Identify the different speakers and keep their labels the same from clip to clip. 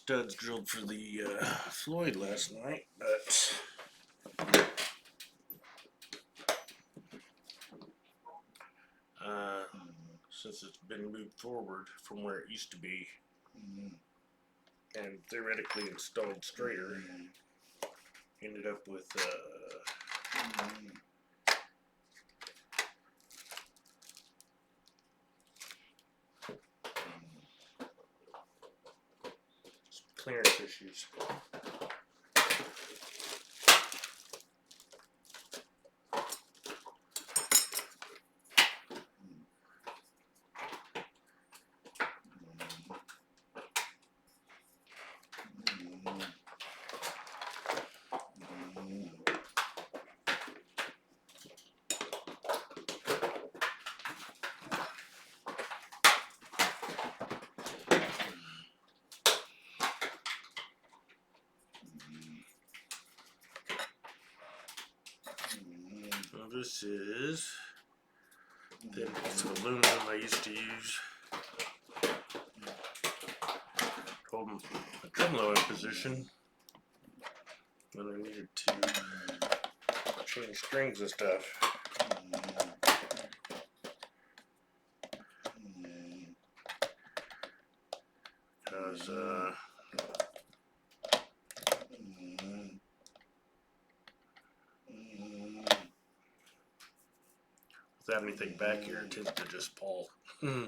Speaker 1: studs drilled for the Floyd last night, but since it's been moved forward from where it used to be and theoretically installed straighter, ended up with some clearance issues. This is the aluminum I used to use. Hold a tremolo in position when I needed to change strings and stuff. Because without anything back here, it tends to just fall. But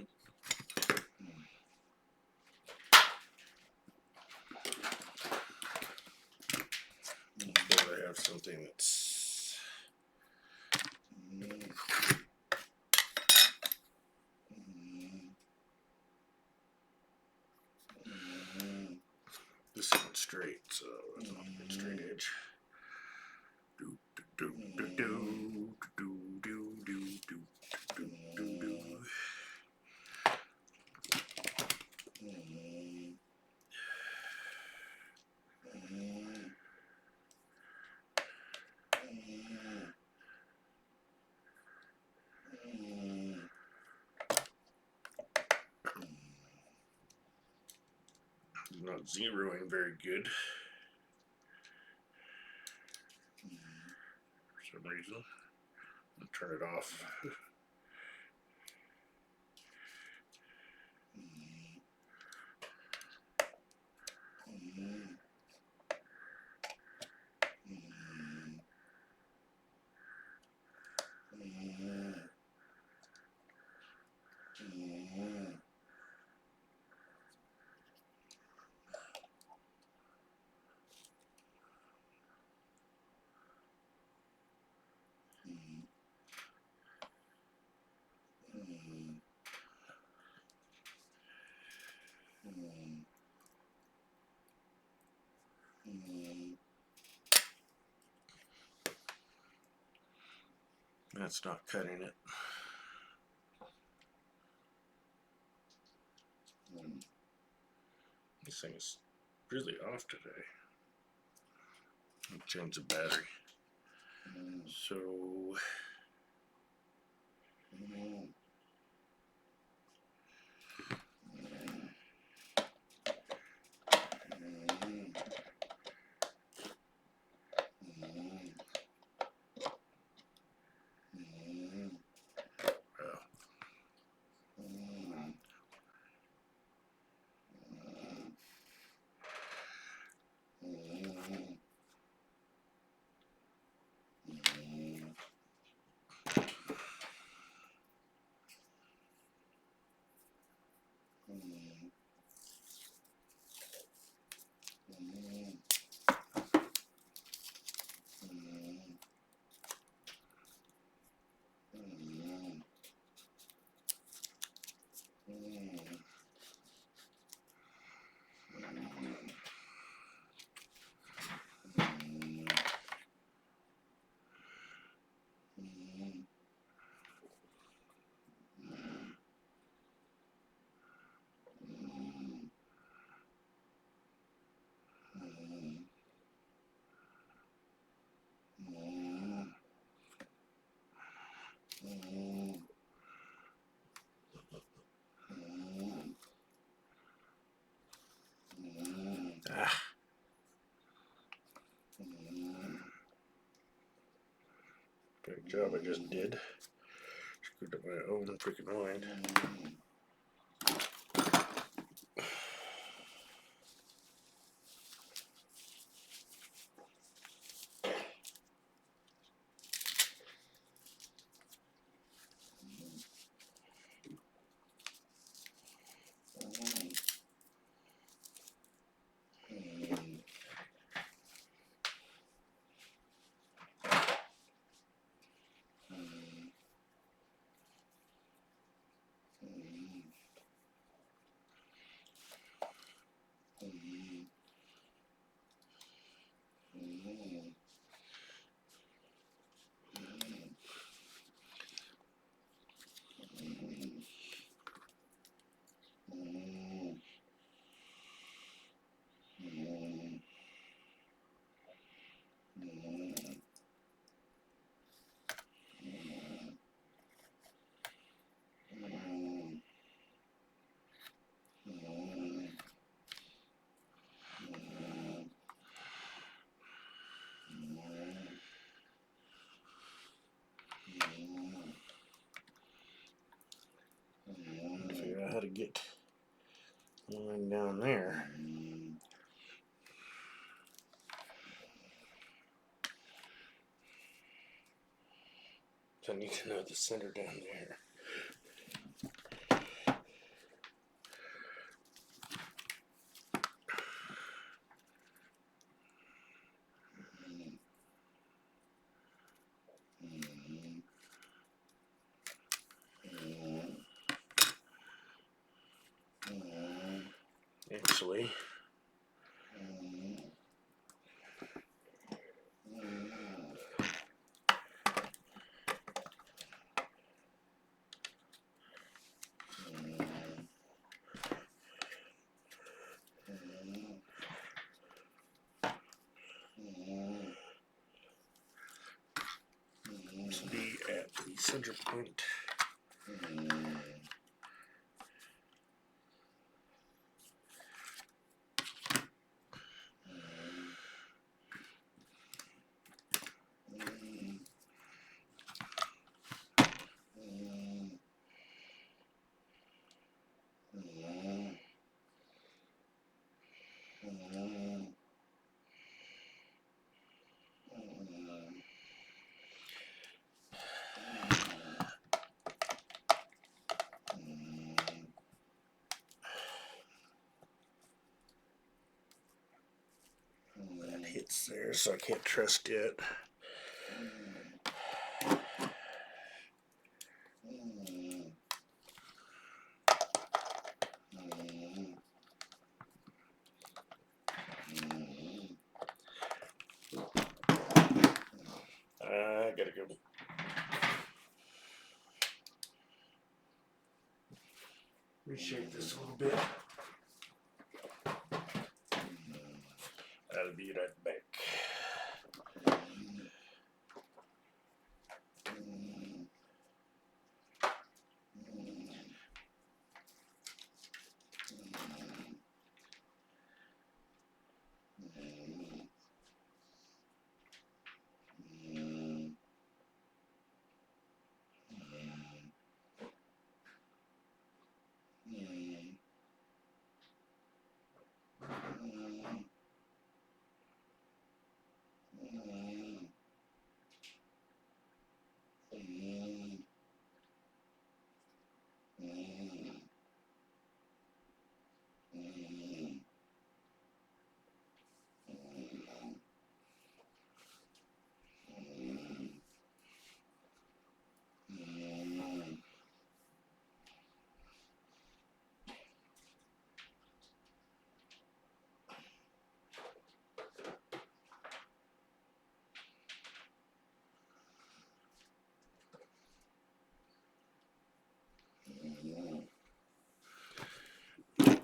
Speaker 1: I have something that's this isn't straight, so it's not a good straight edge. Not zeroing very good for some reason. I'll turn it off. That's not cutting it. This thing is really off today. I'll change the battery. So Good job I just did. Screwed up my own freaking mind. Figure out how to get one down there. So I need to know the center down there. Actually, this will be at the center point. That hits there, so I can't trust it. I gotta go. Reshape this a little bit. I'll be right back.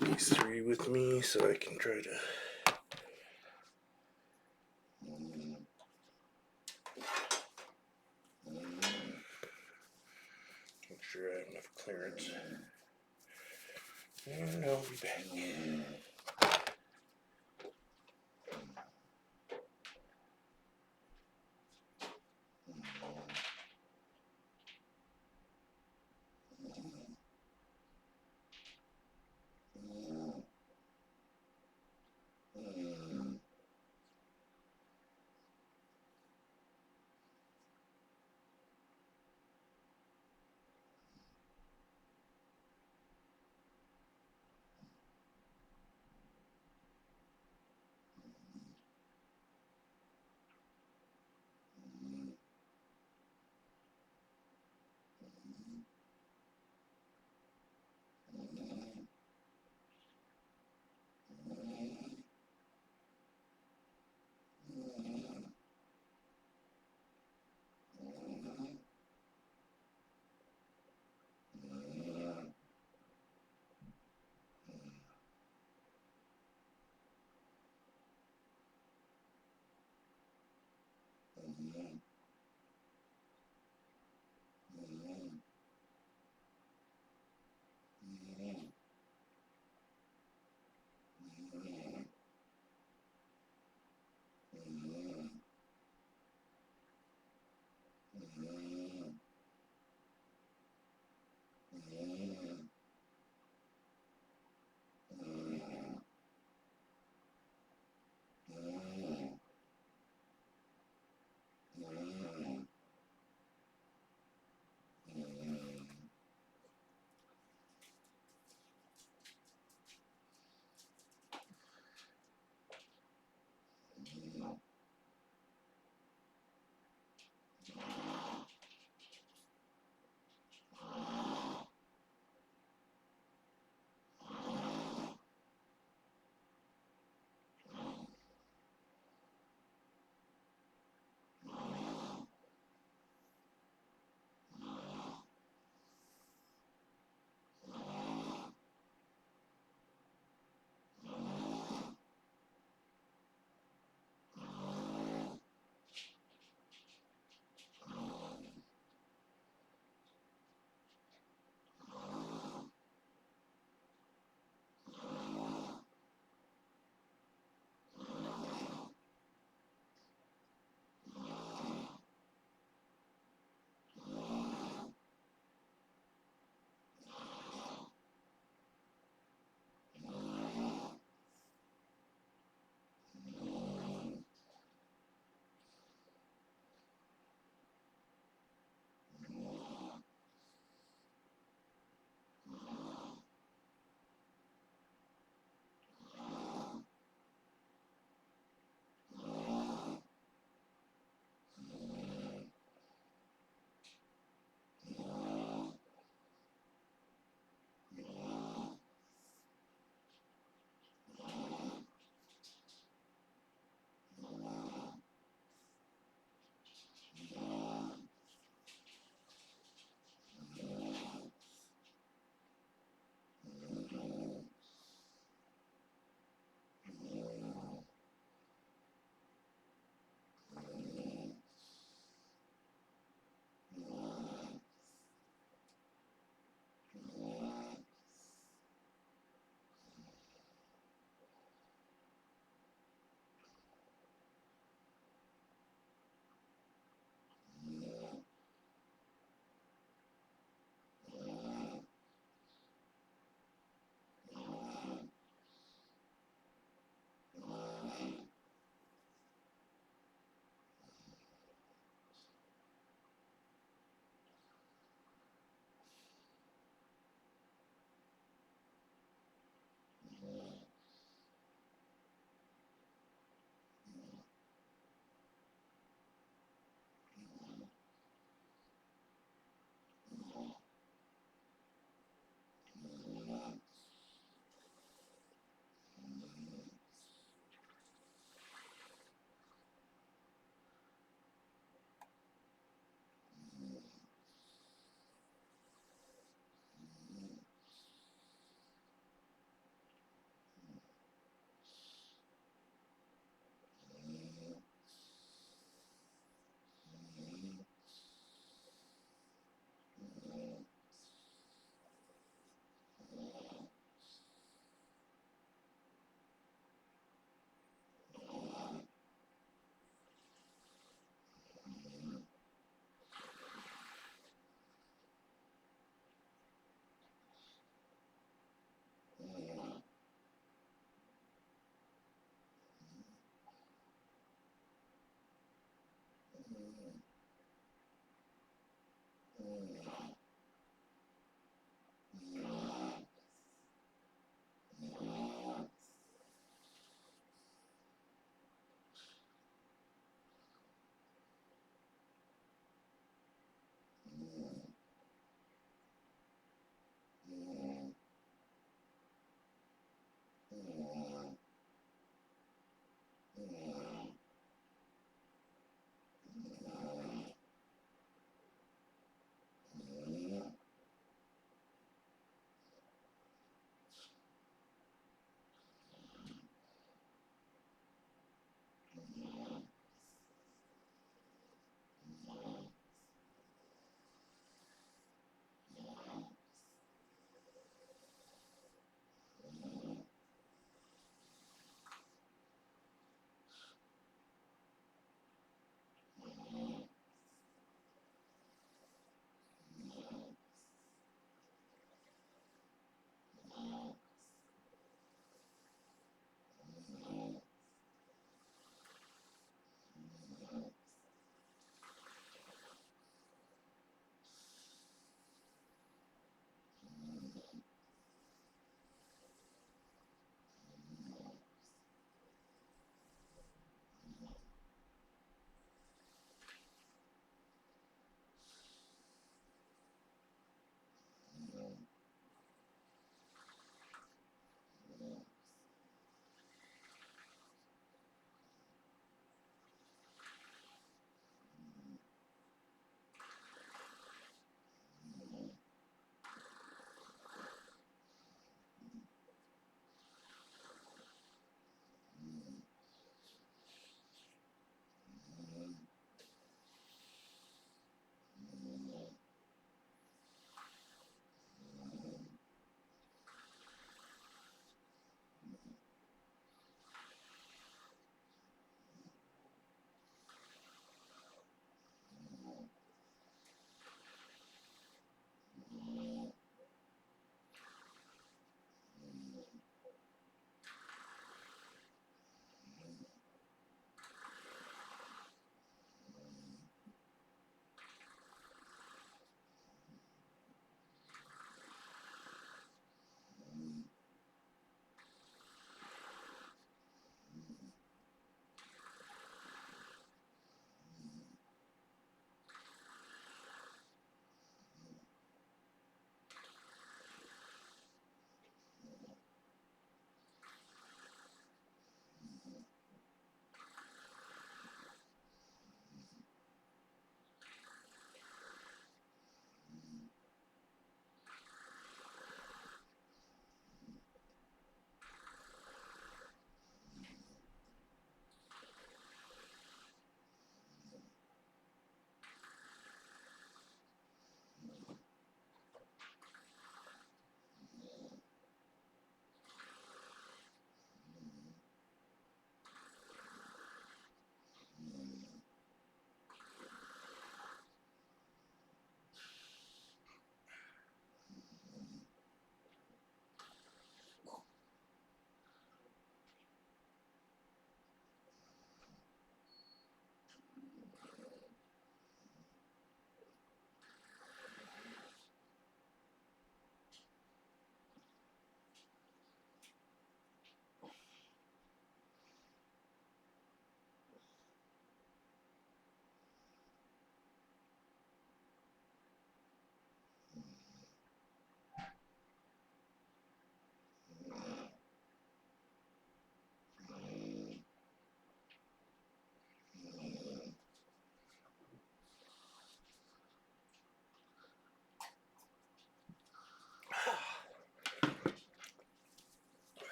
Speaker 1: These three with me so I can try to make sure I have enough clearance. And I'll be back.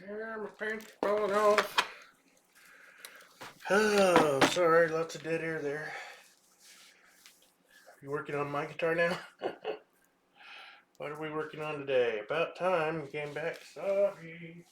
Speaker 1: My pants are falling off. Oh, sorry, lots of dead air there. You working on my guitar now? What are we working on today? About time you came back. Sorry.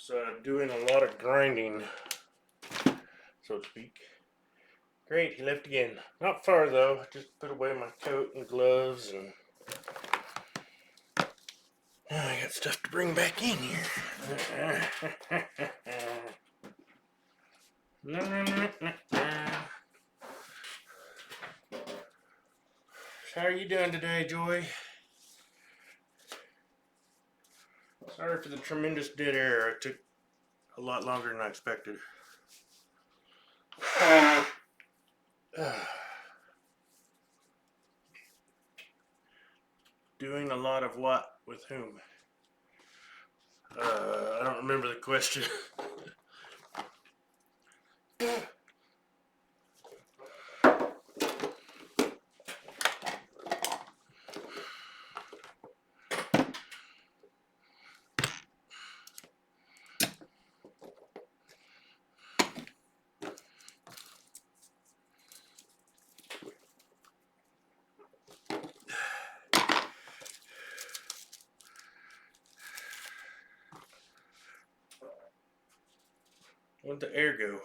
Speaker 1: So I'm doing a lot of grinding, so to speak. Great, he left again. Not far though. Just put away my coat and gloves, and now I got stuff to bring back in here. How are you doing today, Joy? Sorry for the tremendous dead air. It took a lot longer than I expected. Doing a lot of what with whom? I don't remember the question. Where'd the air go?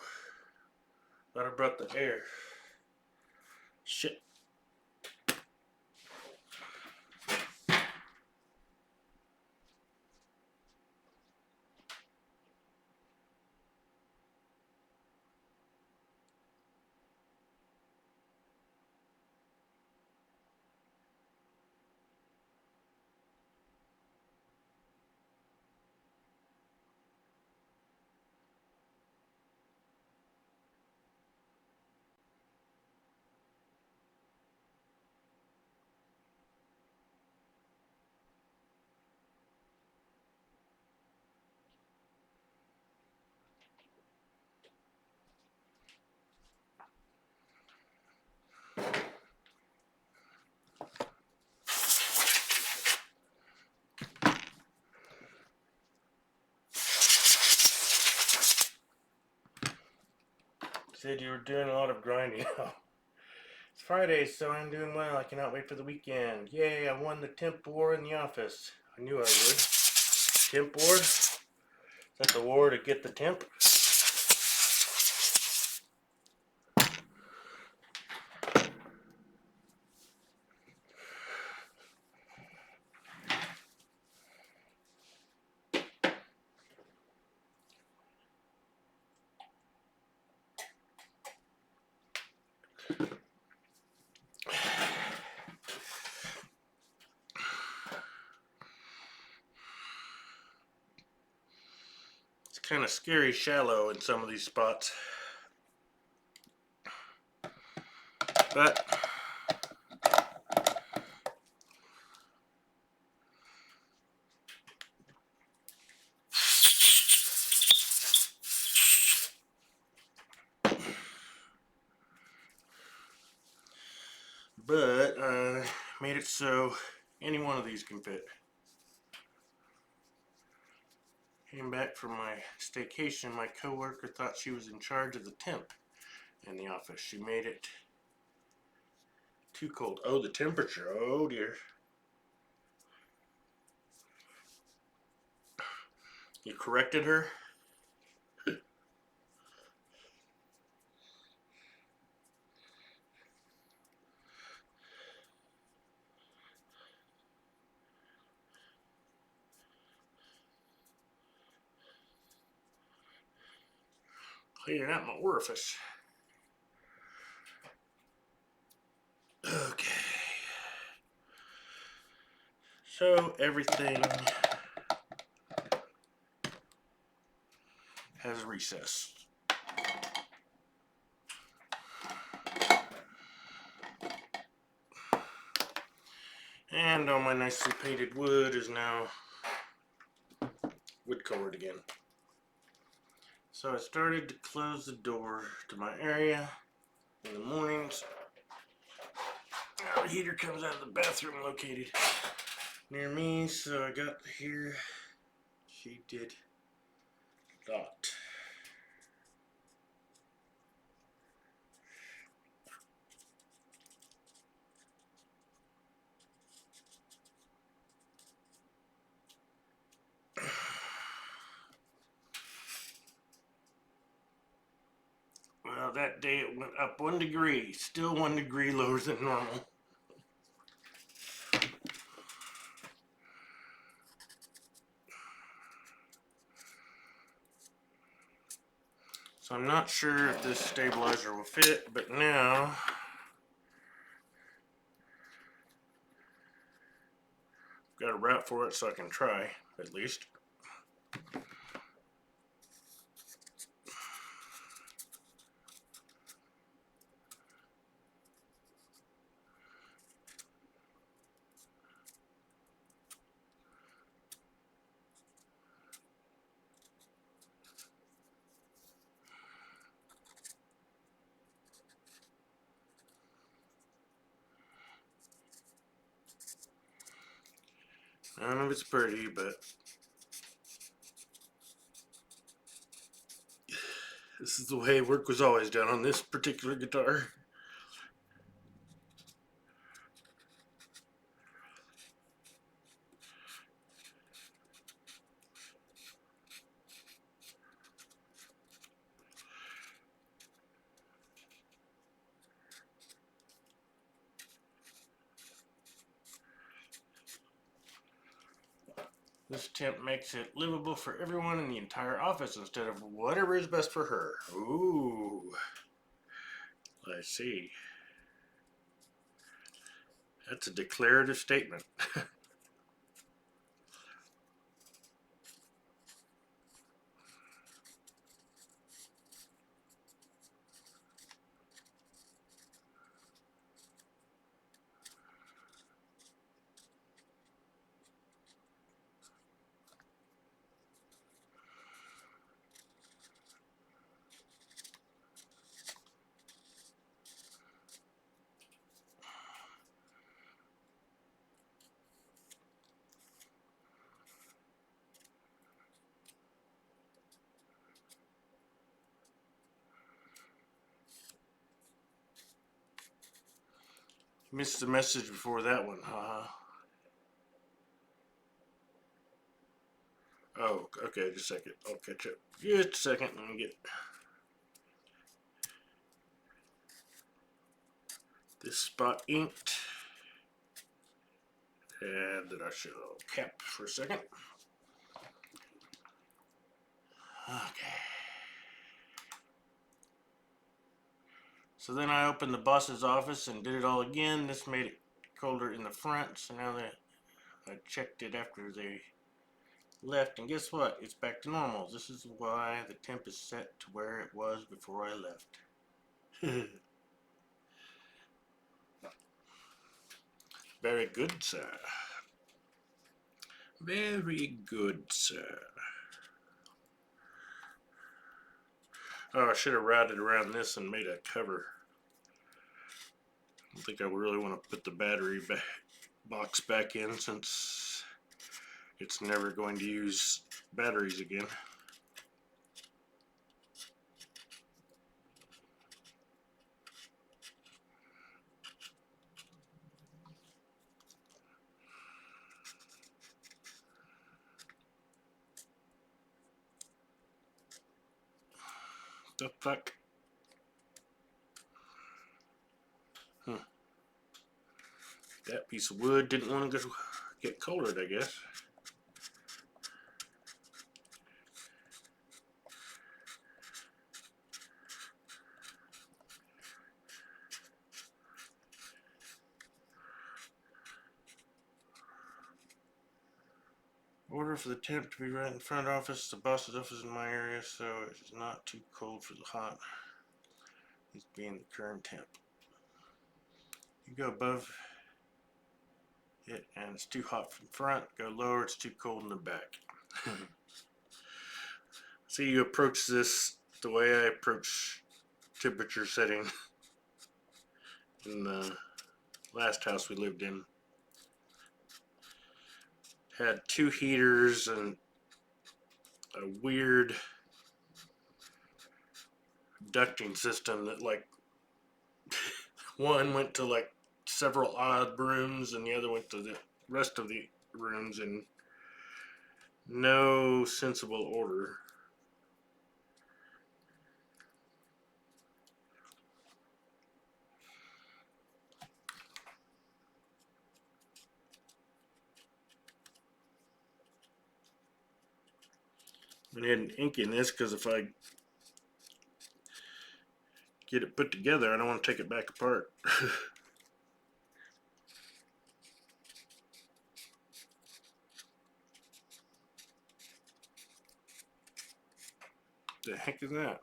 Speaker 1: Thought I brought the air. Shit. Said you were doing a lot of grinding. It's Friday, so I'm doing well. I cannot wait for the weekend. Yay, I won the temp war in the office. I knew I would. Temp war? Is that the war to get the temp? It's kind of scary shallow in some of these spots. But made it so any one of these can fit. Came back from my staycation, my coworker thought she was in charge of the temp in the office. She made it too cold. Oh, the temperature. Oh dear. You corrected her? Cleaning out my orifice. Okay. So everything has recess. And all my nicely painted wood is now wood colored again. So I started to close the door to my area in the mornings. Now the heater comes out of the bathroom located near me, so I got here. She did not. Well, that day it went up 1 degree, still 1 degree lower than normal. So I'm not sure if this stabilizer will fit, but now I've got a route for it so I can try, at least. None of it's pretty, but this is the way work was always done on this particular guitar. This temp makes it livable for everyone in the entire office instead of whatever is best for her. Ooh, I see. That's a declarative statement. Missed the message before that one, haha. Oh, okay, just a second. I'll catch up. Just a second. Let me get this spot inked. And then I shall cap for a second. Okay. So then I opened the boss's office and did it all again. This made it colder in the front, so now that I checked it after they left, and guess what? It's back to normal. This is why the temp is set to where it was before I left. Very good, sir. Very good, sir. Oh, I should have routed around this and made a cover. I don't think I really want to put the battery box back in since it's never going to use batteries again. The fuck? That piece of wood didn't want to get colored, I guess. Order for the temp to be right in front office. The boss's office in my area, so it's not too cold for the hot. He's being the current temp. You go above it and it's too hot from front. Go lower, it's too cold in the back. See, you approach this the way I approach temperature setting in the last house we lived in. Had 2 heaters and a weird ducting system that, like, one went to like several odd rooms and the other went to the rest of the rooms in no sensible order. I went ahead and ink in this because if I get it put together, I don't want to take it back apart. The heck is that?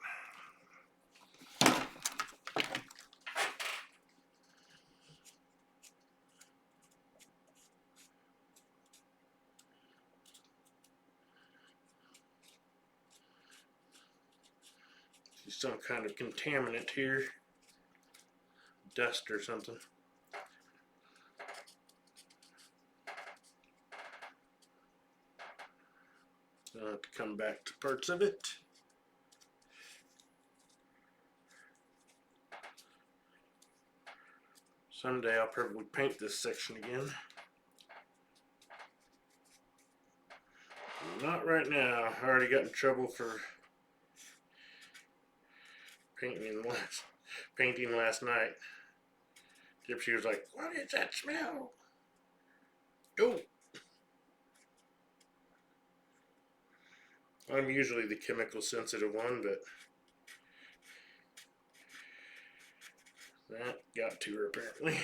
Speaker 1: Some kind of contaminant here. Dust or something. I'll have to come back to parts of it. Someday I'll probably paint this section again. Not right now. I already got in trouble for painting last night. Gypsy was like, "What is that smell?" Oh, I'm usually the chemical sensitive one, but that got to her apparently.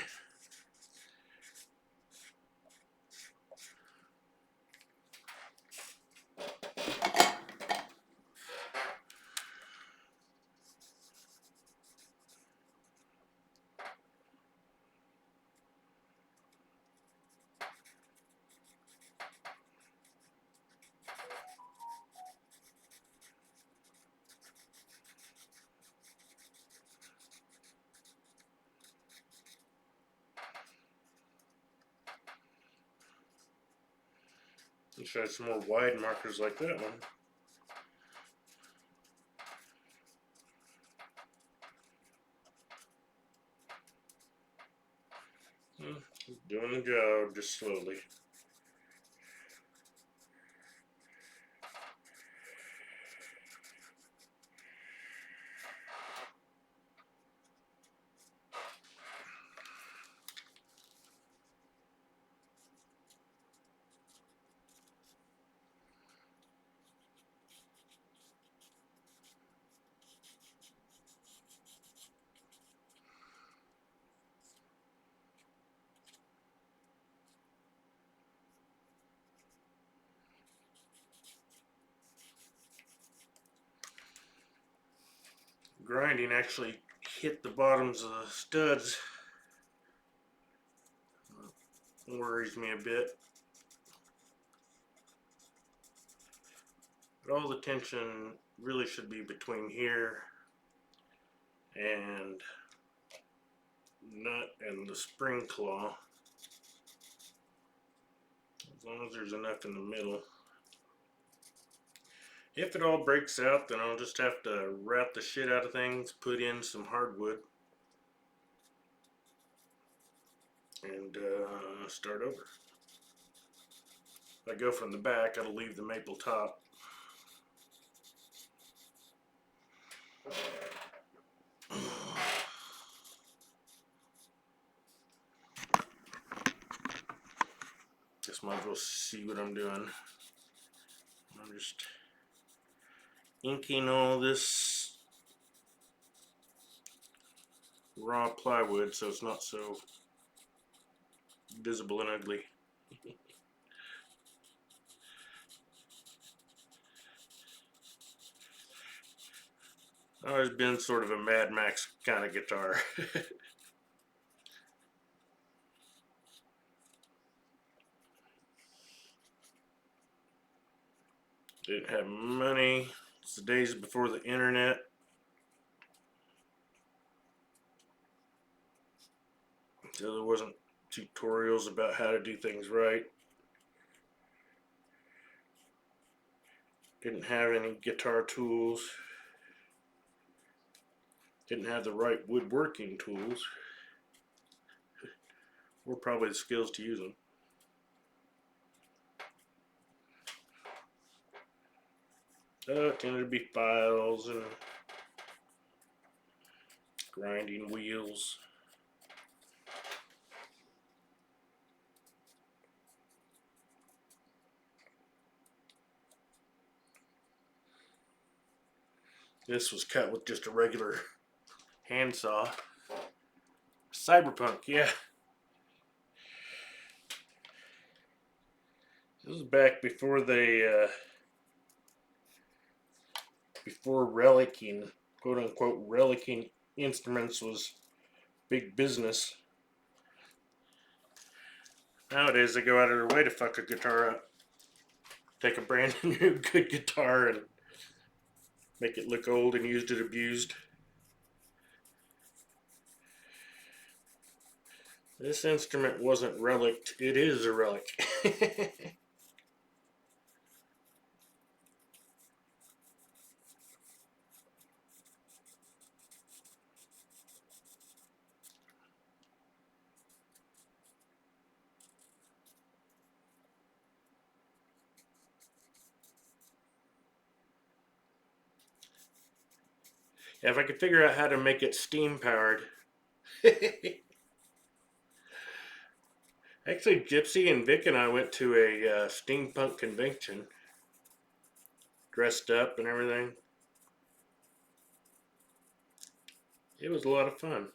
Speaker 1: Let's try some more wide markers like that one. Doing the job, just slowly. Grinding actually hit the bottoms of the studs. Worries me a bit. But all the tension really should be between here and nut and the spring claw. As long as there's enough in the middle. If it all breaks out, then I'll just have to wrap the shit out of things, put in some hardwood, and start over. If I go from the back, I'll leave the maple top. Just might as well see what I'm doing. I'm just inking all this raw plywood so it's not so visible and ugly. always been sort of a Mad Max kind of guitar. Didn't have money. It's the days before the internet. So there wasn't tutorials about how to do things right. Didn't have any guitar tools. Didn't have the right woodworking tools. Or probably the skills to use them. It tended to be files and grinding wheels. This was cut with just a regular handsaw. Cyberpunk, yeah. This was back before they, before relicking, quote unquote, relicking instruments was big business. Nowadays they go out of their way to fuck a guitar up. Take a brand new good guitar and make it look old and used and abused. This instrument wasn't relicked, it is a relic. If I could figure out how to make it steam powered. Actually, Gypsy and Vic and I went to a steampunk convention. Dressed up and everything. It was a lot of fun.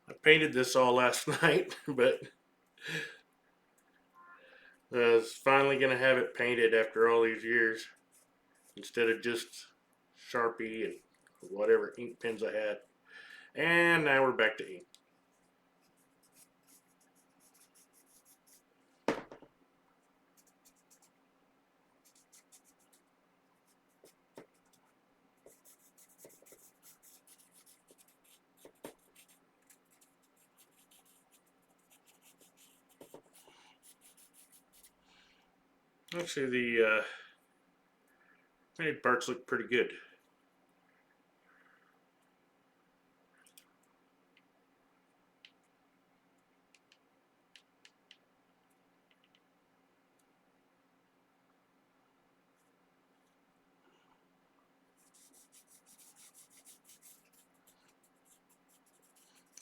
Speaker 1: I painted this all last night, but I was finally going to have it painted after all these years. Instead of just Sharpie and whatever ink pens I had. And now we're back to ink. Actually, the painted parts look pretty good.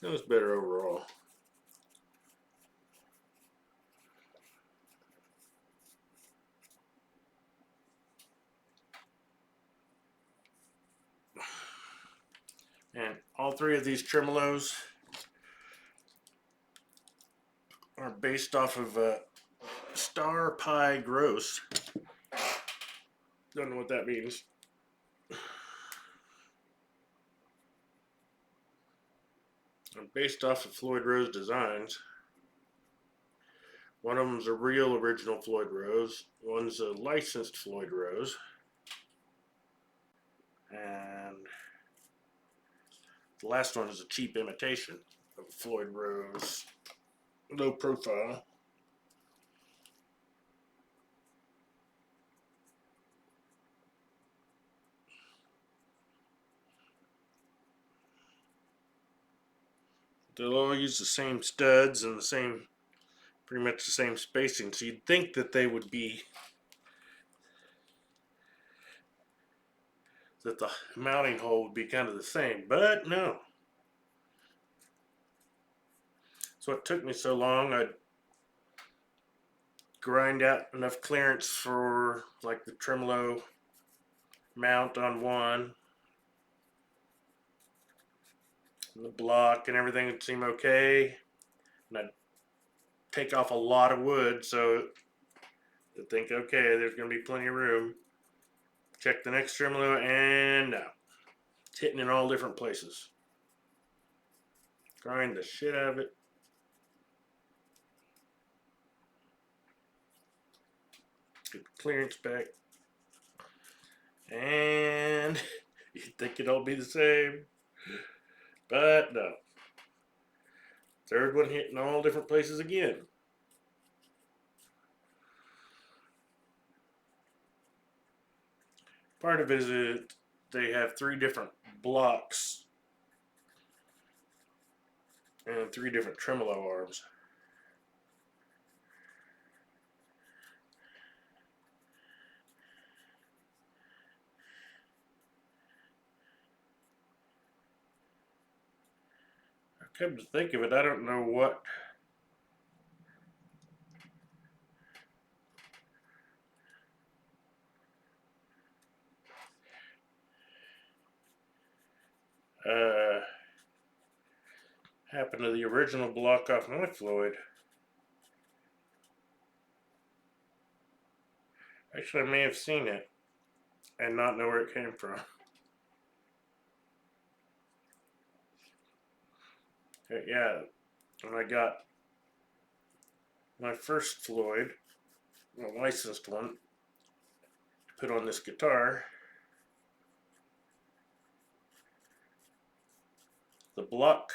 Speaker 1: That was better overall. And all three of these tremolos are based off of Star Pie Gross. Don't know what that means. They're based off of Floyd Rose designs. One of them's a real original Floyd Rose. One's a licensed Floyd Rose. And the last one is a cheap imitation of Floyd Rose. Low profile. They'll all use the same studs and the same, pretty much the same spacing. So you'd think that they would be, that the mounting hole would be kind of the same, but no. So it took me so long. I'd grind out enough clearance for like the tremolo mount on one. And the block and everything would seem okay. And I'd take off a lot of wood, so I think, okay, there's going to be plenty of room. Check the next tremolo, and no. It's hitting in all different places. Grind the shit out of it. Get the clearance back. And you'd think it'd all be the same. But no. Third one hitting all different places again. Part of it is they have 3 different blocks and 3 different tremolo arms. Come to think of it, I don't know what happened to the original block off my Floyd. Actually, I may have seen it and not know where it came from. But yeah, when I got my first Floyd, a licensed one, to put on this guitar, the block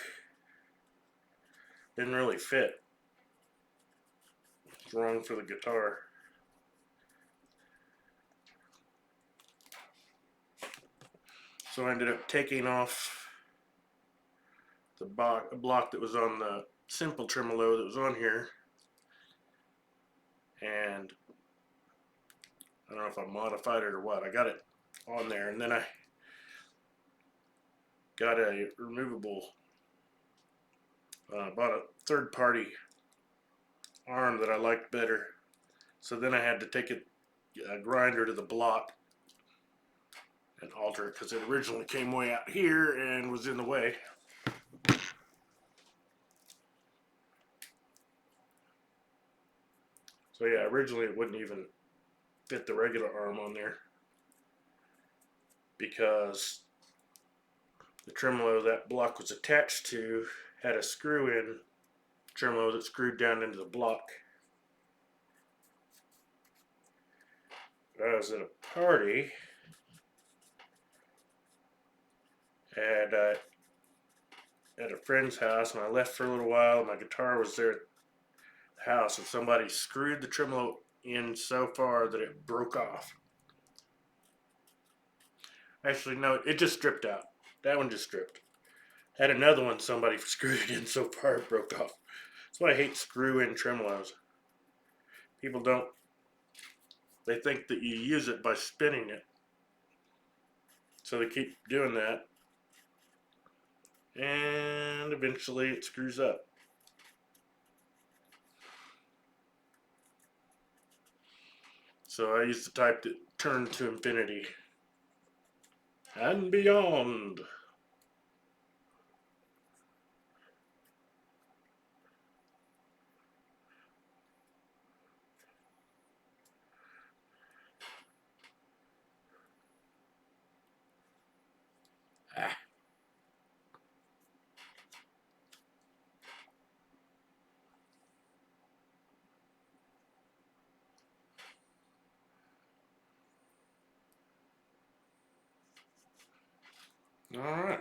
Speaker 1: didn't really fit. It's wrong for the guitar. So I ended up taking off the block that was on the simple tremolo that was on here, and I don't know if I modified it or what. I got it on there, and then I got a removable, bought a third-party arm that I liked better. So then I had to take a grinder to the block and alter it, because it originally came way out here and was in the way. So yeah, originally it wouldn't even fit the regular arm on there, because the tremolo that block was attached to had a screw-in tremolo that screwed down into the block. I was at a party, and at a friend's house, and I left for a little while, and my guitar was there at the house, and somebody screwed the tremolo in so far that it broke off. Actually, no, it just stripped out. That one just stripped. Had another one, somebody screwed it in so far it broke off. That's why I hate screw-in tremolos. People don't, they think that you use it by spinning it. So they keep doing that, and eventually it screws up. So I use the type that turns to infinity and beyond. Ah. Alright.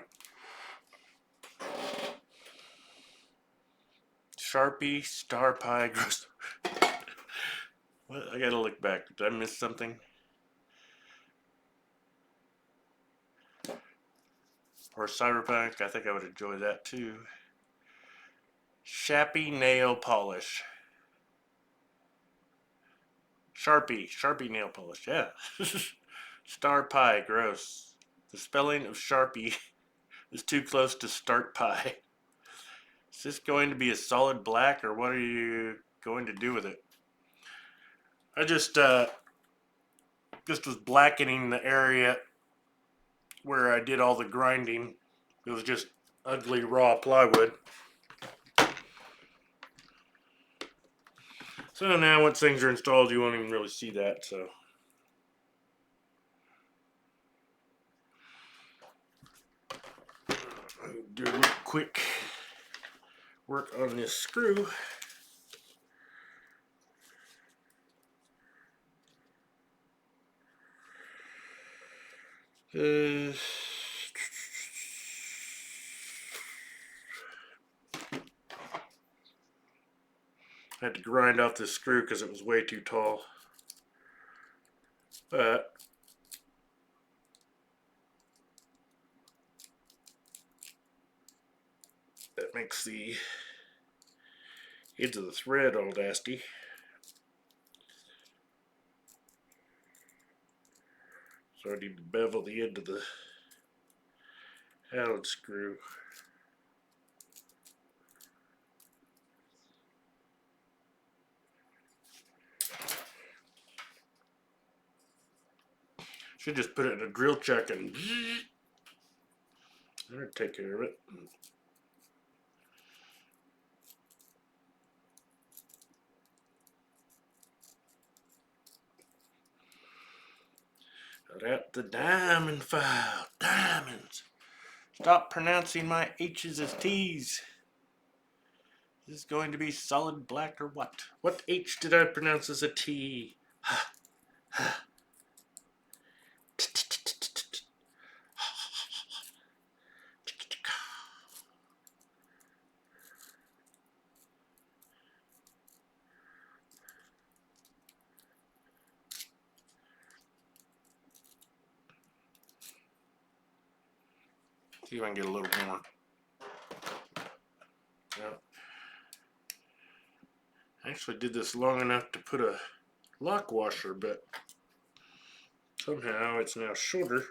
Speaker 1: Sharpie, Star Pie, gross. What? I gotta look back. Did I miss something? Or Cyberpunk? I think I would enjoy that too. Shappy nail polish. Sharpie nail polish, yeah. Star Pie, gross. The spelling of Sharpie is too close to start pie. Is this going to be a solid black, or what are you going to do with it? I just was blackening the area where I did all the grinding. It was just ugly raw plywood. So now once things are installed, you won't even really see that, so. Do a little quick work on this screw. I had to grind off this screw because it was way too tall. But that makes the edge of the thread all nasty. So I need to bevel the end of the Allen screw. Should just put it in a drill chuck and that'll take care of it. Got out the diamond file. Diamonds. Stop pronouncing my H's as T's. Is this going to be solid black or what? What H did I pronounce as a T? See if I can get a little more. Yep. I actually did this long enough to put a lock washer, but somehow it's now shorter.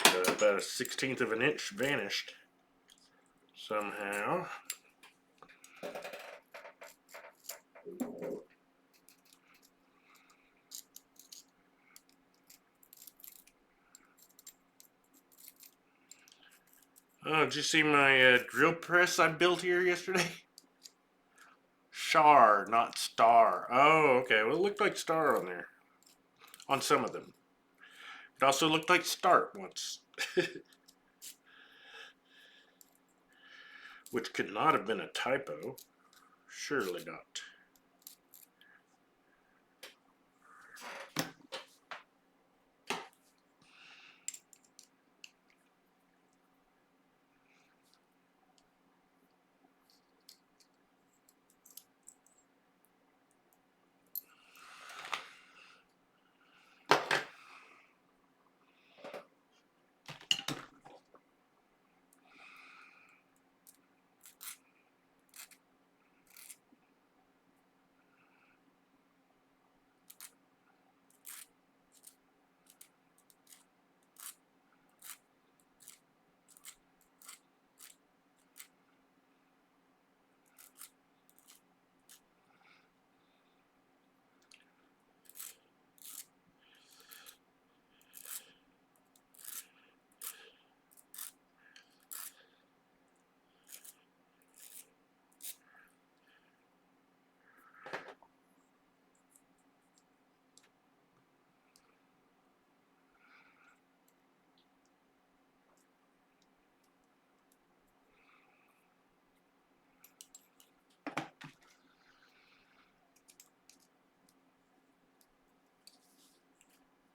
Speaker 1: About a 1/16 of an inch vanished somehow. Oh, did you see my drill press I built here yesterday? Char, not star. Oh, okay. Well, it looked like star on there. On some of them. It also looked like start once. Which could not have been a typo. Surely not.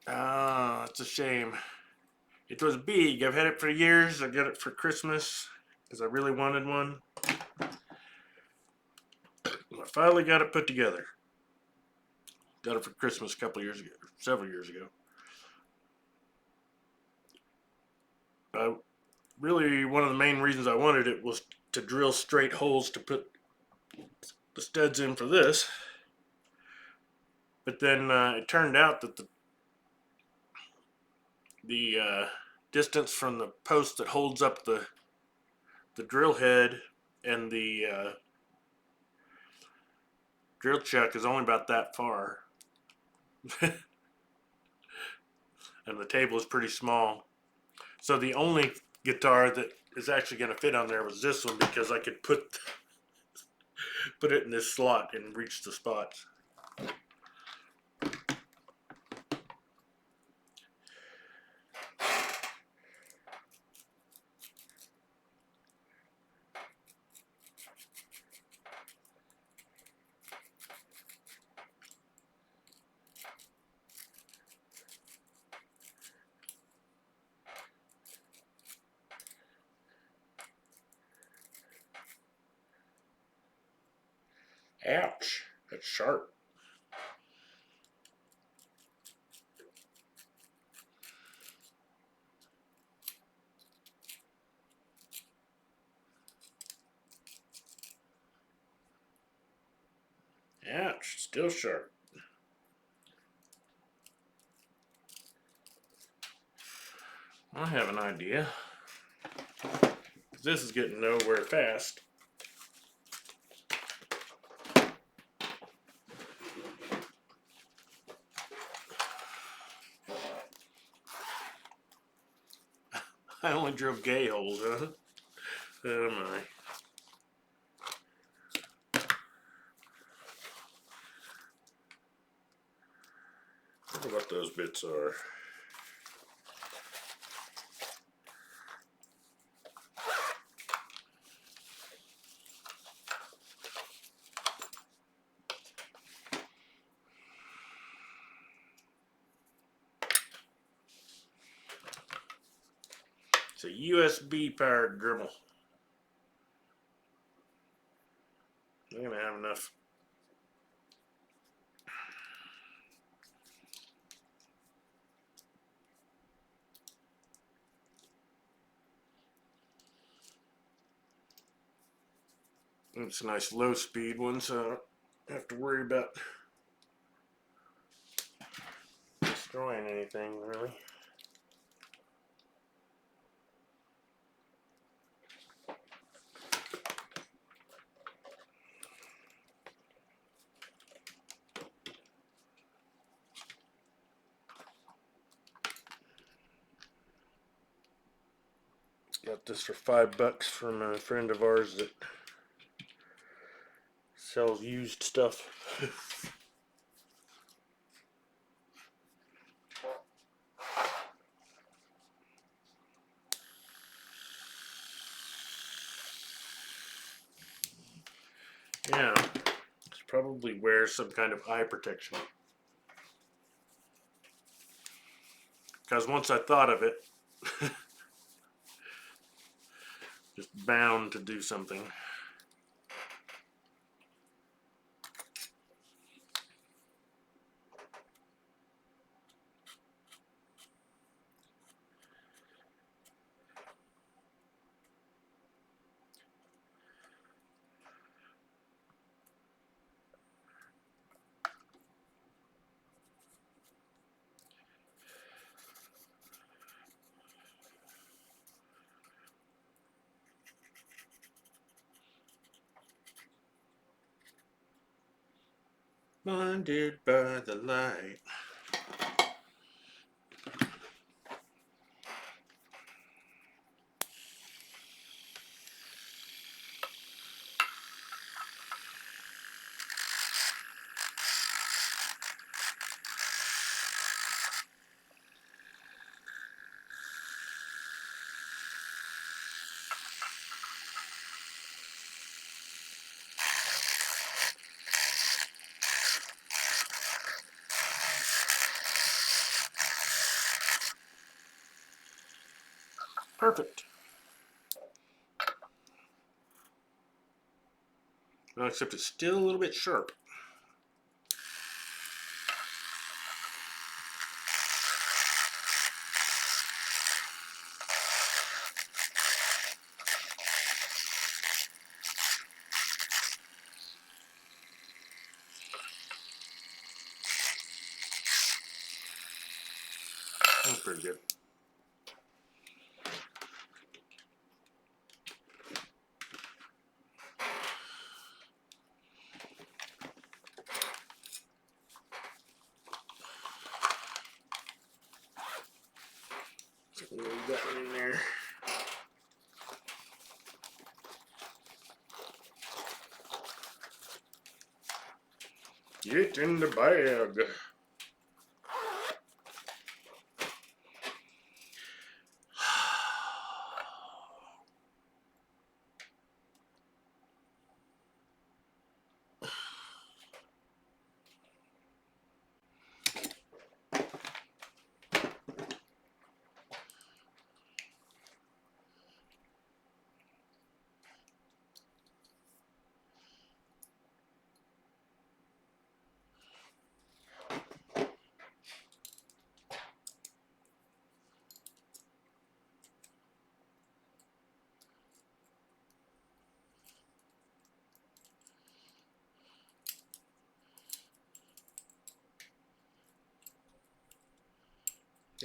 Speaker 1: Ah, it's a shame. It was big. I've had it for years. I got it for Christmas because I really wanted one. I finally got it put together. Got it for Christmas a couple of years ago, several years ago. Really, one of the main reasons I wanted it was to drill straight holes to put the studs in for this. But then it turned out that the distance from the post that holds up the drill head and the drill chuck is only about that far. and the table is pretty small. So the only guitar that is actually going to fit on there was this one, because I could put it in this slot and reach the spots. Ouch, that's sharp. Ouch, still sharp. I have an idea. This is getting nowhere fast. I only drove gay holes, huh? Oh my. I wonder what those bits are. It's a USB powered Dremel. I'm gonna have enough. It's a nice low speed one, so I don't have to worry about destroying anything really. Got this for $5 from a friend of ours that sells used stuff. Yeah, should probably wear some kind of eye protection. Because once I thought of it, just bound to do something. Blinded by the light. Perfect. Well, except it's still a little bit sharp. That's pretty good. Leave that one in there. Get in the bag.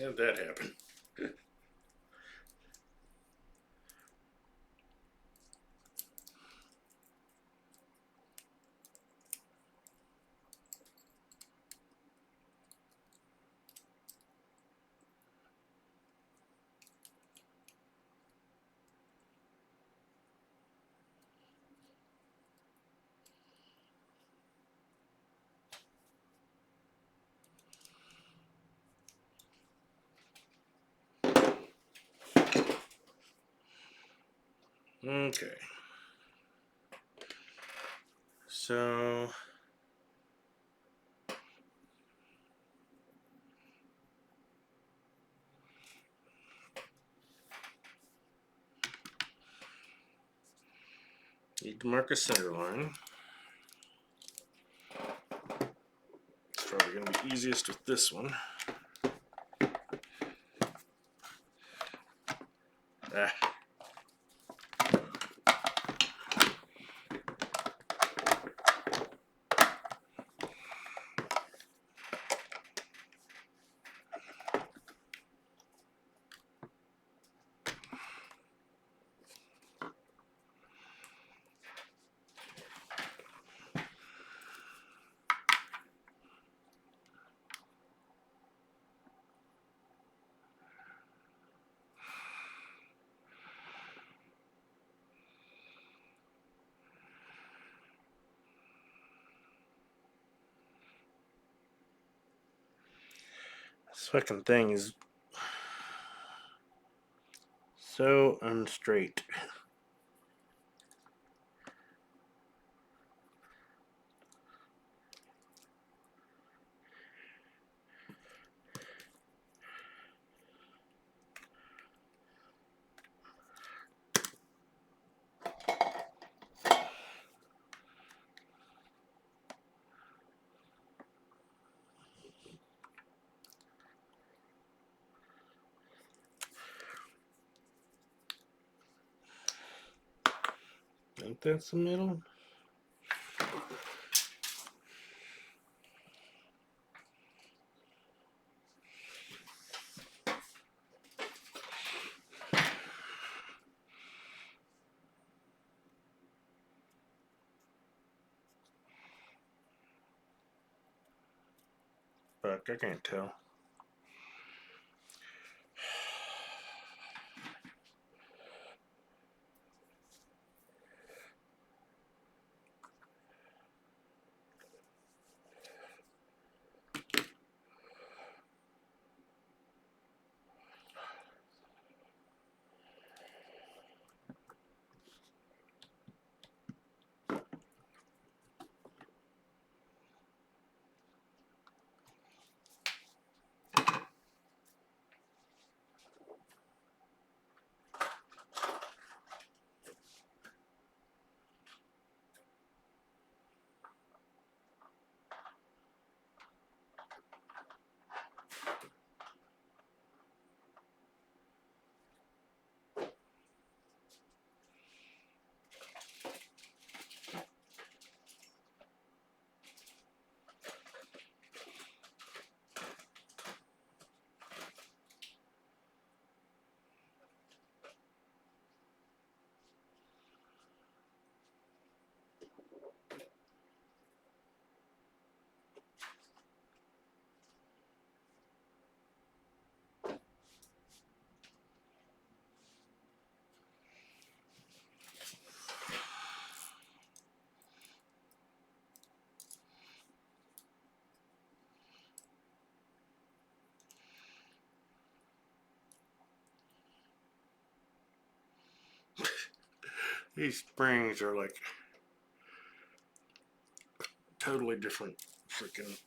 Speaker 1: How'd that happen? Okay. So need to mark a center line. It's probably going to be easiest with this one. Ah. This fucking thing is so unstraight. Think that's the middle? Fuck, I can't tell. These springs are like totally different freaking.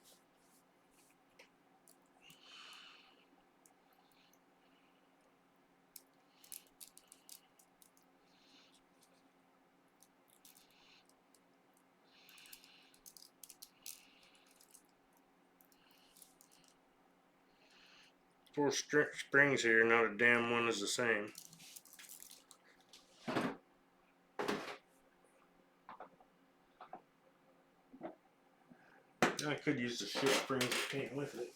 Speaker 1: Four springs here, not a damn one is the same. I could use the shit springs that came with it.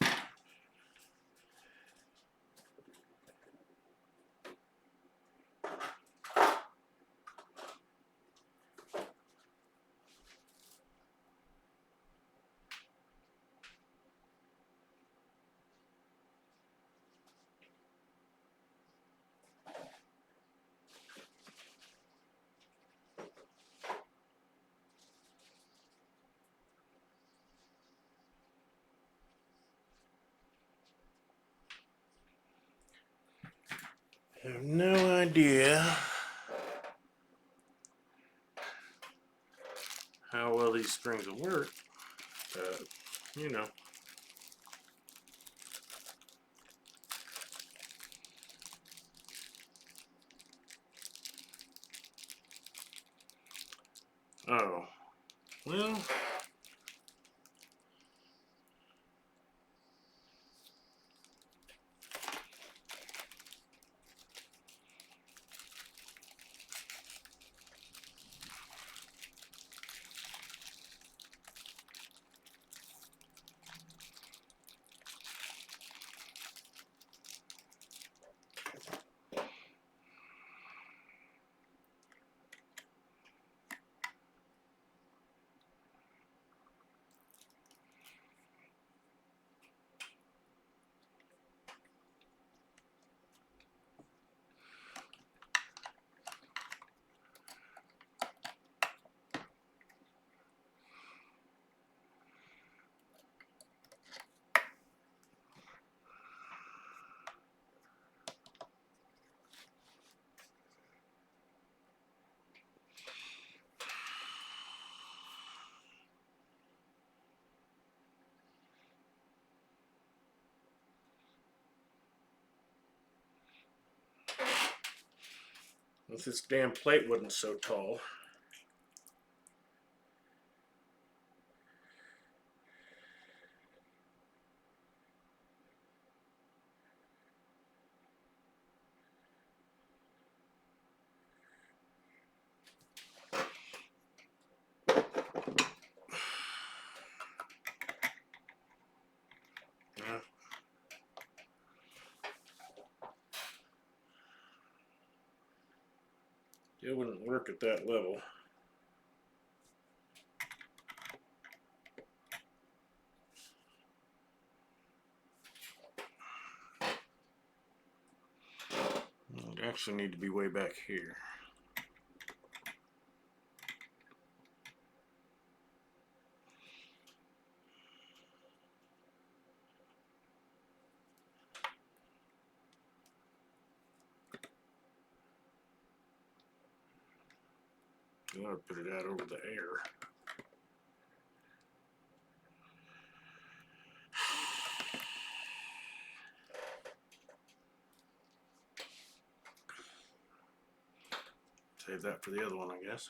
Speaker 1: I have no idea how well these springs will work, but you know. Oh, well. If this damn plate wasn't so tall. Yeah. It wouldn't work at that level. It actually need to be way back here. I gotta put it out over the air. Save that for the other one, I guess.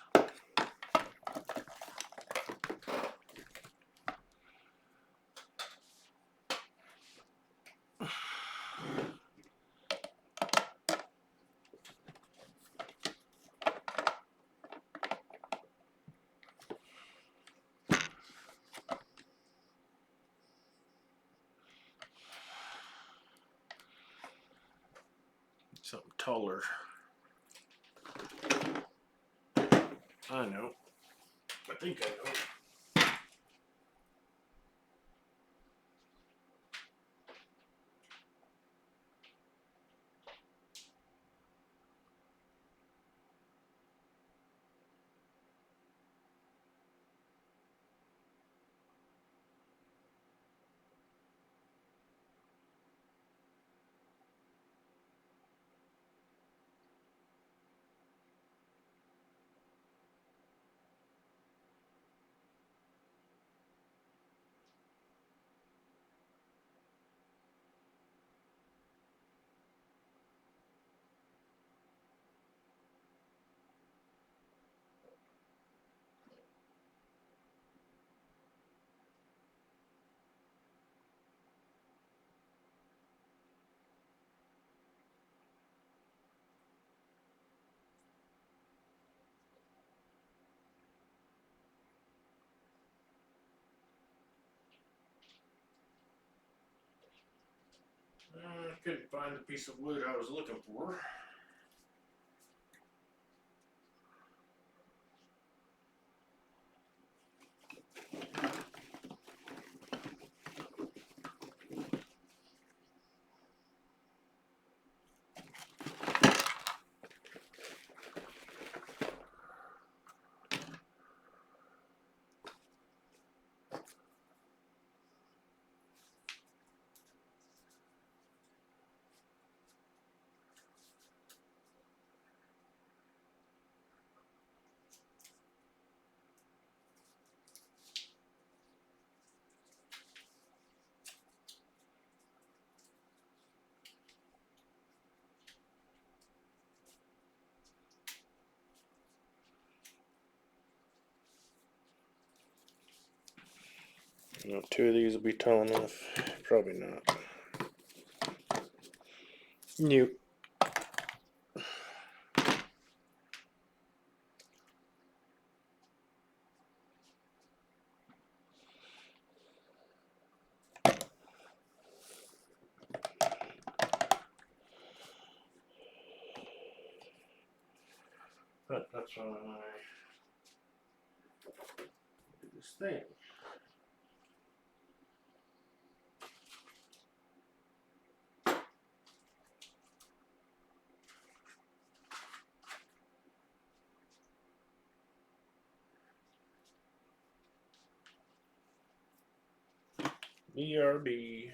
Speaker 1: Something taller. I know. I think I know. I couldn't find the piece of wood I was looking for. You know, 2 of these will be tall enough. Probably not. Nope. But that's why I do this thing. BRB.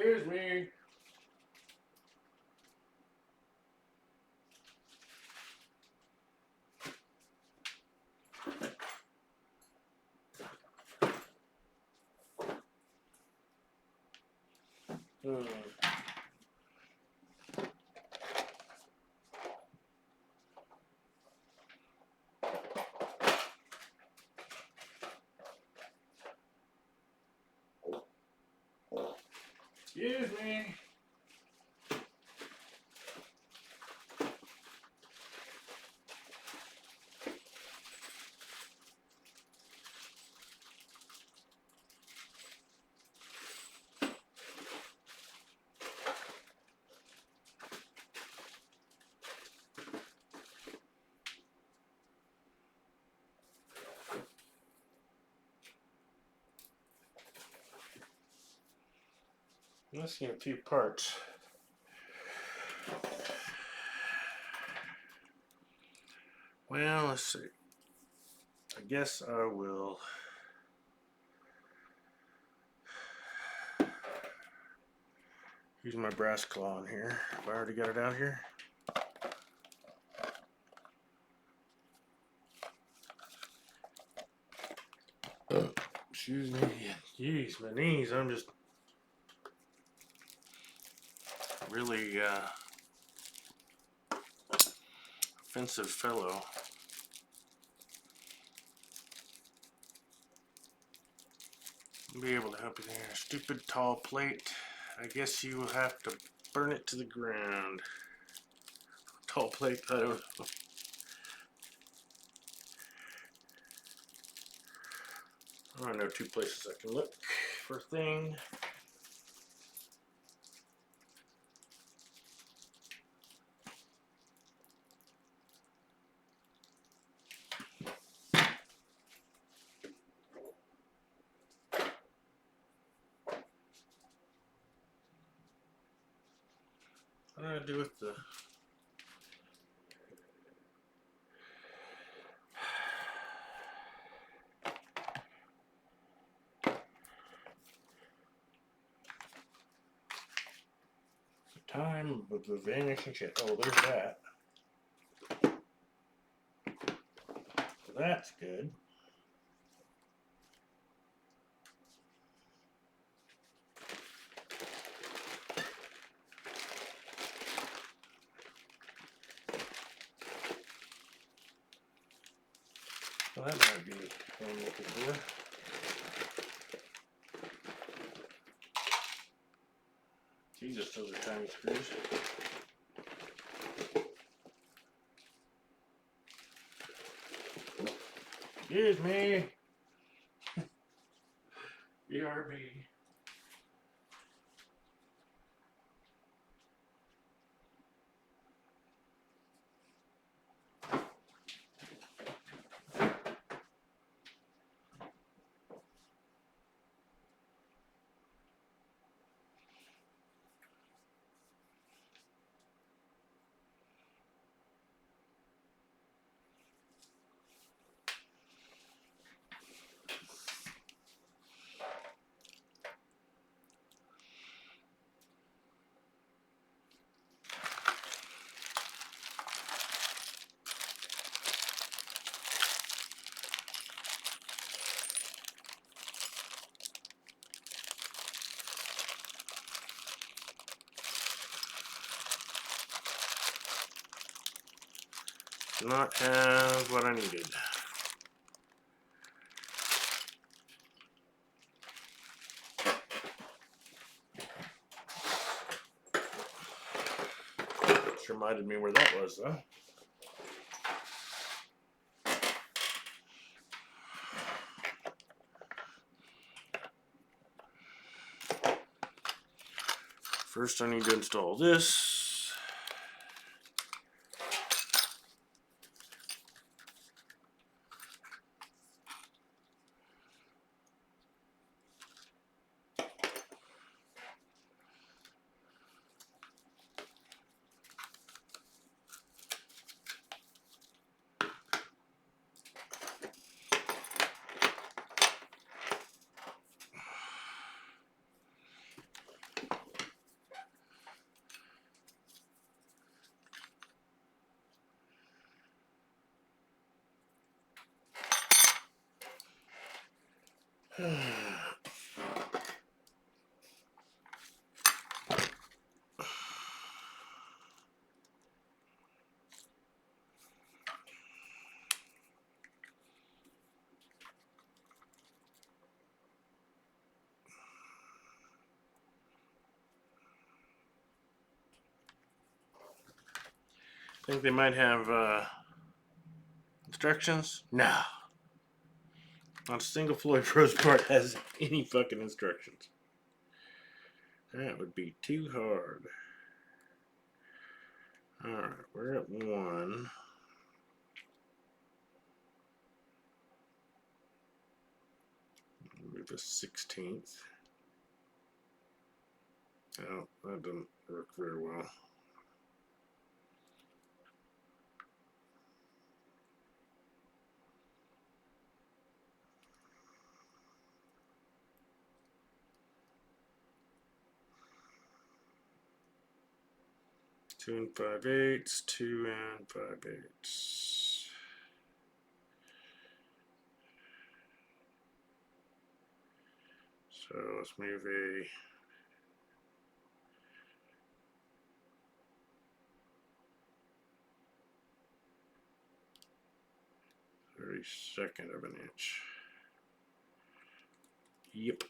Speaker 1: Excuse me. Excuse me. Let's get a few parts. Well, let's see. I guess I will use my brass claw in here. Have I already got it out here? Excuse me. Jeez, my knees. I'm just really offensive fellow. I'll be able to help you there. Stupid tall plate. I guess you will have to burn it to the ground. Tall plate, I don't know. I know two places I can look for a thing. What do I do with the... Time of the vanishing ship. Oh, there's that. That's good. Well, that might be what I'm looking for. Jesus, those are tiny screws. Excuse me. BRB. Not have what I needed. Just reminded me where that was, though. First, I need to install this. Think they might have instructions? No. Not a single Floyd Rose part has any fucking instructions. That would be too hard. Alright, we're at 1. Move the 16th. Oh, that doesn't work very well. Two and 5/8, 2 and 5/8. So let's move a 32nd of an inch. Yep.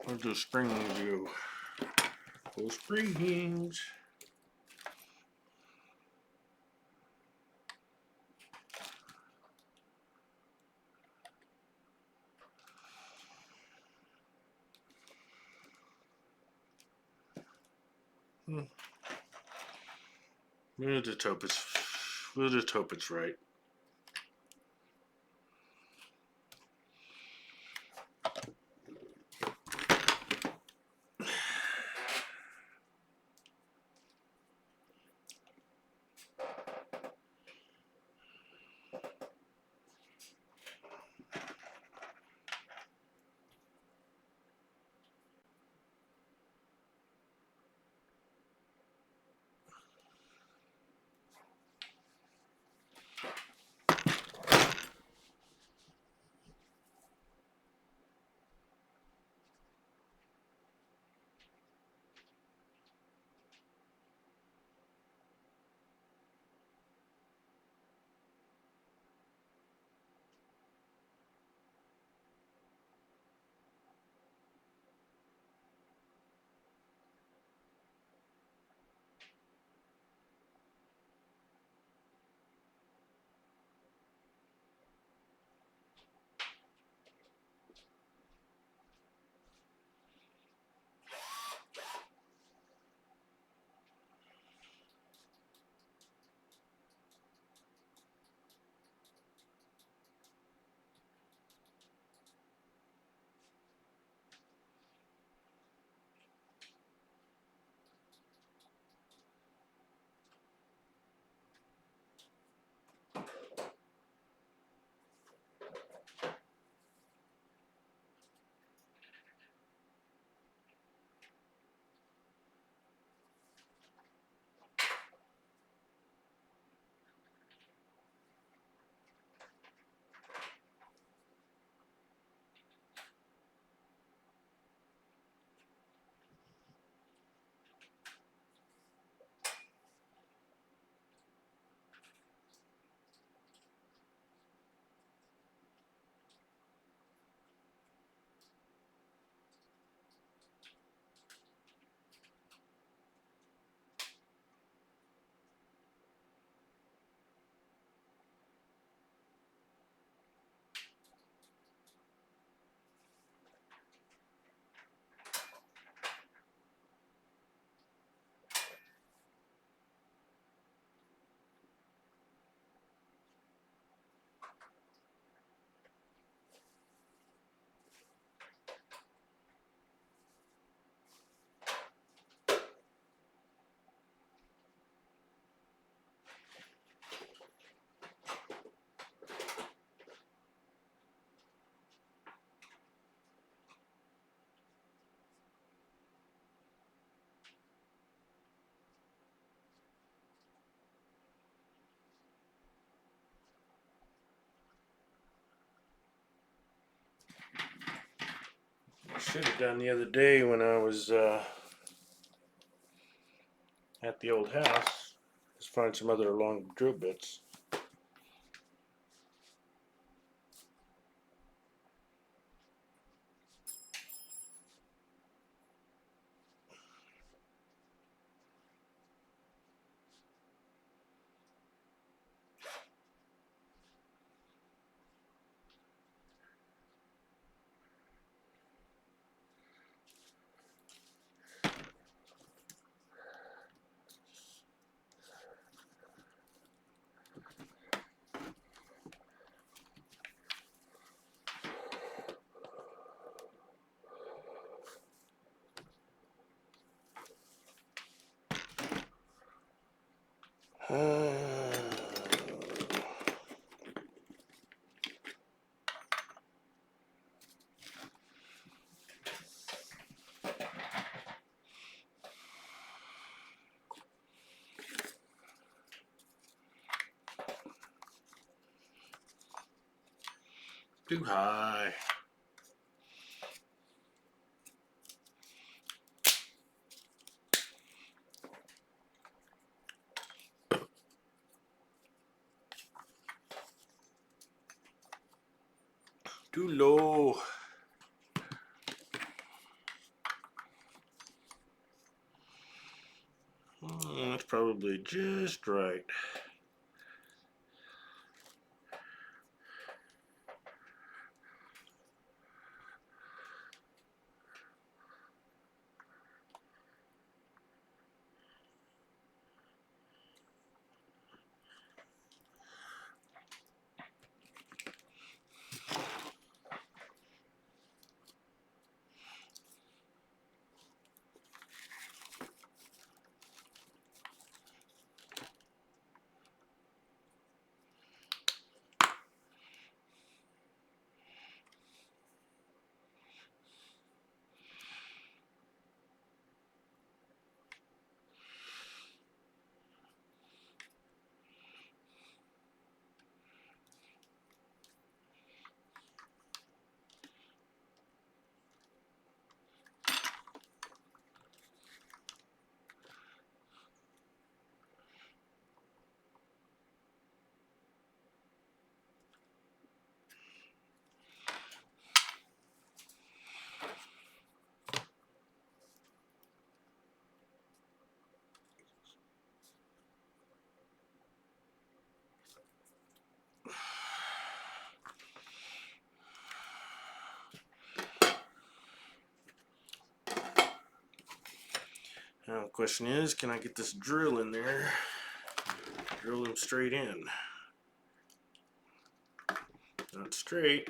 Speaker 1: Where do springs go? Those springs. We'll just hope it's right. Should have done the other day when I was at the old house. Just find some other long drill bits. Too high. Too low. That's probably just right. Now the question is, can I get this drill in there? Drill him straight in. Not straight.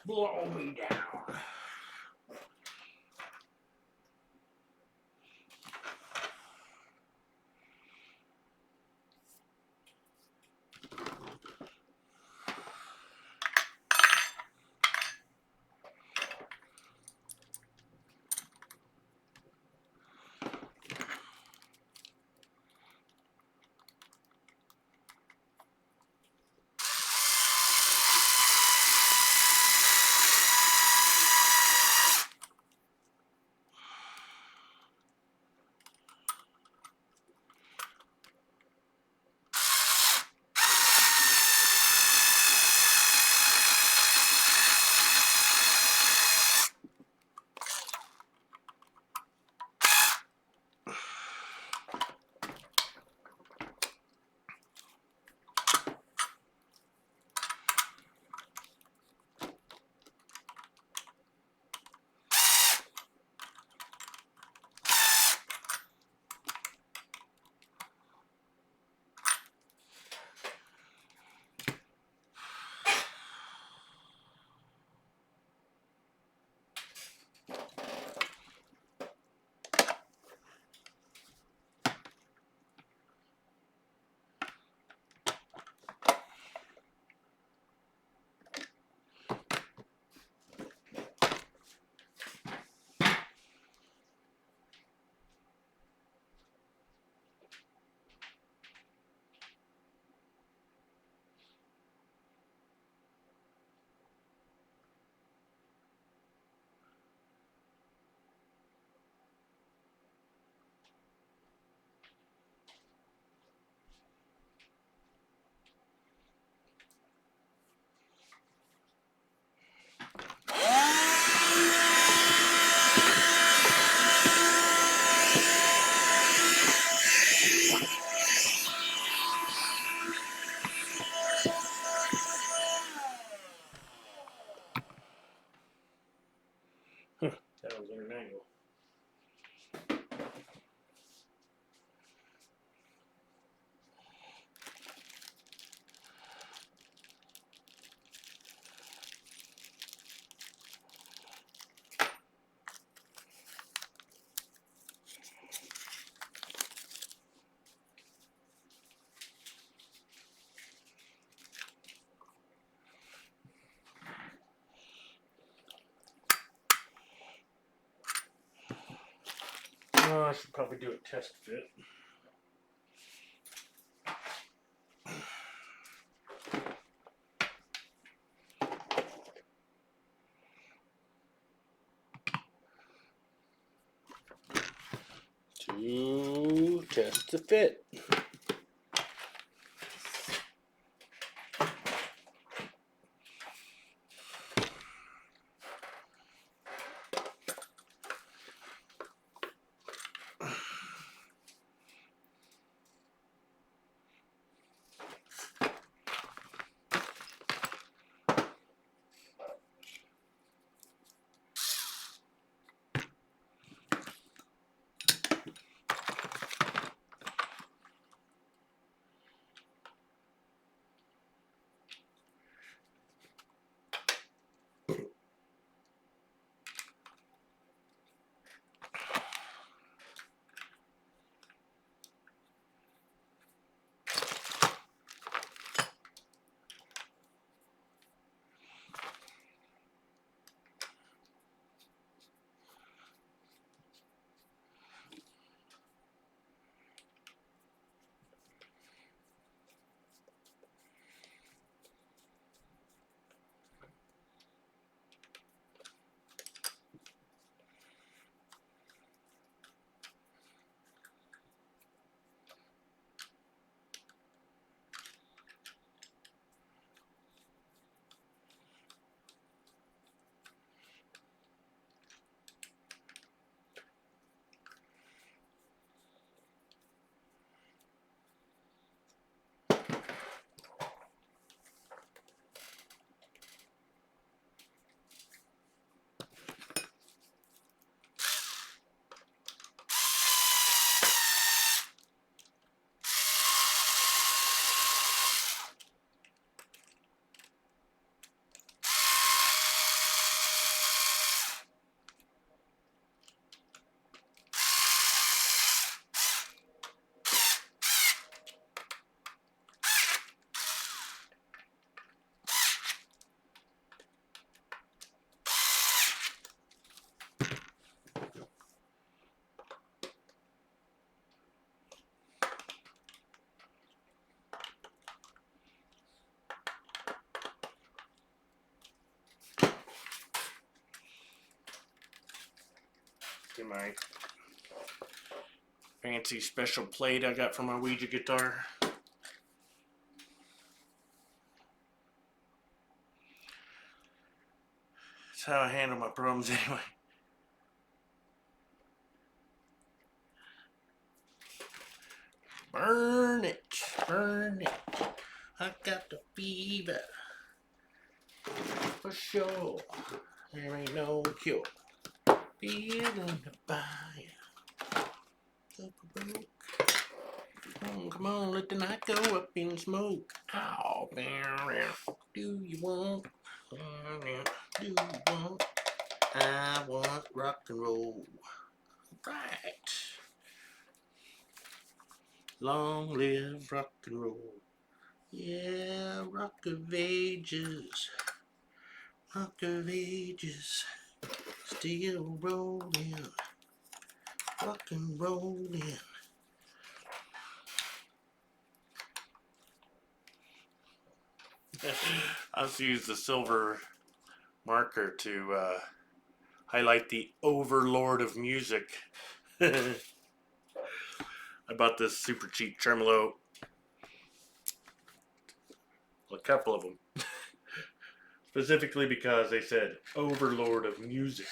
Speaker 1: Blow me down. I should probably do a test fit. To test the fit. Get my fancy special plate I got from my Ouija guitar. That's how I handle my problems anyway. Burn it, burn it. I got the fever. For sure. There ain't no cure. Feeling the fire. Come on, let the night go up in smoke. Ow, do you want? Do you want? I want rock and roll. Right. Long live rock and roll. Yeah, rock of ages. Rock of ages. Still rolling. Rock and rolling. I also use the silver marker to highlight the Overlord of music. I bought this super cheap Tremolo. A couple of them. Specifically because they said Overlord of music.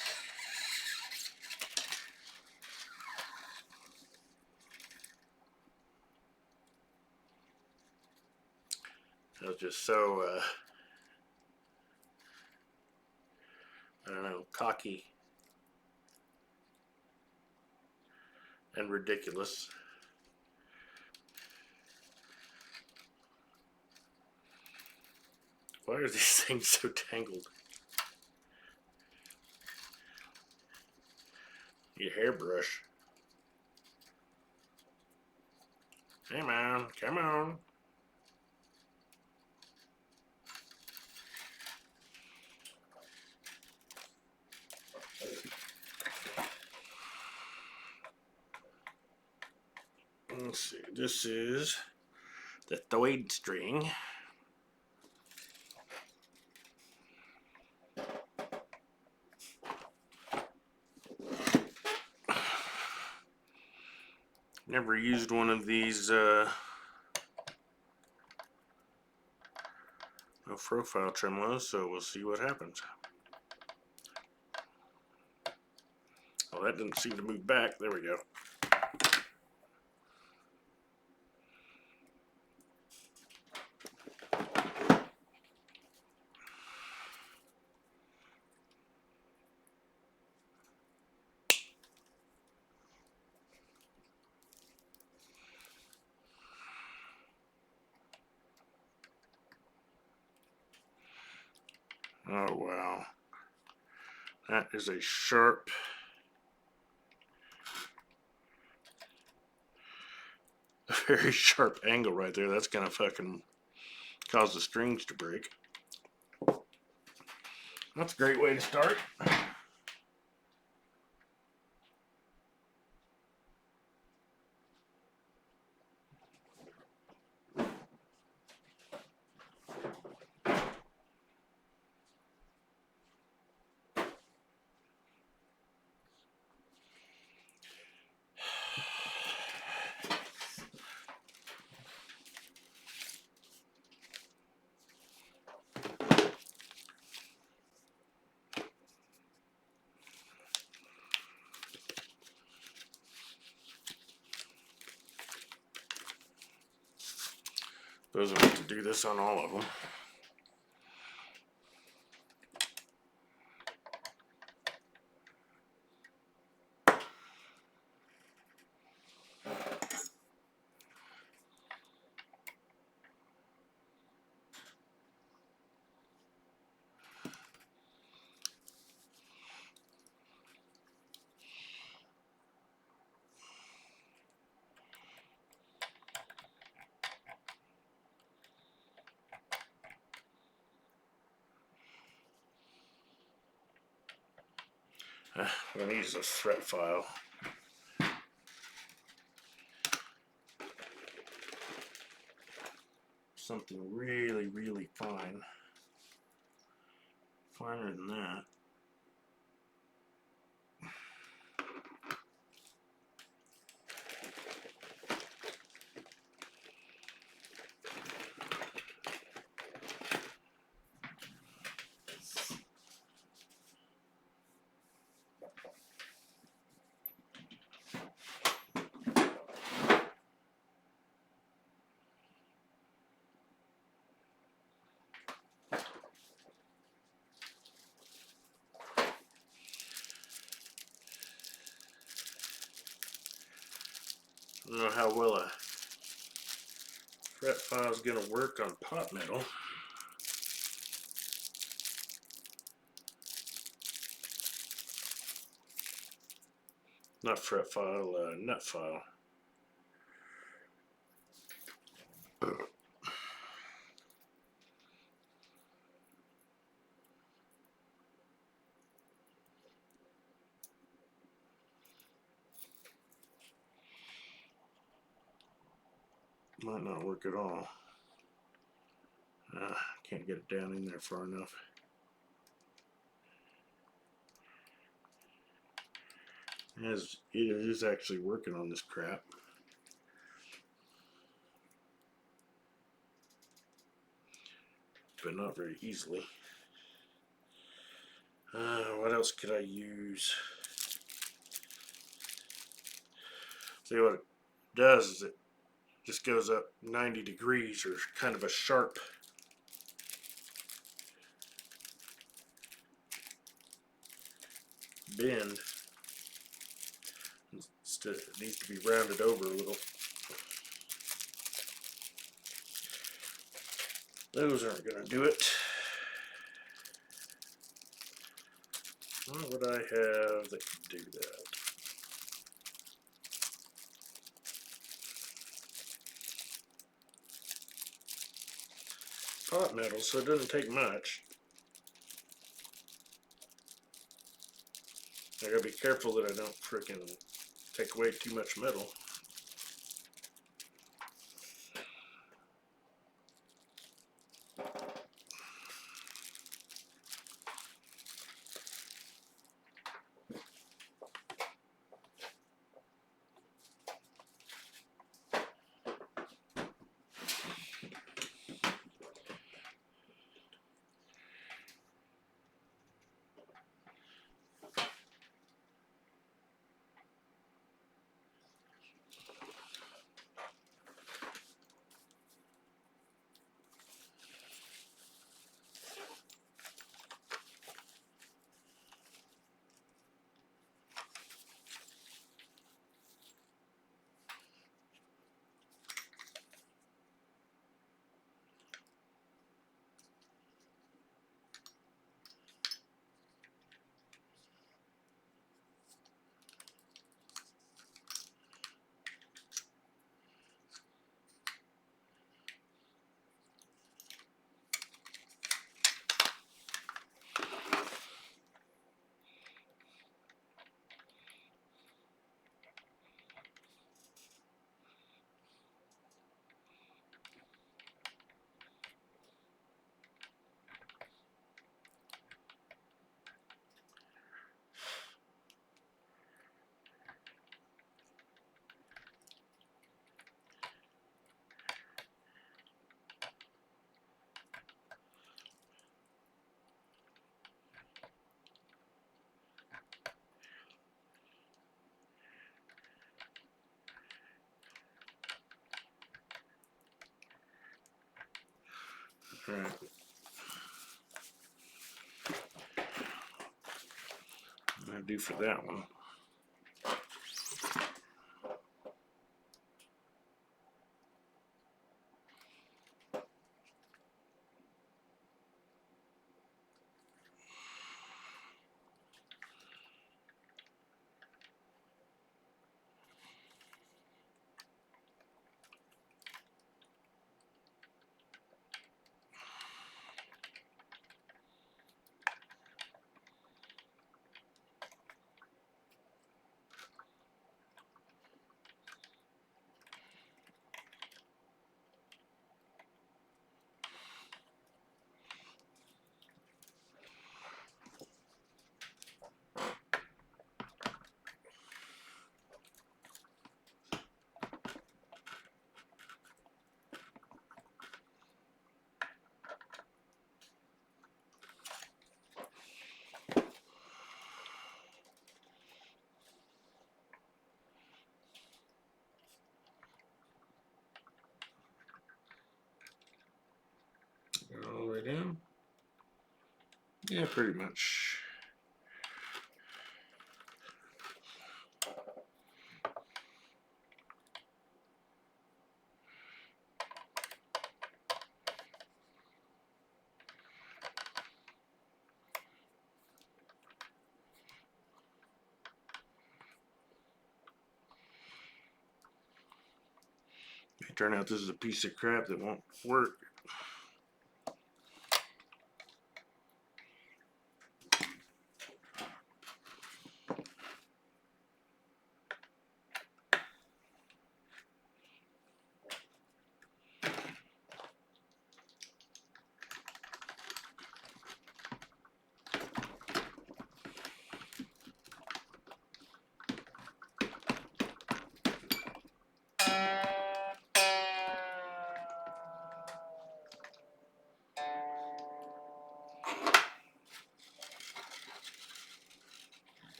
Speaker 1: I was just so, I don't know, cocky and ridiculous. Why are these things so tangled? Your hairbrush. Hey man, come on. Let's see, this is the thread string. Never used one of these low profile tremolos, so we'll see what happens. Oh, that didn't seem to move back. There we go. Oh wow, that is a sharp, very sharp angle right there. That's gonna fucking cause the strings to break. That's a great way to start. Those are meant to do this on all of them. I'm going to use a fret file. Something really, really fine. Finer than that. I don't know how well a fret file is going to work on pot metal. Not fret file, nut file. Might not work at all. Can't get it down in there far enough. It is actually working on this crap. But not very easily. What else could I use? See what it does is it just goes up 90 degrees, or kind of a sharp bend. Instead, it needs to be rounded over a little. Those aren't going to do it. What would I have that could do that? Pot metal, so it doesn't take much. I gotta be careful that I don't frickin' take away too much metal. Right. That'll do for that one. All the way down. Yeah, pretty much. May turn out this is a piece of crap that won't work.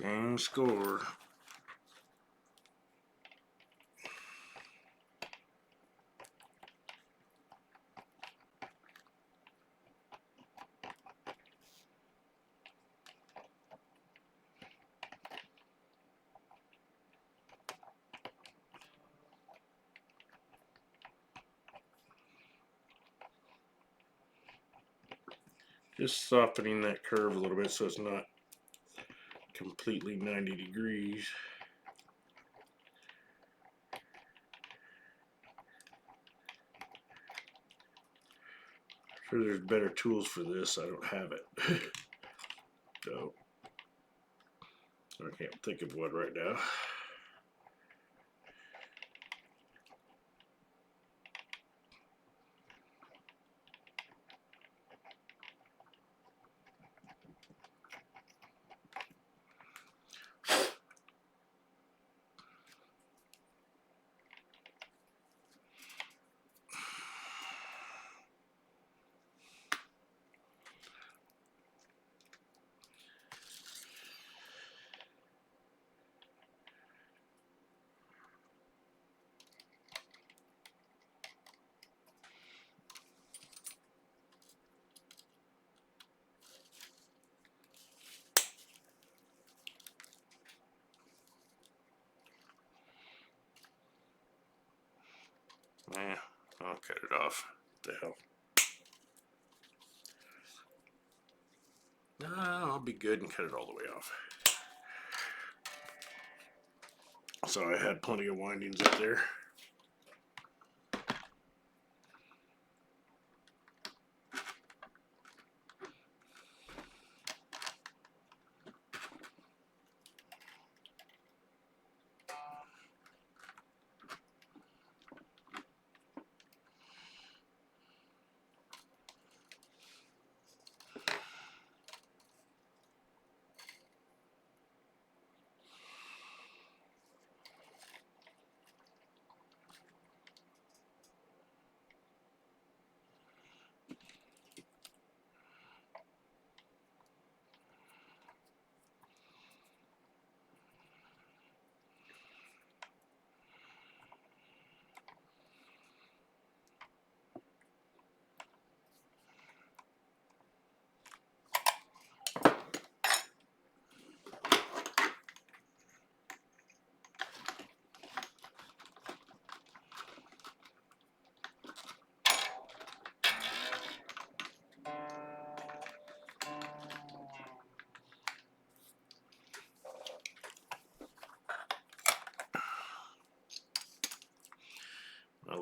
Speaker 1: Same score. Just softening that curve a little bit so it's not completely 90 degrees. Sure, there's better tools for this. I don't have it. So I can't think of one right now. Yeah, I'll cut it off. What the hell? No, I'll be good and cut it all the way off. So I had plenty of windings up there.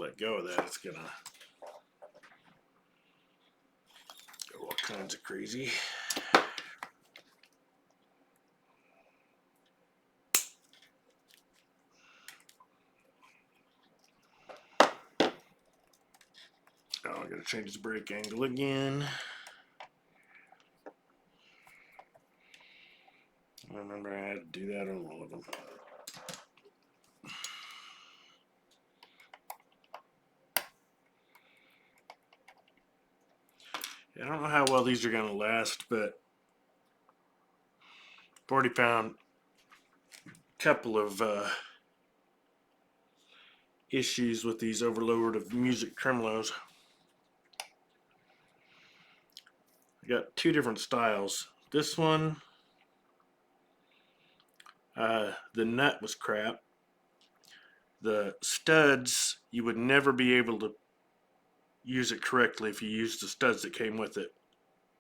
Speaker 1: let go of that, it's gonna go all kinds of crazy. Oh, I gotta change the brake angle again. I remember I had to do that on all of them. I don't know how well these are going to last, but I've already found a couple of issues with these Overlord of music tremolos. I got two different styles. This one, the nut was crap. The studs, you would never be able to use it correctly if you used the studs that came with it.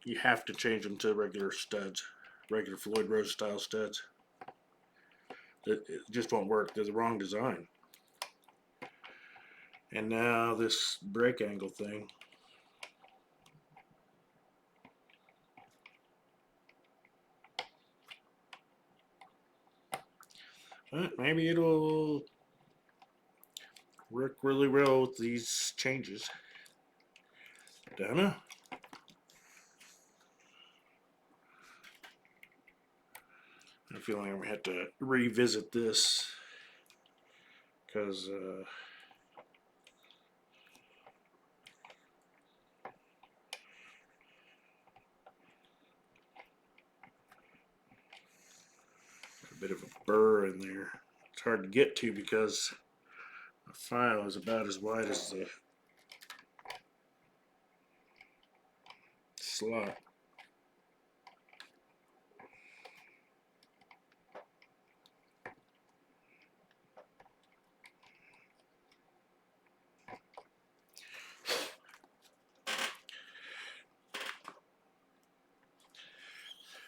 Speaker 1: You have to change them to regular studs, regular Floyd Rose style studs. It just won't work. They're the wrong design. And now this brake angle thing. But maybe it'll work really well with these changes. Don't know. I feel like I'm gonna have to revisit this because a bit of a burr in there. It's hard to get to because the file is about as wide as the slot.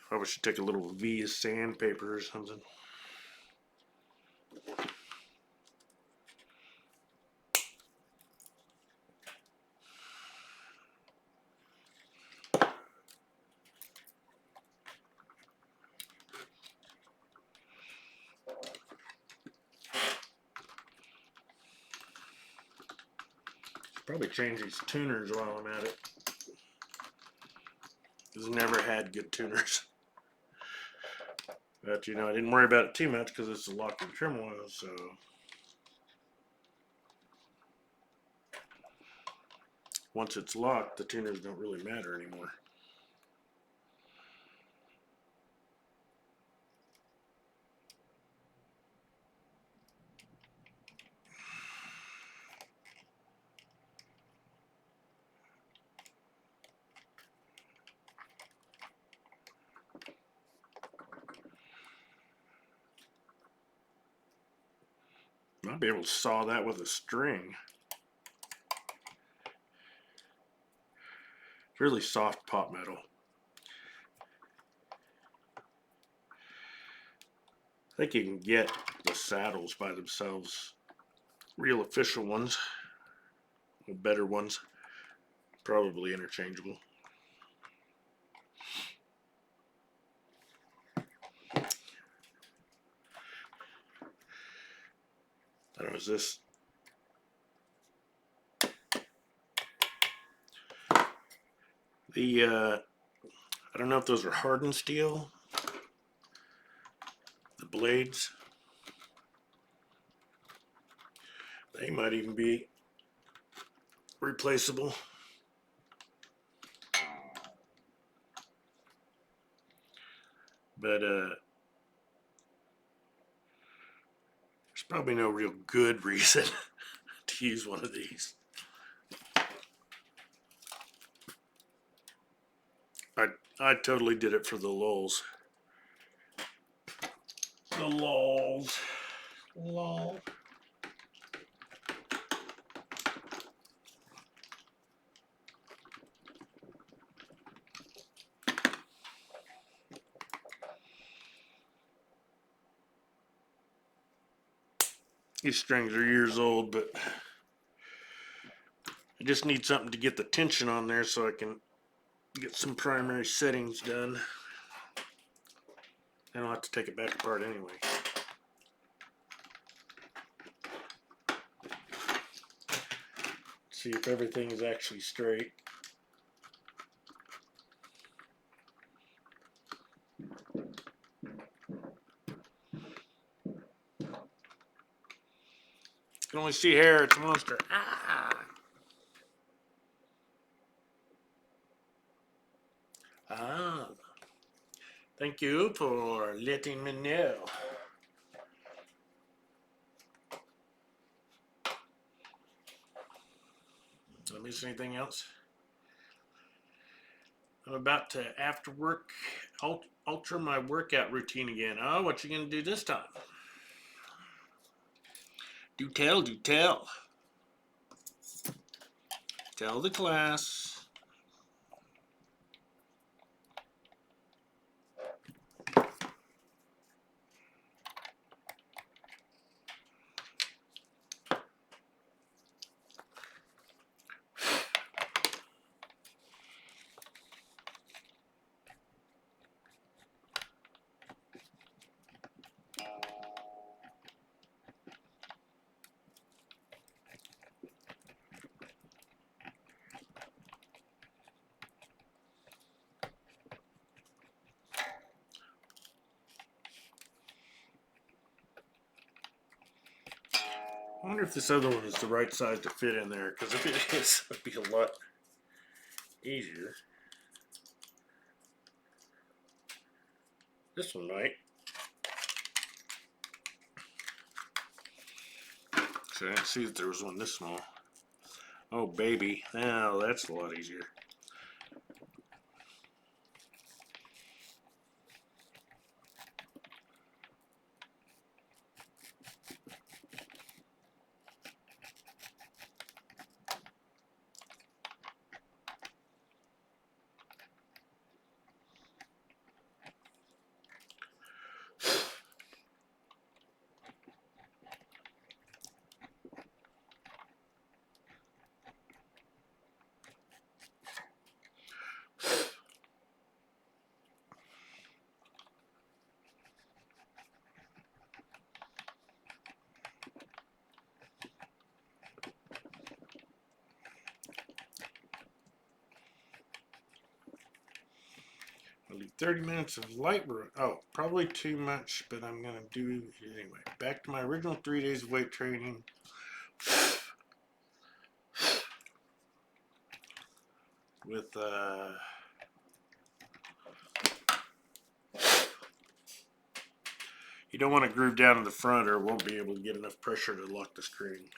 Speaker 1: Probably should take a little V sandpaper or something. Probably change these tuners while I'm at it. I've never had good tuners. But you know, I didn't worry about it too much because it's a locked in Tremolo, so once it's locked, the tuners don't really matter anymore. Might be able to saw that with a string. It's really soft pot metal. I think you can get the saddles by themselves. Real official ones. Better ones. Probably interchangeable. I don't know, is this the I don't know if those are hardened steel, the blades. They might even be replaceable. But there's probably no real good reason to use one of these. I totally did it for the lulz. The lulz. Lol. These strings are years old, but I just need something to get the tension on there so I can get some primary settings done. I don't have to take it back apart anyway. See if everything is actually straight. You can only see hair, it's a monster. Ah! Ah. Thank you for letting me know. Did I miss anything else? I'm about to, after work, alter my workout routine again. Oh, what you gonna do this time? Do tell, do tell. Tell the class. I wonder if this other one is the right size to fit in there, because if it is, it'd be a lot easier. This one might. So I didn't see that there was one this small. Oh, baby. Oh, that's a lot easier. I'll do 30 minutes of light work. Oh, probably too much, but I'm going to do it anyway. Back to my original 3 days of weight training. With, you don't want to groove down to the front or it won't be able to get enough pressure to lock the screen.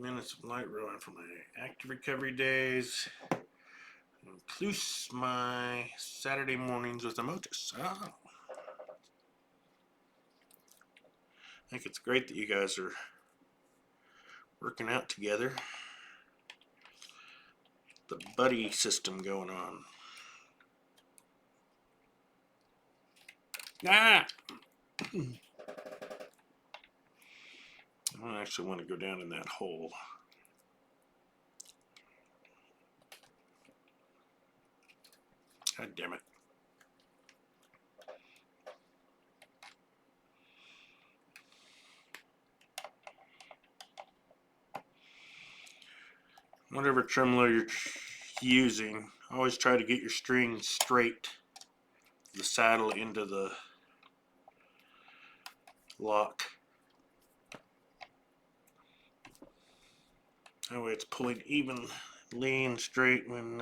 Speaker 1: Minutes of light rowing for my active recovery days. Includes my Saturday mornings with a Motus. Oh. I think it's great that you guys are working out together. The buddy system going on. Ah! I don't actually want to go down in that hole. God damn it. Whatever tremolo you're using, always try to get your string straight, the saddle into the lock. That way it's pulling evenly and straight when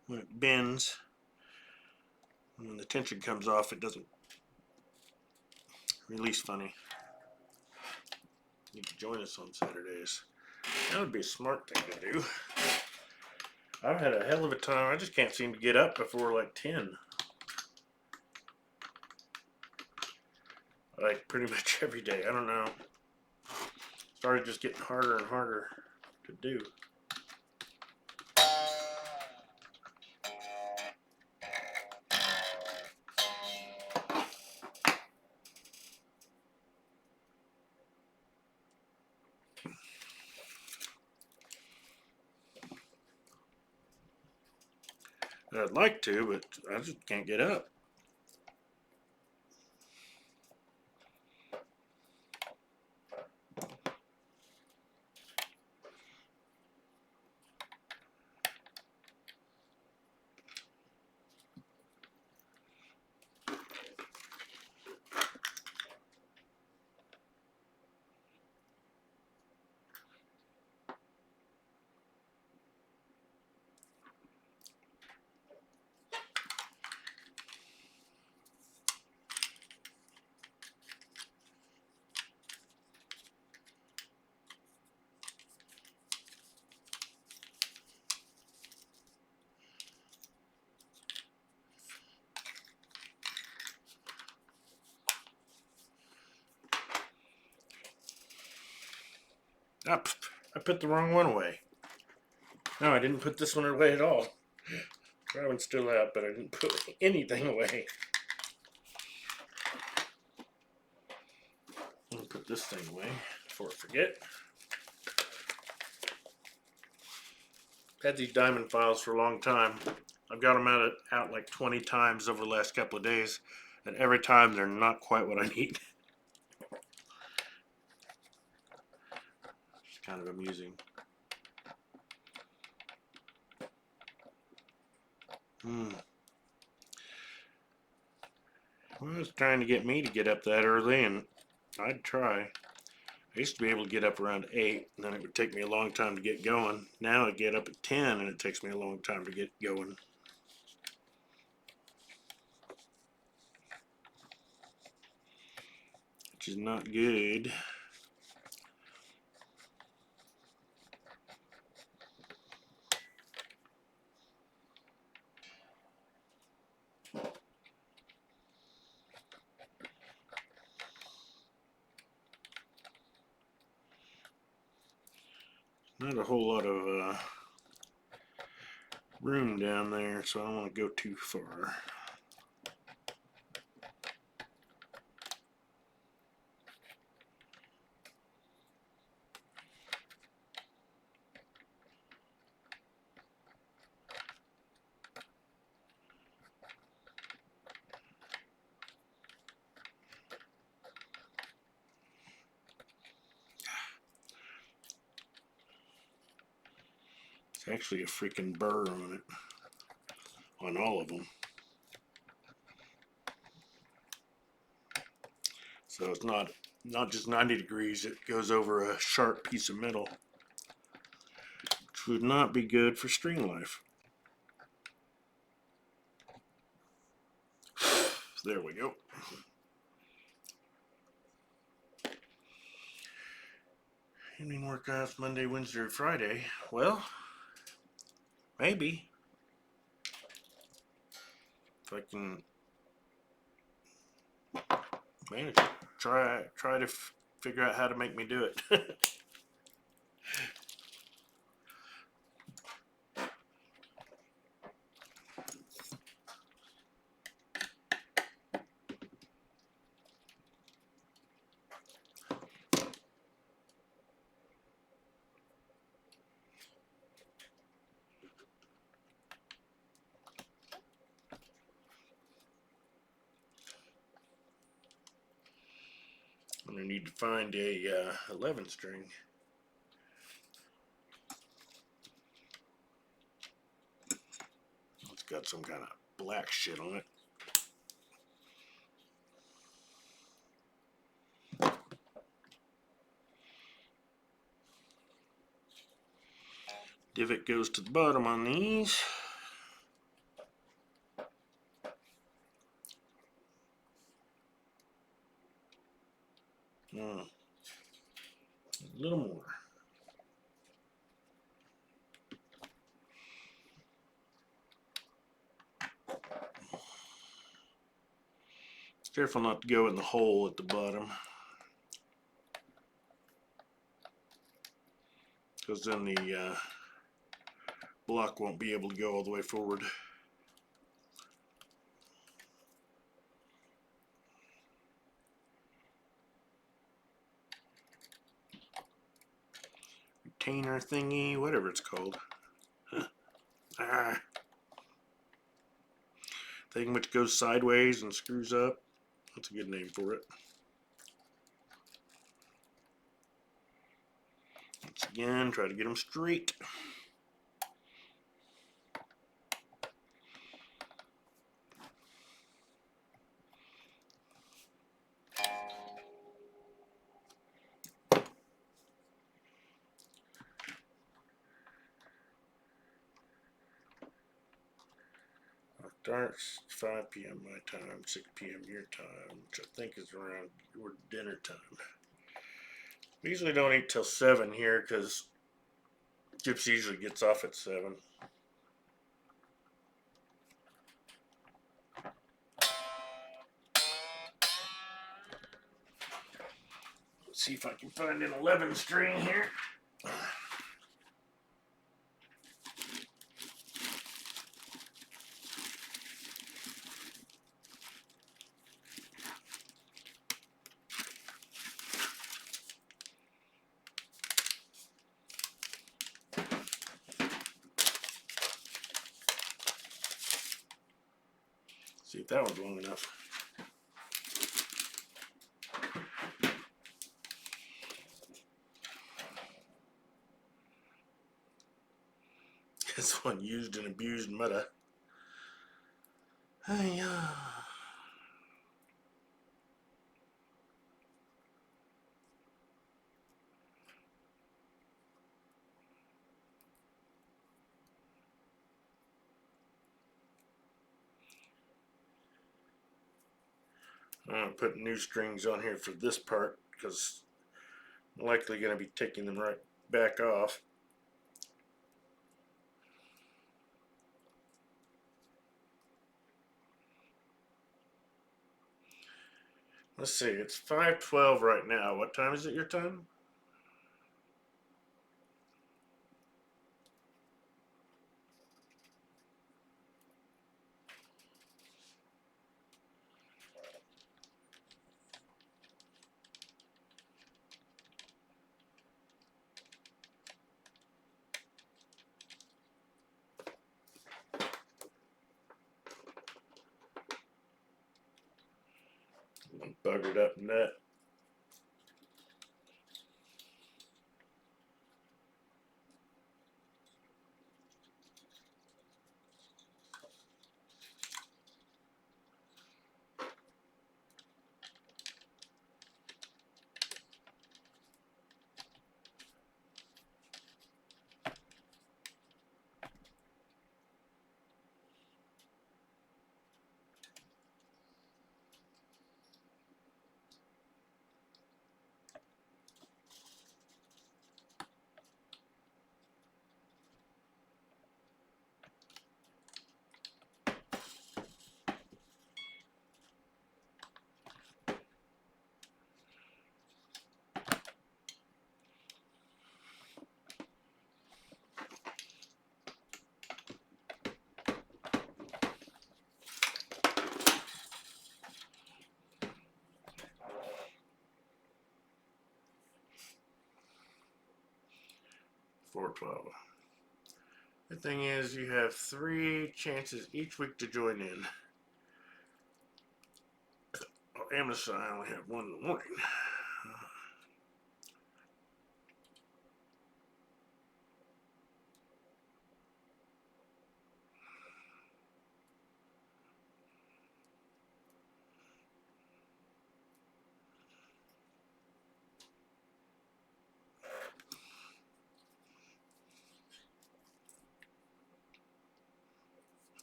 Speaker 1: it bends. When the tension comes off, it doesn't release funny. You can join us on Saturdays. That would be a smart thing to do. I've had a hell of a time. I just can't seem to get up before like 10. Like pretty much every day. I don't know. Started just getting harder and harder to do. I'd like to, but I just can't get up. Ah, I put the wrong one away. No, I didn't put this one away at all. That one's still out, but I didn't put anything away. I'll put this thing away before I forget. Had these diamond files for a long time. I've got them out like 20 times over the last couple of days, and every time they're not quite what I need. It's kind of amusing. Well, it was trying to get me to get up that early, and I'd try. I used to be able to get up around 8, and then it would take me a long time to get going. Now I get up at 10, and it takes me a long time to get going. Which is not good. Not a whole lot of room down there, so I don't want to go too far. It's actually a freaking burr on it, on all of them. So it's not just 90 degrees, it goes over a sharp piece of metal, which would not be good for string life. There we go. Evening workouts Monday, Wednesday, or Friday. Well, maybe. If I can manage it. Try to figure out how to make me do it. I'm gonna need to find a 11 string. It's got some kind of black shit on it. Divot goes to the bottom on these. A little more. Careful not to go in the hole at the bottom, because then the block won't be able to go all the way forward. Retainer thingy, whatever it's called. Ah. thing which goes sideways and screws up. That's a good name for it. Once again, try to get them straight. Starts 5 p.m. my time, 6 p.m. your time, which I think is around your dinner time. We usually don't eat till 7 here because Gypsy usually gets off at 7. Let's see if I can find an 11 string here. See if that one's long enough. This one used and abused meta. Hiya. I'm going to put new strings on here for this part because I'm likely going to be taking them right back off. Let's see, it's 5:12 right now. What time is it your time? Buggered up nut. $4.12. The thing is, you have 3 chances each week to join in. Amazon, I only have 1 in the morning.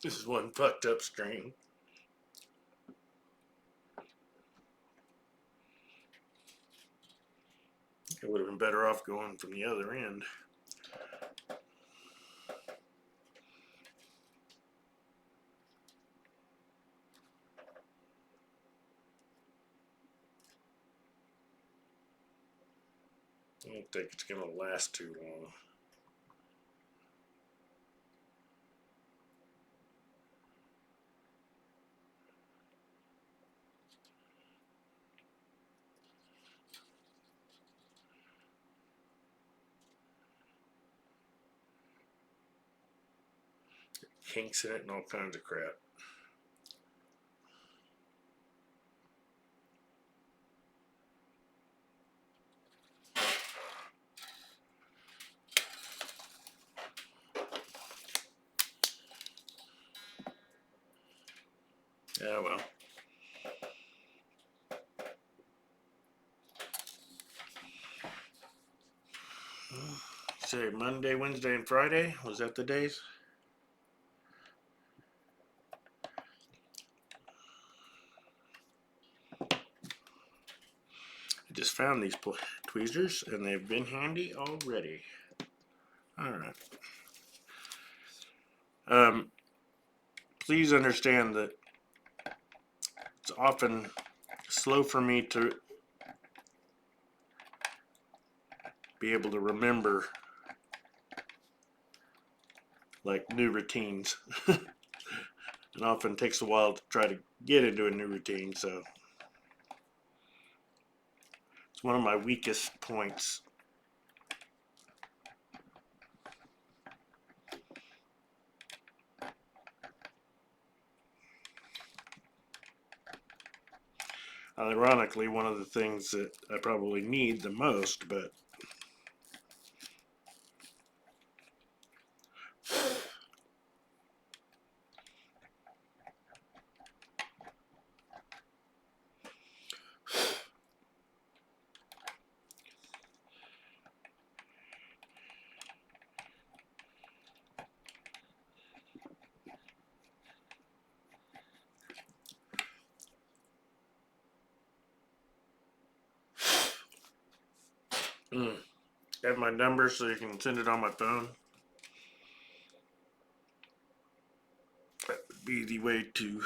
Speaker 1: This is one fucked up string. It would have been better off going from the other end. I don't think it's going to last too long. Kinks in it and all kinds of crap. Yeah, well. Say Monday, Wednesday, and Friday. Was that the days? I just found these tweezers and they've been handy already. Alright. Please understand that it's often slow for me to be able to remember like new routines. It often takes a while to try to get into a new routine, so it's one of my weakest points. Ironically, one of the things that I probably need the most, but have my number so you can send it on my phone. That would be the way to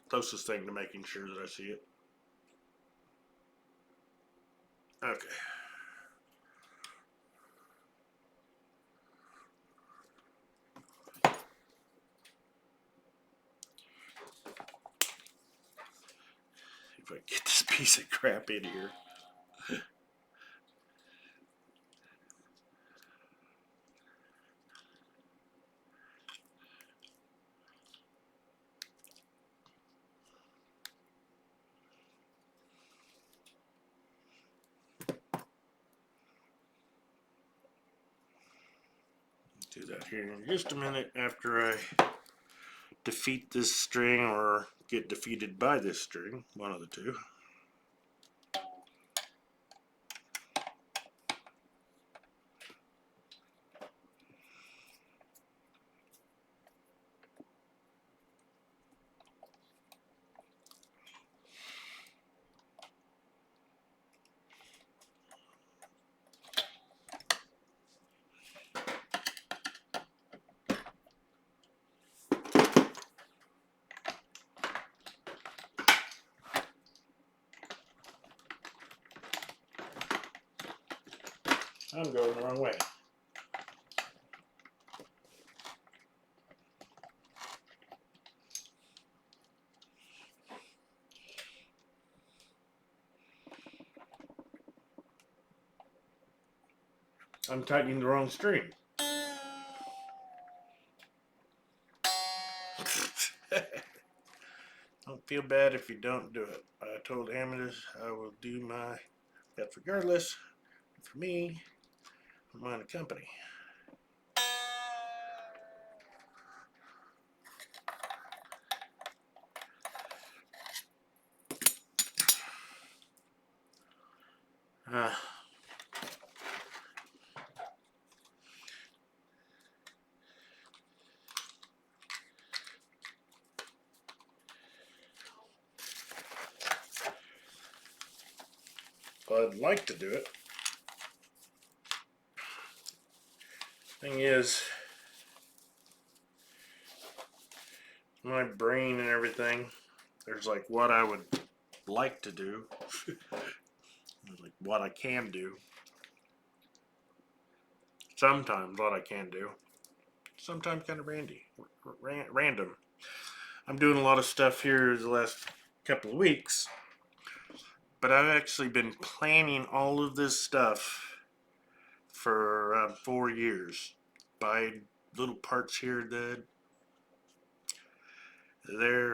Speaker 1: closest thing to making sure that I see it. Okay. See if I can get this piece of crap in here. Do that here in just a minute after I defeat this string or get defeated by this string, one of the two. I'm going the wrong way. I'm tightening the wrong string. Don't feel bad if you don't do it. I told Amethyst I will do my best regardless. For me, I'm on a company. Well, I'd like to do it. Thing is, my brain and everything, there's like what I would like to do, like what I can do. Sometimes what I can do. Sometimes kind of random. I'm doing a lot of stuff here the last couple of weeks, but I've actually been planning all of this stuff for around 4 years. Buy little parts here, there,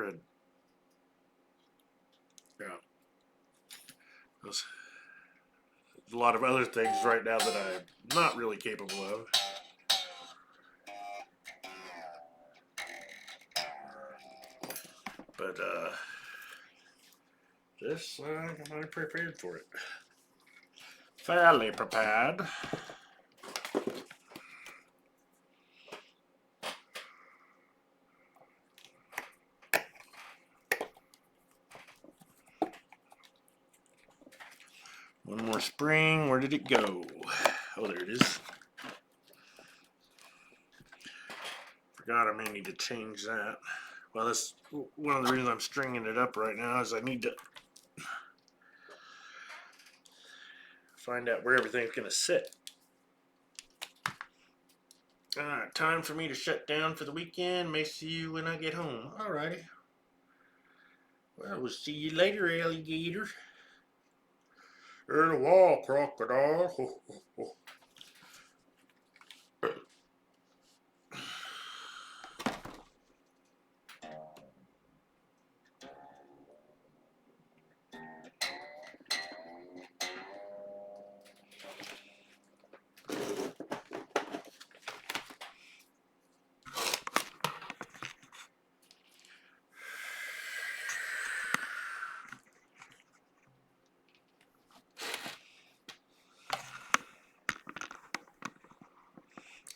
Speaker 1: and yeah. There's a lot of other things right now that I'm not really capable of. but this, I'm prepared for it. Fairly prepared. One more spring. Where did it go? Oh, there it is. Forgot I may need to change that. Well, that's one of the reasons I'm stringing it up right now is I need to find out where everything's going to sit. Alright, time for me to shut down for the weekend. May see you when I get home. Alrighty. Well, we'll see you later, alligator. In the wall, crocodile. Ho, ho, ho.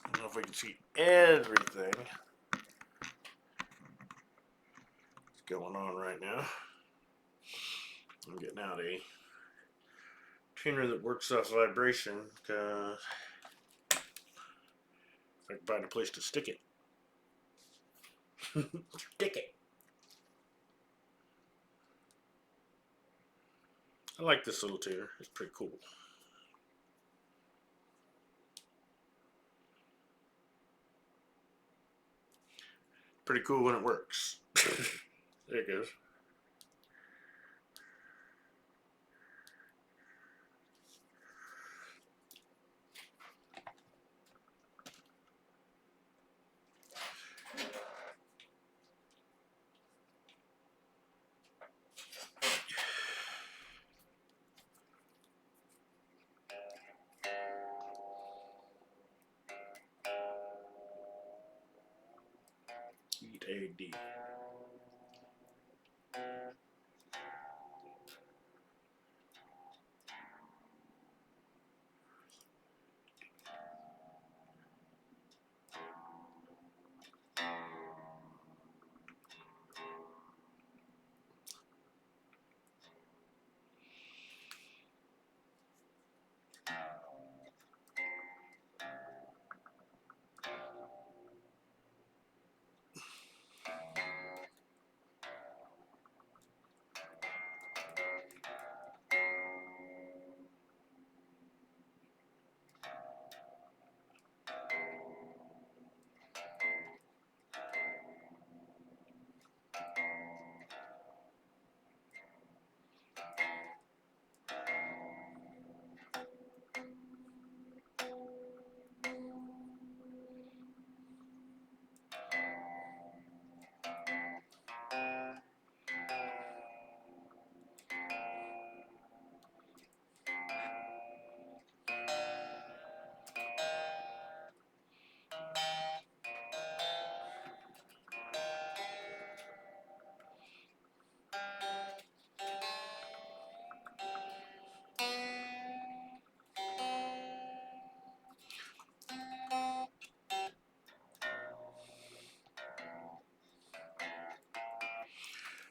Speaker 1: I don't know if we can see everything that's going on right now. I'm getting out a tuner that works off vibration because if I can find a place to stick it. Stick it. I like this little tuner. It's pretty cool. Pretty cool when it works. There it goes. Eat a D.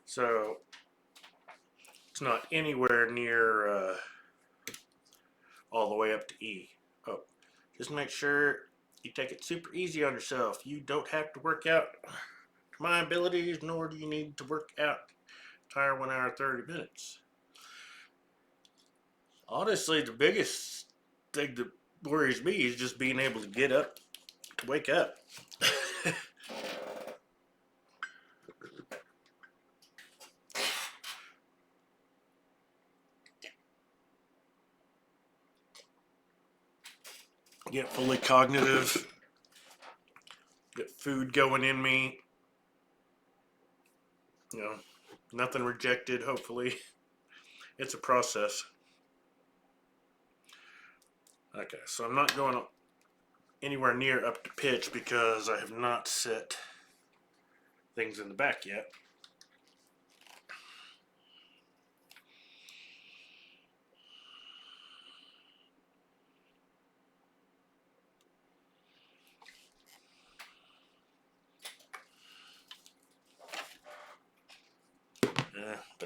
Speaker 1: So it's not anywhere near all the way up to E. Oh, just make sure you take it super easy on yourself. You don't have to work out to my abilities, nor do you need to work out entire 1 hour 30 minutes. Honestly, the biggest thing that worries me is just being able to get up, to wake up. Get fully cognitive, get food going in me, you know, nothing rejected, hopefully. It's a process. Okay, so I'm not going anywhere near up to pitch because I have not set things in the back yet.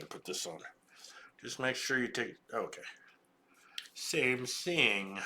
Speaker 1: to put this on. Just make sure you take, okay. Same thing.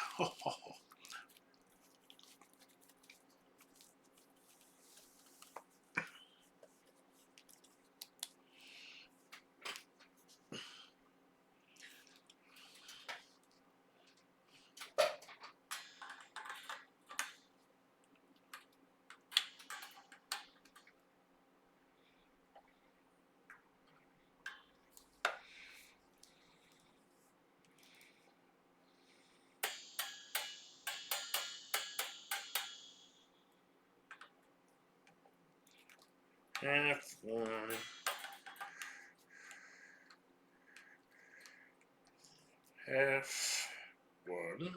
Speaker 1: Half one. Half one.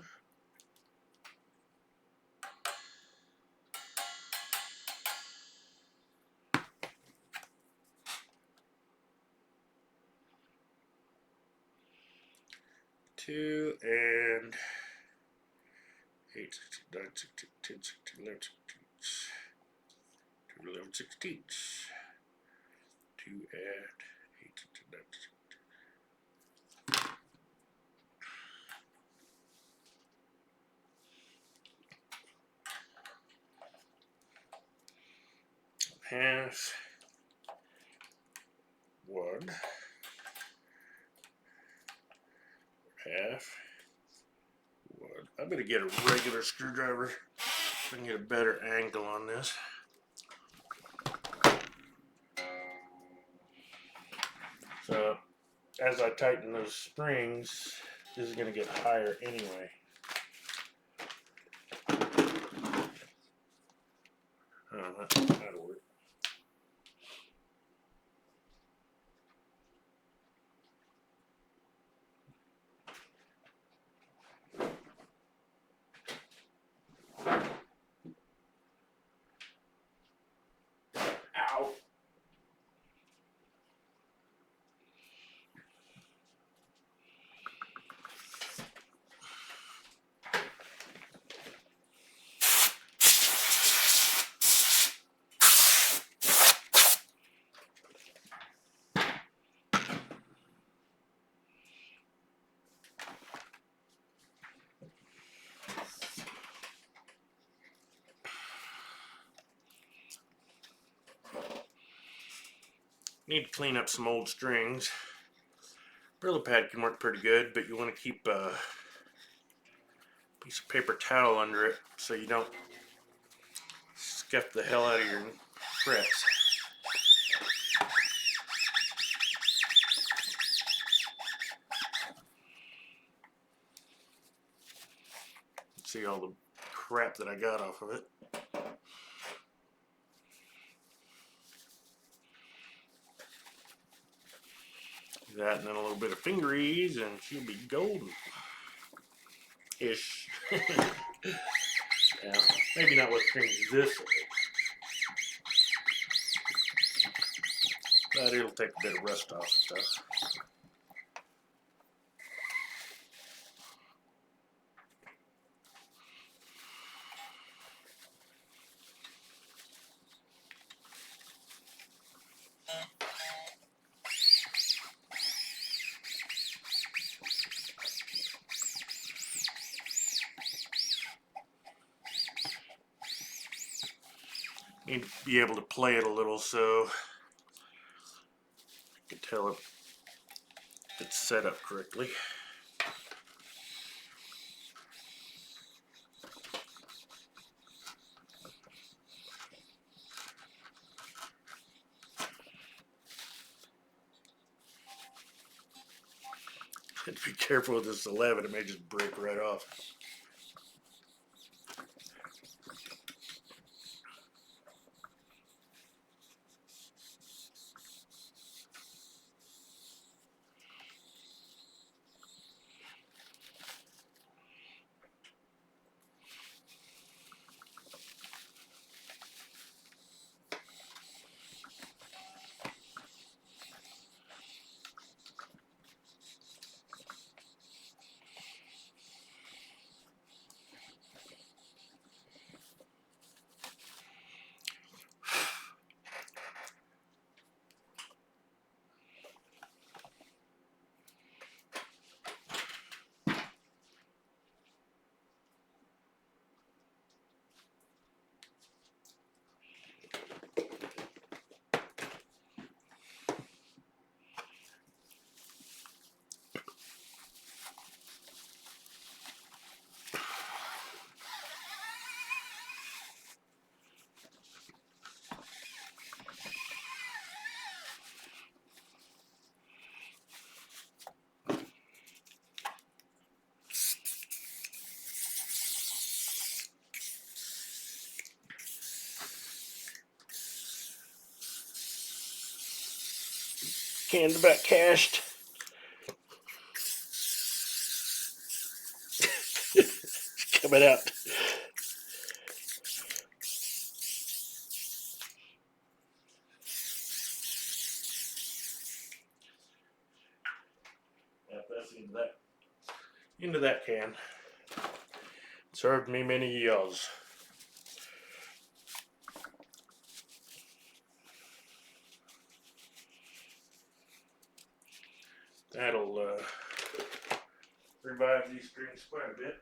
Speaker 1: Two and 8, 9, 16, 10, 16, 11, 16, 2, 11, 16. 2 and 8, 9, 16. Half one. Half one. I'm going to get a regular screwdriver so I can get a better angle on this. So as I tighten those springs, this is going to get higher anyway. That'll work. Ow. Need to clean up some old strings. Brillo pad can work pretty good, but you want to keep a piece of paper towel under it so you don't scuff the hell out of your frets. See all the crap that I got off of it. That and then a little bit of finger ease and she'll be golden-ish. Yeah, maybe not with things this way, but it'll take a bit of rust off and stuff. Need to be able to play it a little so I can tell if it's set up correctly. Be careful with this 11, it may just break right off. Can's about cashed. It's coming out. Yep, that's into that can. Served me many years. That'll revive these strings quite a bit.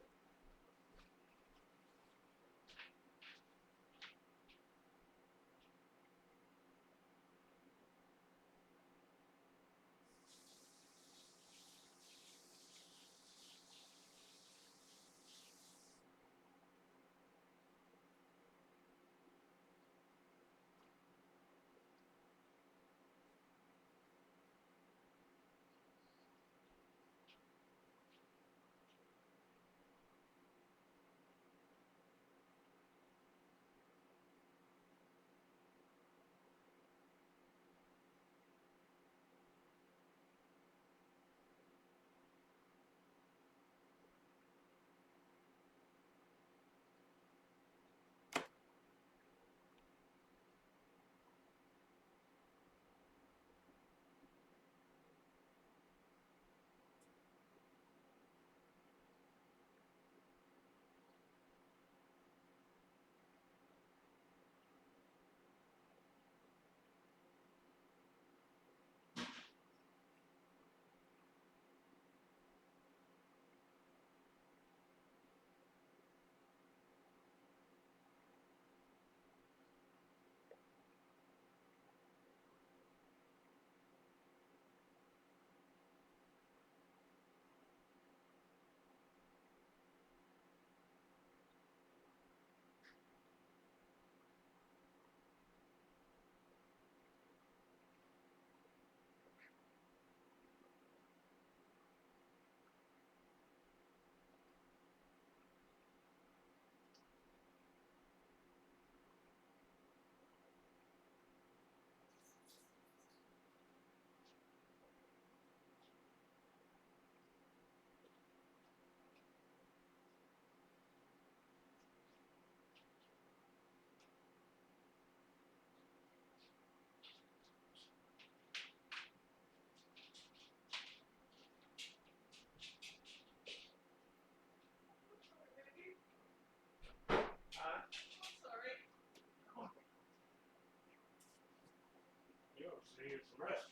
Speaker 1: See, it's the rest.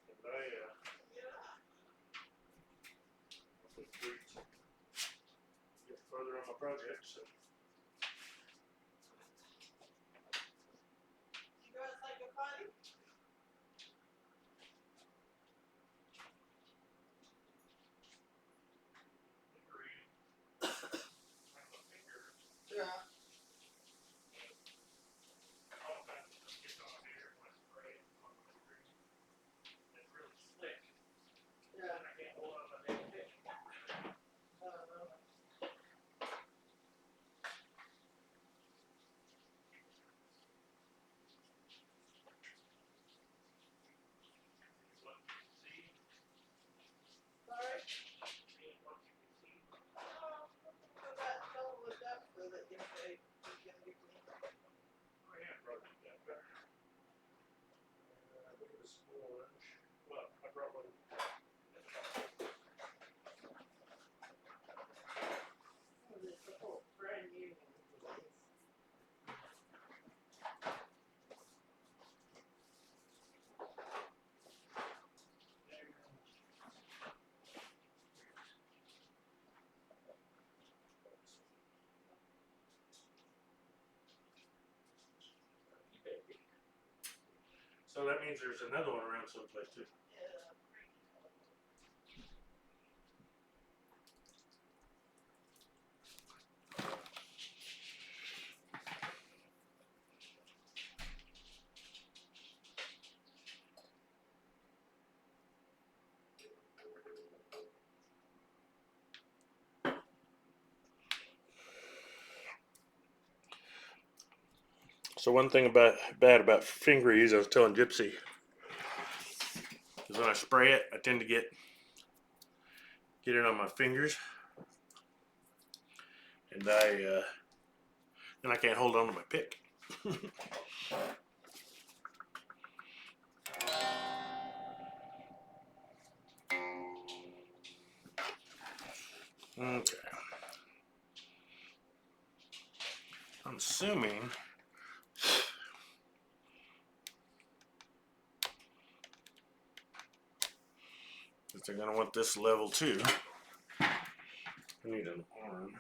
Speaker 1: And I get further on my project. So.
Speaker 2: You guys like a party? Yeah. Yeah. Sorry? Don't look up so that you say you can be clean.
Speaker 1: Look at the sponge. Well, I brought one.
Speaker 2: Oh, this is all brand new.
Speaker 1: So that means there's another one around someplace too. So one thing bad about fingeries, I was telling Gypsy, Because when I spray it, I tend to get it on my fingers, and then I can't hold on to my pick. Okay. I'm assuming that they're gonna want this level too. I need an arm.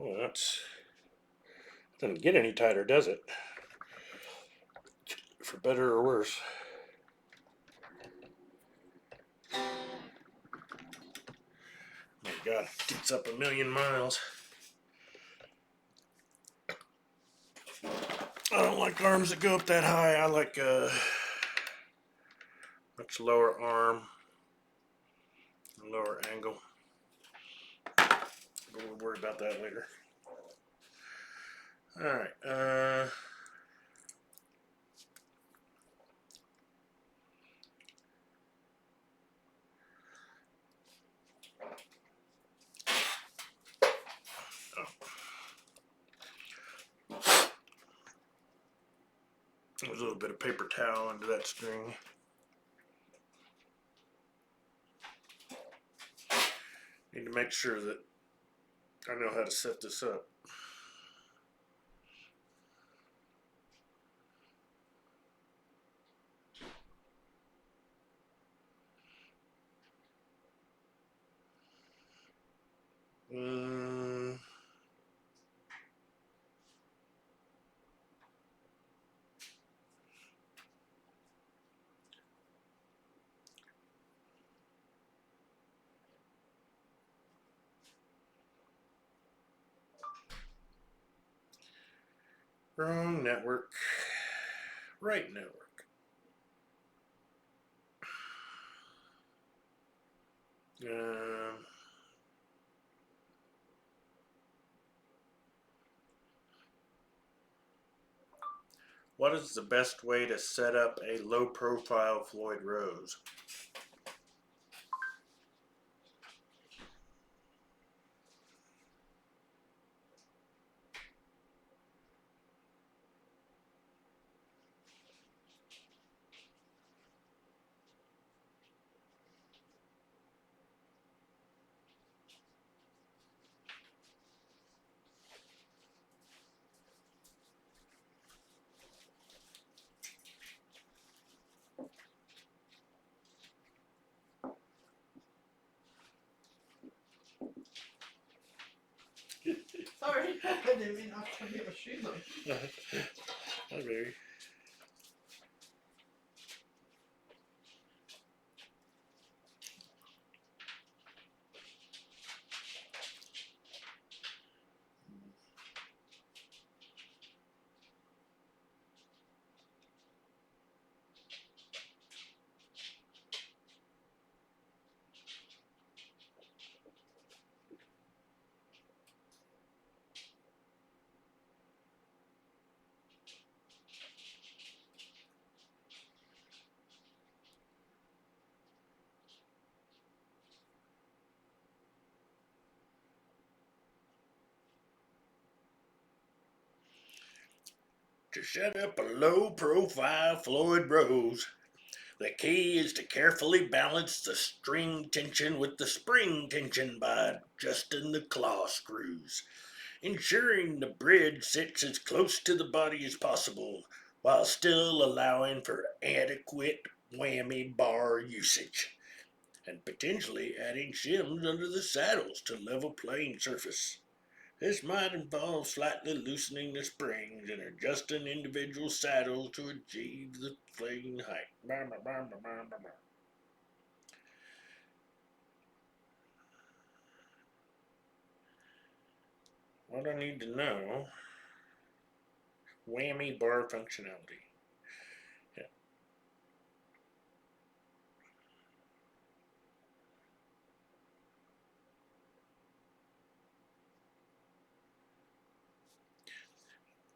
Speaker 1: Oh, that's doesn't get any tighter, does it? For better or worse. My God, gets up a million miles. I don't like arms that go up that high. I like a much lower arm, lower angle. We'll worry about that later. All right. There's a little bit of paper towel under that string. Need to make sure that I know how to set this up. Mm. Wrong network. Right network. Um, what is the best way to set up a low profile Floyd Rose?
Speaker 2: Sorry, I didn't mean not to be a shoe.
Speaker 1: Hi, Mary. To set up a low profile Floyd Rose, the key is to carefully balance the string tension with the spring tension by adjusting the claw screws, ensuring the bridge sits as close to the body as possible while still allowing for adequate whammy bar usage, and potentially adding shims under the saddles to level playing surface. This might involve slightly loosening the springs and adjusting individual saddles to achieve the playing height. what I need to know. Whammy bar functionality. Yeah.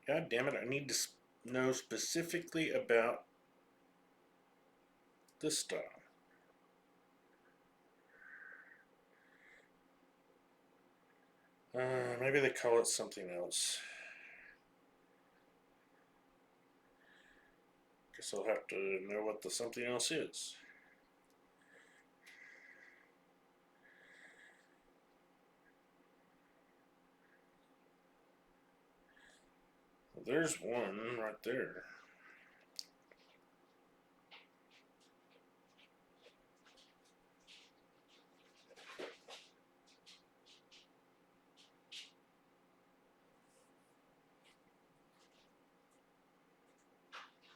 Speaker 1: God damn it, I need to know specifically about this style. Maybe they call it something else. Guess I'll have to know what the something else is. Well, there's one right there.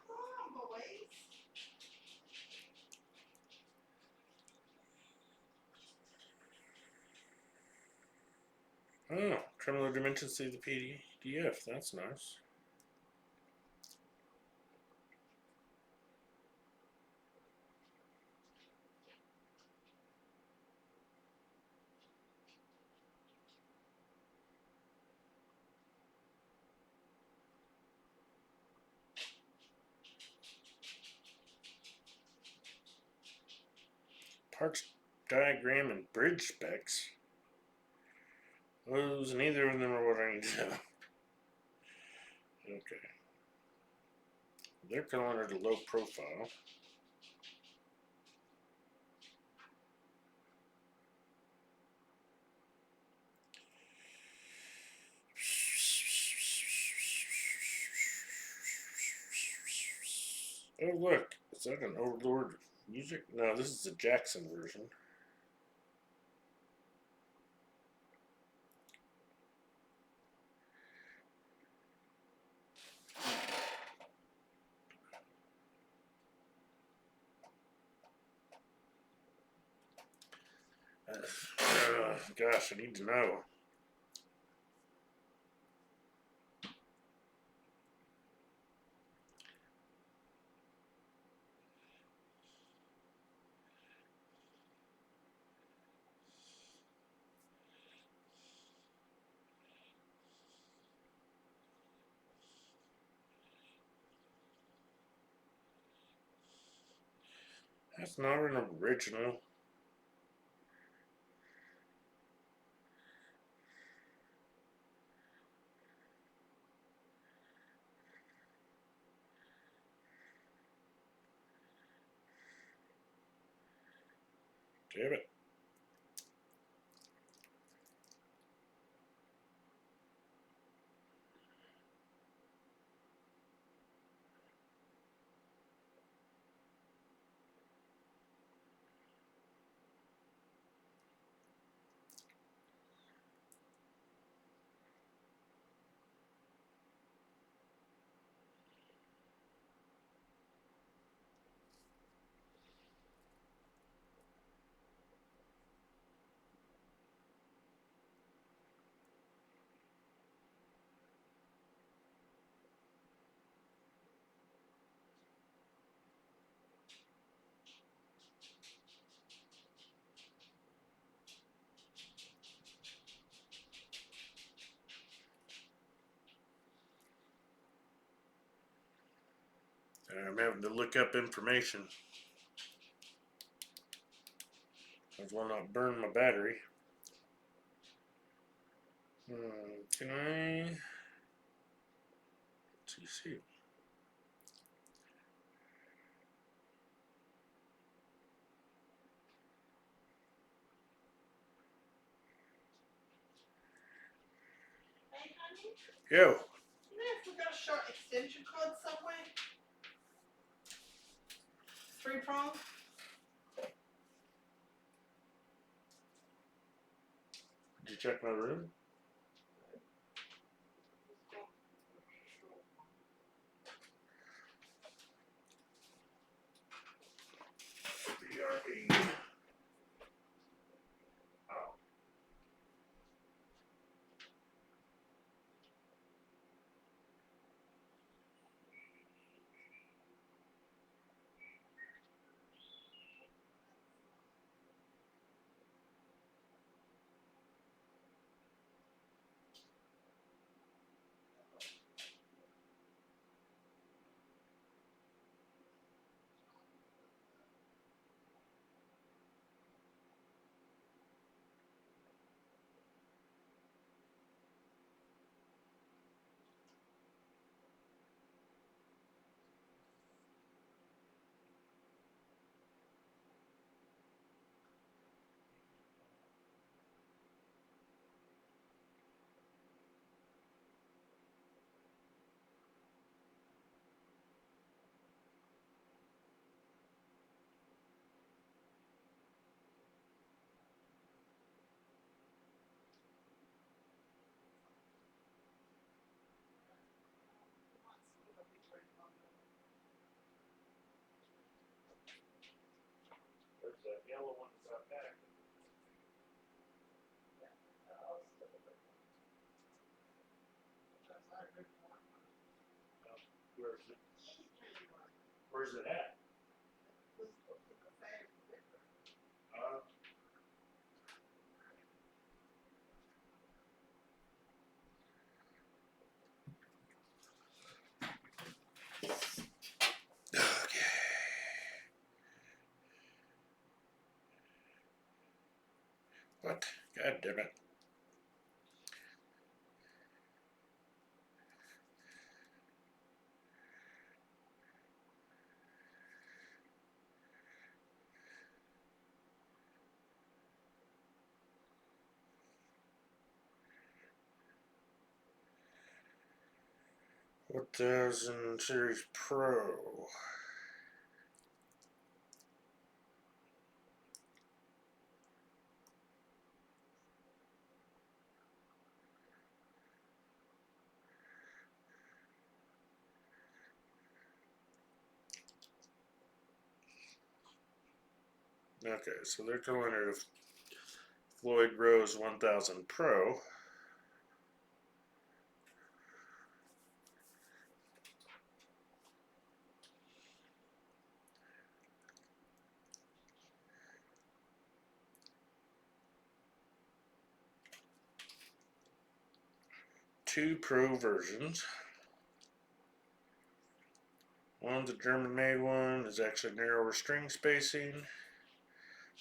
Speaker 2: Come on, boys.
Speaker 1: Oh, Tremolo dimensions through the PDF. That's nice. Parts diagram and bridge specs. Those, neither of them are what I need to know. Okay. They're calling it a low profile. Oh look, is that an Overlord music? No, this is the Jackson version. Gosh, I need to know. That's not an original. Damn it. I'm having to look up information. I will not burn my battery. Can I? TC.
Speaker 2: Hey, honey,
Speaker 1: Yo.
Speaker 2: you know if we got a short extension cord somewhere? 3-prong?
Speaker 1: Did you check my room? BRB. Oh. Where is it? Where's it at? Uh, okay. What? God damn it. What does in Series Pro? Okay, so they're calling it a Floyd Rose 1000 Pro. Two Pro versions. One's a German-made one, is actually narrower string spacing.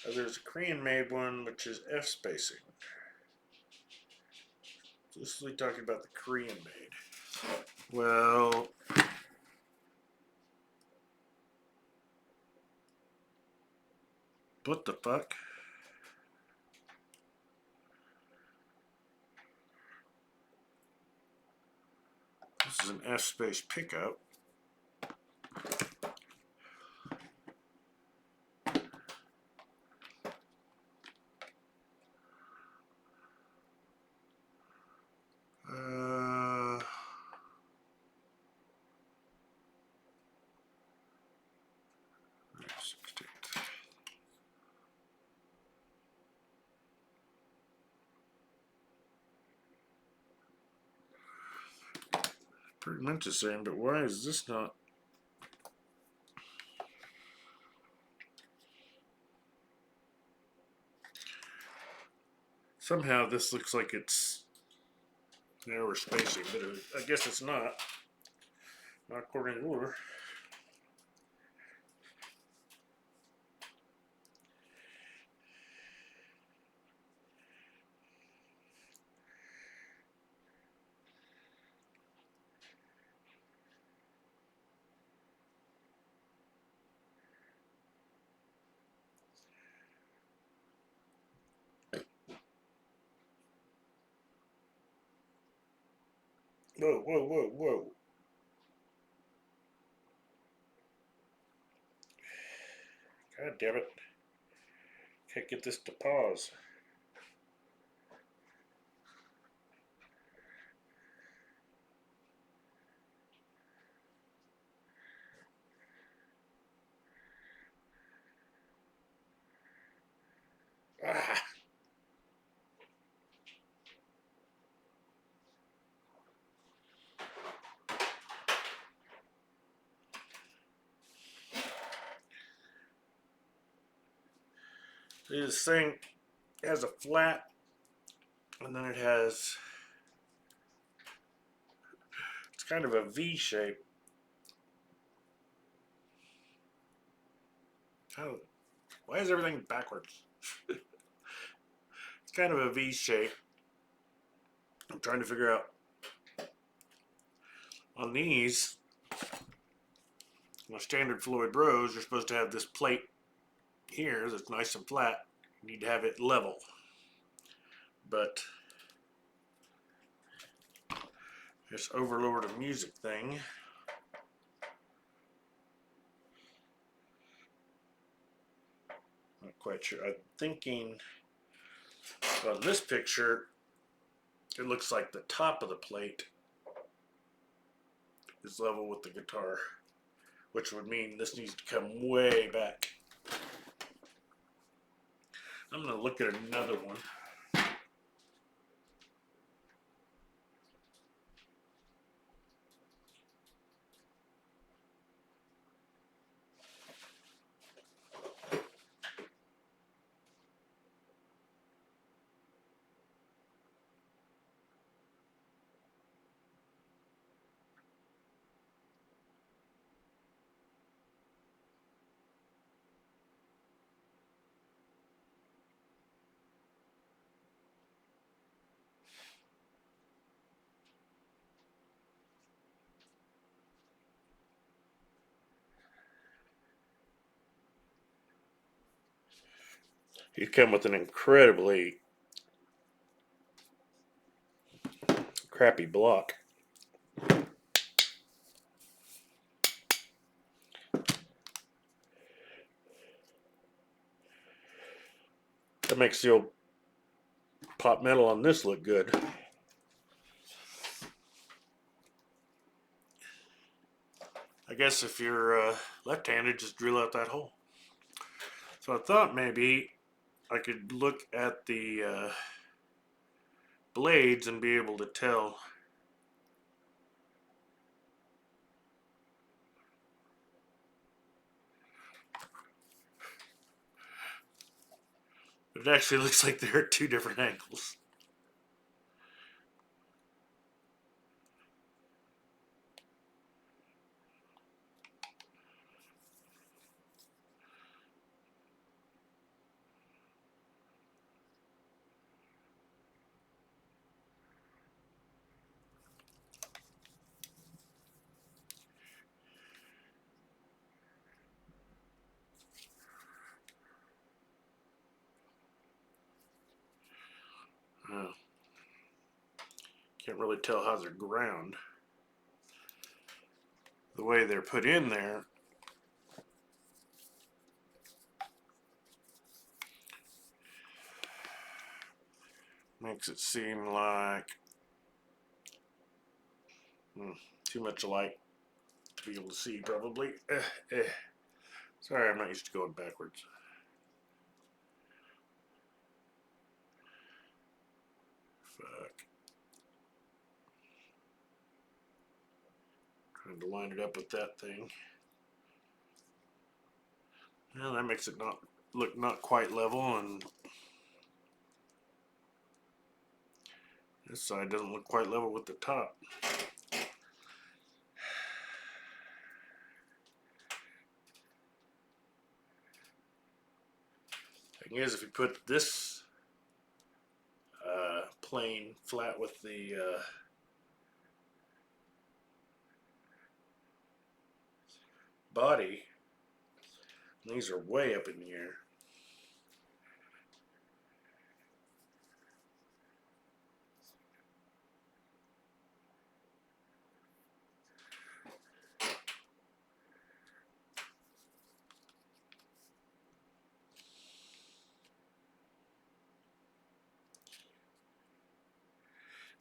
Speaker 1: Other's a Korean-made one, which is F spacing. Loosely talking about the Korean-made. Well, what the fuck? This is an F space pickup. Pretty much the same, but why is this not? Somehow this looks like it's narrower spacing, but I guess it's not. Not according to order. Whoa, whoa, whoa, whoa. God damn it. Can't get this to pause. Ah. This thing has a flat, and then it has, it's kind of a V shape. How, why is everything backwards? It's kind of a V shape. I'm trying to figure out on these, on a standard Floyd Rose, you're supposed to have this plate here that's nice and flat. You need to have it level. But this Overlord of music thing, not quite sure. I'm thinking on this picture, it looks like the top of the plate is level with the guitar, which would mean this needs to come way back. I'm going to look at another one. He's come with an incredibly crappy block. That makes the old pot metal on this look good. I guess if you're left-handed, just drill out that hole. So I thought maybe I could look at the blades and be able to tell. But it actually looks like they're at two different angles. Uh, can't really tell how they're ground. The way they're put in there makes it seem like too much light to be able to see, probably. Sorry, I'm not used to going backwards. Fuck. Trying to line it up with that thing. Well, that makes it look not quite level, and this side doesn't look quite level with the top. Thing is, if you put this plane flat with the body, these are way up in the air.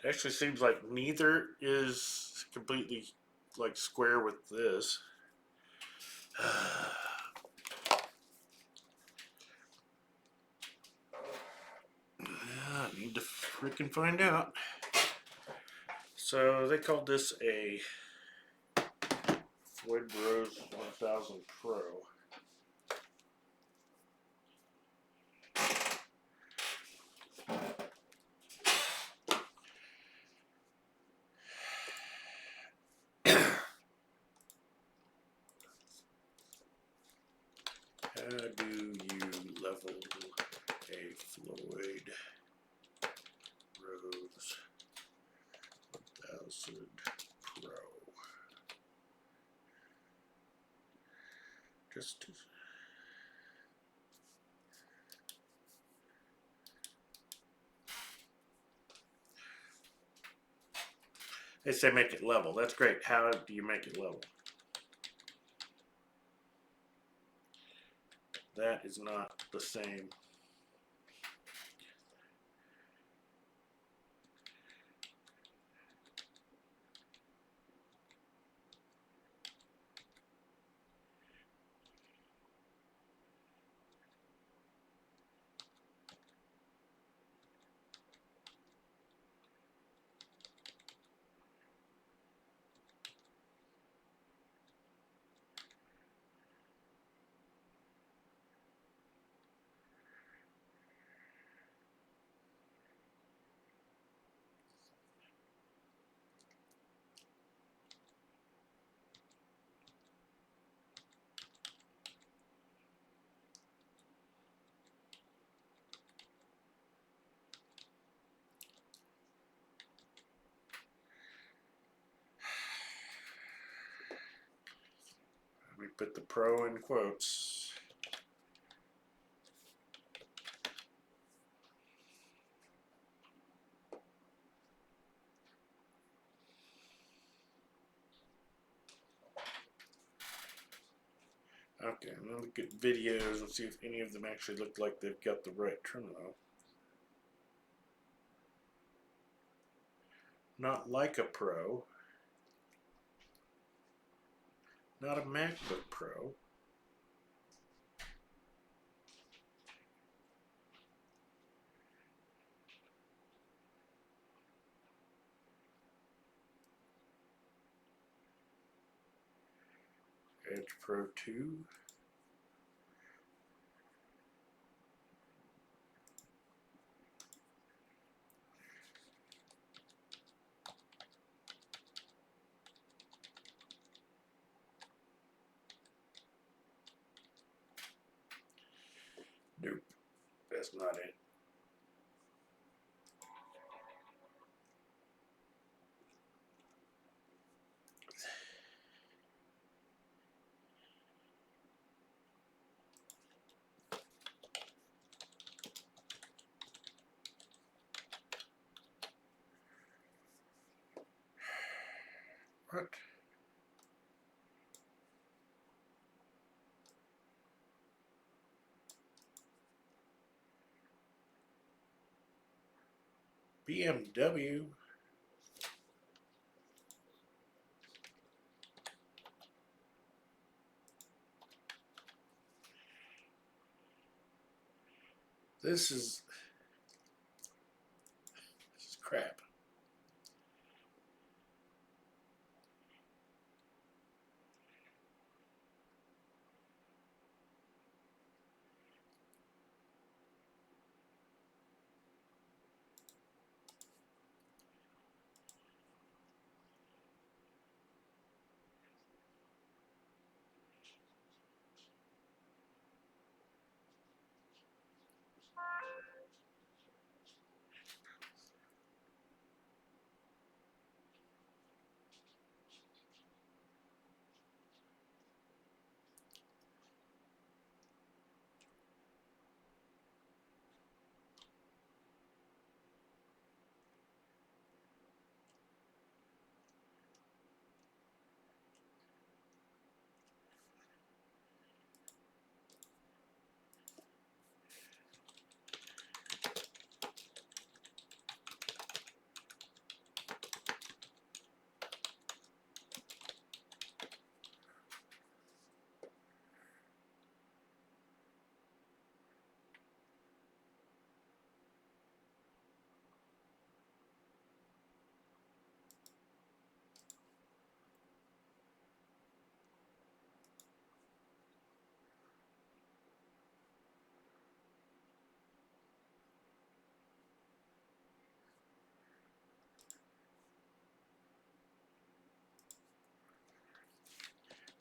Speaker 1: It actually seems like neither is completely like square with this. I need to freaking find out. So they called this a Floyd Bros 1000 Pro. How do you level a Floyd Rose 1000 Pro? Just they say make it level. That's great. How do you make it level? That is not the same. We put the pro in quotes. Okay, I'm gonna look at videos and see if any of them actually look like they've got the right tremolo. Not like a Pro. Not a MacBook Pro. Edge Pro 2. Nope, that's not it. What? BMW? This is crap.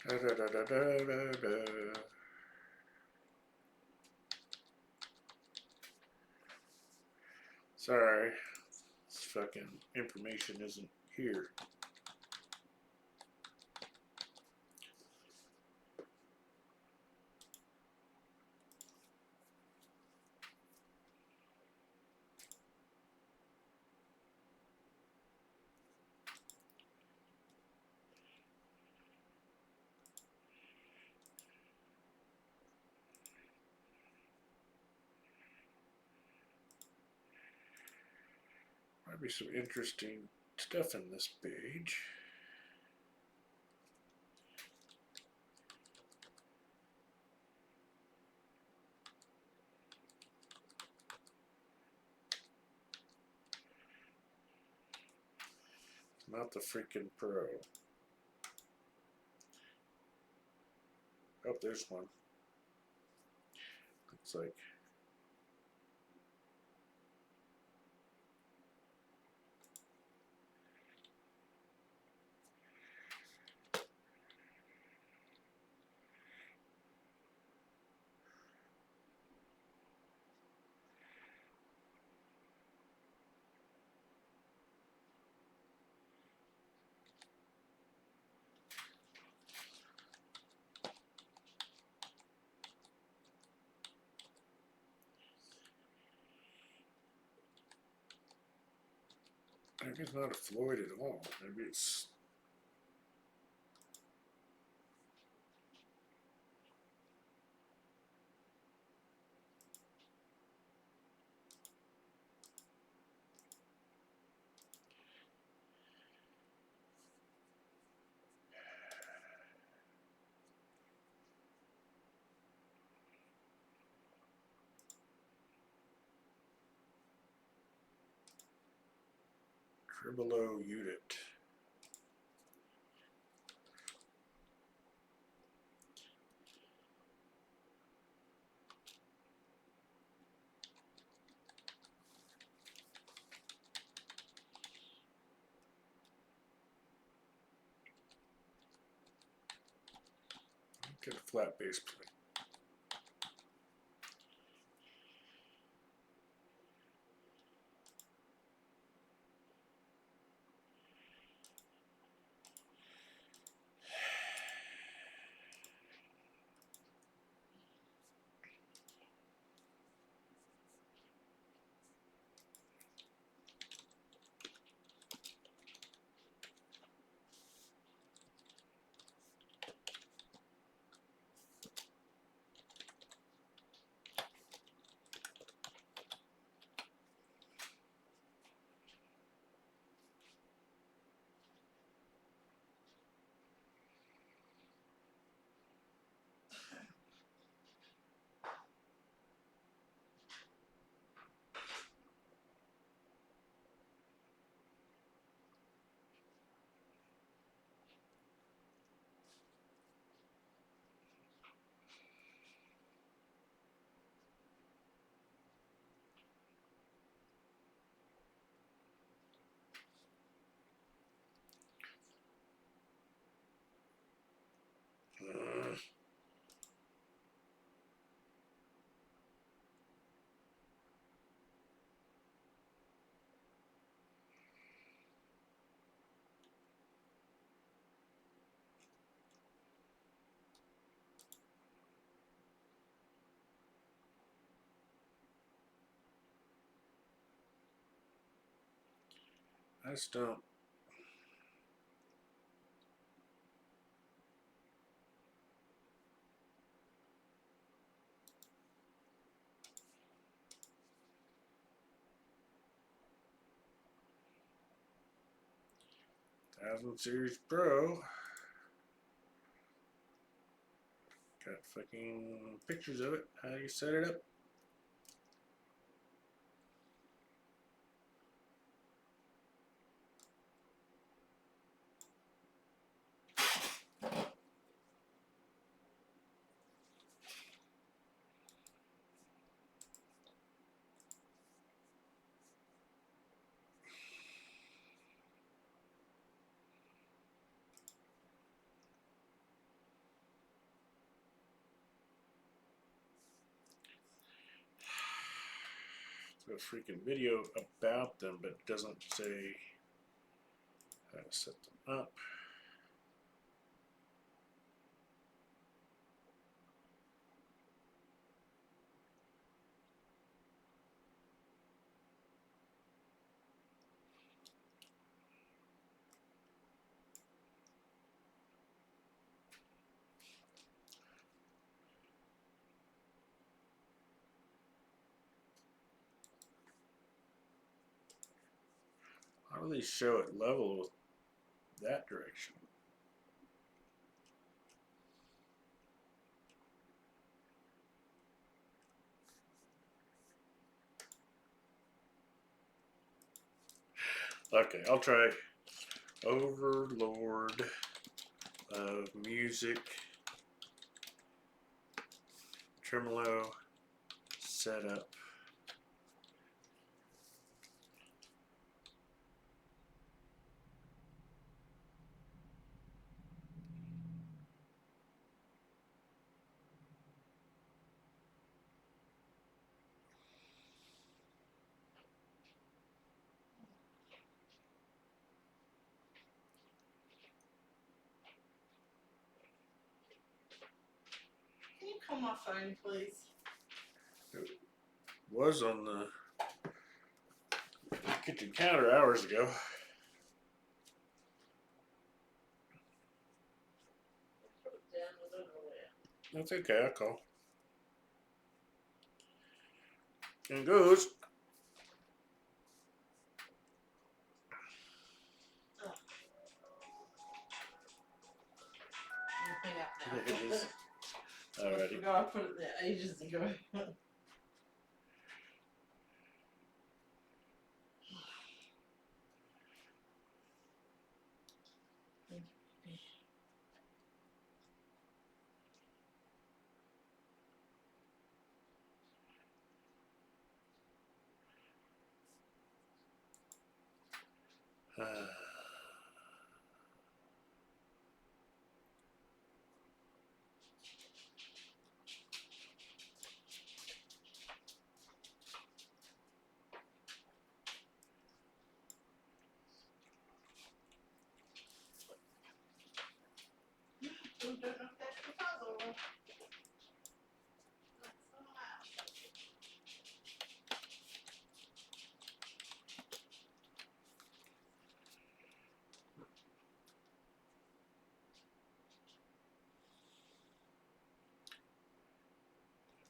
Speaker 1: Da, da, da, da, da, da, da. Sorry, this fucking information isn't here. Might be some interesting stuff in this page. Not the freaking Pro. Oh, there's one. Looks like. Maybe it's not a Floyd at all. Maybe it's. Tremolo unit. Get a flat base plate. I just don't. Thousand Series Pro. Got fucking pictures of it. How you set it up. A freaking video about them, but it doesn't say how to set them up. How do they show it level with that direction? Okay, I'll try Overlord of music, Tremolo setup.
Speaker 2: Can you call my phone, please?
Speaker 1: Was on the kitchen counter hours ago.
Speaker 2: Put it down a little bit.
Speaker 1: That's okay, I'll call. And goes.
Speaker 2: Hang up
Speaker 1: It
Speaker 2: now.
Speaker 1: is.
Speaker 2: I
Speaker 1: Alrighty.
Speaker 2: forgot I put it there ages ago. Who doesn't fetch the puzzle? That's the mouse.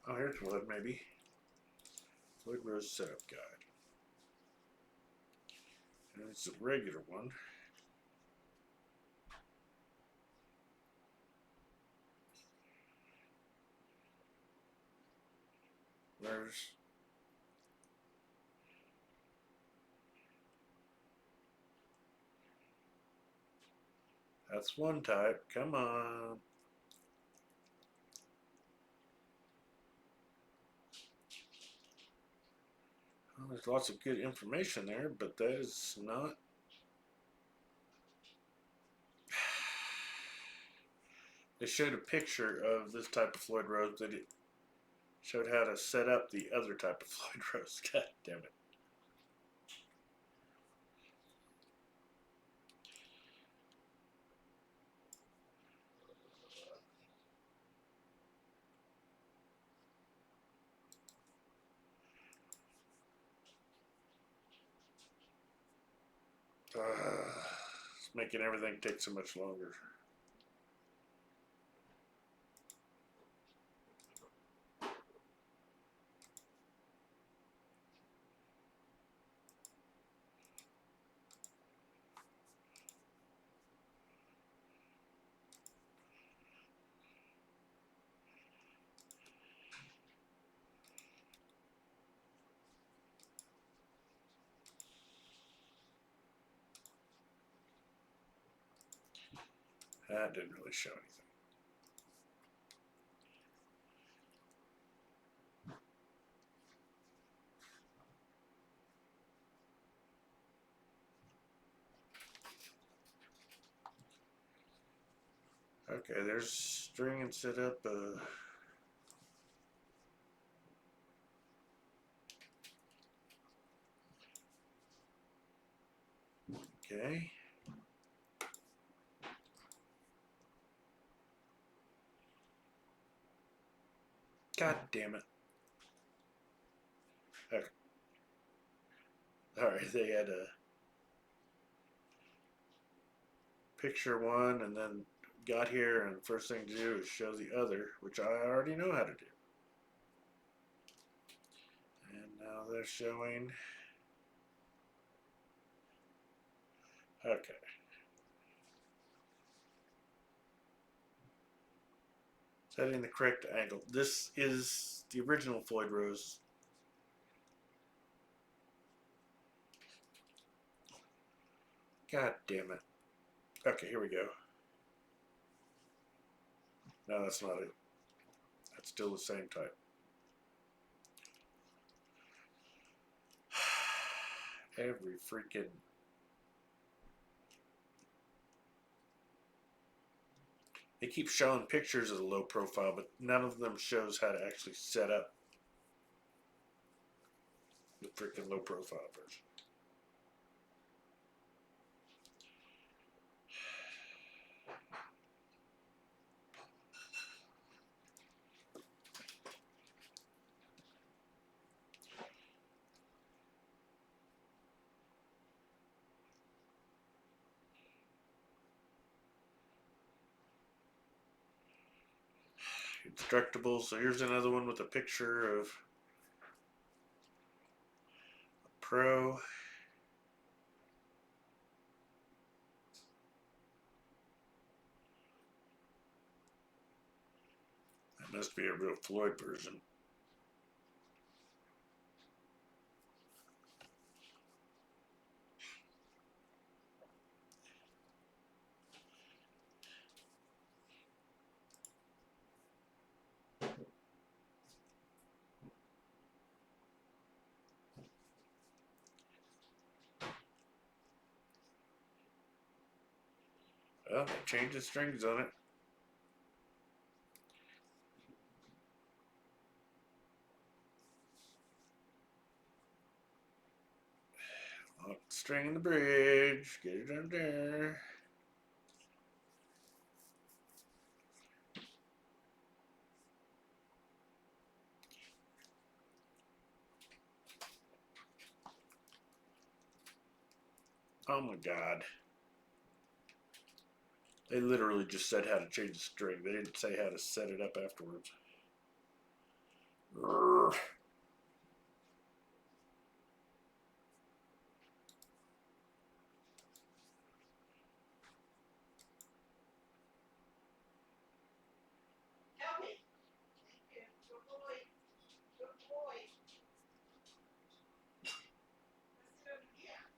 Speaker 1: Oh, here's one, maybe. Floyd Rose Setup Guide. And it's a regular one. That's one type. Come on. Well, there's lots of good information there, but that is not. They showed a picture of this type of Floyd Rose, but it showed how to set up the other type of Floyd Rose. God damn it. It's making everything take so much longer. That didn't really show anything. Okay, there's string and setup. Okay. God damn it. Okay. Alright, they had a picture one and then got here, and the first thing to do is show the other, which I already know how to do. And now they're showing. Okay. Setting the correct angle. This is the original Floyd Rose. God damn it. Okay, here we go. No, that's not it. That's still the same type. Every freaking. They keep showing pictures of the low profile, but none of them shows how to actually set up the freaking low profile version. Instructable. So here's another one with a picture of a pro. That must be a real Floyd version. Well, they changed the strings on it. Lock the string in the bridge. Get it under there. Oh my god. They literally just said how to change the string. They didn't say how to set it up afterwards. Urgh.
Speaker 2: Tell me. Thank you. Good boy. Good boy. Let's do it again.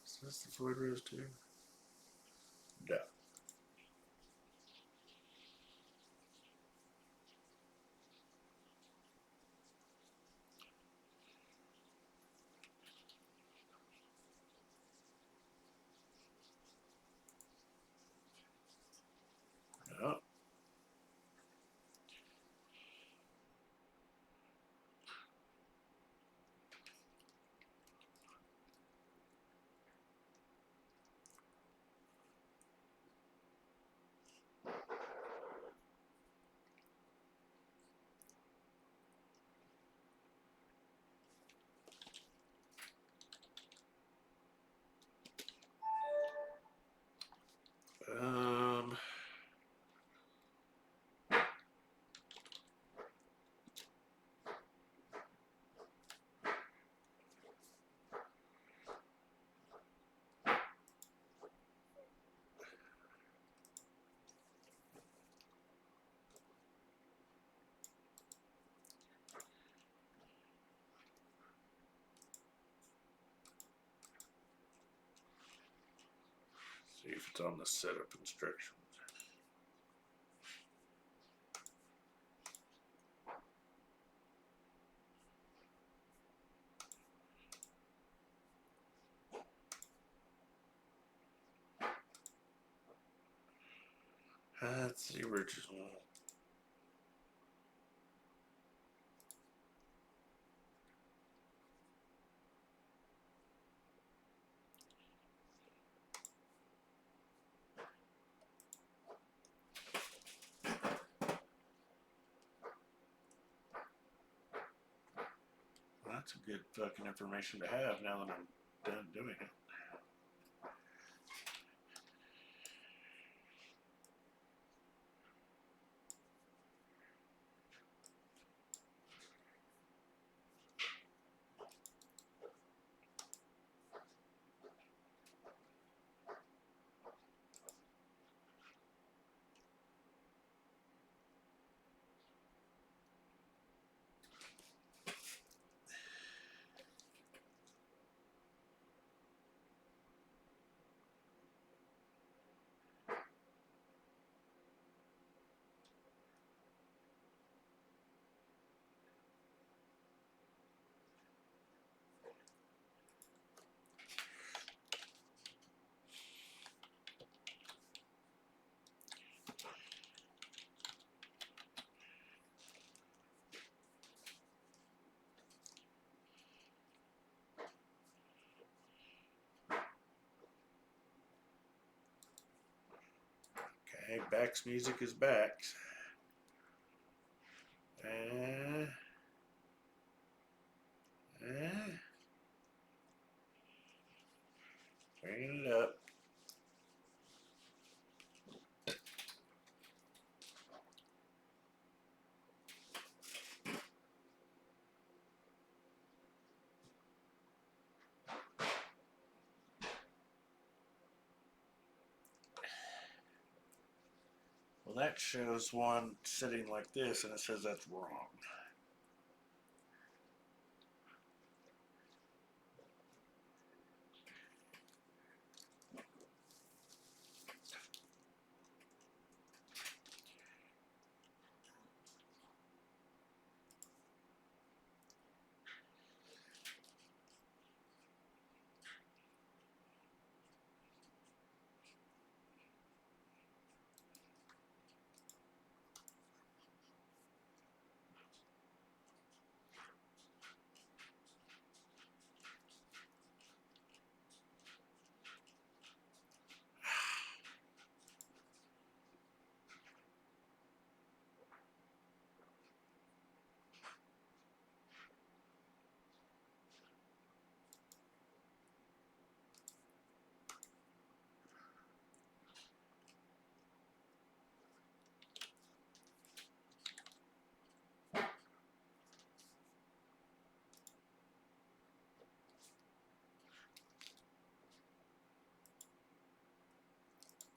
Speaker 1: Is this the Floyd Rose too? No. No. Um. See if it's on the setup instructions. That's the original. That's a good fucking information to have now that I'm done doing it. Okay, Back's music is back. Uh, Bringing it up. Well, that shows one sitting like this, and it says that's wrong.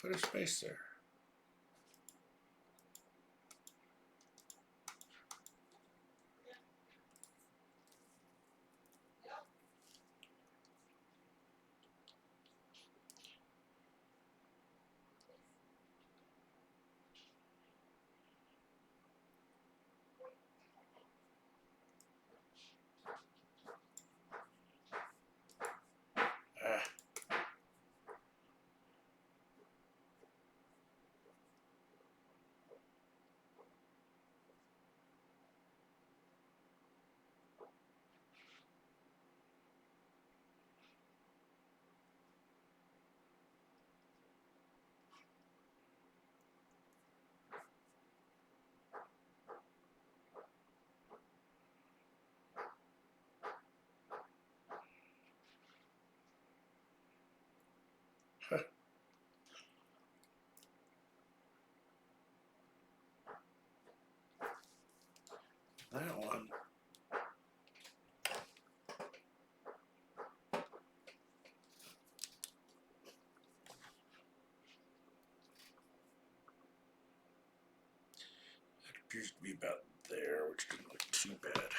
Speaker 1: Put a space there. Ah. That one. That appears to be about there, which doesn't look too bad.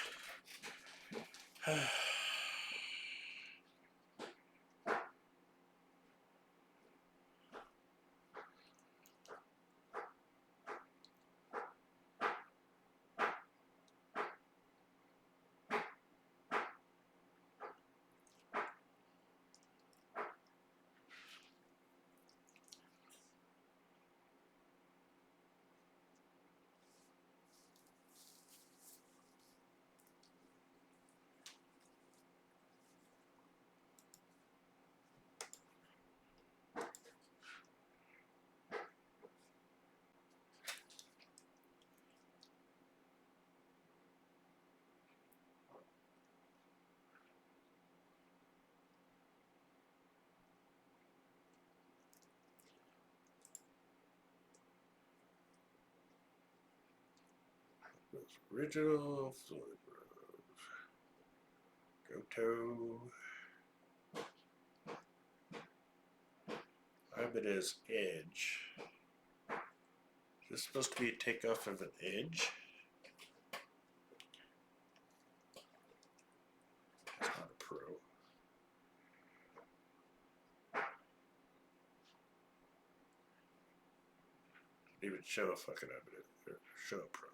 Speaker 1: Original Floyd Road. Goto. I have it as edge. Is this supposed to be a takeoff of an edge? That's not a pro. Didn't even show a fucking evidence. Show a pro.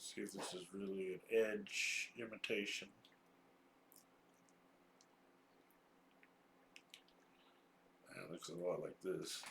Speaker 1: Let's see if this is really an edge imitation. It looks a lot like this.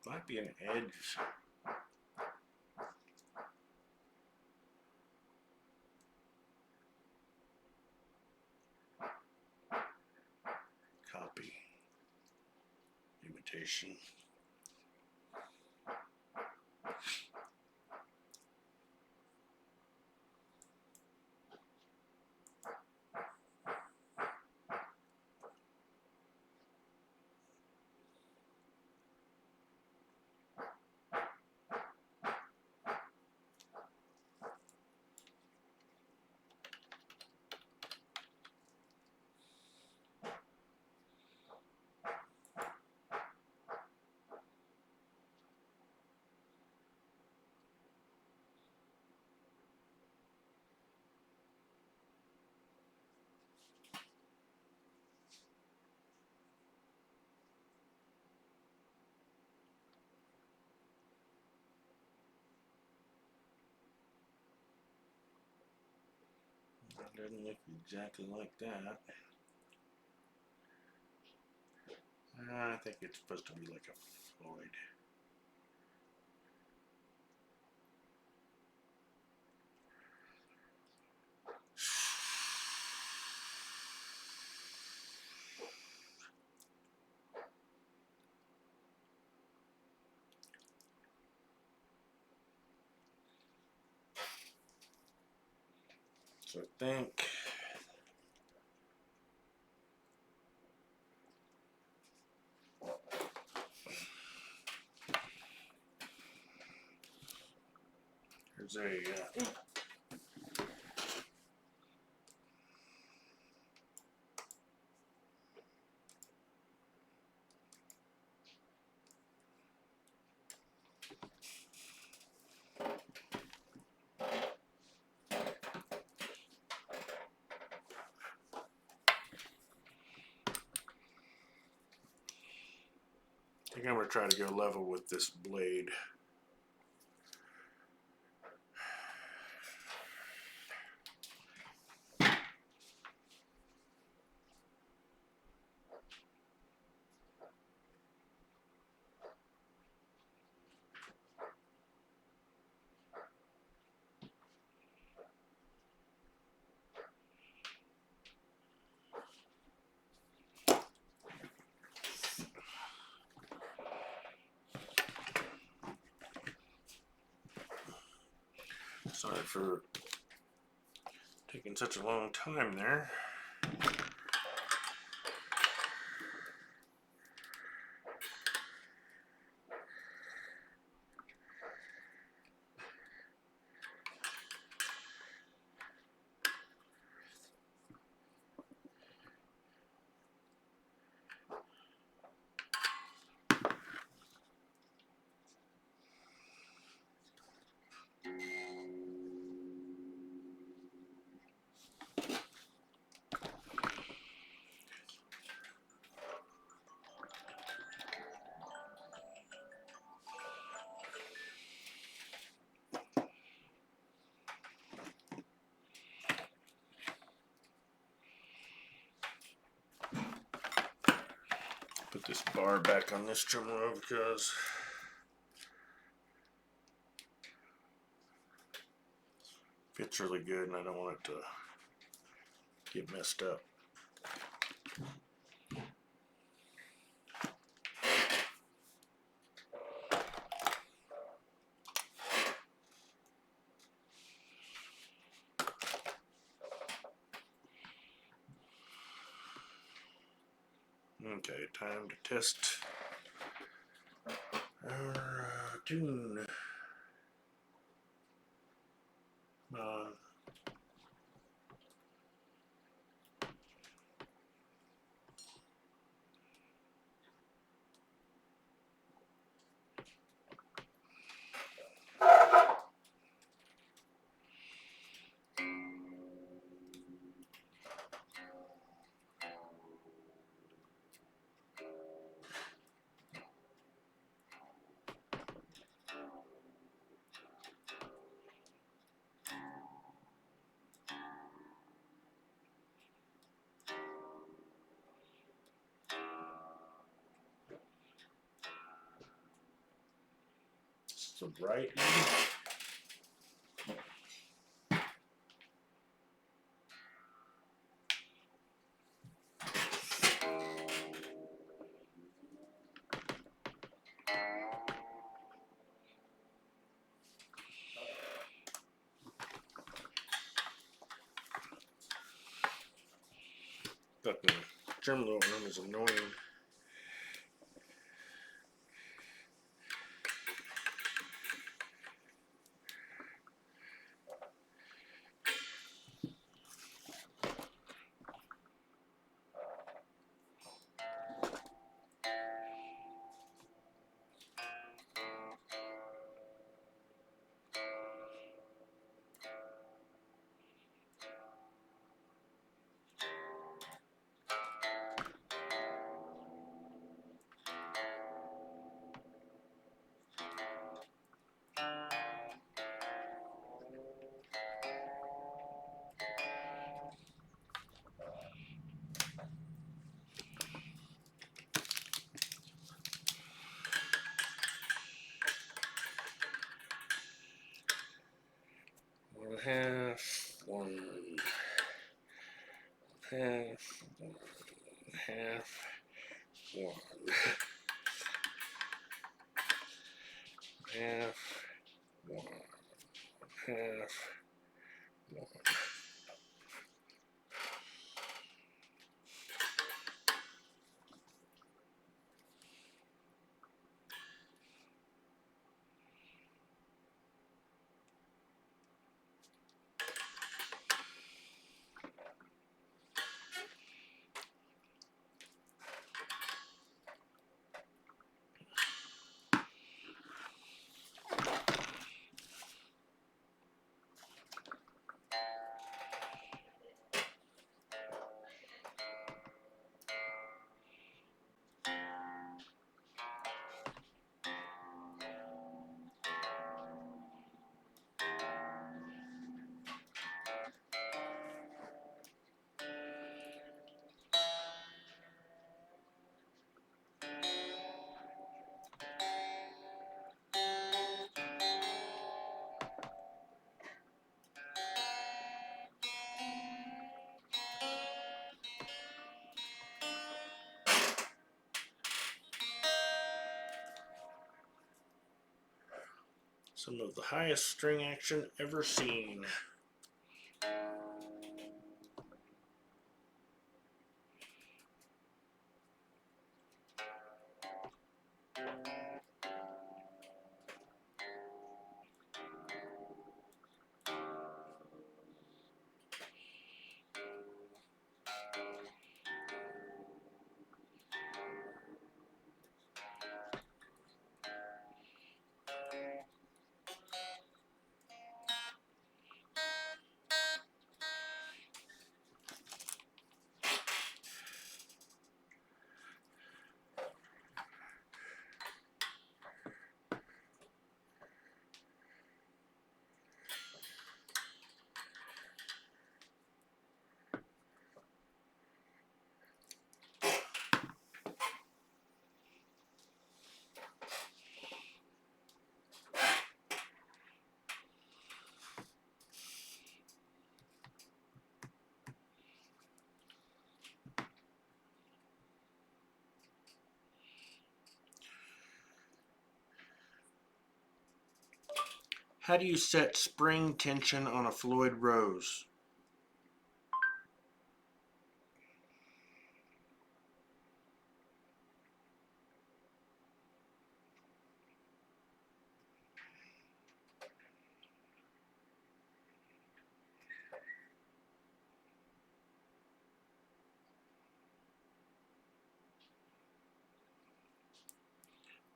Speaker 1: Might be an edge. Copy. Imitation. That doesn't look exactly like that. I think it's supposed to be like a Floyd. So I think there's a I think I'm gonna try to go level with this blade. Sorry for taking such a long time there. Put this bar back on this Tremolo because it fits really good and I don't want it to get messed up. Okay, time to test our tune. Sobriety. But the Tremolo arm is annoying. One half, one half, one half, one half, one half, one. Some of the highest string action ever seen. How do you set spring tension on a Floyd Rose?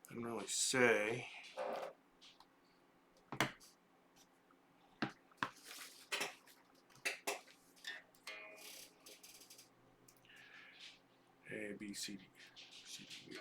Speaker 1: I don't really say. A, B, C, D, C, D, E.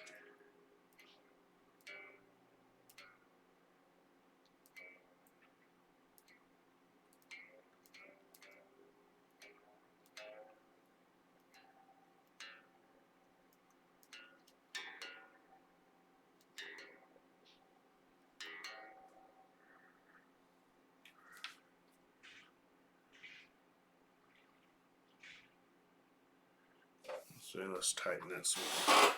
Speaker 1: So let's tighten this one.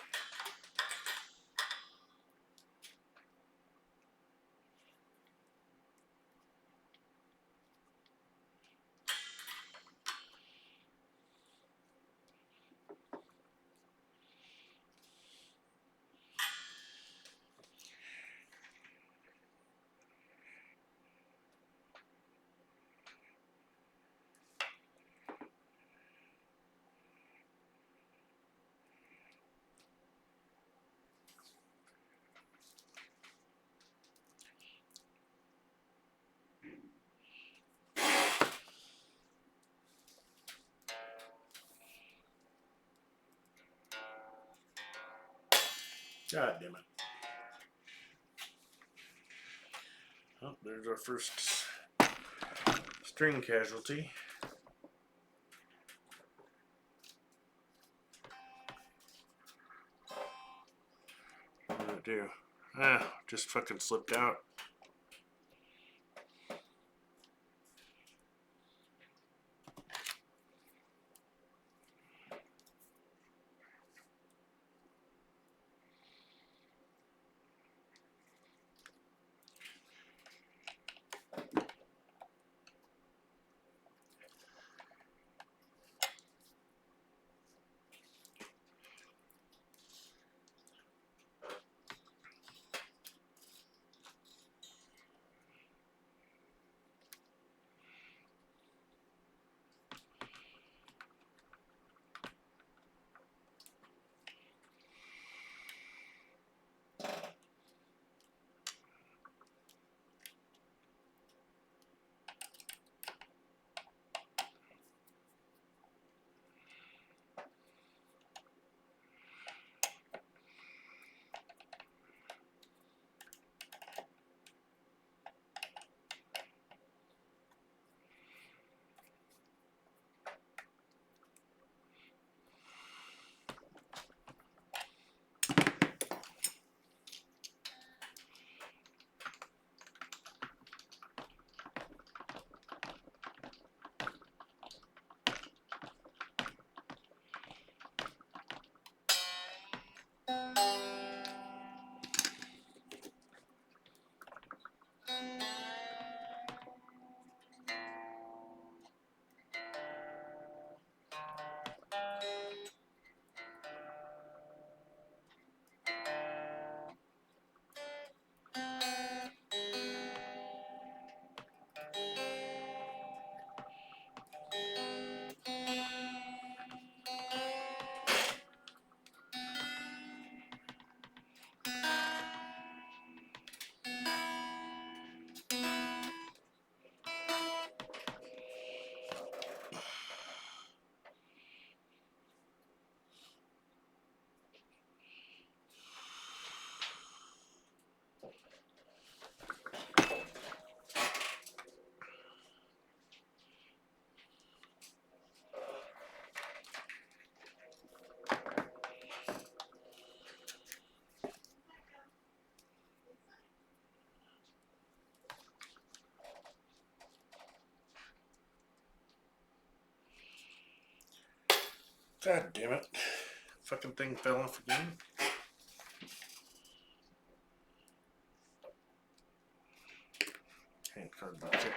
Speaker 1: God damn it. Oh, there's our first string casualty. What did it do? Just fucking slipped out. God damn it. Fucking thing fell off again. Hand card bucket.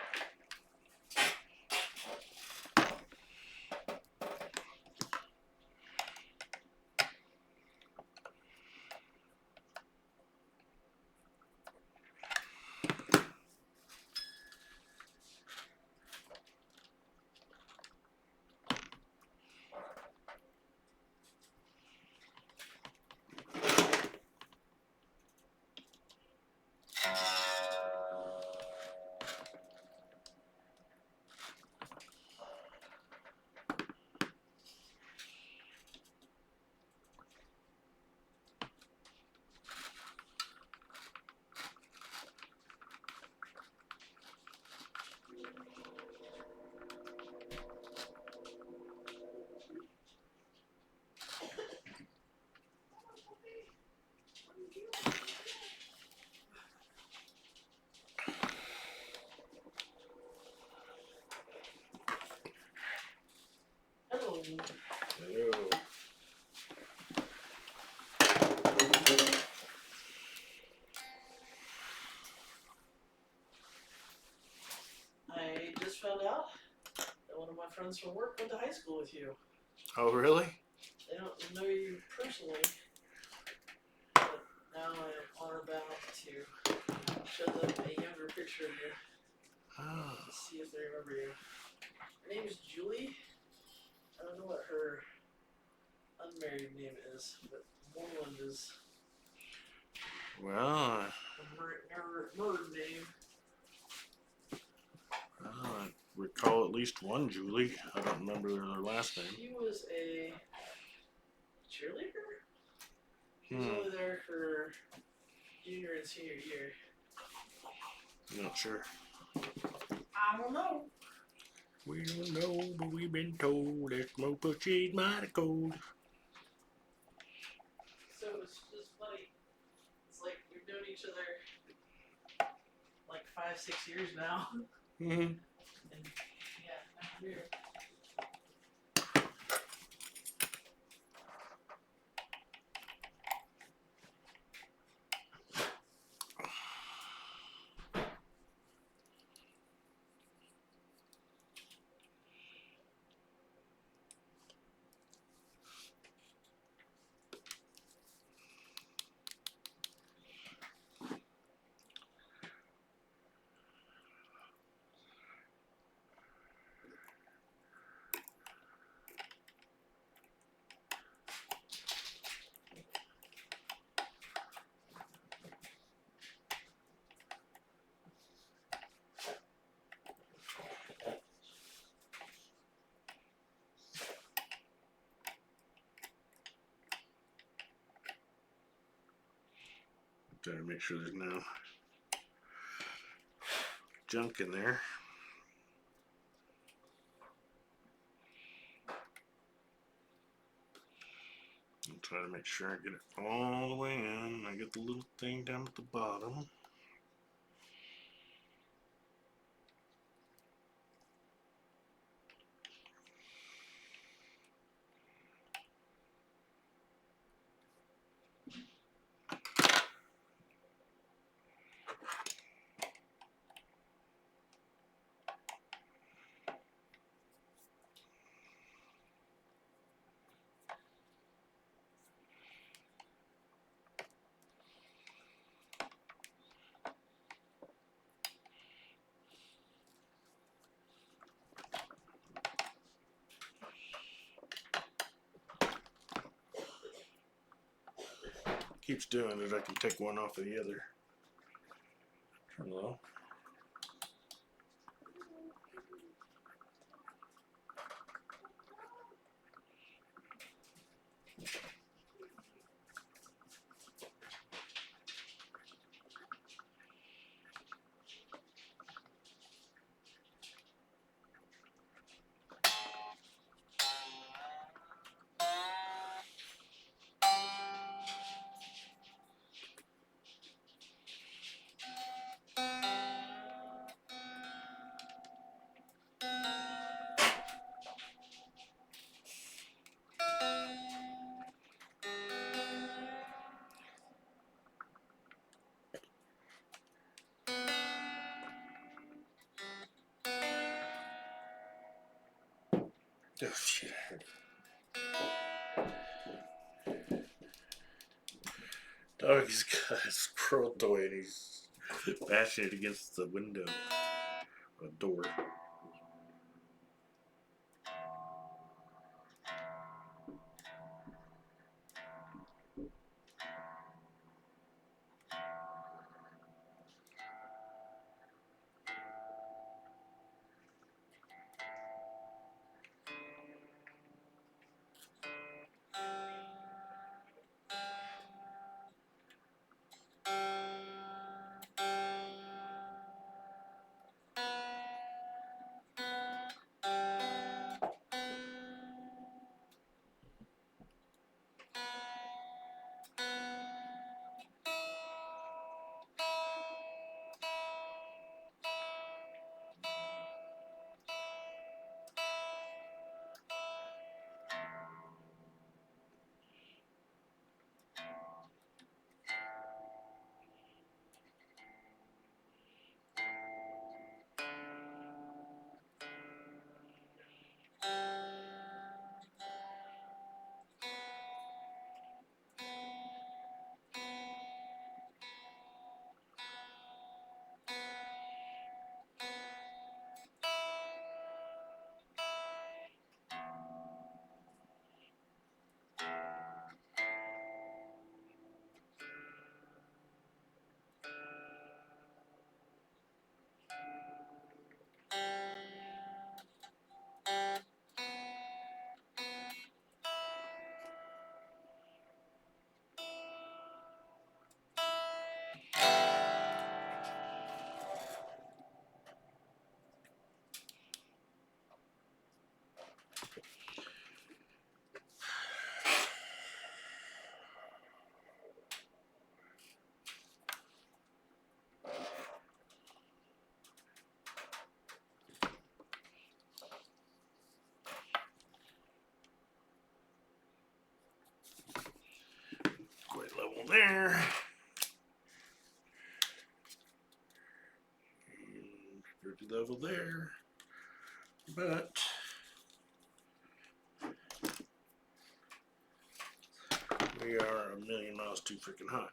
Speaker 3: friends from work went to high school with you.
Speaker 1: Oh, really?
Speaker 3: They don't know you personally, but now I am honorbound to show them a younger picture of you
Speaker 1: Oh.
Speaker 3: to see if they remember you. Her name is Julie. I don't know what her unmarried name is, but Moreland is
Speaker 1: Well,
Speaker 3: her married name.
Speaker 1: I recall at least one Julie. I don't remember their last name.
Speaker 3: She was a cheerleader? She was only there for junior and senior year.
Speaker 1: Not sure.
Speaker 3: I don't know.
Speaker 1: We don't know, but we've been told that smoke pussy's mighty cold.
Speaker 3: So it's just funny. It's like we've known each other like 5-6 years now.
Speaker 1: Mm-hmm.
Speaker 3: And yeah, I'm weird.
Speaker 1: Gotta make sure there's no junk in there. I'll try to make sure I get it all the way in. I get the little thing down at the bottom. Keeps doing it. I can take one off of the other. Tremolo. Oh shit. Dog's got a squirrel toy and he's bashing it against the window or door. level there. And pretty level there. But we are a million miles too freaking high.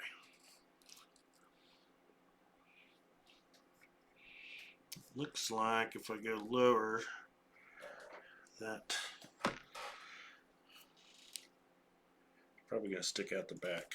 Speaker 1: Looks like if I go lower, that probably gonna stick out the back.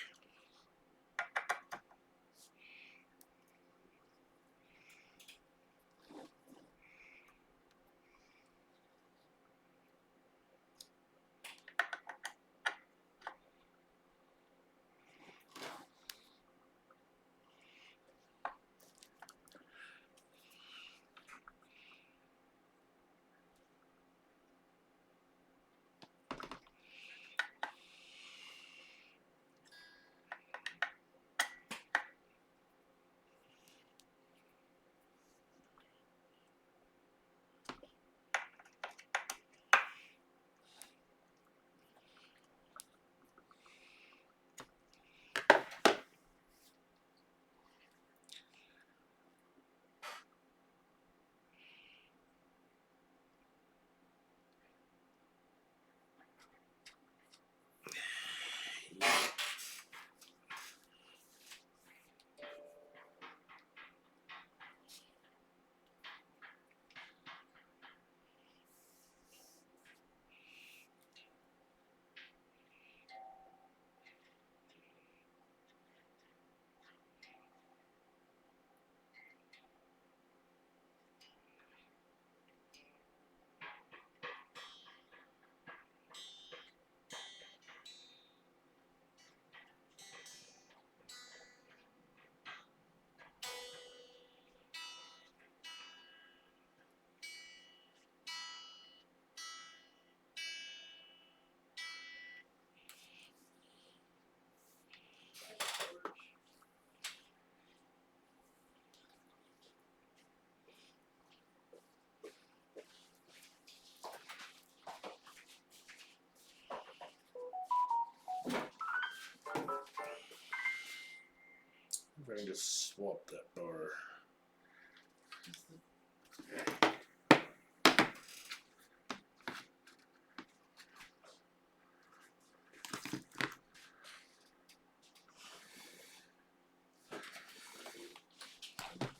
Speaker 1: If I can just swap that bar.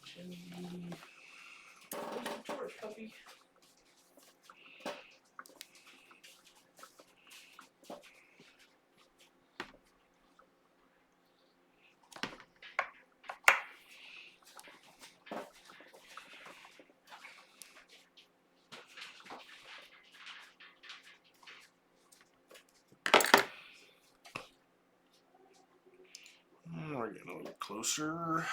Speaker 3: Jimmy. Where's the torch, puppy?
Speaker 1: We're getting a little closer.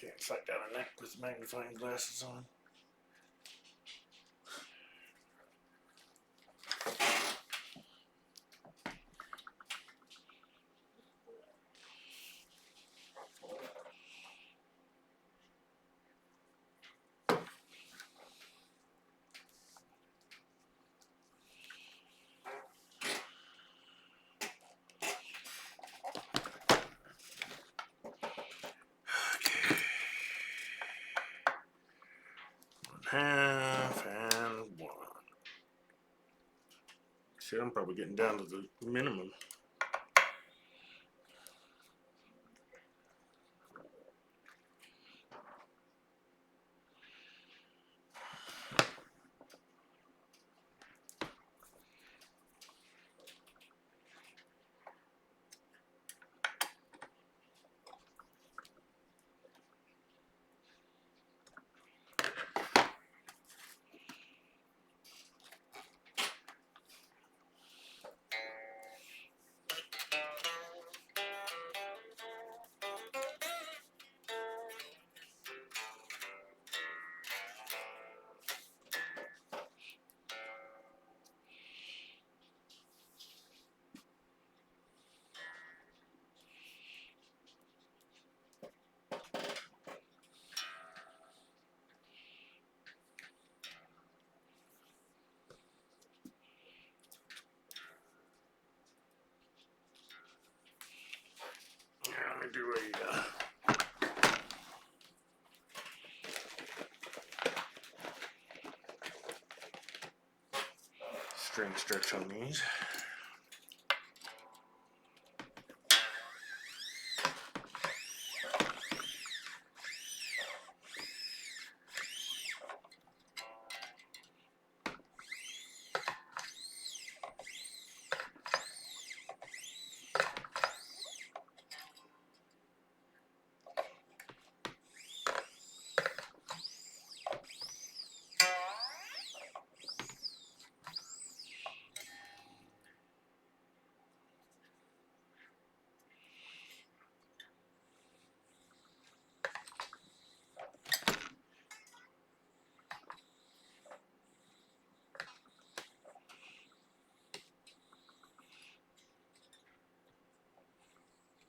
Speaker 1: Can't sight down a neck with magnifying glasses on. Half and one. See, I'm probably getting down to the minimum. do a string stretch on these.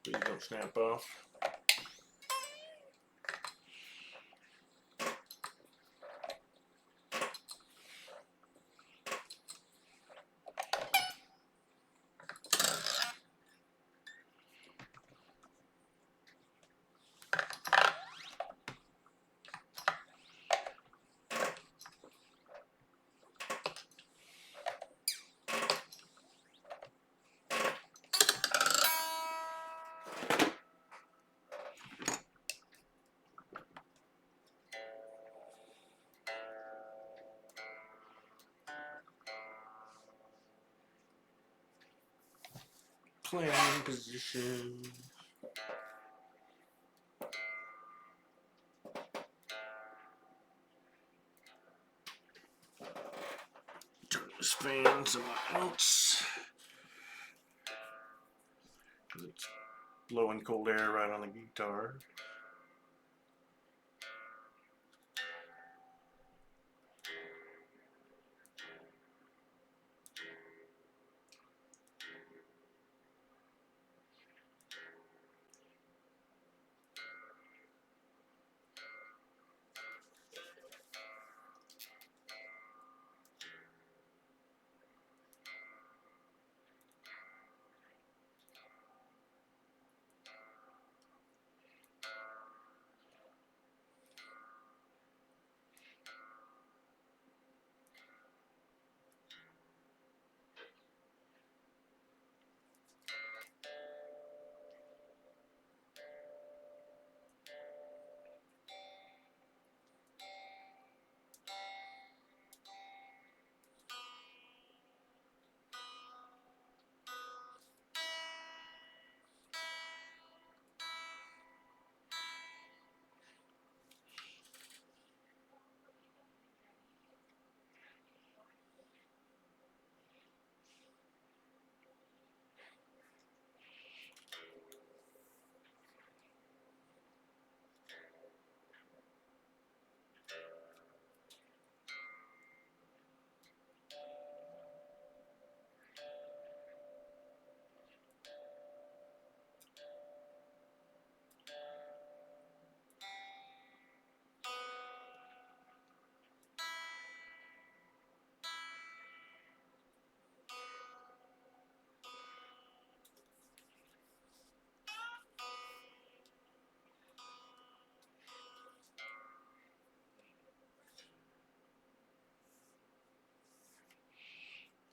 Speaker 1: These don't snap off. Planning position. Turn this fan somewhere else. It's blowing cold air right on the guitar.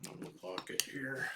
Speaker 1: I'm gonna lock it here.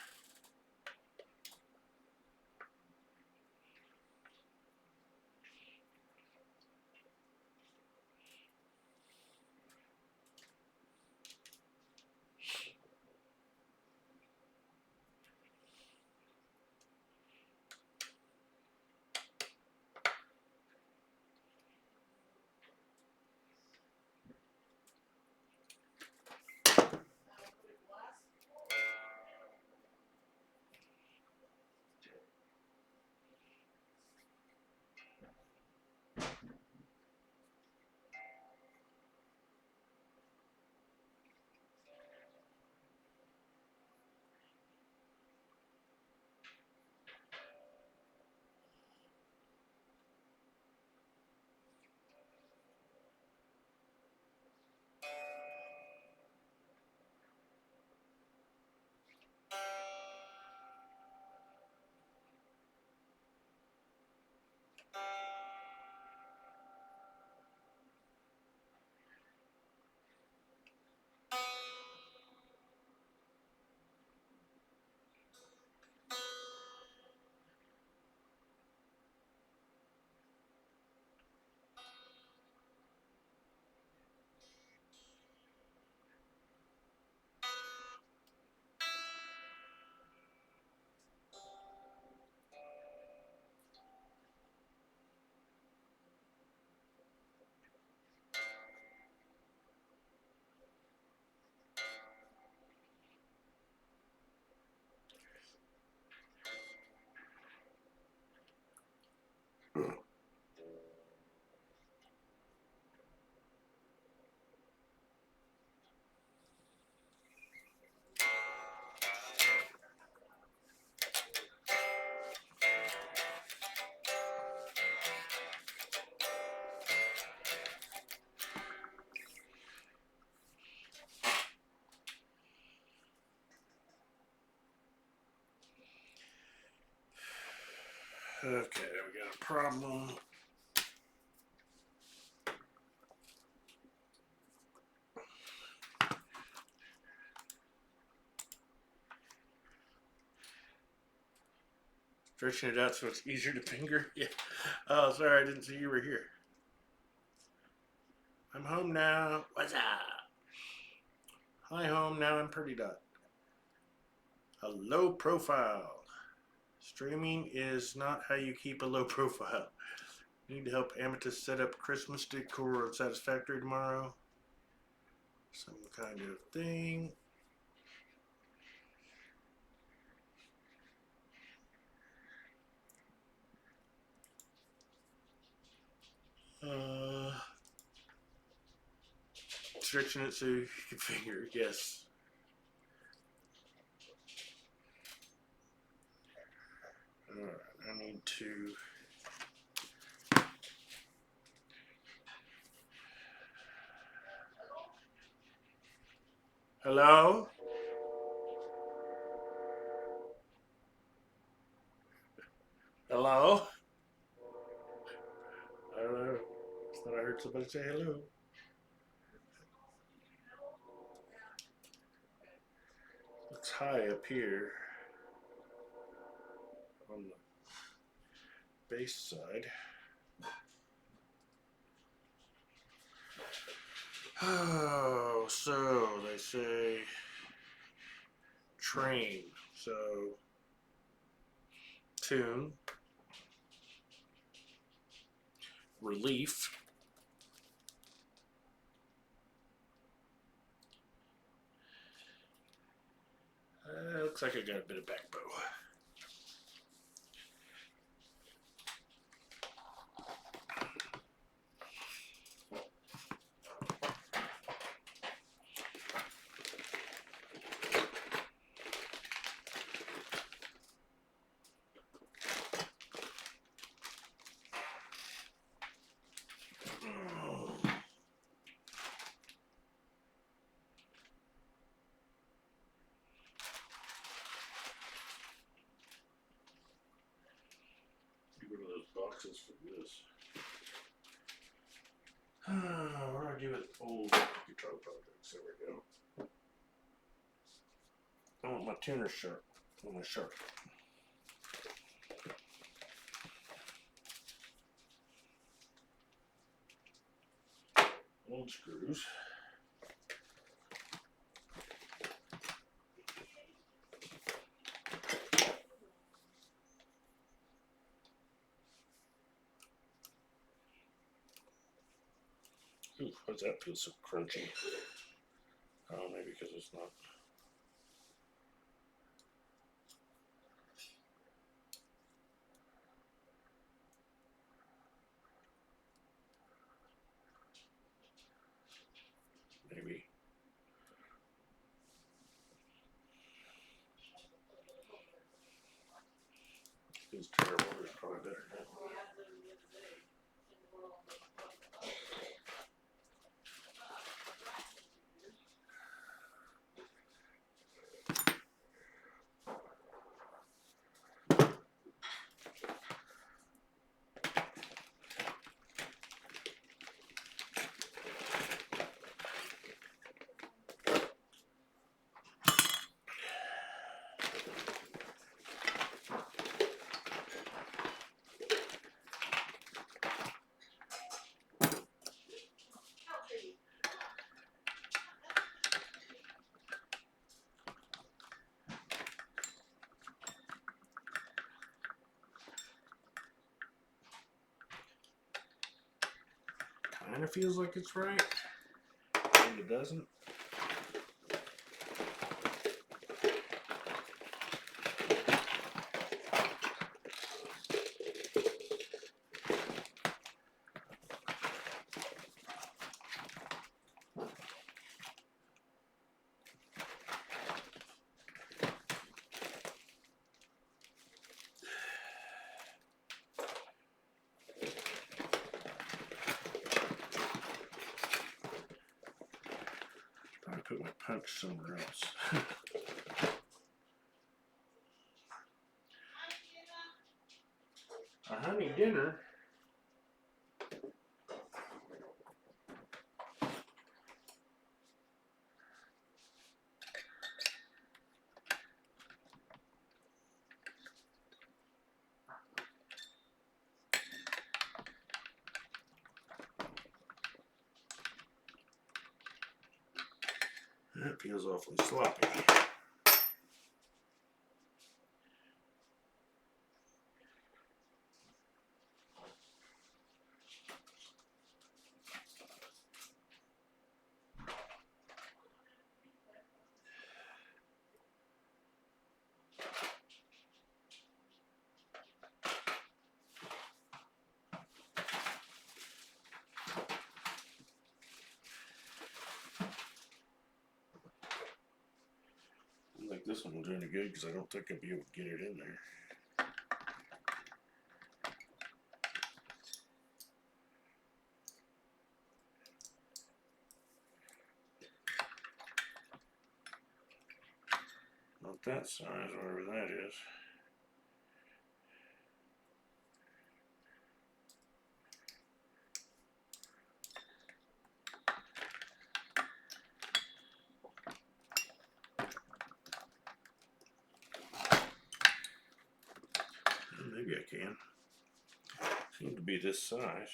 Speaker 1: Okay, we got a problem. Stretching it out so it's easier to finger. Yeah. Oh, sorry, I didn't see you were here. I'm home now. What's up? Hi, home. Now I'm pretty dot. A low profile. Streaming is not how you keep a low profile. Need to help Amethyst set up Christmas decor satisfactory tomorrow. Some kind of thing. Stretching it so you can finger, yes. Alright, I need to. Hello? Hello? I don't know. I thought I heard somebody say hello. Looks high up here on the base side. Oh, so they say train. So tune, relief, looks like I got a bit of back bow. Get rid of those boxes for this. What do I do with old guitar projects? There we go. I want my tuner sharp. I want my sharp. Old screws. Ooh, why does that feel so crunchy? Oh, maybe because it's not. Maybe. Feels terrible. It's probably better now. Kind of feels like it's right. Maybe it doesn't. Probably put my punch somewhere else. feels awfully sloppy. I think this one will do any good because I don't think I'll be able to get it in there. Not that size, whatever that is. Maybe I can. Seems to be this size.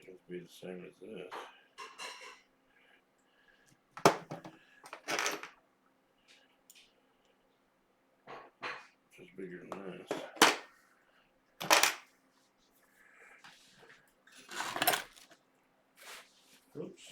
Speaker 1: Seems to be the same as this. Just bigger than this. Oops.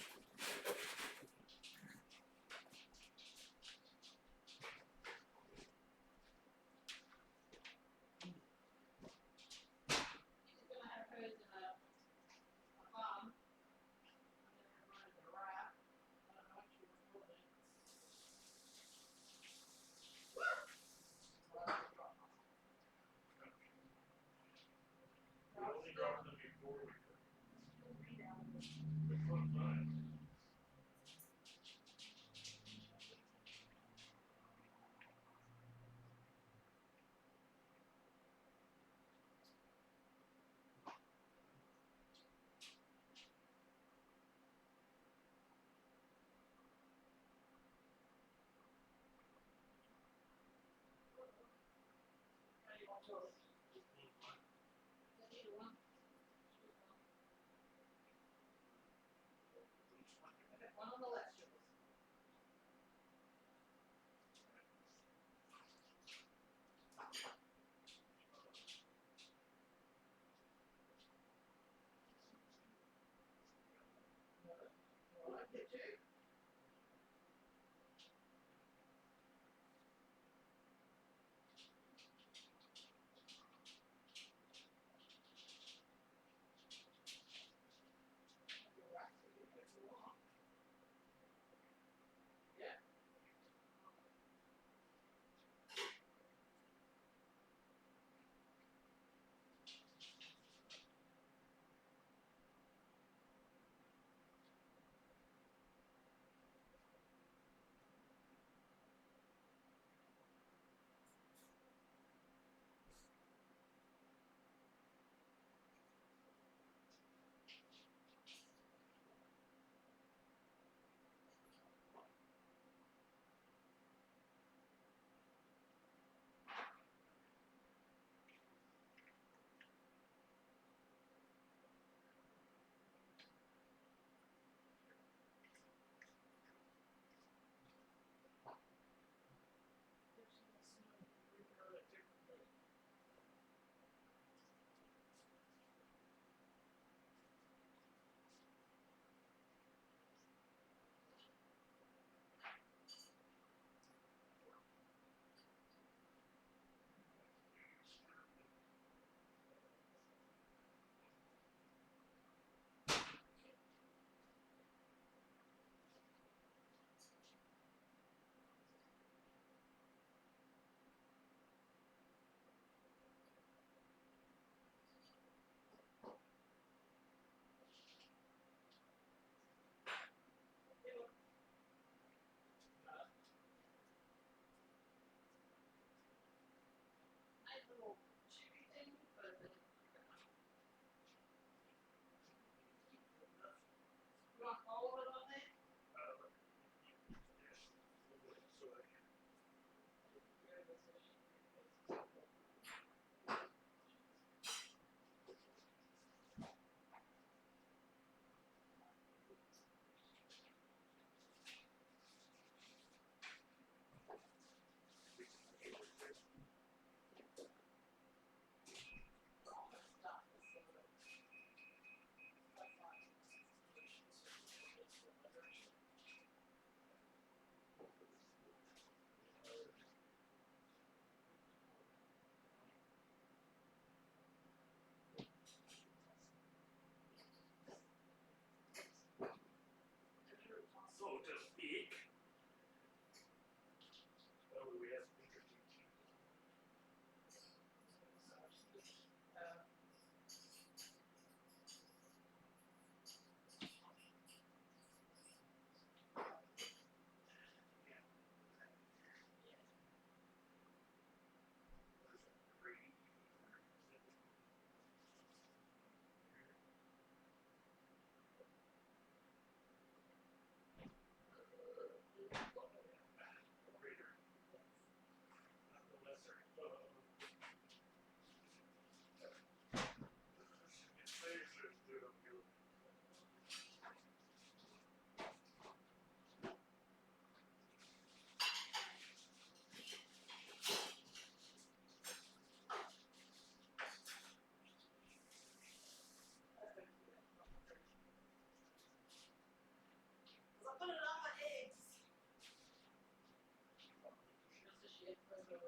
Speaker 2: Yeah,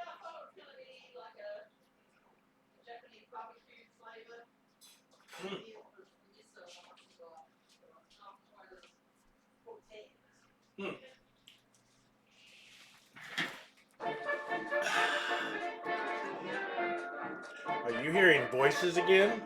Speaker 2: I thought it was gonna be like a Japanese barbecue flavor.
Speaker 1: Hmm. Hmm. Are you hearing voices again?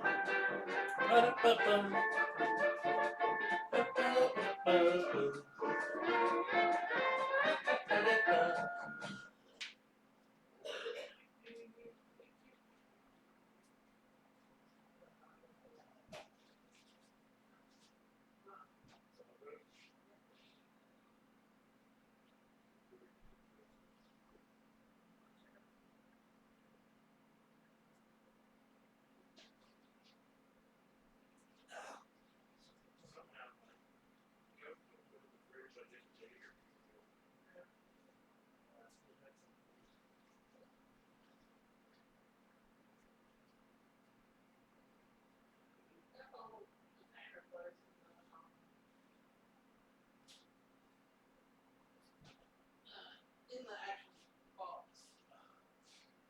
Speaker 2: In the actual box.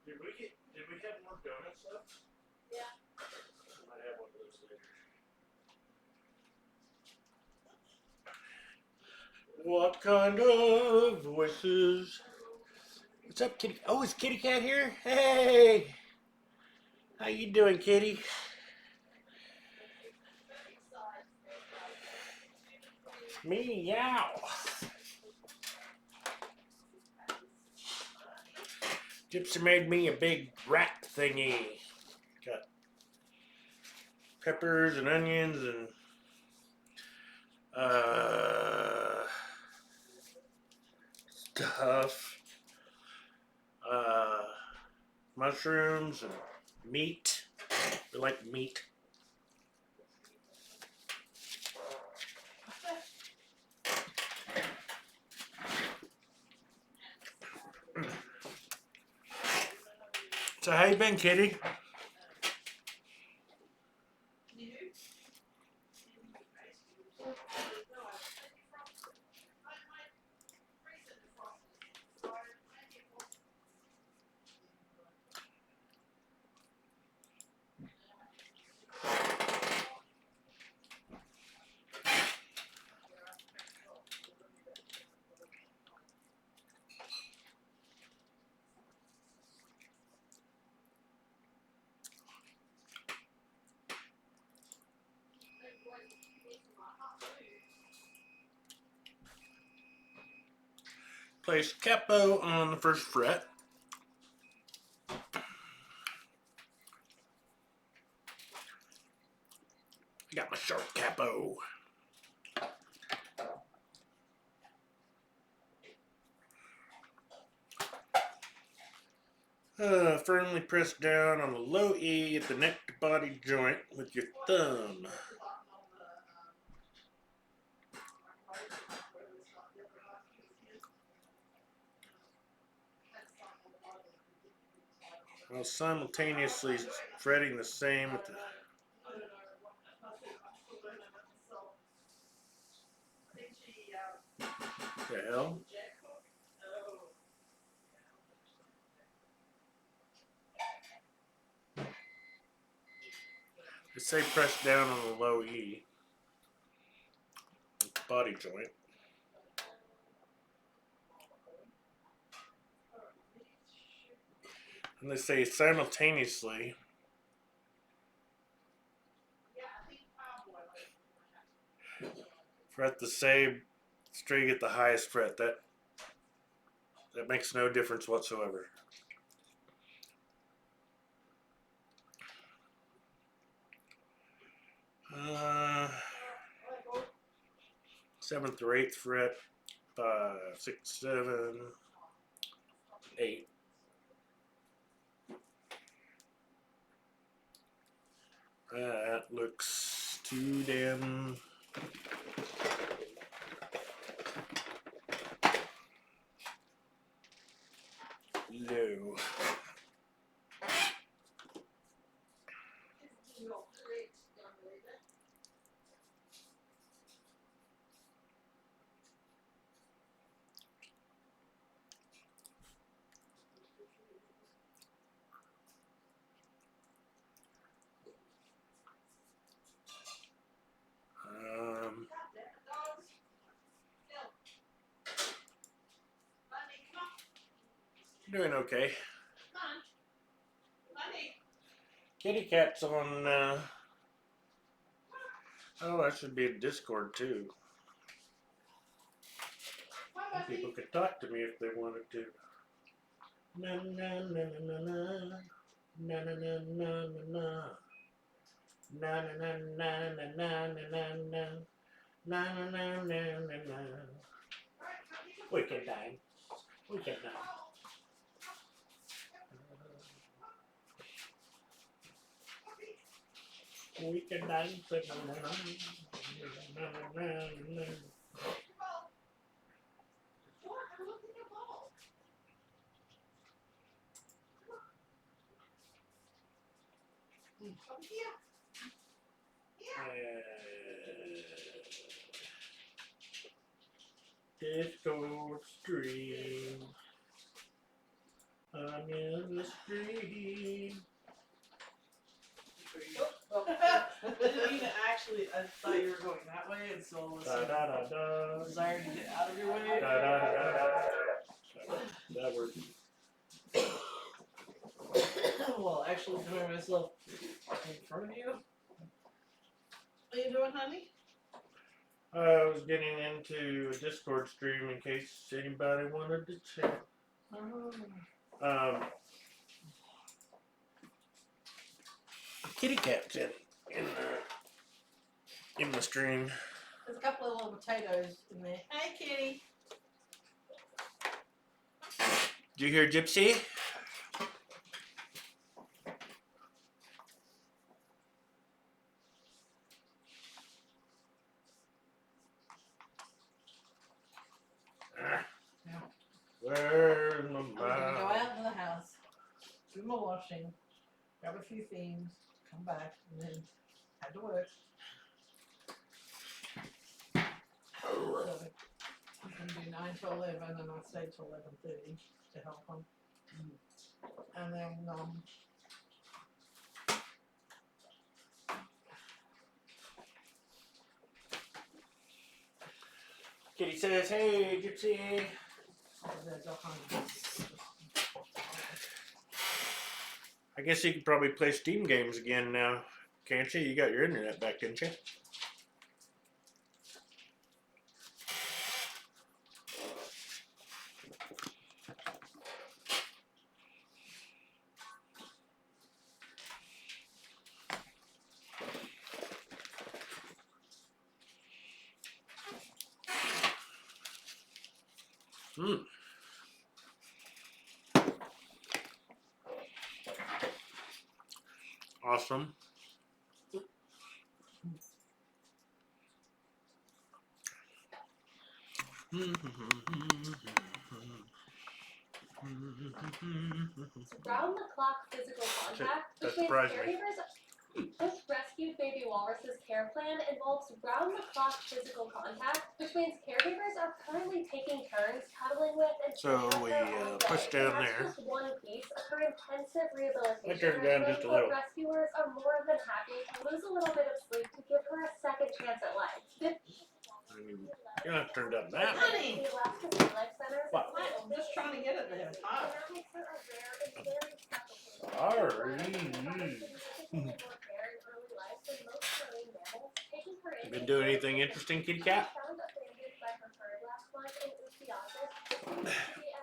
Speaker 1: Did we have more donuts left?
Speaker 2: Yeah.
Speaker 1: I might have one of those later. What kind of voices? What's up, kitty? Oh, is Kitty Cat here? Hey! How you doing, Kitty? Meow. Gypsy made me a big wrap thingy. Got peppers and onions and stuff. Mushrooms and meat. We like meat. So how you been, Kitty? Place capo on the first fret. I got my sharp capo. Firmly press down on the low E at the neck to body joint with your thumb. While simultaneously fretting the same with the hell? They say press down on the low E with the body joint. And they say simultaneously fret the same string at the highest fret. That makes no difference whatsoever. Seventh or eighth fret, 5, 6, 7, 8. That looks too damn low. Doing okay. Kitty cat's on. Oh, that should be a Discord too. People could talk to me if they wanted to. Na na na na na na na na na na na na na na na na na na na na. We can die. We can die. We can dance. Discord stream. I'm in the stream.
Speaker 3: Actually, I thought you were going that way, and so all of a
Speaker 1: Da
Speaker 3: sudden,
Speaker 1: da da da.
Speaker 3: desire to get out of your way.
Speaker 1: Da da da da. That worked.
Speaker 3: Well, actually, doing myself in front of you. What are you doing, honey?
Speaker 1: I was getting into a Discord stream in case anybody wanted to chat. Kitty cat's in the stream.
Speaker 2: There's a couple of little potatoes in there. Hey, kitty.
Speaker 1: Did you hear Gypsy?
Speaker 3: Yeah.
Speaker 1: Where's my
Speaker 2: I'm gonna go
Speaker 1: mouth?
Speaker 2: out to the house, do my washing, grab a few things, come back, and then head to work. So I'm gonna do 9 to 11, and I stay till 11:30 to help them. And then
Speaker 1: Kitty says, "Hey, Gypsy."
Speaker 2: there's a hundred.
Speaker 1: I guess you could probably play Steam games again now, can't you? You got your internet back, didn't you? Awesome.
Speaker 4: Round the clock physical contact
Speaker 1: That
Speaker 4: between
Speaker 1: surprised me.
Speaker 4: caregivers. This rescued baby walrus's care plan involves round the clock physical contact, which means caregivers are currently taking turns cuddling with and
Speaker 1: So
Speaker 4: playing with
Speaker 1: we
Speaker 4: her all
Speaker 1: push
Speaker 4: day.
Speaker 1: down
Speaker 4: And
Speaker 1: there.
Speaker 4: that's just one piece of her intensive rehabilitation
Speaker 1: turn down
Speaker 4: regimen,
Speaker 1: just a
Speaker 4: but
Speaker 1: little.
Speaker 4: rescuers are more than happy to lose a little bit of sleep to give her a second chance at life.
Speaker 1: You don't have to turn down that.
Speaker 3: Honey!
Speaker 4: The Alaska Sea Life Center is
Speaker 1: What?
Speaker 4: one
Speaker 3: I'm just trying to get it there. It's
Speaker 4: and
Speaker 3: hot.
Speaker 4: that makes her a rare and very special case.
Speaker 1: Sorry. Been doing anything interesting, kitty cat?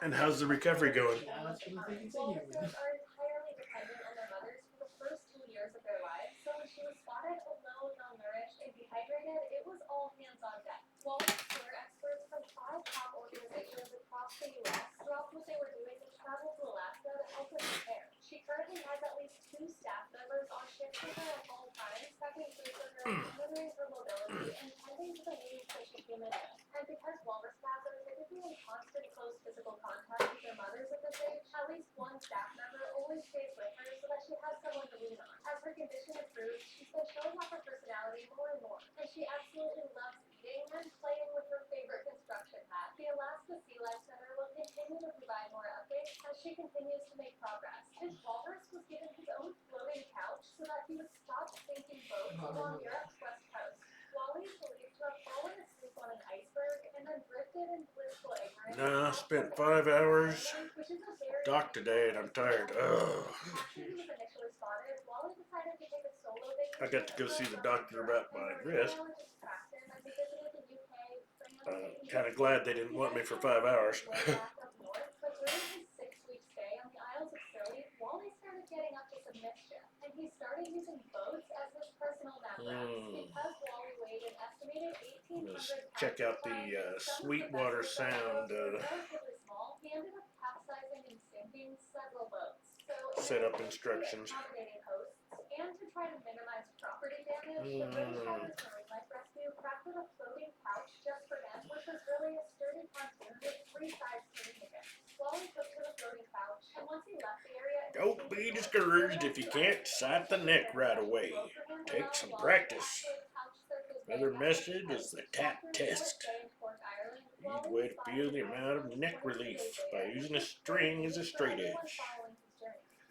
Speaker 1: And how's the recovery going?
Speaker 3: Yeah, that's what I'm thinking.
Speaker 4: Walruses are entirely dependent on their mothers for the first 2 years of their lives, so when she was spotted alone, malnourished, and dehydrated, it was all hands on deck. Walrus care experts from 5 top organizations across the U.S. dropped what they were doing and traveled to Alaska to help with the care. She currently has at least 2 staff members on shift with her at all times, packing food for her, monitoring her mobility, and tending to the needs that she came in with. And because walrus calves are typically in constant close physical contact with their mothers at this age, at least one staff member always stays with her so that she has someone to lean on. As her condition improves, she's been showing off her personality more and more, and she absolutely loves eating and playing with her favorite construction hat. The Alaska Sea Life Center will continue to provide more updates as she continues to make progress. His walrus was given his own floating couch so that he would stop sinking boats along Europe's west coast. Wally is believed to have fallen asleep on an iceberg and then drifted in blissful ignorance.
Speaker 1: No, I spent 5 hours
Speaker 4: Which is a very
Speaker 1: dock today and I'm tired. Ugh.
Speaker 4: After he was initially spotted, Wally decided to take a solo vacation.
Speaker 1: I got to go see the doctor about my wrist. Kind of glad they didn't want me for 5 hours.
Speaker 4: But during his 6-week stay on the Isles of Scilly, Wally started getting up to some mischief, and he started using boats as his personal nap rafts. Because Wally weighed an estimated 1,800
Speaker 1: Let's
Speaker 4: pounds
Speaker 1: check out
Speaker 4: per
Speaker 1: the
Speaker 4: time,
Speaker 1: Sweetwater Sound
Speaker 4: relatively small, he ended up capsizing and sinking several boats. So,
Speaker 1: setup instructions.
Speaker 4: accommodating hosts, and to try to minimize property damage, the British Isles Marine Life Rescue crafted a floating couch just for him, which was really a sturdy pontoon with 3 sides to lean against. Wally took to the floating couch, and once he left the area,
Speaker 1: Don't be discouraged if you can't sight the neck right away. Take some practice. Another message is the tap test. Easy way to feel the amount of neck relief by using a string as a straight edge.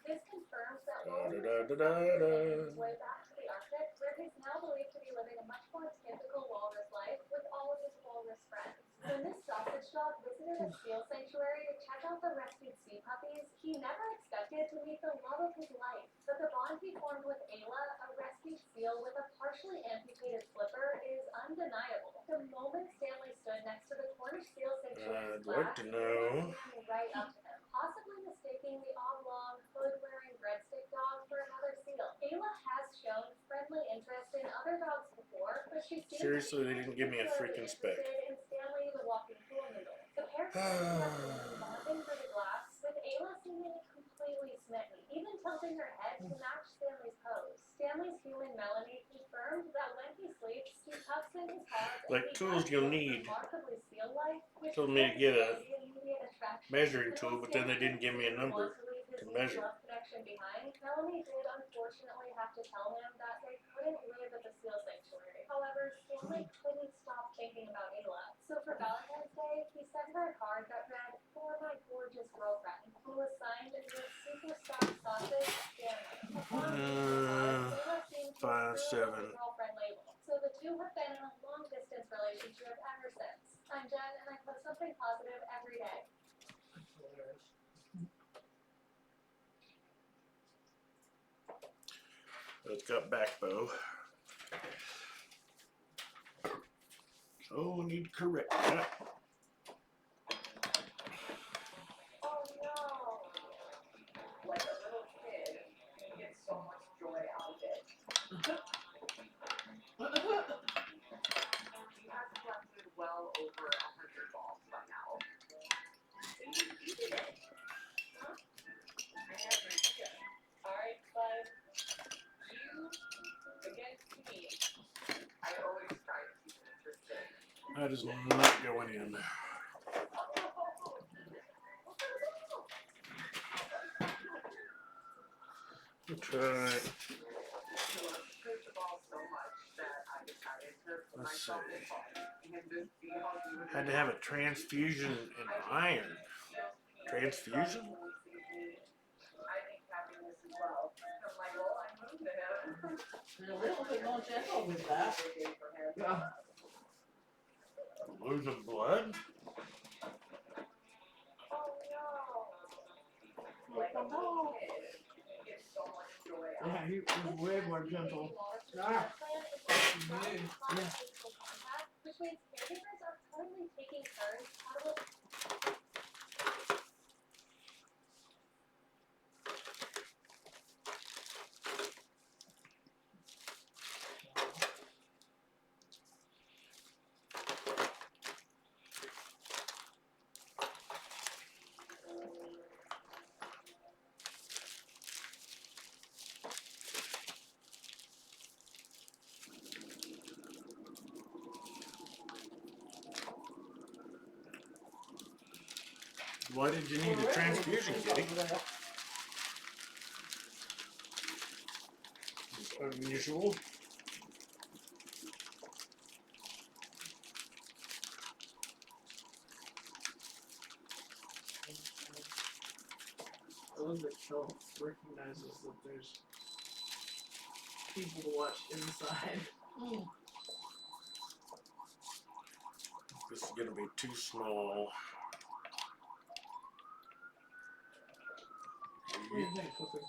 Speaker 4: This confirms that
Speaker 1: Da,
Speaker 4: Wally
Speaker 1: da, da,
Speaker 4: was
Speaker 1: da, da.
Speaker 4: his way back to the Arctic, where he's now believed to be living a much more typical walrus life with all of his walrus friends. When this sausage dog visited a seal sanctuary to check out the rescued sea puppies, he never expected to meet the love of his life. But the bond he formed with Ayla, a rescued seal with a partially amputated flipper, is undeniable. The moment Stanley stood next to the Cornish seal sanctuary,
Speaker 1: I'd like to know.
Speaker 4: right up to him, possibly mistaking the oblong, hood-wearing breadstick dog for another seal. Ayla has shown friendly interest in other dogs before, but she seems
Speaker 1: Seriously, they didn't give me a freaking spec.
Speaker 4: interested in Stanley the walking pool noodle. The pair bonding for the glass, with Ayla seeming completely smitten, even tilting her head to match Stanley's pose. Stanley's human Melanie confirmed that when he sleeps, he tucks in his paws
Speaker 1: Like tools you'll need.
Speaker 4: remarkably seal-like, which
Speaker 1: Told me to
Speaker 4: is
Speaker 1: get a
Speaker 4: the immediate attraction.
Speaker 1: measuring tool, but then they didn't give me a number to measure.
Speaker 4: Melanie did unfortunately have to tell him that they couldn't live at the seal sanctuary. However, Stanley couldn't stop thinking about Ayla. So for Valentine's Day, he sent her a card that read, "For my gorgeous girlfriend," who was signed as a superstar sausage Stanley. Ayla seemed to
Speaker 1: 5'7".
Speaker 4: approve of the girlfriend label. So the two have been in a long-distance relationship ever since. I'm Jen, and I post something positive every day.
Speaker 1: It's got back bow. So we need to correct that.
Speaker 5: Oh no! Like a little kid, you get so much joy out of it. He has collected well over 100 balls by now. And you did it. Huh? I have an idea. Alright, bud. You against me. I always try to keep it interesting.
Speaker 1: That is not going in. We'll try.
Speaker 5: He loves the ball so much that I decided to put
Speaker 1: Let's
Speaker 5: myself
Speaker 1: see.
Speaker 5: in ball and just see how he would
Speaker 1: Had to have a transfusion in iron. Transfusion?
Speaker 5: I think happiness as well. I'm like, well, I moved to him.
Speaker 2: You're a little bit more gentle with that. Yeah.
Speaker 1: Losing blood?
Speaker 5: Oh no. Like a little kid, you get so much joy out
Speaker 2: Yeah,
Speaker 5: of it.
Speaker 2: he's way more gentle.
Speaker 4: Ah.
Speaker 2: Good. Yeah.
Speaker 4: Which means caregivers are currently taking turns cuddling.
Speaker 1: Why did you need a transfusion, Kitty? Unusual.
Speaker 3: I love that Kel recognizes that there's people to watch inside.
Speaker 1: This is gonna be too small.
Speaker 3: What do you think, Clifford?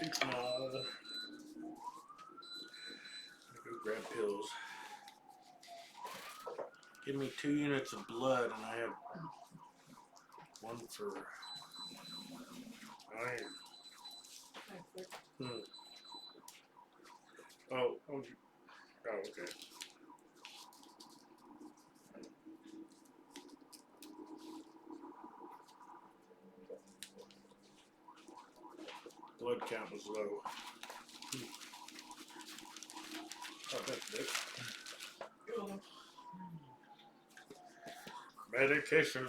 Speaker 1: Too small. Go grab pills. Give me 2 units of blood, and I have 1 for iron. Oh, okay. Blood count was low. Oh, that's it. Medication. Medication.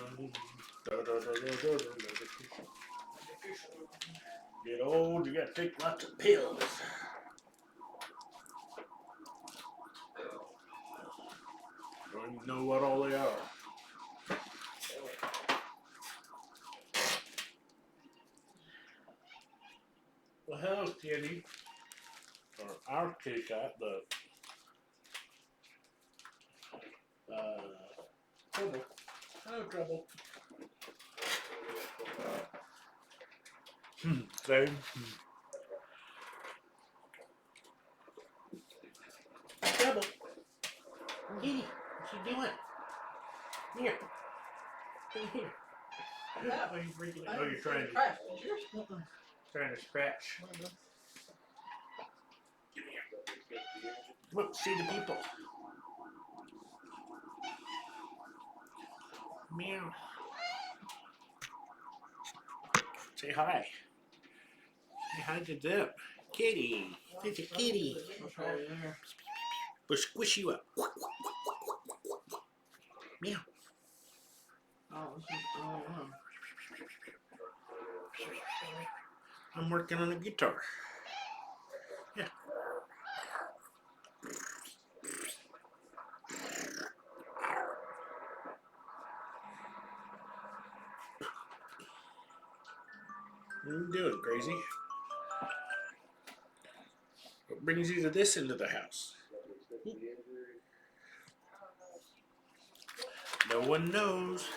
Speaker 1: Get old, you gotta take lots of pills. Don't even know what all they are. Well, hello, kitty. Or our kitty cat, Trouble. Hello, Trouble. Same. Trouble. Kitty, what you doing? Here. Come here.
Speaker 2: Yeah.
Speaker 3: Why are you freaking out?
Speaker 1: Oh, you're trying to scratch. Give me here. Look, see the people. Meow. Say hi. Say hi to them. Kitty. It's a kitty. We'll squish you up. Meow.
Speaker 3: Oh, this is early on.
Speaker 1: I'm working on a guitar. Yeah. What are you doing, crazy? What brings you to this end of the house? No one knows.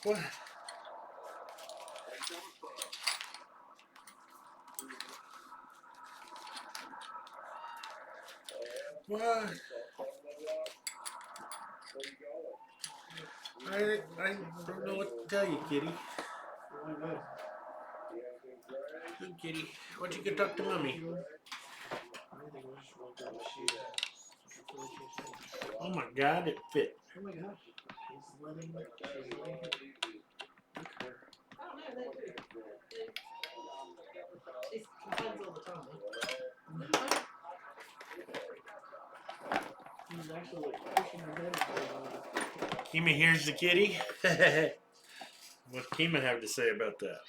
Speaker 1: What? What? I don't know what to tell you, kitty.
Speaker 3: Really good.
Speaker 1: Good kitty. Why don't you go talk to mommy?
Speaker 3: I think we'll just roll down the sheet.
Speaker 1: Oh my god, it fit.
Speaker 3: Oh my gosh. She's letting her lick her.
Speaker 2: Oh, no, they do. She complains all the time.
Speaker 3: She's actually like pushing her head.
Speaker 1: Kima here's the kitty. What's Kima have to say about that?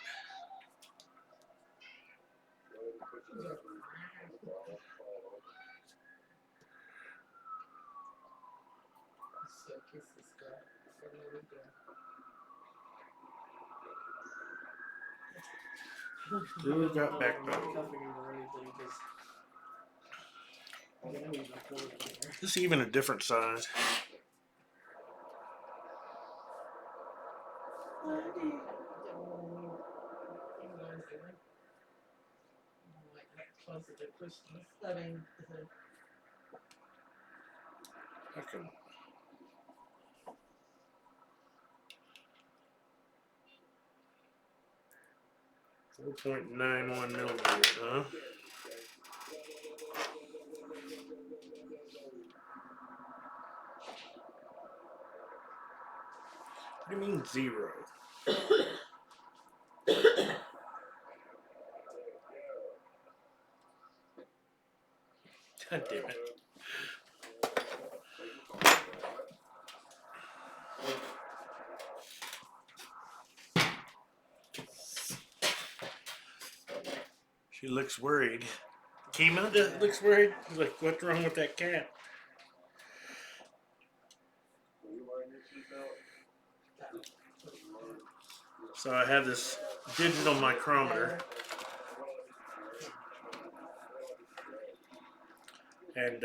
Speaker 2: So kiss this guy. So there we go.
Speaker 1: Who got backbone?
Speaker 3: Cuffing him or anything because I know he's not going anywhere.
Speaker 1: This is even a different size.
Speaker 2: Closer to Christmas. I mean,
Speaker 1: Okay. .91 millimeters, huh? What do you mean 0? God damn it. She looks worried. Kima looks worried. She's like, what's wrong with that cat? So I have this digital micrometer. And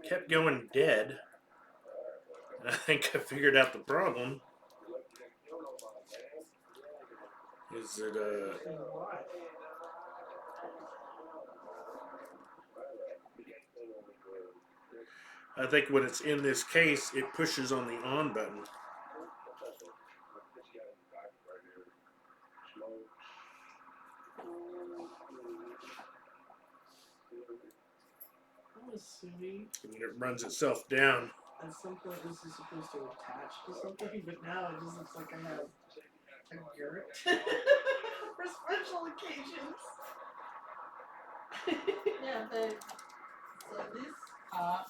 Speaker 1: kept going dead. And I think I figured out the problem. Is that I think when it's in this case, it pushes on the on button.
Speaker 3: I'm assuming
Speaker 1: And when it runs itself down.
Speaker 3: at some point this is supposed to attach to something, but now it just looks like I have a Garrett for special occasions.
Speaker 2: Yeah, so this part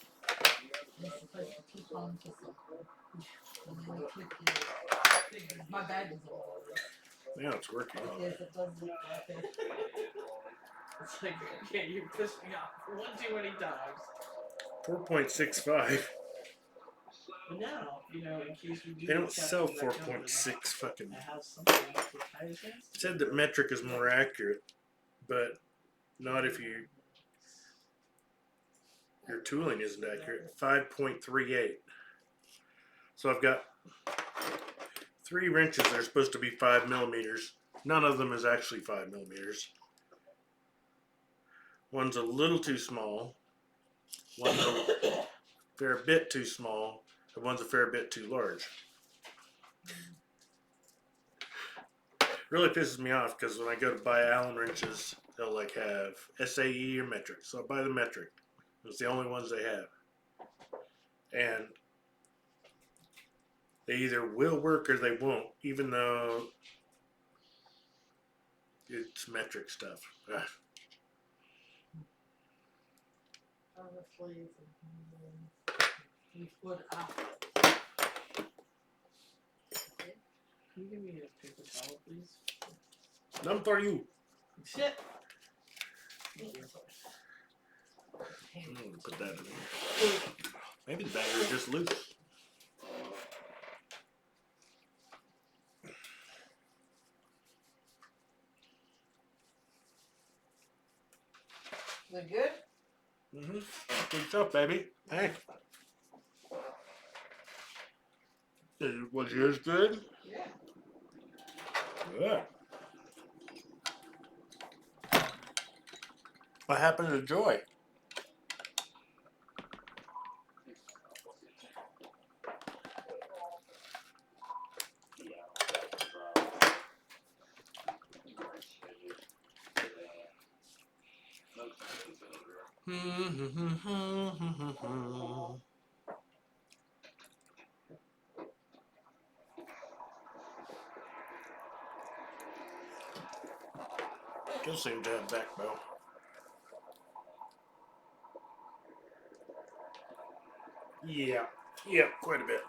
Speaker 2: is supposed to clip onto something. And then you clip your fingers. My bag is all over this.
Speaker 1: Now it's working.
Speaker 2: Yes, it does look like it.
Speaker 3: It's like, okay, you pissed me off one too many times.
Speaker 1: 4.65.
Speaker 3: But now, you know, in case we do
Speaker 1: They don't
Speaker 3: capture
Speaker 1: sell
Speaker 3: that gunman,
Speaker 1: 4.6 fucking.
Speaker 3: I have something to tie his hands to.
Speaker 1: It said that metric is more accurate, but not if your tooling isn't accurate. 5.38. So I've got 3 wrenches that are supposed to be 5 millimeters. None of them is actually 5 millimeters. One's a little too small. One's a fair bit too small. And one's a fair bit too large. Really pisses me off because when I go to buy Allen wrenches, they'll like have SAE or metric. So I buy the metric. It's the only ones they have. And they either will work or they won't, even though it's metric stuff. Ugh.
Speaker 2: Honestly, we put up.
Speaker 3: Can you give me a paper towel, please?
Speaker 1: None for you.
Speaker 3: Shit!
Speaker 1: Put that in there. Maybe the battery is just loose.
Speaker 2: Is it good?
Speaker 1: Mm-hmm. Good stuff, baby. Hey. Was yours good?
Speaker 2: Yeah.
Speaker 1: Good. What happened to Joy? Still seem to have backbone. Yeah, quite a bit.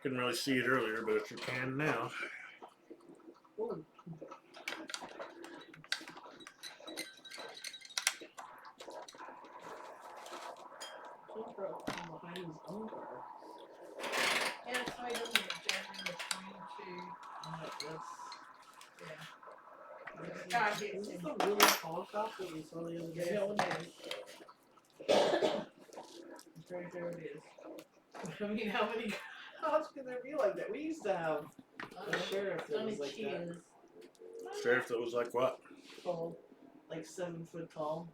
Speaker 1: Couldn't really see it earlier, but you can now.
Speaker 3: Ooh. Behind his own car.
Speaker 2: Yeah, so I don't jam in between two.
Speaker 3: That's,
Speaker 2: The car hits
Speaker 3: is this
Speaker 2: him.
Speaker 3: the really tall cop that we saw the other day?
Speaker 2: Yeah, it is. There it is.
Speaker 3: I mean, how many cops can there be like that? We used to have a sheriff that
Speaker 2: Only
Speaker 3: was like
Speaker 2: she
Speaker 3: that.
Speaker 2: is
Speaker 1: Sheriff that was like what?
Speaker 2: tall.
Speaker 3: Like 7 foot tall.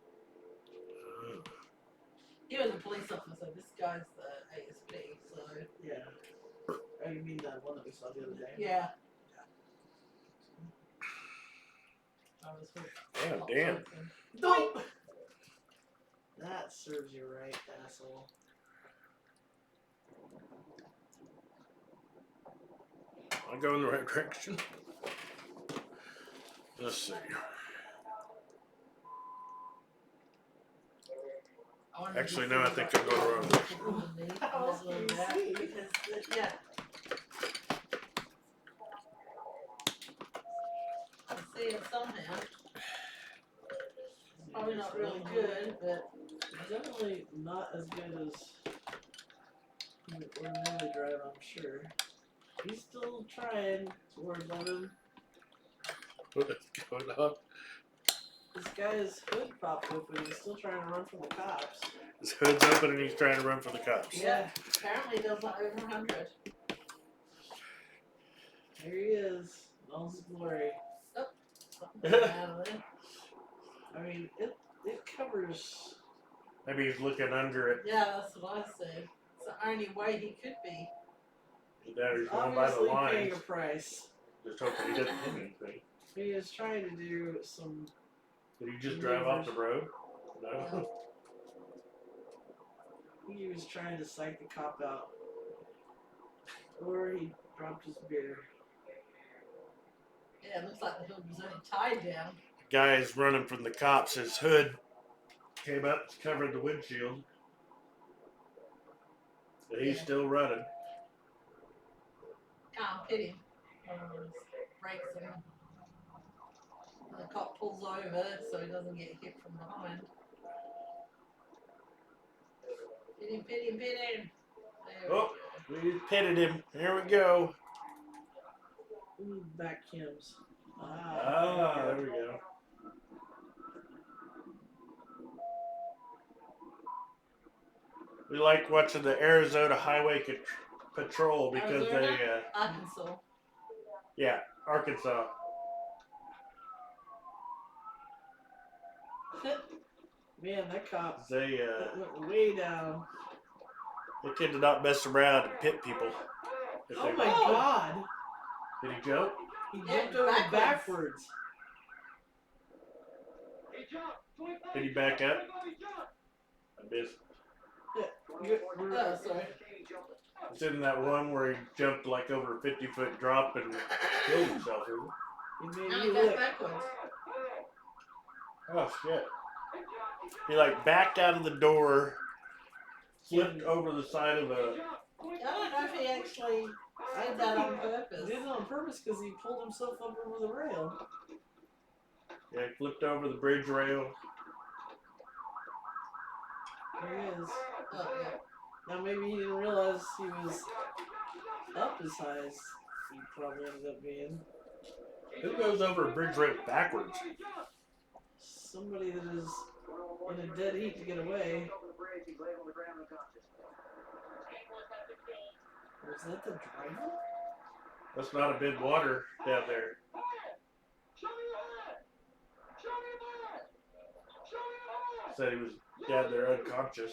Speaker 2: He was a police officer. This guy's the ASP, so
Speaker 3: Yeah. Oh, you mean that one that we saw the other day?
Speaker 2: yeah. I was with
Speaker 1: Oh, damn.
Speaker 3: Nope! That serves you right, asshole.
Speaker 1: I go in the right direction. Let's see.
Speaker 2: I wonder if
Speaker 1: Actually,
Speaker 2: you
Speaker 1: no, I
Speaker 2: feel
Speaker 1: think
Speaker 2: like
Speaker 1: I'm going wrong.
Speaker 2: underneath
Speaker 3: How
Speaker 2: on
Speaker 3: else
Speaker 2: that
Speaker 3: can
Speaker 2: little
Speaker 3: you
Speaker 2: gap,
Speaker 3: see?
Speaker 2: because yeah, I see it somehow. Probably not really good, but
Speaker 3: Definitely not as good as he would ordinarily drive, I'm sure. He's still trying to worry about him.
Speaker 1: What is going on?
Speaker 3: This guy's hood popped open. He's still trying to run from the cops.
Speaker 1: His hood's open and he's trying to run for the cops.
Speaker 3: Yeah.
Speaker 2: apparently it does not over 100.
Speaker 3: Here he is in all his glory.
Speaker 2: Something came out of there.
Speaker 3: I mean, it covers.
Speaker 1: Maybe he's looking under it.
Speaker 2: Yeah, that's what I said. It's the only way he could be.
Speaker 1: There he's
Speaker 3: He's
Speaker 1: going by the
Speaker 3: obviously paying
Speaker 1: lines.
Speaker 3: a price.
Speaker 1: Just hoping he doesn't hit anything.
Speaker 3: He is trying to do some.
Speaker 1: Did he just drive off the road? No.
Speaker 3: He was trying to psych the cop out. Or he dropped his beer.
Speaker 2: Yeah, it looks like the hood was only tied down.
Speaker 1: The guy is running from the cops. His hood came up, covered the windshield. But he's still running.
Speaker 2: Can't hit him. Brakes on him. And the cop pulls over so he doesn't get hit from behind. Hit him, hit him, hit him. There we
Speaker 1: Oh.
Speaker 2: go.
Speaker 1: We pitted him. Here we go.
Speaker 3: Ooh, back Kims.
Speaker 1: There we go. We like watching the Arizona Highway Patrol because
Speaker 2: Arizona?
Speaker 1: they,
Speaker 2: Arkansas.
Speaker 1: yeah, Arkansas.
Speaker 3: Man, that cop
Speaker 1: They,
Speaker 3: that went way down.
Speaker 1: the kid did not mess around and pit people. If
Speaker 3: Oh
Speaker 1: they-
Speaker 3: my god!
Speaker 1: Did he jump?
Speaker 3: He
Speaker 2: Yeah,
Speaker 3: jumped over backwards.
Speaker 1: Did he back up? I missed.
Speaker 2: Oh, sorry.
Speaker 1: It's in that one where he jumped like over a 50-foot drop and killed himself. Isn't it?
Speaker 3: He made
Speaker 2: Now
Speaker 3: me
Speaker 2: he goes
Speaker 3: look.
Speaker 2: backwards.
Speaker 1: Oh shit. He like backed out of the door, flipped over the side of a.
Speaker 2: I don't know if he actually did that on purpose.
Speaker 3: He did it on purpose because he pulled himself up over the rail.
Speaker 1: Yeah, flipped over the bridge rail.
Speaker 3: There he is.
Speaker 2: Oh, yeah.
Speaker 3: Now maybe he didn't realize he was up as high as he probably ended up being.
Speaker 1: Who goes over a bridge rail backwards?
Speaker 3: Somebody that is in a dead heat to get away. Was that the driver?
Speaker 1: That's not a bit water down there. Said he was down there unconscious.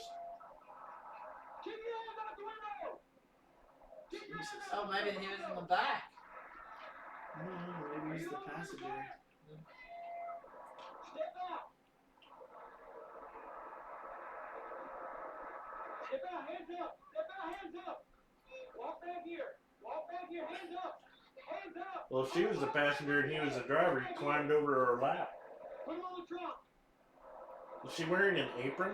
Speaker 3: Jesus.
Speaker 2: Oh, maybe he was in the back.
Speaker 3: I don't know, maybe he's the passenger.
Speaker 6: Step out, hands up! Step out, hands up! Walk back here! Walk back here, hands up! Hands up!
Speaker 1: Well, if she was the passenger and he was the driver, he climbed over her lap.
Speaker 6: Put him on the trunk!
Speaker 1: Was she wearing an apron?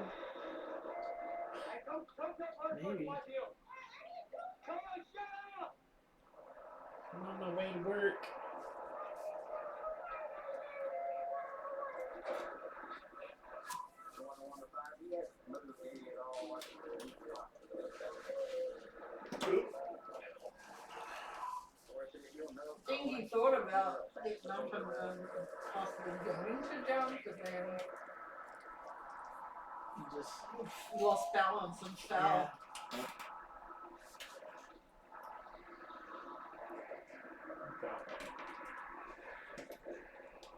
Speaker 6: Hey, come step first,
Speaker 3: Maybe.
Speaker 6: watch him! Come on, shut up!
Speaker 1: I'm on my way to work.
Speaker 2: I think he thought about getting up and possibly going to jump, but then
Speaker 3: He just.
Speaker 2: lost balance and fell.
Speaker 3: Yeah.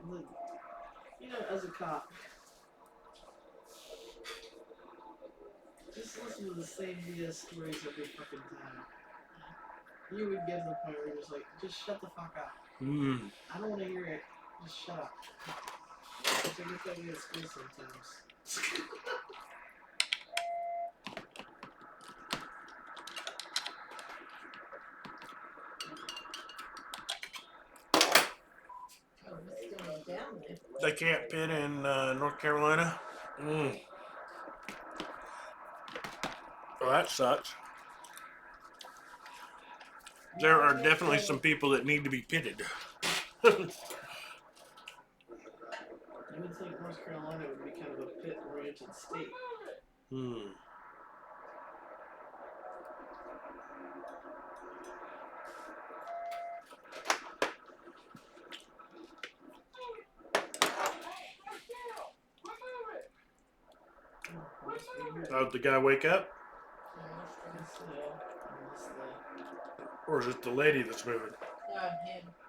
Speaker 3: Look, you know, as a cop, just listen to the same BS stories every fucking time. You would get to the point where you're just like, just shut the fuck up. I don't want to hear it. Just shut up. Which I guess that way at school sometimes.
Speaker 2: Oh, this still they?
Speaker 1: They can't pit in North Carolina. Mm. Well, that sucks. There are definitely some people that need to be pitted.
Speaker 3: You would think North Carolina would be kind of a pit-oriented state.
Speaker 1: Hmm. How'd the guy wake up? Or is it the lady that's moving?
Speaker 2: Him.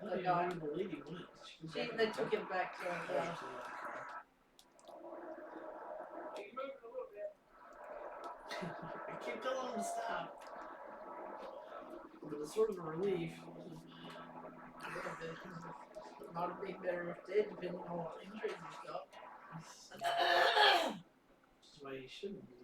Speaker 3: I
Speaker 2: The
Speaker 3: don't even
Speaker 2: dog.
Speaker 3: know where the lady went. She was back in
Speaker 2: They
Speaker 3: the
Speaker 2: took
Speaker 3: car?
Speaker 2: him back to
Speaker 3: Oh,
Speaker 2: yeah.
Speaker 3: she's in the car.
Speaker 6: He's moving a little bit.
Speaker 3: I keep telling him to stop. But it's sort of a relief.
Speaker 2: Not a big better if dead, depending on what injuries he's got.
Speaker 3: Which is why he shouldn't be.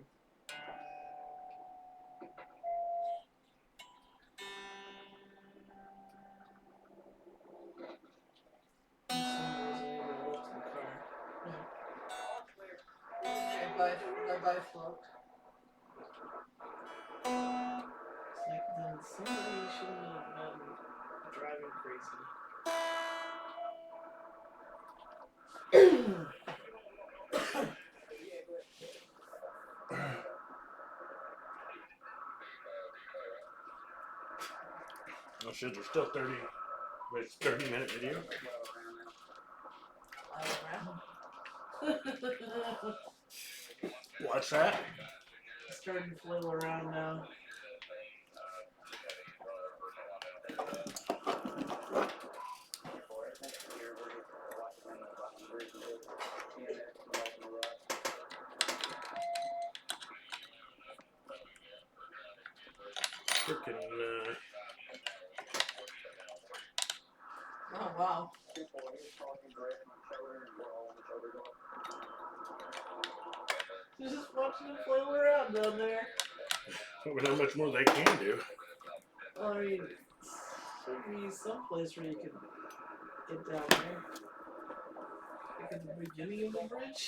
Speaker 2: They both looked.
Speaker 3: It's like then somebody shouldn't have been driving crazy.
Speaker 1: Oh shit, there's still 30. Wait, it's a 30-minute video? What's that?
Speaker 3: It's starting to flail around now.
Speaker 1: Freaking,
Speaker 2: Oh wow.
Speaker 3: Just watching it flail around down there.
Speaker 1: I don't know how much more they can do.
Speaker 3: Well, I mean, should be some place where you can get down there. Like at the beginning of the bridge.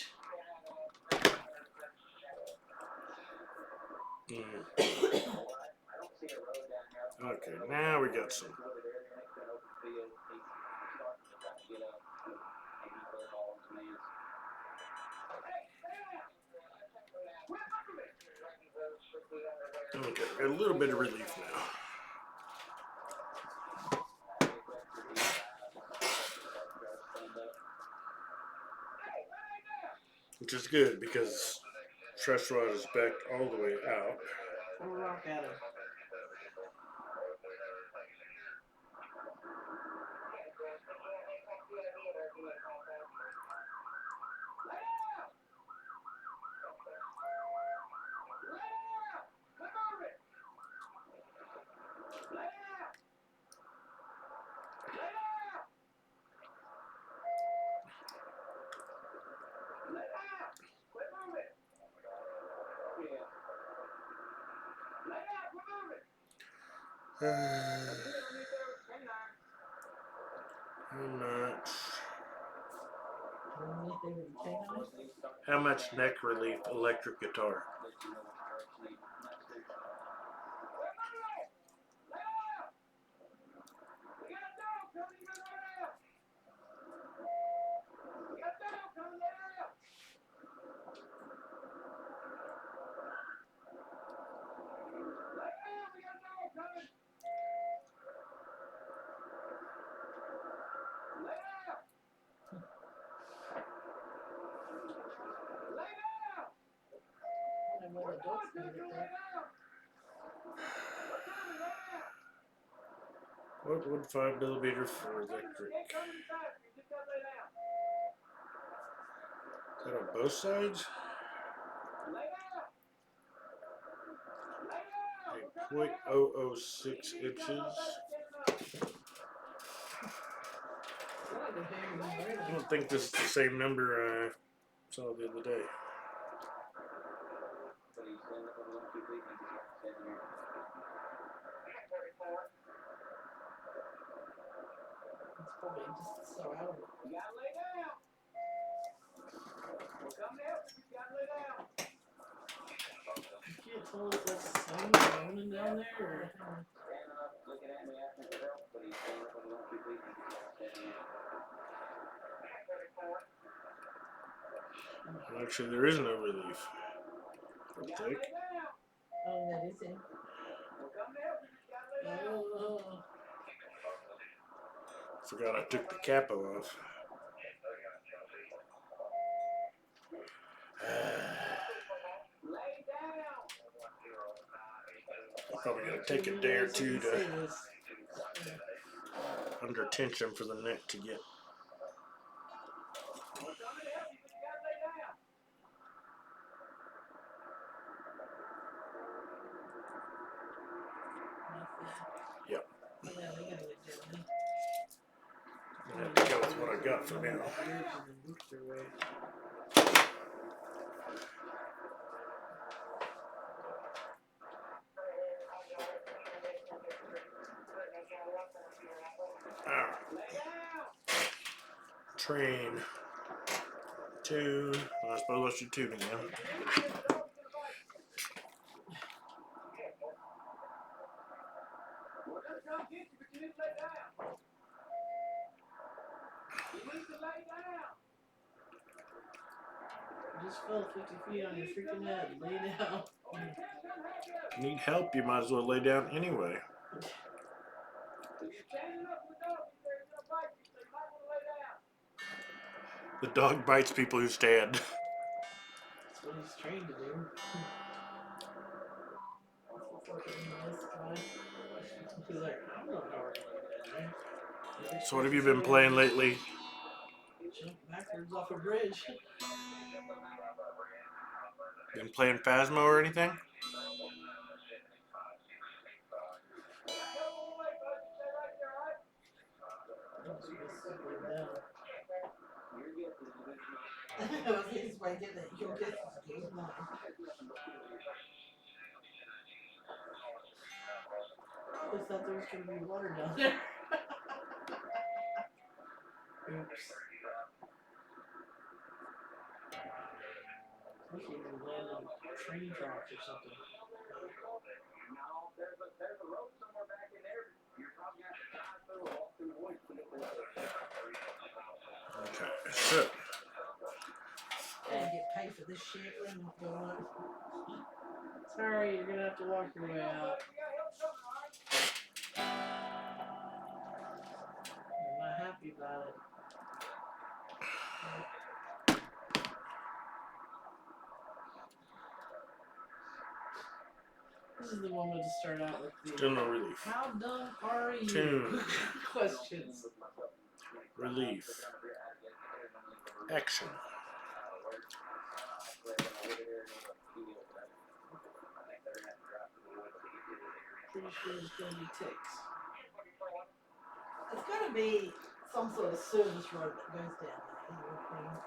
Speaker 1: Okay, now we got some. Okay, got a little bit of relief now. Which is good because truss rod is backed all the way out.
Speaker 3: Throw a rock at him.
Speaker 1: How much neck relief electric guitar? What would 5mm for electric? Is that on both sides? A .006 inches. I don't think this is the same number I saw the other day.
Speaker 2: It's probably just so out of it.
Speaker 6: You gotta lay down.
Speaker 3: hell is that sun going down there? Or?
Speaker 1: Actually, there is no relief. Take.
Speaker 2: Oh, that is him.
Speaker 3: Oh.
Speaker 1: Forgot I took the capo off. Probably gonna take a day or two to under tension for the neck to get. Yep.
Speaker 2: Yeah, they gotta look different.
Speaker 1: I have to go with what I got for now. Train. Tune. Well, I suppose I should tune again.
Speaker 3: You just fell 50 feet on your freaking head. Lay down.
Speaker 1: Need help, you might as well lay down anyway. The dog bites people who stand.
Speaker 3: That's what he's trained to do. He's like, I don't know how we're gonna do that.
Speaker 1: So what have you been playing lately?
Speaker 3: Jump backwards off a bridge.
Speaker 1: Been playing Phasmo or anything?
Speaker 2: He's way get that your guess is good as mine.
Speaker 3: I always thought there was going to be water down there. Oops. I wish you could land on train tracks or something.
Speaker 1: Okay, so.
Speaker 2: And get paid for this shit. We're not going up.
Speaker 3: Sorry, you're going to have to walk your way out. I'm not happy about it. This is the moment to start out with the
Speaker 1: Still no relief.
Speaker 3: how dumb are you?
Speaker 1: Tune.
Speaker 3: Questions.
Speaker 1: Relief. Action.
Speaker 3: Pretty sure it's going to be ticks.
Speaker 2: It's got to be some sort of service road that goes down there.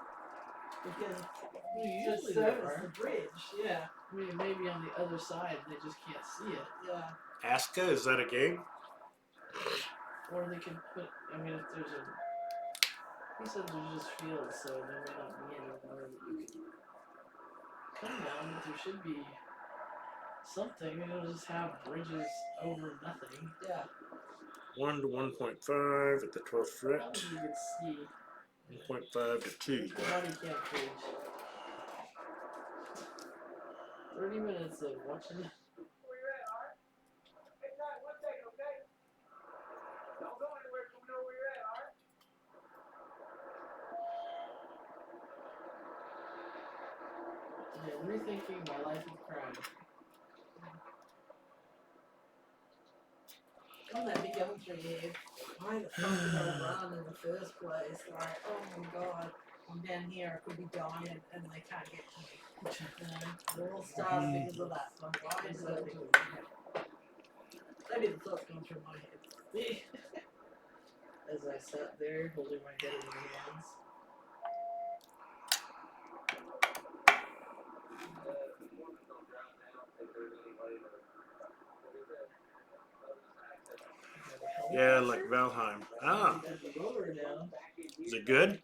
Speaker 2: Because to
Speaker 3: Usually
Speaker 2: service the bridge. Yeah.
Speaker 3: I mean, maybe on the other side, they just can't see it.
Speaker 2: Yeah.
Speaker 1: Aska, is that a game?
Speaker 3: Or they could put, I mean, if there's a, he said there's just fields, so there may not be anywhere that you can come down, but there should be something. It'll just have bridges over nothing.
Speaker 2: Yeah.
Speaker 1: 1 to 1.5 at the 12th fret.
Speaker 3: How you could see
Speaker 1: 1.5 to 2.
Speaker 3: the body can't bridge. 30 minutes of watching. Yeah, rethinking my life of crime.
Speaker 2: Wouldn't that be going through your head? Why the fuck did I run in the first place? Like, oh my god, I'm down here, I could be dying, and they can't get to me. It all starts because of that. So why did I do it? Maybe the thoughts going through my head.
Speaker 3: As I sat there holding my head in my hands.
Speaker 1: Yeah, like Valheim. Ah. Is it good?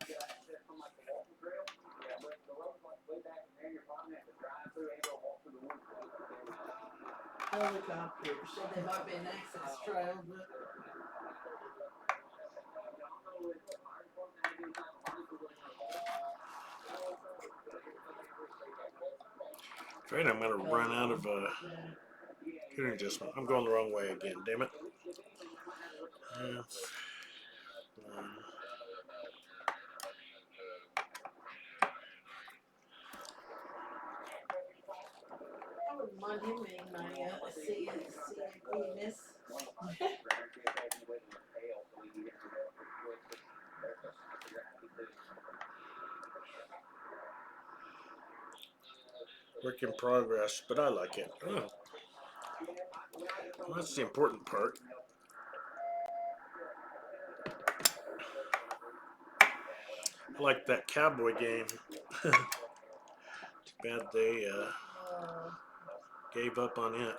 Speaker 3: Helicopters.
Speaker 2: Well, there might be an access trail, but
Speaker 1: Afraid I'm gonna run out of hearing adjustment. I'm going the wrong way again. Damn it.
Speaker 2: I wouldn't mind him being my CMS.
Speaker 1: Work in progress, but I like it. Oh. Well, that's the important part. I like that cowboy game. Too bad they gave up on it.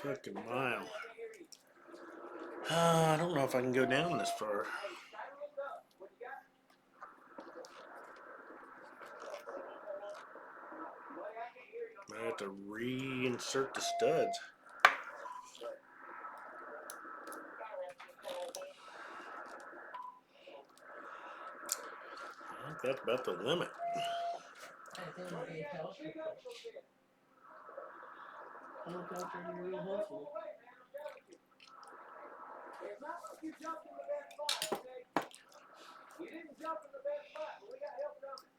Speaker 1: Fucking mile. I don't know if I can go down this far. I have to reinsert the studs. I think that's about the limit.
Speaker 2: I think it'll be a helicopter.
Speaker 3: Helicopter would be real helpful.
Speaker 6: It's not like you jumped in the best spot, okay? You didn't jump in the best spot, but we got help coming.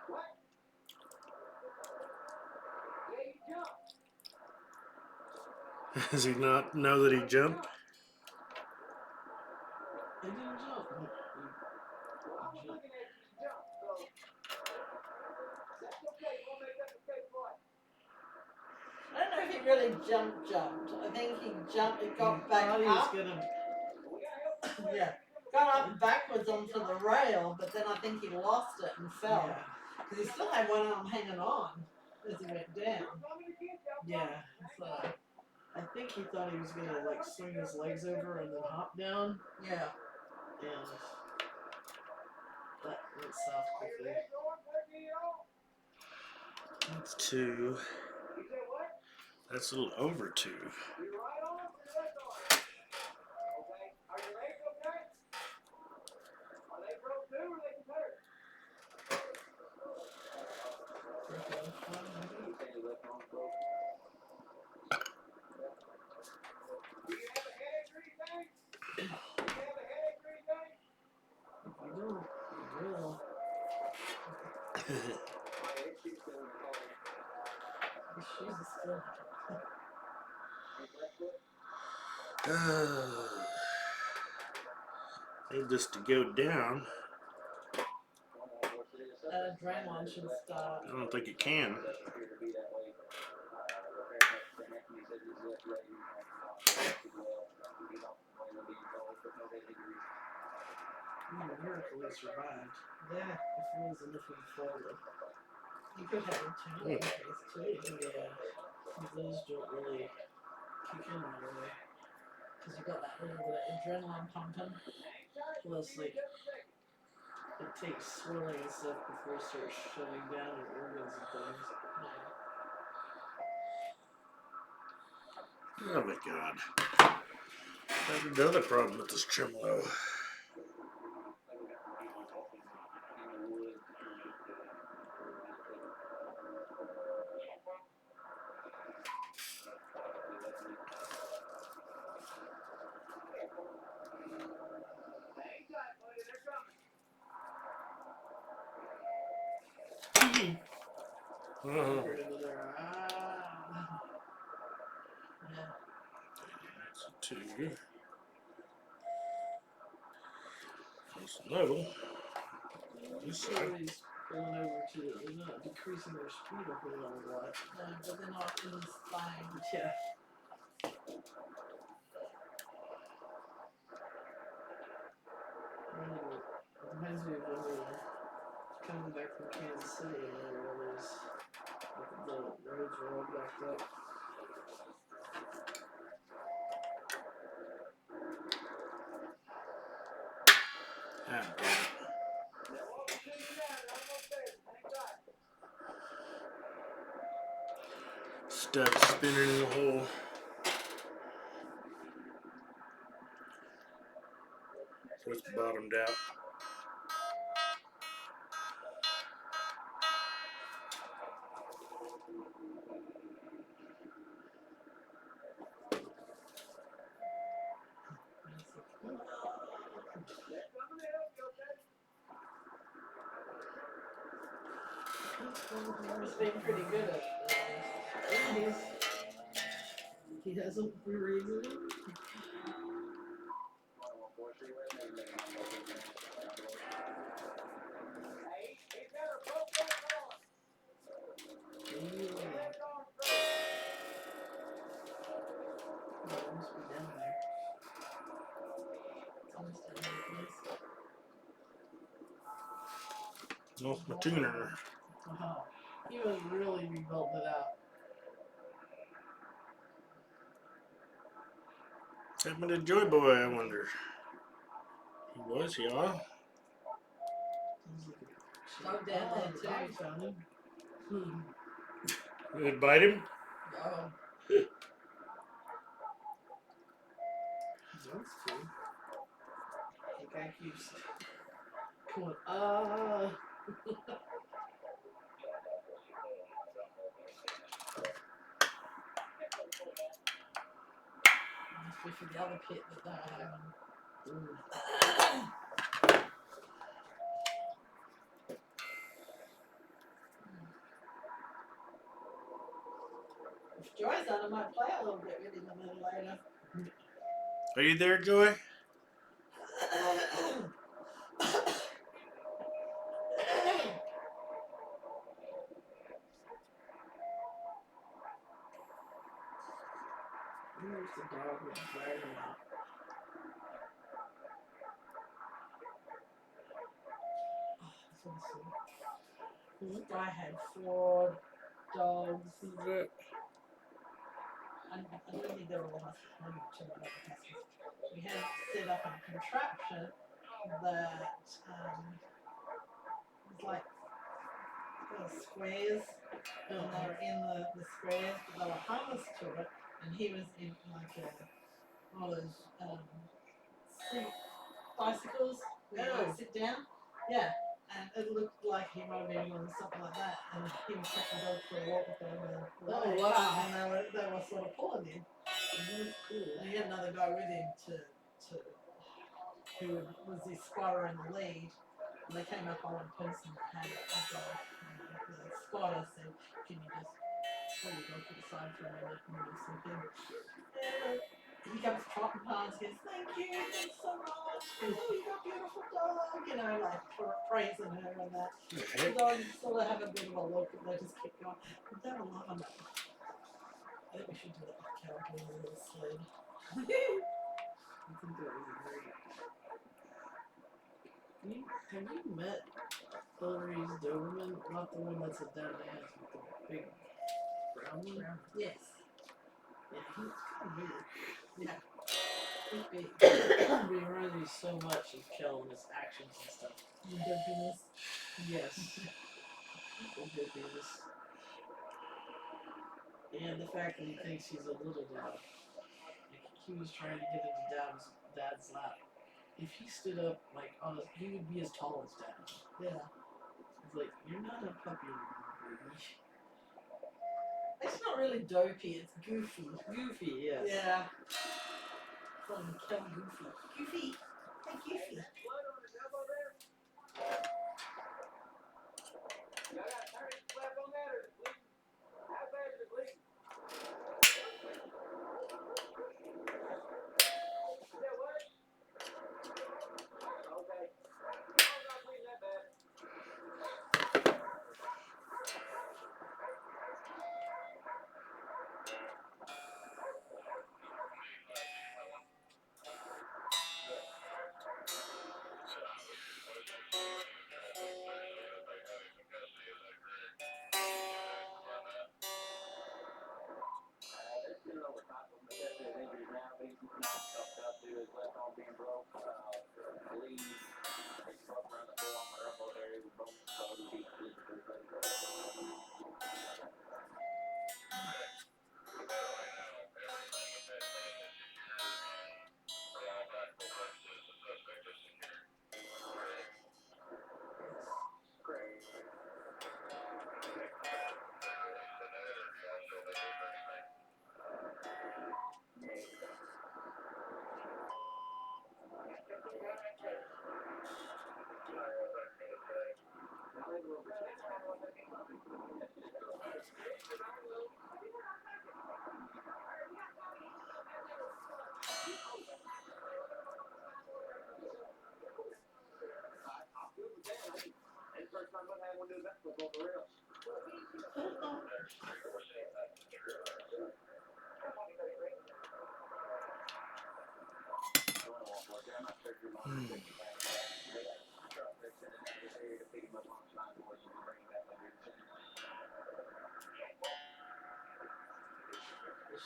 Speaker 6: What? Yeah, you jumped.
Speaker 1: Does he not know that he jumped?
Speaker 3: He didn't jump.
Speaker 6: Well, I was looking at you jump, so that's okay. We'll make that mistake twice.
Speaker 2: I don't know if he really jumped. I think he jumped, it got
Speaker 3: He
Speaker 2: back
Speaker 3: thought he was
Speaker 2: up.
Speaker 3: gonna.
Speaker 2: Yeah, got up backwards onto the rail, but then I think he lost it and fell.
Speaker 3: Yeah.
Speaker 2: Because he still had one arm hanging on as he went down.
Speaker 3: Yeah. So I think he thought he was gonna like swing his legs over and then hop down,
Speaker 2: Yeah.
Speaker 3: and that went south quickly.
Speaker 1: That's 2. That's a little over 2.
Speaker 6: You're right on or your left arm? Okay. Are your legs okay? Are they broke too or they just hurt? Do you have a headache or anything? Do you have a headache or anything?
Speaker 3: If you don't, you will.
Speaker 2: His shoes are still.
Speaker 1: Need this to go down.
Speaker 2: Adrenaline should start.
Speaker 1: I don't think it can.
Speaker 3: Miracle he survived.
Speaker 2: Yeah.
Speaker 3: If it wasn't if he folded.
Speaker 2: You could have internal injuries too.
Speaker 3: Yeah. Those don't really kick in right away.
Speaker 2: Because you got that little bit of adrenaline pumping.
Speaker 3: Plus, like, it takes swelling and stuff before it starts shutting down your organs and things.
Speaker 1: Oh my god. That's another problem with this Tremolo.
Speaker 3: Right into there.
Speaker 2: Yeah.
Speaker 1: That's a 2. That's level. This side.
Speaker 3: Everybody's pulling over to it. They're not decreasing their speed a whole lot.
Speaker 2: No, but they're not in Spain.
Speaker 3: Yeah. Reminds me of when we were coming back from Kansas City and there was the roads were all backed up.
Speaker 1: Stud spinning in the hole. So it's bottomed out.
Speaker 3: He's been pretty good at this. He hasn't rereaded it. Oh, must be down there.
Speaker 2: It's almost down there, please.
Speaker 1: Lost my tuner.
Speaker 3: Wow. He was really rebuilt it out.
Speaker 1: What happened to Joy Boy, I wonder? He was, yeah.
Speaker 2: Dog down there
Speaker 3: the
Speaker 2: too.
Speaker 3: dog found him.
Speaker 1: Did it bite him?
Speaker 2: Oh,
Speaker 3: He wants to. The guy keeps going,
Speaker 2: must be for the other pit that they're having. If Joy's on, I might play a little bit with him a little later.
Speaker 1: Are you there, Joy?
Speaker 3: Where's the dog with the flag on?
Speaker 2: This guy had 4 dogs. I don't think they're all huskies, maybe 2 of them are huskies. We had set up a contraption that was like squares, and they were in the squares, but they were harnessed to it, and he was in like one of those seat bicycles where you like sit down. Yeah. And it looked like he might have been on something like that, and he was taking the dog for a walk with them.
Speaker 3: Oh, wow.
Speaker 2: And they were sort of pulling him.
Speaker 3: That's cool.
Speaker 2: And he had another guy with him who was the spotter in the lead. And they came up on one person that had a dog. And the spotter said, "Can you just pull your dog to the side for a minute and do something?" And he comes trotting past, goes, "Thank you, thanks so much. Oh, you got a beautiful dog," you know, like praising her and that. The dogs sort of have a bit of a look and they just keep going. But they were loving it. I think we should do that with Carol in a little sled.
Speaker 3: I think that would be great. Have you met Hillary's Doberman? Not the one that's a dead ass with the big brown one?
Speaker 2: Yes.
Speaker 3: Yeah, he's kind of weird.
Speaker 2: Yeah. He's big.
Speaker 3: He reminds me so much of Kel and his actions and stuff.
Speaker 2: The dopiness.
Speaker 3: Yes. The dopiness. And the fact that he thinks he's a little dog. Like, he was trying to get into dad's lap. If he stood up, like, he would be as tall as dad.
Speaker 2: Yeah.
Speaker 3: He's like, "You're not a puppy anymore, baby."
Speaker 2: It's not really dopey, it's goofy.
Speaker 3: Goofy, yes.
Speaker 2: Yeah. Call him Kel Goofy. Goofy. Hey, Goofy.
Speaker 6: Y'all got 30 left on that, or is it bleeding? How bad is it bleeding? Is that what? Okay. I'm not bleeding that bad. They're still over top of him, but that's his injuries now. He's not cuffed up due to his left arm being broke. Bleed.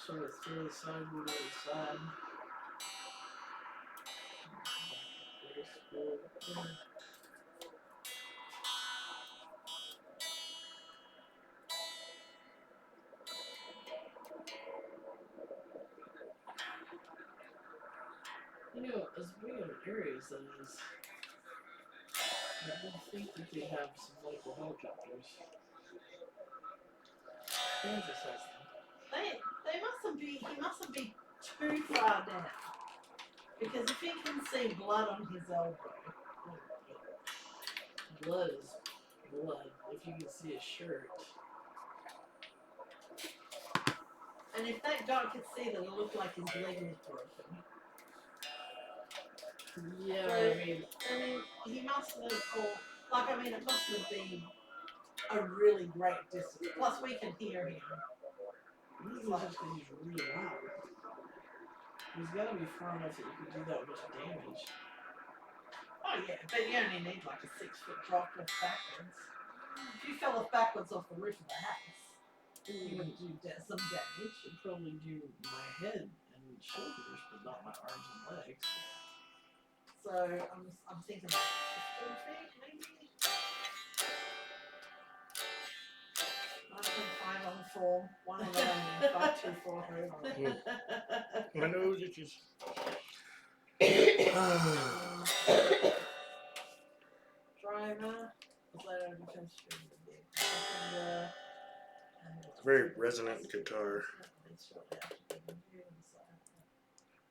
Speaker 3: So it's really sideboard outside. Very spoiled. You know, as big of an area as that is, I would think that they have some local helicopters. Kansas has them.
Speaker 2: They mustn't be. He mustn't be too far down, because if he can see blood on his elbow,
Speaker 3: Blood is blood. If you can see a shirt.
Speaker 2: and if that guy could see that it looked like his leg was broken,
Speaker 3: Yeah,
Speaker 2: so,
Speaker 3: I mean,
Speaker 2: he must have, it must have been a really great distance. Plus, we can hear him.
Speaker 3: maybe it's just because he's really loud. He's got to be far enough that you can do that with much damage.
Speaker 2: Oh yeah, but you only need like a 6-foot drop off backwards. If you fell off backwards off the roof of the house, you would do some damage.
Speaker 3: It'd probably do my head and shoulders, but not my arms and legs.
Speaker 2: So I'm thinking like 15 feet, maybe. 9.5 on the form, 111, 524.
Speaker 1: My nose itches.
Speaker 2: Driver, later becomes passenger.
Speaker 1: Very resonant guitar.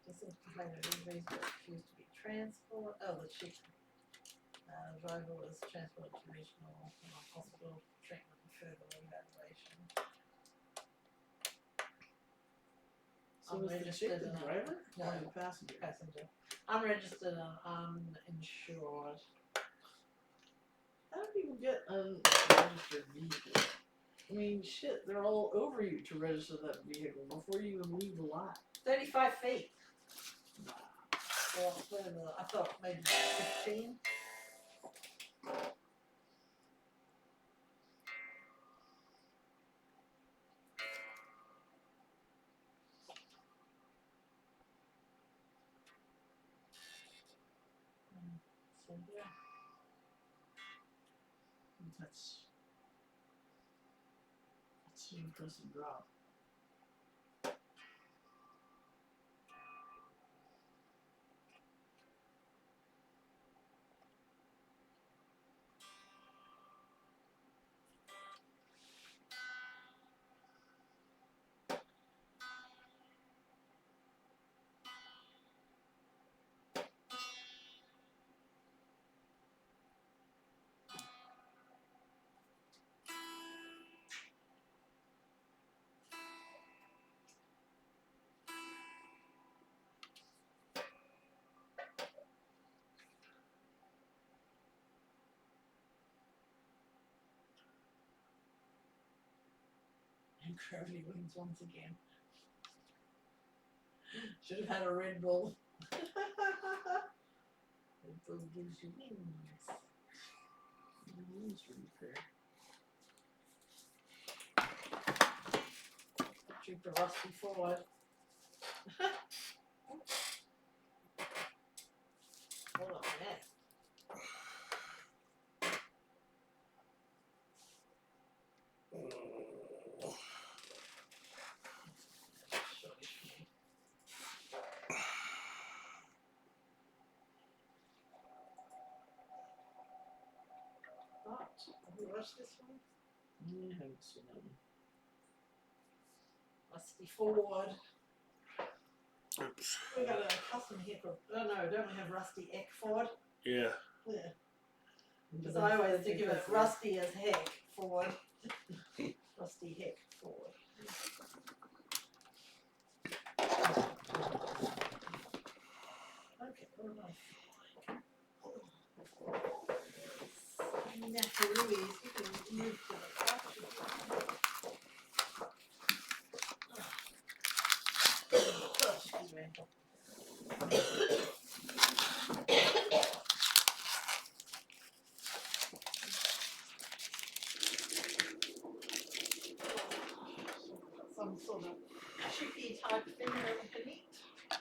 Speaker 2: Distance behind the deliveries were refused to be transport. Oh, the chief. Driver was transported to regional hospital for treatment and further evaluation.
Speaker 3: So is the chick the driver?
Speaker 2: No,
Speaker 3: Or the passenger?
Speaker 2: passenger. Unregistered and uninsured.
Speaker 3: How do people get unregistered vehicles? I mean, shit, they're all over you to register that vehicle before you even leave the lot.
Speaker 2: 35 feet.
Speaker 3: Nah.
Speaker 2: Well, I thought maybe 15. So yeah.
Speaker 3: That's an impressive drop.
Speaker 2: And Crowley wins once again. Should have had a Red Bull. Red Bull gives you wings.
Speaker 3: Wings repair.
Speaker 2: Trooper Rusty forward. Hold on a minute. watch this one?
Speaker 3: I haven't seen that one.
Speaker 2: Rusty Ford.
Speaker 1: Oops.
Speaker 2: We got a custom here called, oh no, don't we have Rusty Eck Ford?
Speaker 1: Yeah.
Speaker 2: Yeah. Because I always think of it rusty as heck Ford. Rusty Heck Ford. Okay, what am I feeling? Knackaroos, you can move to the couch if you want. Oh, excuse me. Some sort of chippy type thing underneath. I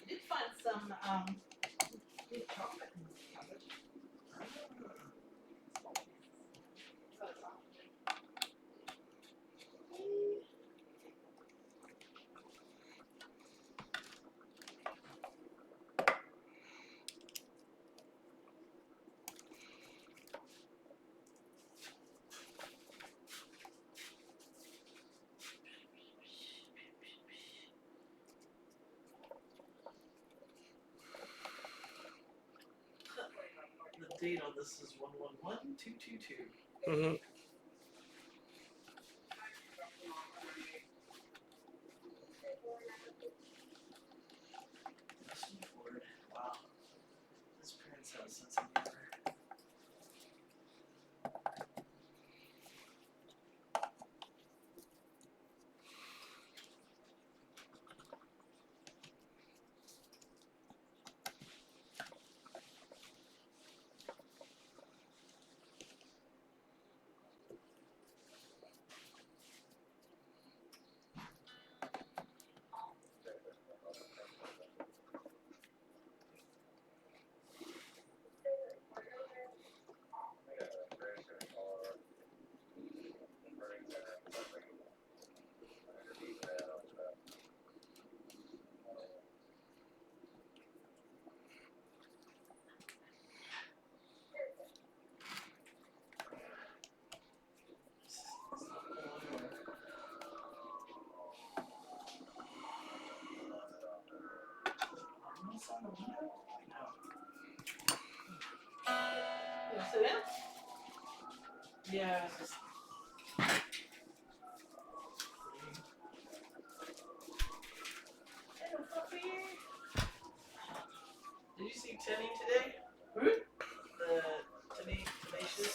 Speaker 2: did find some good chocolate in this cupboard.
Speaker 3: The date on this is 111222.
Speaker 1: Mm-hmm.
Speaker 3: Rusty Ford. Wow. His parents have a sense of humor. On the window? No.
Speaker 2: You want to sit down?
Speaker 3: Yeah, it's just.
Speaker 2: Hello, puppy.
Speaker 3: Did you see Tenny today?
Speaker 2: Who?
Speaker 3: The Tenny Tenacious?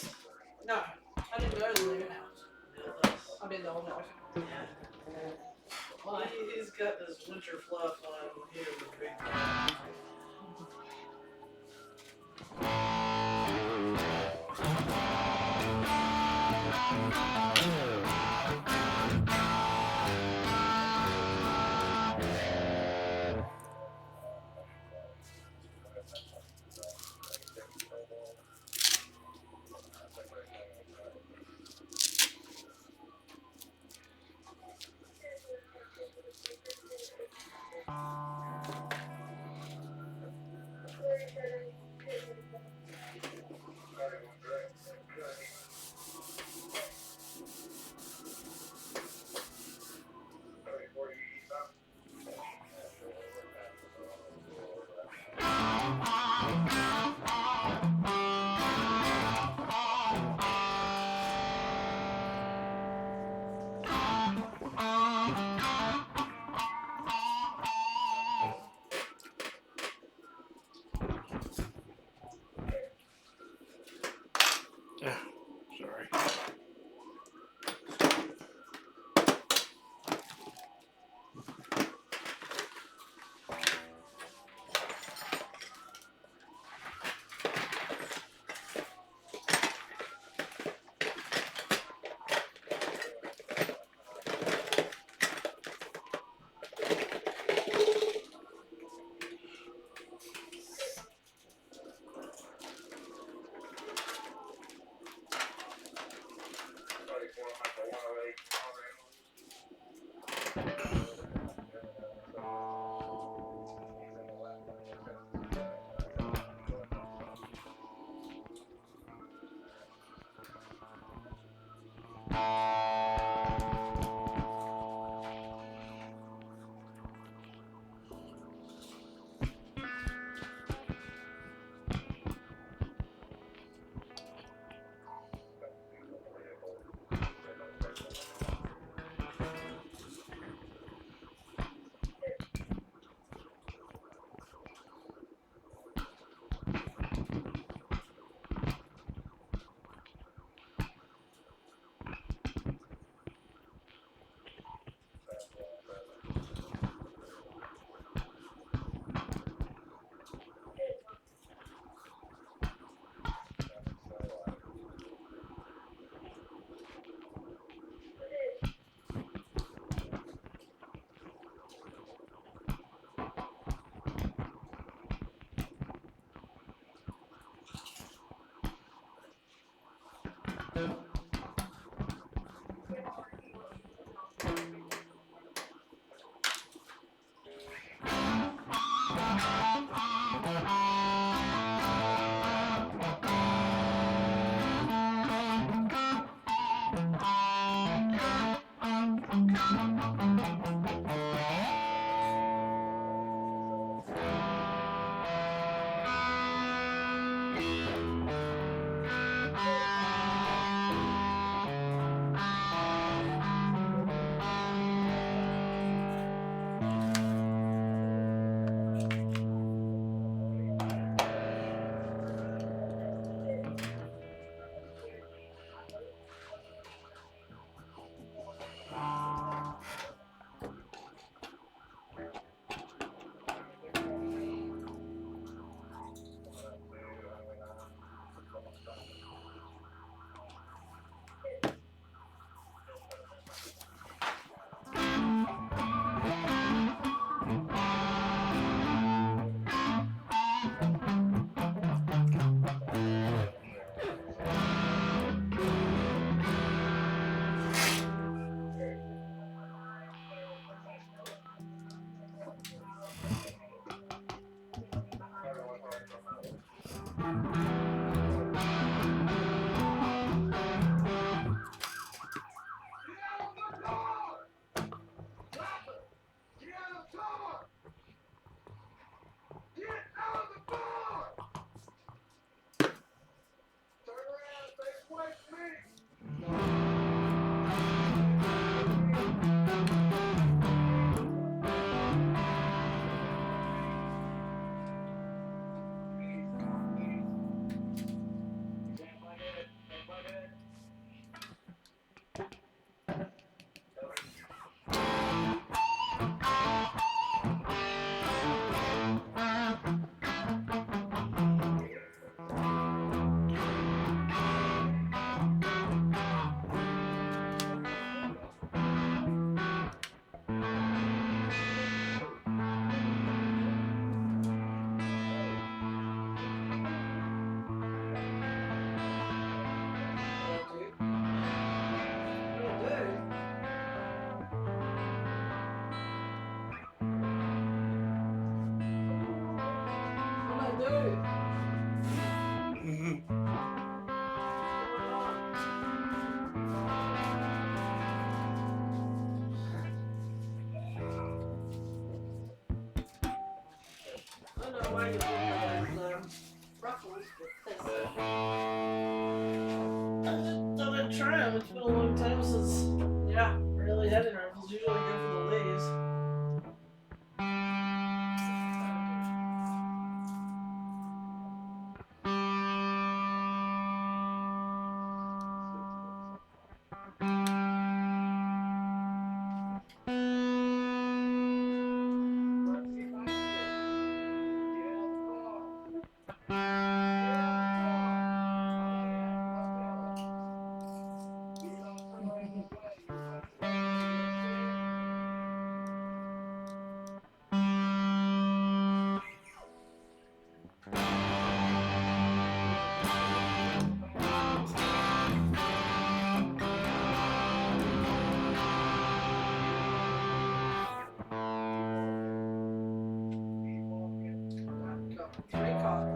Speaker 2: No, I didn't go to the living house.
Speaker 3: Yeah,
Speaker 2: I mean the old house.
Speaker 3: yeah.
Speaker 2: Why?
Speaker 3: He's got this winter fluff on him, big.
Speaker 2: Ruffles, but thought I'd try them. It's been a long time since, really had any ruffles. Usually I go for the lays.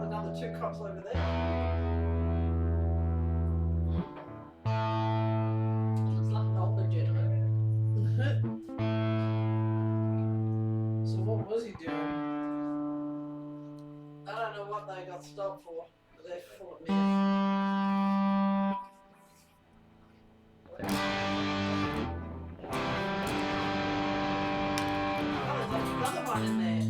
Speaker 2: Another 2 cups over there. Looks like an older gentleman. So what was he doing? I don't know what they got stopped for, but they're full of meth. Oh, there's another one in there.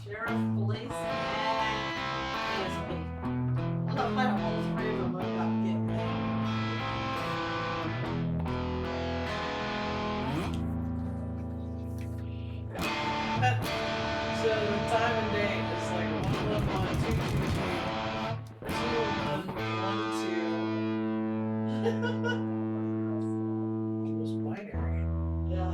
Speaker 2: Sheriff, police, and ASP. I love how all 3 of them are about to get paid. So the time and date is like 111, 222, 211, 12. It was binary. Yeah.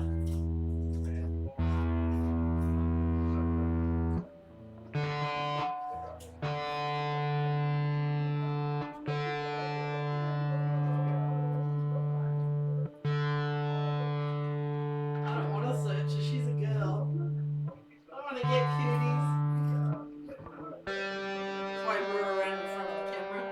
Speaker 2: I don't want to search her. She's a girl. I want to get cuties. That's why we're around in front of the camera.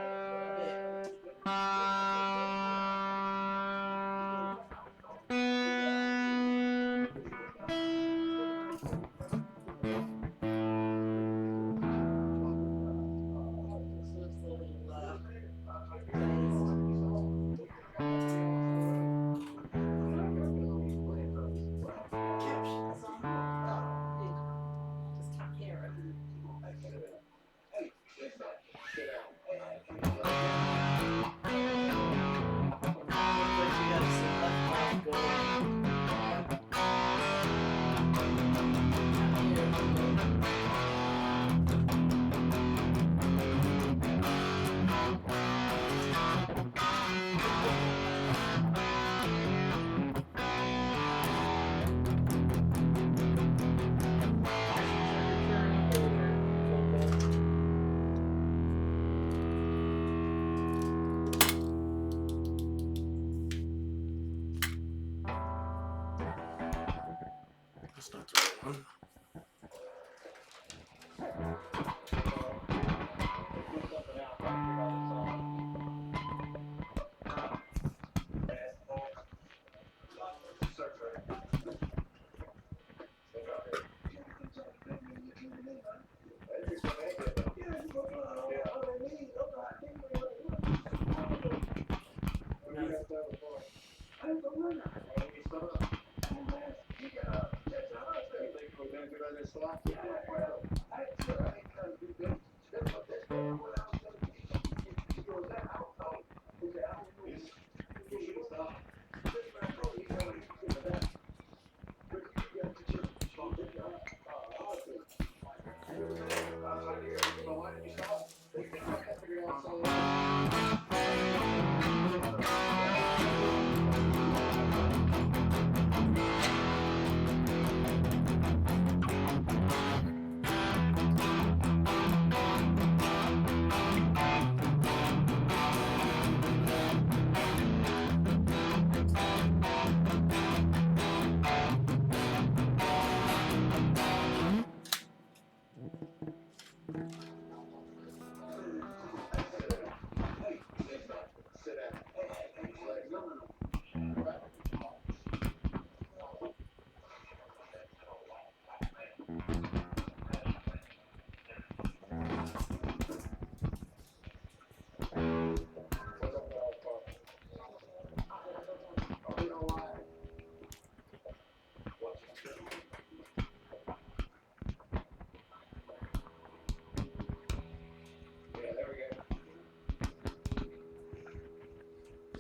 Speaker 1: one.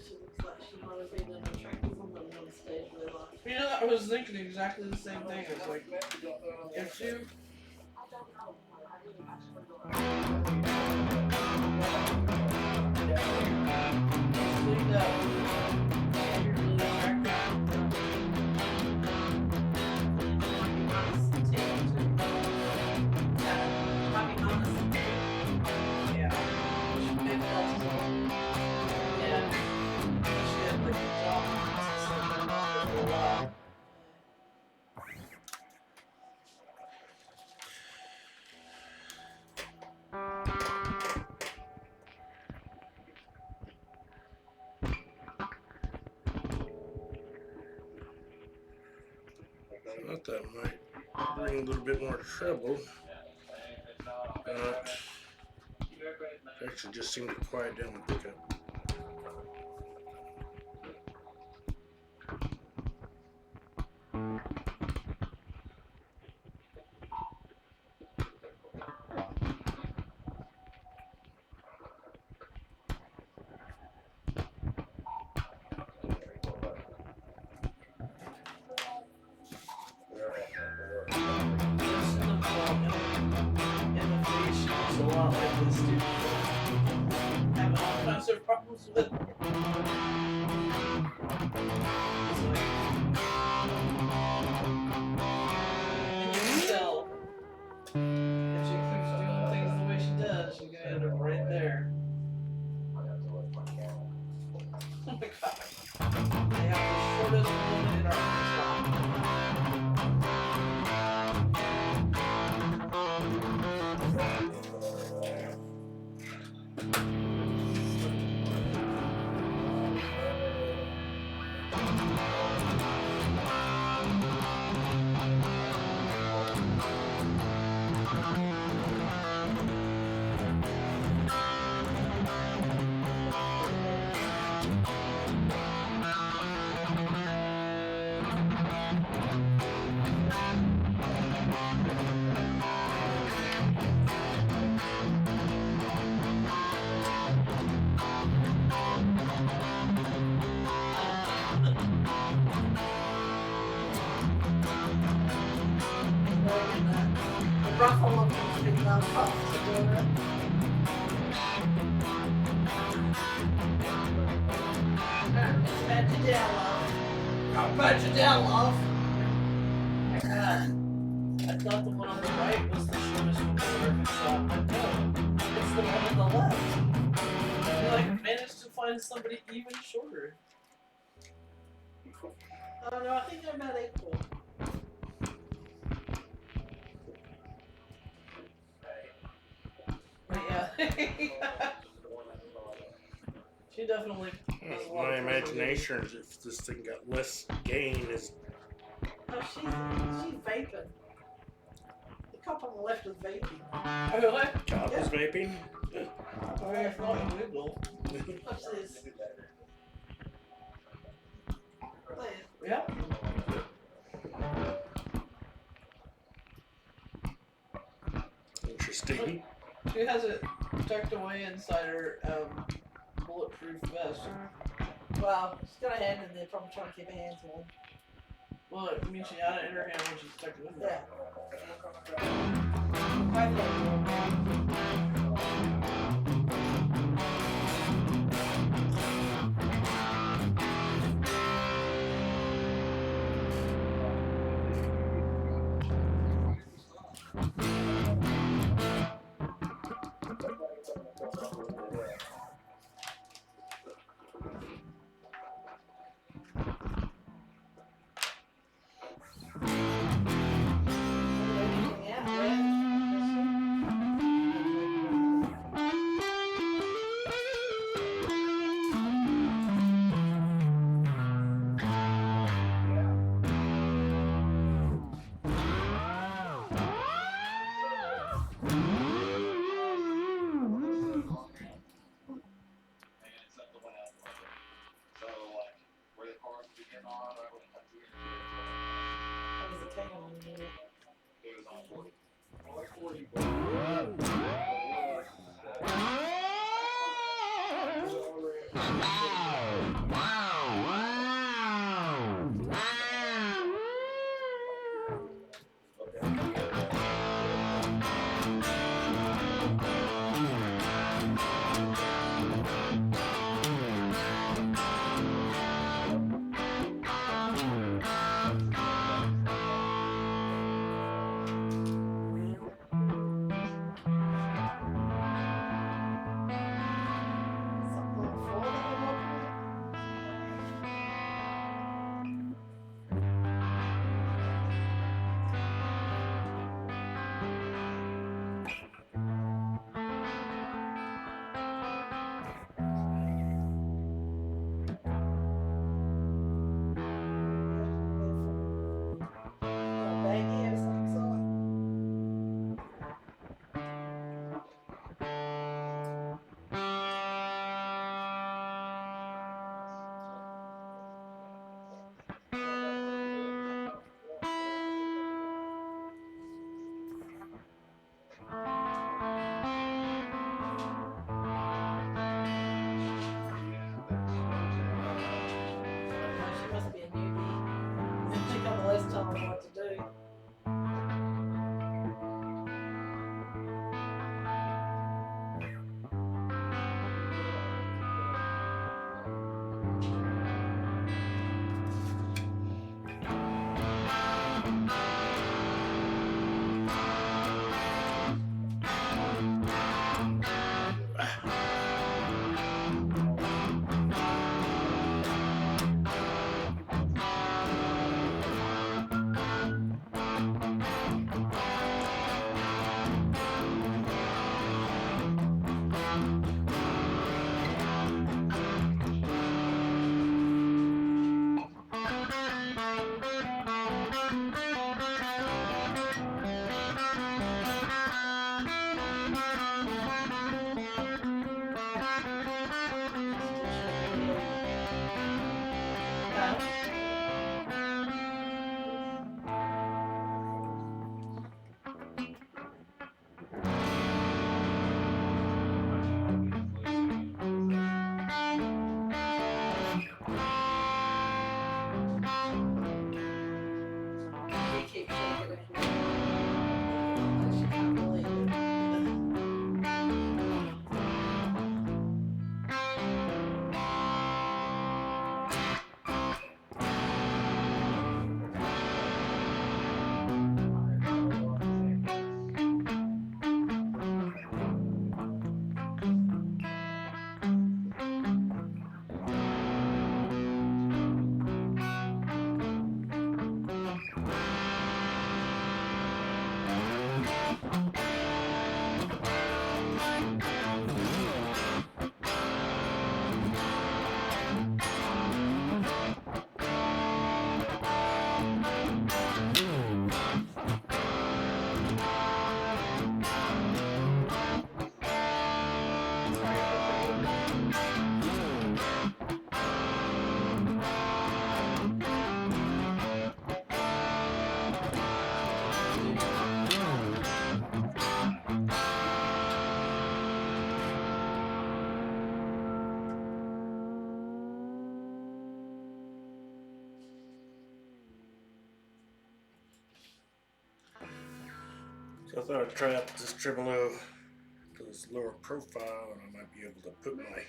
Speaker 2: She looks like she might have been an attractive woman on stage with her.
Speaker 3: You know, I was thinking exactly the same thing. It's like, if you cleaned up, and you're really attractive, yeah. Maybe that's yeah. She had like a job for a while.
Speaker 1: I thought that might bring a little bit more trouble, but actually just seemed to quiet down the pickup.
Speaker 3: A lot like this dude. Having all kinds of problems with it. It's like, and you can tell if she keeps doing things the way she does, she's gonna end up right there. Oh my god. They have the shortest woman in
Speaker 2: Ruffle of big love puffs to do it. Pat you down, love. I'll pat you down, love.
Speaker 3: I thought the one on the right was the shortest one I've ever shot, but no, it's the one on the left. I like managed to find somebody even shorter.
Speaker 2: Oh no, I think they're about equal.
Speaker 3: Yeah. She definitely does a lot
Speaker 1: My
Speaker 3: of
Speaker 1: imagination is if this thing got less gain is
Speaker 2: Oh, she's vaping. The cop on the left is vaping.
Speaker 3: Oh, really?
Speaker 1: Cop is vaping.
Speaker 3: I mean, it's not illegal.
Speaker 2: Watch this. There.
Speaker 3: Yeah.
Speaker 1: Interesting.
Speaker 3: She has it tucked away inside her bulletproof vest.
Speaker 2: Well, she's got her hand in there, probably trying to keep her hands warm.
Speaker 3: Well, it means she had it in her hand when she stuck it in there.
Speaker 2: Yeah. Both of them. Something for
Speaker 1: So I thought I'd try out this tremolo for this lower profile, and I might be able to put my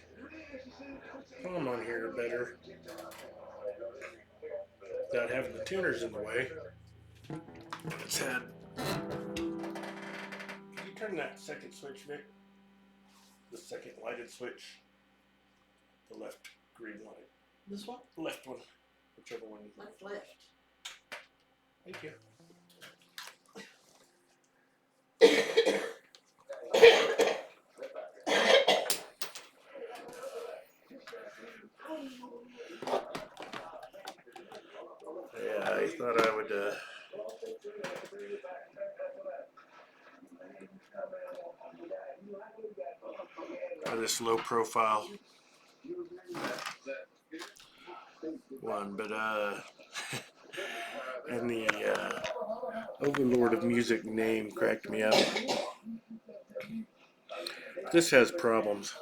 Speaker 1: palm on here better without having the tuners in the way. It's had. Can you turn that second switch, Vic? The second lighted switch. The left green light.
Speaker 3: This one?
Speaker 1: Left one. Whichever one.
Speaker 2: What's left?
Speaker 1: Thank you. Yeah, I thought I would for this low profile one, but and the Overlord of Music name cracked me up. This has problems.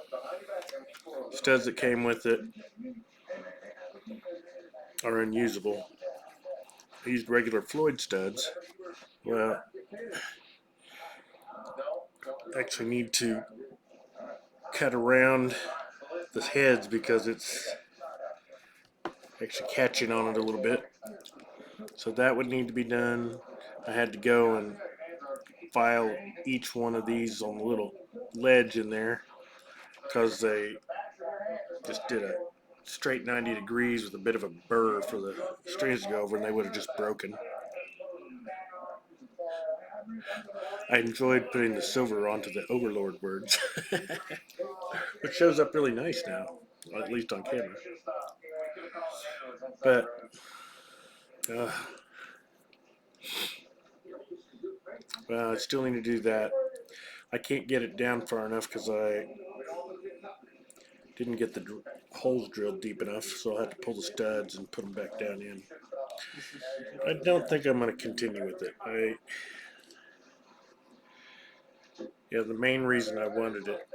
Speaker 1: Studs that came with it are unusable. I used regular Floyd studs. Well, actually need to cut around the heads because it's actually catching on it a little bit. So that would need to be done. I had to go and file each one of these on the little ledge in there because they just did a straight 90 degrees with a bit of a burr for the strings to go over, and they would have just broken. I enjoyed putting the silver onto the Overlord words, which shows up really nice now, at least on camera. But well, I still need to do that. I can't get it down far enough because I didn't get the holes drilled deep enough, so I'll have to pull the studs and put them back down in. I don't think I'm going to continue with it. The main reason I wanted it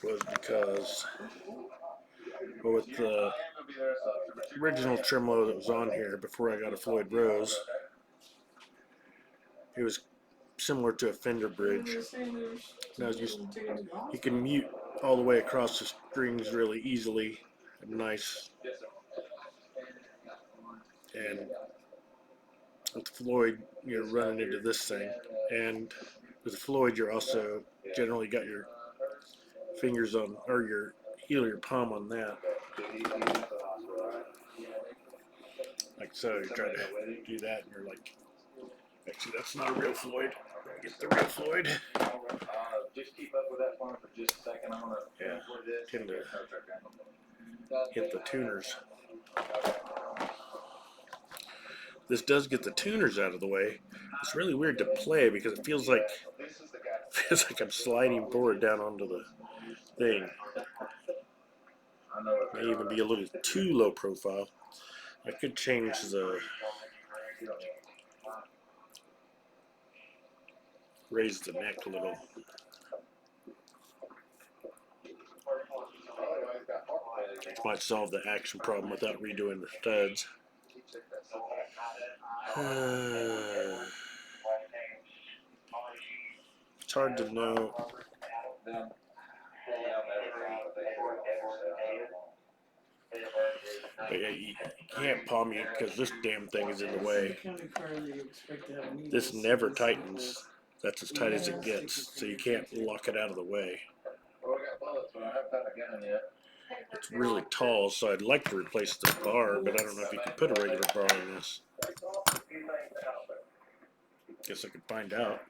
Speaker 1: was because with the original tremolo that was on here before I got a Floyd Rose, it was similar to a Fender bridge. Now you can mute all the way across the strings really easily and nice. And with Floyd, you're running into this thing, and with Floyd, you're also generally got your fingers on, or your heel, your palm on that. Like so, you try to do that, and you're like, actually, that's not a real Floyd. Get the real Floyd.
Speaker 6: Just keep up with that farm for just a second. I'm gonna
Speaker 1: Tend to hit the tuners. This does get the tuners out of the way. It's really weird to play because it feels like I'm sliding forward down onto the thing. May even be a little too low profile. I could change the raise the neck a little. Which might solve the action problem without redoing the studs. It's hard to know. But yeah, you can't palm mute because this damn thing is in the way. This never tightens. That's as tight as it gets, so you can't lock it out of the way. It's really tall, so I'd like to replace the bar, but I don't know if you can put a regular bar on this. Guess I could find out.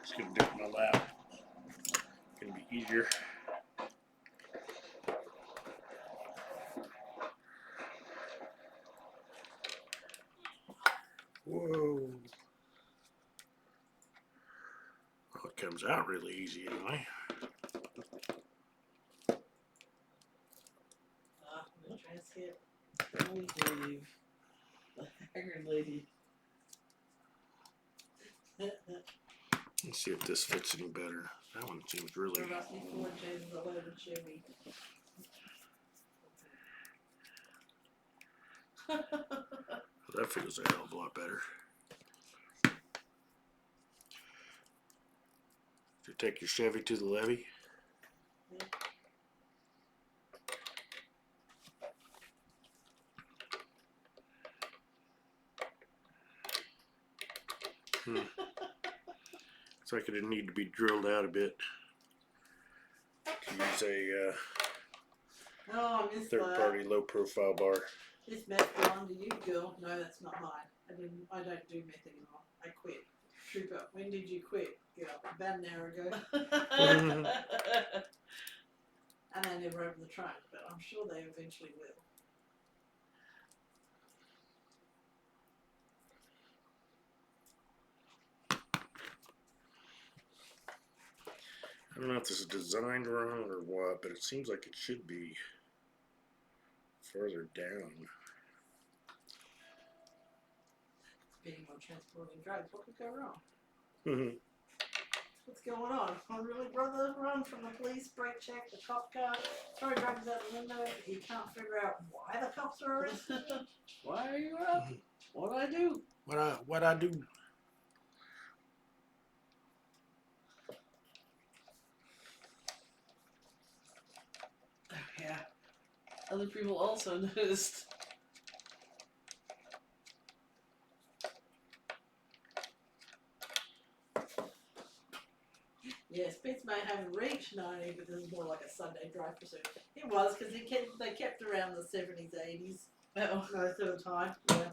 Speaker 1: Just gonna do it in my lap. Gonna be easier. comes out really easy anyway.
Speaker 3: The transcript. Holy Dave. The haggard lady.
Speaker 1: Let's see if this fits any better. That one seems really.
Speaker 2: The rusty Ford chases a loaded Chevy.
Speaker 1: That feels a hell of a lot better. So take your Chevy to the levee. It's like it'd need to be drilled out a bit to use a
Speaker 2: Oh, I missed
Speaker 1: third-party low-profile bar.
Speaker 2: This meth belonged to you, girl. No, that's not mine. I don't do meth anymore. I quit. Trooper, when did you quit? Girl, about an hour ago. And they never opened the trunk, but I'm sure they eventually will.
Speaker 1: I don't know if this is designed wrong or what, but it seems like it should be further down.
Speaker 2: Being on transporting drugs, what could go wrong?
Speaker 1: Mm-hmm.
Speaker 2: What's going on? My really brother run from the police, brake check, the cop car, throw drugs out the window. You can't figure out why the cops are arrested.
Speaker 3: Why are you up? What'd I do?
Speaker 1: What I do?
Speaker 3: Yeah. Other people also noticed.
Speaker 2: Yeah, Spitz may have reached 90, but this is more like a Sunday drive pursuit. It was, because they kept around the 70s, 80s
Speaker 3: Oh.
Speaker 2: most of the time. Yeah.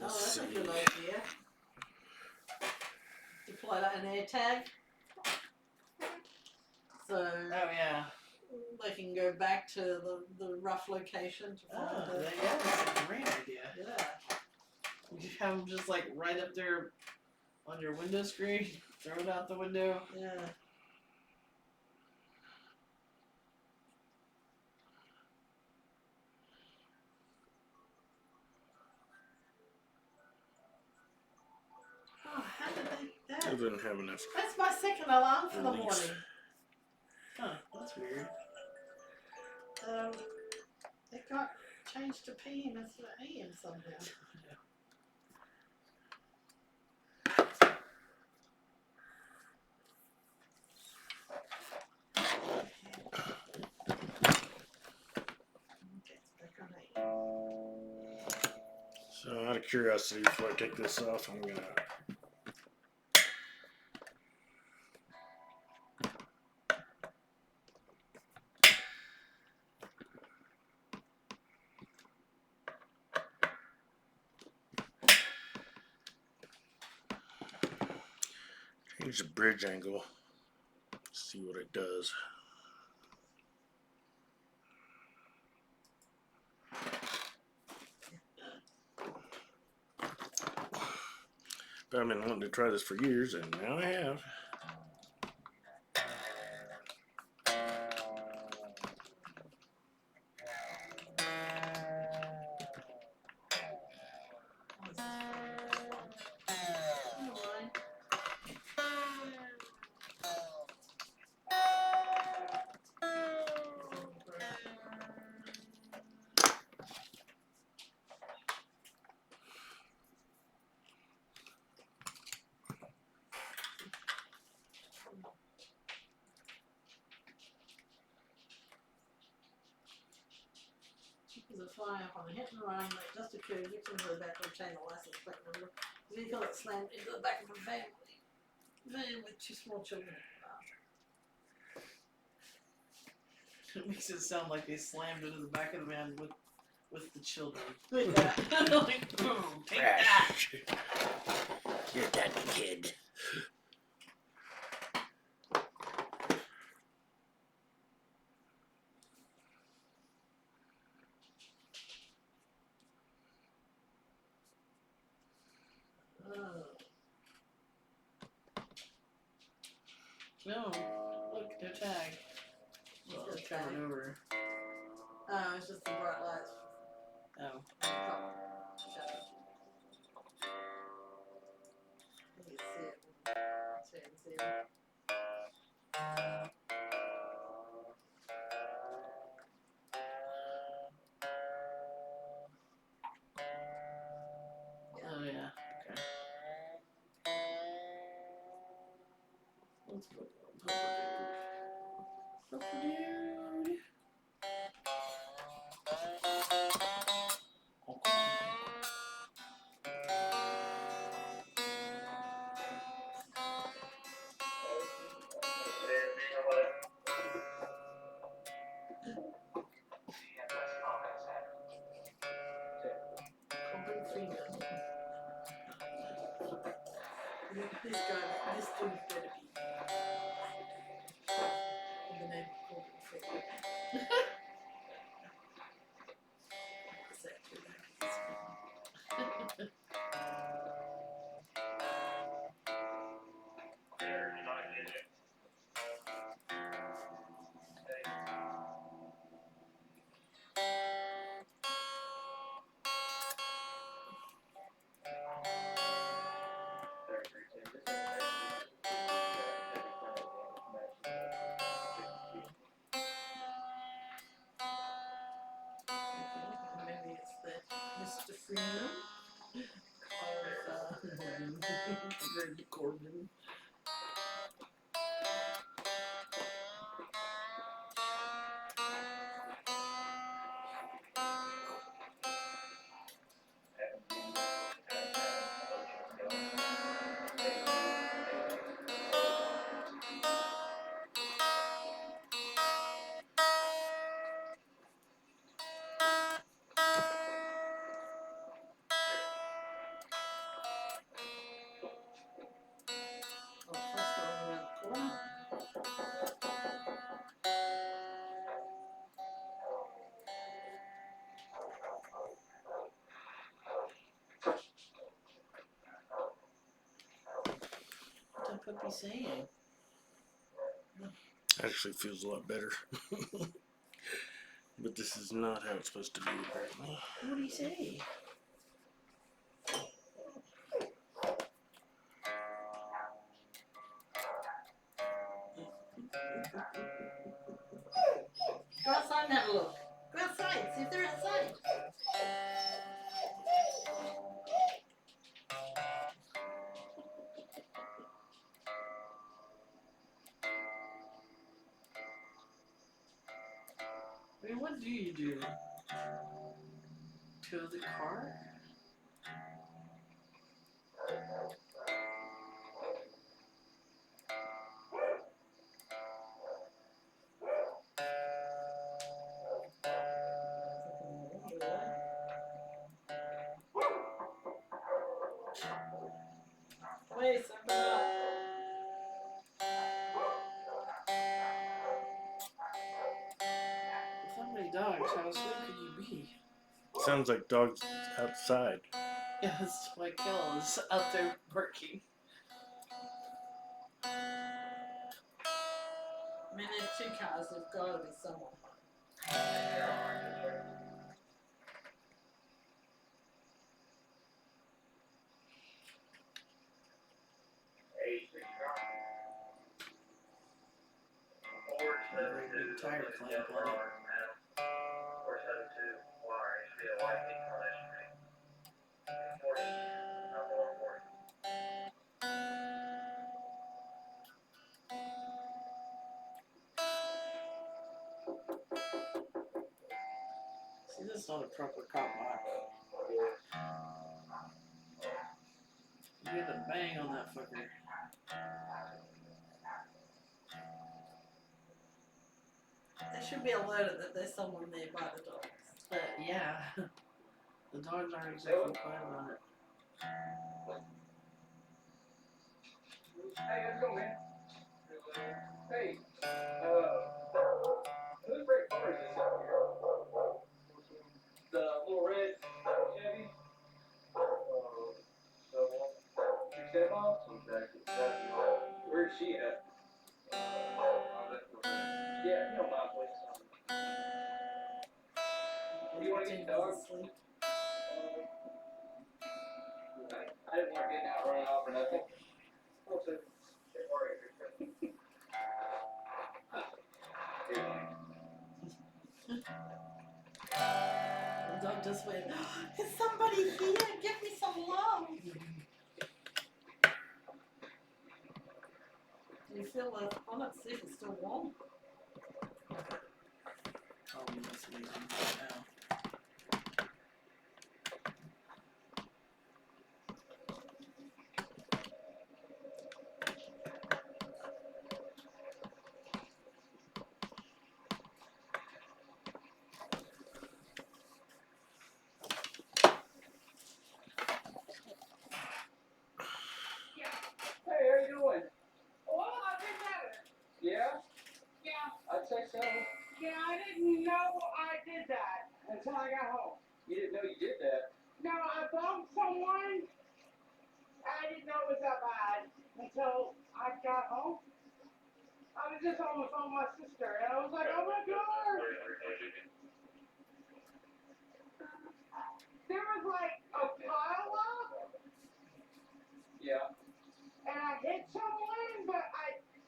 Speaker 2: Oh, that's a good idea. Deploy an air tag. So
Speaker 3: Oh, yeah.
Speaker 2: they can go back to the rough location to find
Speaker 3: Oh,
Speaker 2: the...
Speaker 3: yeah, that's a great idea.
Speaker 2: Yeah.
Speaker 3: You should have them just like right up there on your window screen, throw it out the window.
Speaker 2: Yeah. Oh, how did they...
Speaker 1: It didn't have enough.
Speaker 2: That's my second alarm for the
Speaker 1: Release.
Speaker 2: morning.
Speaker 3: Huh, that's weird.
Speaker 2: It got changed to PM instead of AM somehow. Okay, it's back on 8.
Speaker 1: So out of curiosity, before I take this off, I'm gonna change the bridge angle. See what it does. But I've been wanting to try this for years, and now I have.
Speaker 2: Is a fly up on a hit and run that just occurred victims of the back of chain the license plate number. The vehicle that slammed into the back of a van with 2 small children.
Speaker 3: It makes it sound like they slammed into the back of the van with the children.
Speaker 2: Yeah.
Speaker 3: Like, boom, take that. No. Look, their tag. Well,
Speaker 2: It's
Speaker 3: turn
Speaker 2: tag.
Speaker 3: it over.
Speaker 2: Oh, it's just the bright lights.
Speaker 3: Oh.
Speaker 2: Top shadow. You can see it. So you can see it.
Speaker 3: Oh yeah. Okay. Let's put Papa Dude. Papa Dude.
Speaker 2: Open finger. This guy, this dude better be. The name Open finger. What's that? Maybe it's the Mr. Freeman of Corbin. Oh, first one around the corner.
Speaker 3: What's that puppy saying?
Speaker 1: Actually feels a lot better. But this is not how it's supposed to be, apparently.
Speaker 3: What do you say?
Speaker 2: Go outside and have a look. Go outside, see if they're outside.
Speaker 3: I mean, what do you do? To the car?
Speaker 2: Wait, something up.
Speaker 3: With that many dogs, how asleep could you be?
Speaker 1: Sounds like dogs outside.
Speaker 3: Yeah, that's why Kel is out there barking.
Speaker 2: I mean, there's two cars, there's got to be someone home.
Speaker 3: Very big tire clamp on it. See, that's not a proper cop box. You get a bang on that fucker.
Speaker 2: They should be alerted that there's someone there by the dogs.
Speaker 3: Yeah. The dogs aren't exactly quiet about it.
Speaker 6: Hey, let's go, man. Hey, whose brake car is this out here? The little red Chevy? Your stepmom? Where's she at?
Speaker 2: just went, is somebody here? Give me some love. You feel the, oh, let's see if it's still warm.
Speaker 3: Oh, we must leave him right now.
Speaker 6: Hey, how you doing?
Speaker 5: Well, I've been better.
Speaker 6: Yeah?
Speaker 5: Yeah.
Speaker 6: I'd say so.
Speaker 5: Yeah, I didn't know I did that until I got home.
Speaker 6: You didn't know you did that.
Speaker 5: No, I bumped someone. I didn't know it was that bad until I got home. I was just on the phone with my sister, and I was like, oh my god. There was like a pile up,
Speaker 6: Yeah.
Speaker 5: and I hit someone, but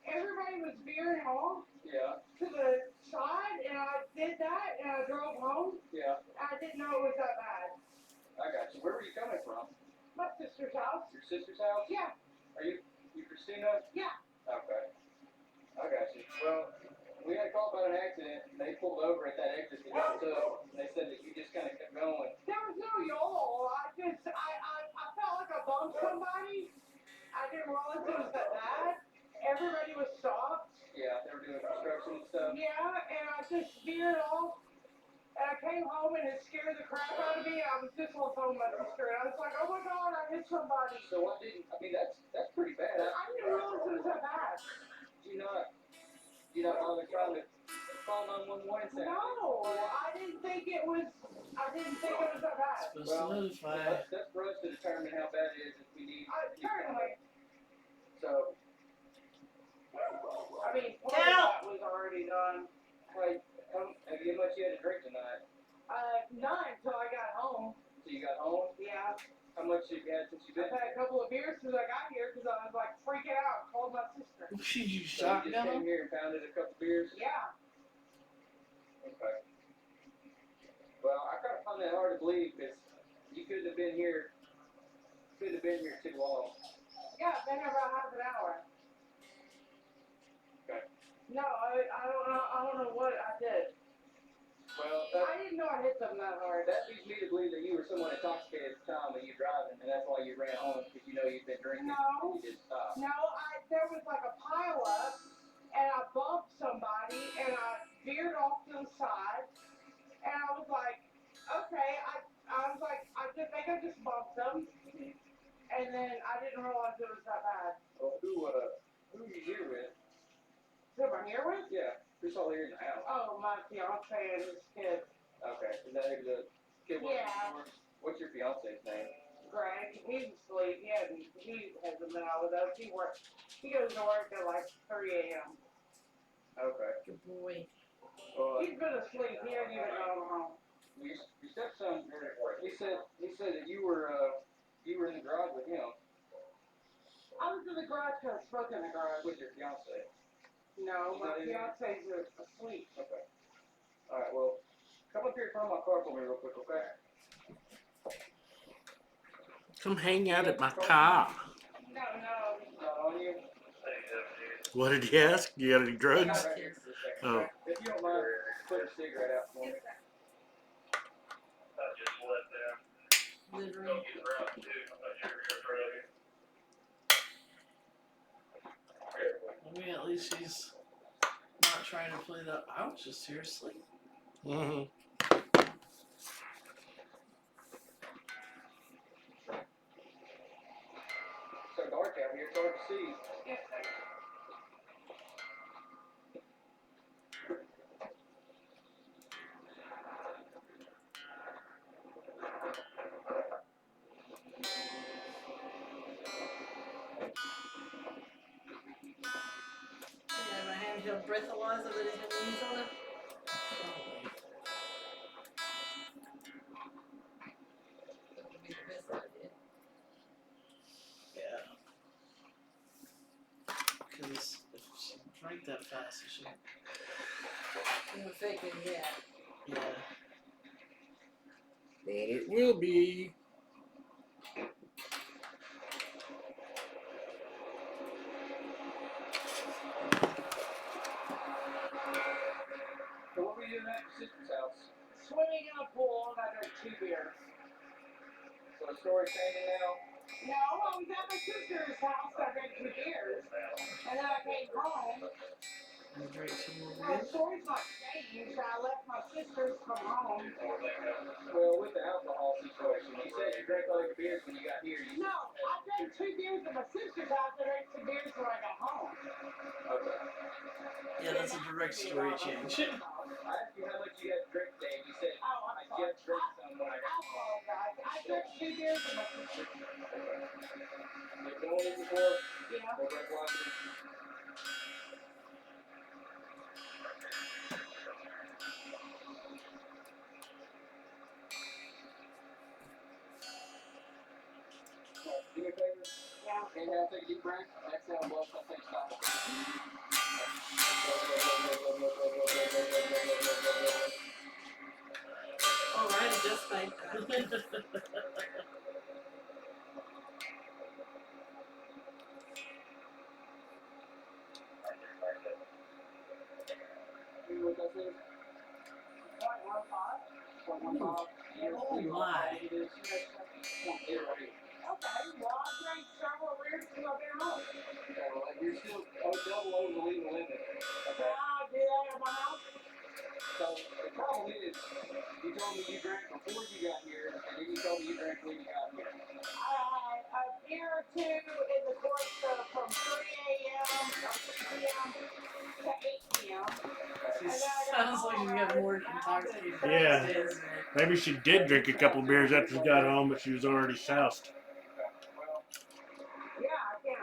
Speaker 5: everybody was veering off
Speaker 6: Yeah.
Speaker 5: to the side, and I did that, and I drove home.
Speaker 6: Yeah.
Speaker 5: I didn't know it was that bad.
Speaker 6: I got you. Where were you coming from?
Speaker 5: My sister's house.
Speaker 6: Your sister's house?
Speaker 5: Yeah.
Speaker 6: Are you Christina?
Speaker 5: Yeah.
Speaker 6: Okay. I got you. Well, we had a call about an accident, and they pulled over at that exit that y'all took, and they said that you just kind of kept going.
Speaker 5: There was no y'all. I felt like I bumped somebody. I didn't realize it was that bad. Everybody was stopped.
Speaker 6: Yeah, they were doing construction and stuff.
Speaker 5: Yeah, and I just veered off. And I came home and it scared the crap out of me. I was just on the phone with my sister, and I was like, oh my god, I hit somebody.
Speaker 6: So what didn't, I mean, that's pretty bad.
Speaker 5: I didn't realize it was that bad.
Speaker 6: You not bother trying to call 911 and say,
Speaker 5: No, I didn't think it was that bad.
Speaker 3: Supposed
Speaker 6: well,
Speaker 3: to notify.
Speaker 6: that's for us to determine how bad it is if we need.
Speaker 5: Certainly.
Speaker 6: So,
Speaker 5: I mean, part of that was already done.
Speaker 6: hey, how much you had to drink tonight?
Speaker 5: None until I got home.
Speaker 6: So you got home?
Speaker 5: Yeah.
Speaker 6: How much have you had since you've
Speaker 5: I've
Speaker 6: been?
Speaker 5: had a couple of beers since I got here because I was like freaking out. Called my sister.
Speaker 3: You
Speaker 6: So you just
Speaker 3: shotgun
Speaker 6: came
Speaker 3: him?
Speaker 6: here and pounded a couple beers?
Speaker 5: Yeah.
Speaker 6: Okay. Well, I kind of find that hard to believe because you couldn't have been here too long.
Speaker 5: Yeah, I've been here about half an hour.
Speaker 6: Okay.
Speaker 5: No, I don't know what I did.
Speaker 6: Well,
Speaker 5: I didn't know I hit them that hard.
Speaker 6: that leads me to believe that you were somewhat intoxicated at the time that you were driving, and that's why you ran home because you know you'd been drinking.
Speaker 5: No.
Speaker 6: You didn't stop.
Speaker 5: No, there was like a pile up, and I bumped somebody, and I veered off to the side, and I was like, okay, I was like, I just think I just bumped them, and then I didn't realize it was that bad.
Speaker 6: Well, who are you here with?
Speaker 5: Who am I here with?
Speaker 6: Yeah, who's all here in the house?
Speaker 5: Oh, my fiance and his kid,
Speaker 6: Okay, is that who the kid was?
Speaker 5: Yeah.
Speaker 6: What's your fiance's name?
Speaker 5: Greg. He's asleep. He hasn't been out with us. He goes to work at like 3 a.m.
Speaker 6: Okay.
Speaker 2: Good boy.
Speaker 6: Well,
Speaker 5: He's been asleep. He hasn't even gone home.
Speaker 6: your stepson, he said that you were in the garage with him,
Speaker 5: I was in the garage because I spoke in the garage.
Speaker 6: with your fiance.
Speaker 5: No, my fiance's asleep.
Speaker 6: Okay. All right. Well, come up here and find my car for me real quick, okay?
Speaker 1: Come hang out at my car.
Speaker 5: No.
Speaker 6: Not on you.
Speaker 1: What did you ask? You got any drugs?
Speaker 6: Right here for a second,
Speaker 1: Oh.
Speaker 6: okay? If you don't mind, put a cigarette out for me.
Speaker 2: Living.
Speaker 3: I mean, at least she's not trying to play that. I was just here asleep.
Speaker 1: Mm-hmm.
Speaker 6: It's so dark out here, it's hard to see.
Speaker 5: Yes, sir.
Speaker 2: You have a handheld breathalyzer that he's going to use on it.
Speaker 3: Probably.
Speaker 2: That would be the best idea.
Speaker 3: Yeah. Because if she drank that fast, it should.
Speaker 2: In effect, yeah.
Speaker 3: Yeah. it will be.
Speaker 6: So what were you doing at your sister's house?
Speaker 5: Swimming in a pool, and I drank 2 beers.
Speaker 6: So the story's changing now?
Speaker 5: No, I was at my sister's house, I drank 2 beers. And then I came home.
Speaker 3: And drink 2 more
Speaker 5: My
Speaker 3: beers.
Speaker 5: story's not changed. I left my sister's to come home.
Speaker 6: Well, with the alcohol situation, you said you drank all your beers when you got here. You
Speaker 5: No, I drank 2 beers at my sister's house. I drank 2 beers when I got home.
Speaker 6: Okay.
Speaker 3: Yeah, that's a direct story change.
Speaker 6: I asked you how much you had to drink today, and you said
Speaker 5: Oh, I'm
Speaker 6: I
Speaker 5: sorry.
Speaker 6: just drank some when I
Speaker 5: I
Speaker 6: got home.
Speaker 5: apologize. I drank 2 beers at my sister's.
Speaker 6: You've done this before?
Speaker 5: Yeah.
Speaker 6: Or breathalyzer? Do me a favor.
Speaker 5: Yeah.
Speaker 6: Inhale, take a deep breath. Exhale, blow, stop, take stop.
Speaker 2: Alright, just like that.
Speaker 6: You know what that is? 0.15.
Speaker 2: Oh my.
Speaker 5: Okay, well, I drank several beers till I've been home.
Speaker 6: You're still double over the legal limit.
Speaker 5: Can I do that at my house?
Speaker 6: So the problem is, you told me you drank before you got here, and then you told me you drank when you got here.
Speaker 5: A beer or 2 in the course of from 3 a.m. or 6 p.m. to 8 p.m.
Speaker 3: She sounds like she's got more intoxicated.
Speaker 1: Yeah.
Speaker 3: days.
Speaker 1: Maybe she did drink a couple beers after she got home, but she was already soused.
Speaker 6: Well,
Speaker 5: Yeah, I can.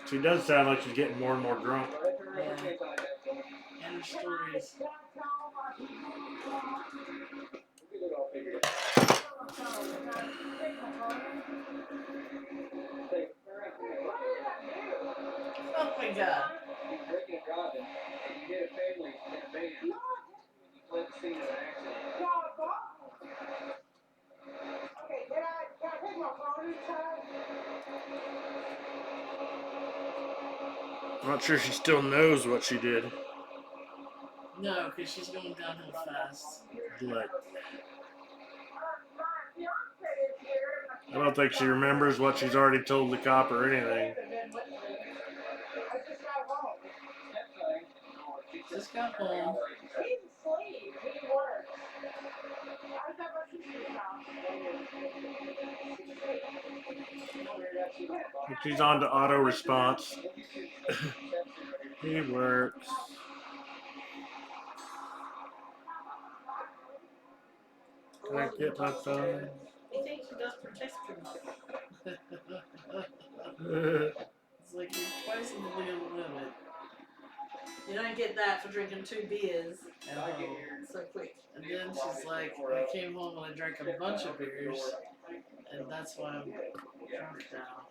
Speaker 1: She does sound like she's getting more and more drunk.
Speaker 6: well, that's your reputation on that.
Speaker 3: And her stories.
Speaker 5: Can I tell my people?
Speaker 6: We'll get it all figured out.
Speaker 5: Can I take my phone?
Speaker 6: Say,
Speaker 5: What did I do?
Speaker 3: Oh my god.
Speaker 6: you're drinking and driving, and you hit a family in a van.
Speaker 5: No,
Speaker 6: You fled the scene of an accident.
Speaker 5: no, okay, can I take my phone inside?
Speaker 1: I'm not sure she still knows what she did.
Speaker 3: No, because she's going downhill fast.
Speaker 1: But
Speaker 5: My fiance is here.
Speaker 1: I don't think she remembers what she's already told the cop or anything.
Speaker 5: I just got home.
Speaker 3: Just got home.
Speaker 5: He's asleep. He works. I was at my sister's house.
Speaker 1: And she's on to auto response. He works. Can I get my phone?
Speaker 2: You think she does protect him?
Speaker 3: It's like you're twice in the legal limit.
Speaker 2: You don't get that for drinking 2 beers
Speaker 3: And,
Speaker 2: so quick.
Speaker 3: and then she's like, I came home and I drank a bunch of beers, and that's why I'm drunk now.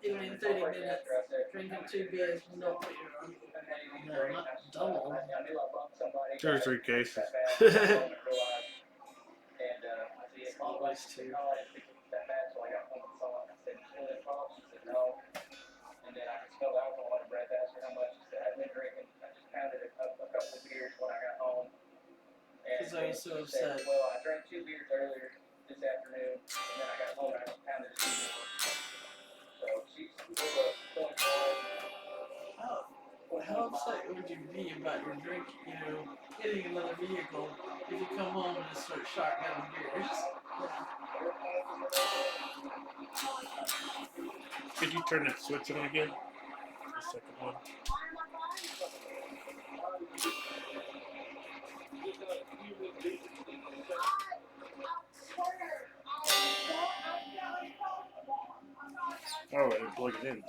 Speaker 2: Even in 30 minutes, drinking 2 beers will not put you on.
Speaker 3: No, not double.
Speaker 1: 2 or 3 cases.
Speaker 3: It's always 2.
Speaker 6: And then I could smell alcohol in her breath, asked her how much. She said, I've been drinking. I just pounded a couple of beers when I got home.
Speaker 3: Because I was so
Speaker 6: she said,
Speaker 3: upset.
Speaker 6: well, I drank 2 beers earlier this afternoon, and then I got home and I just pounded a 2 more. So she's a little
Speaker 3: How upset would you be about your drink, hitting another vehicle if you come home and just start shotgunning beers?
Speaker 1: Could you turn that switch on again? The second one. Oh, and plug it in.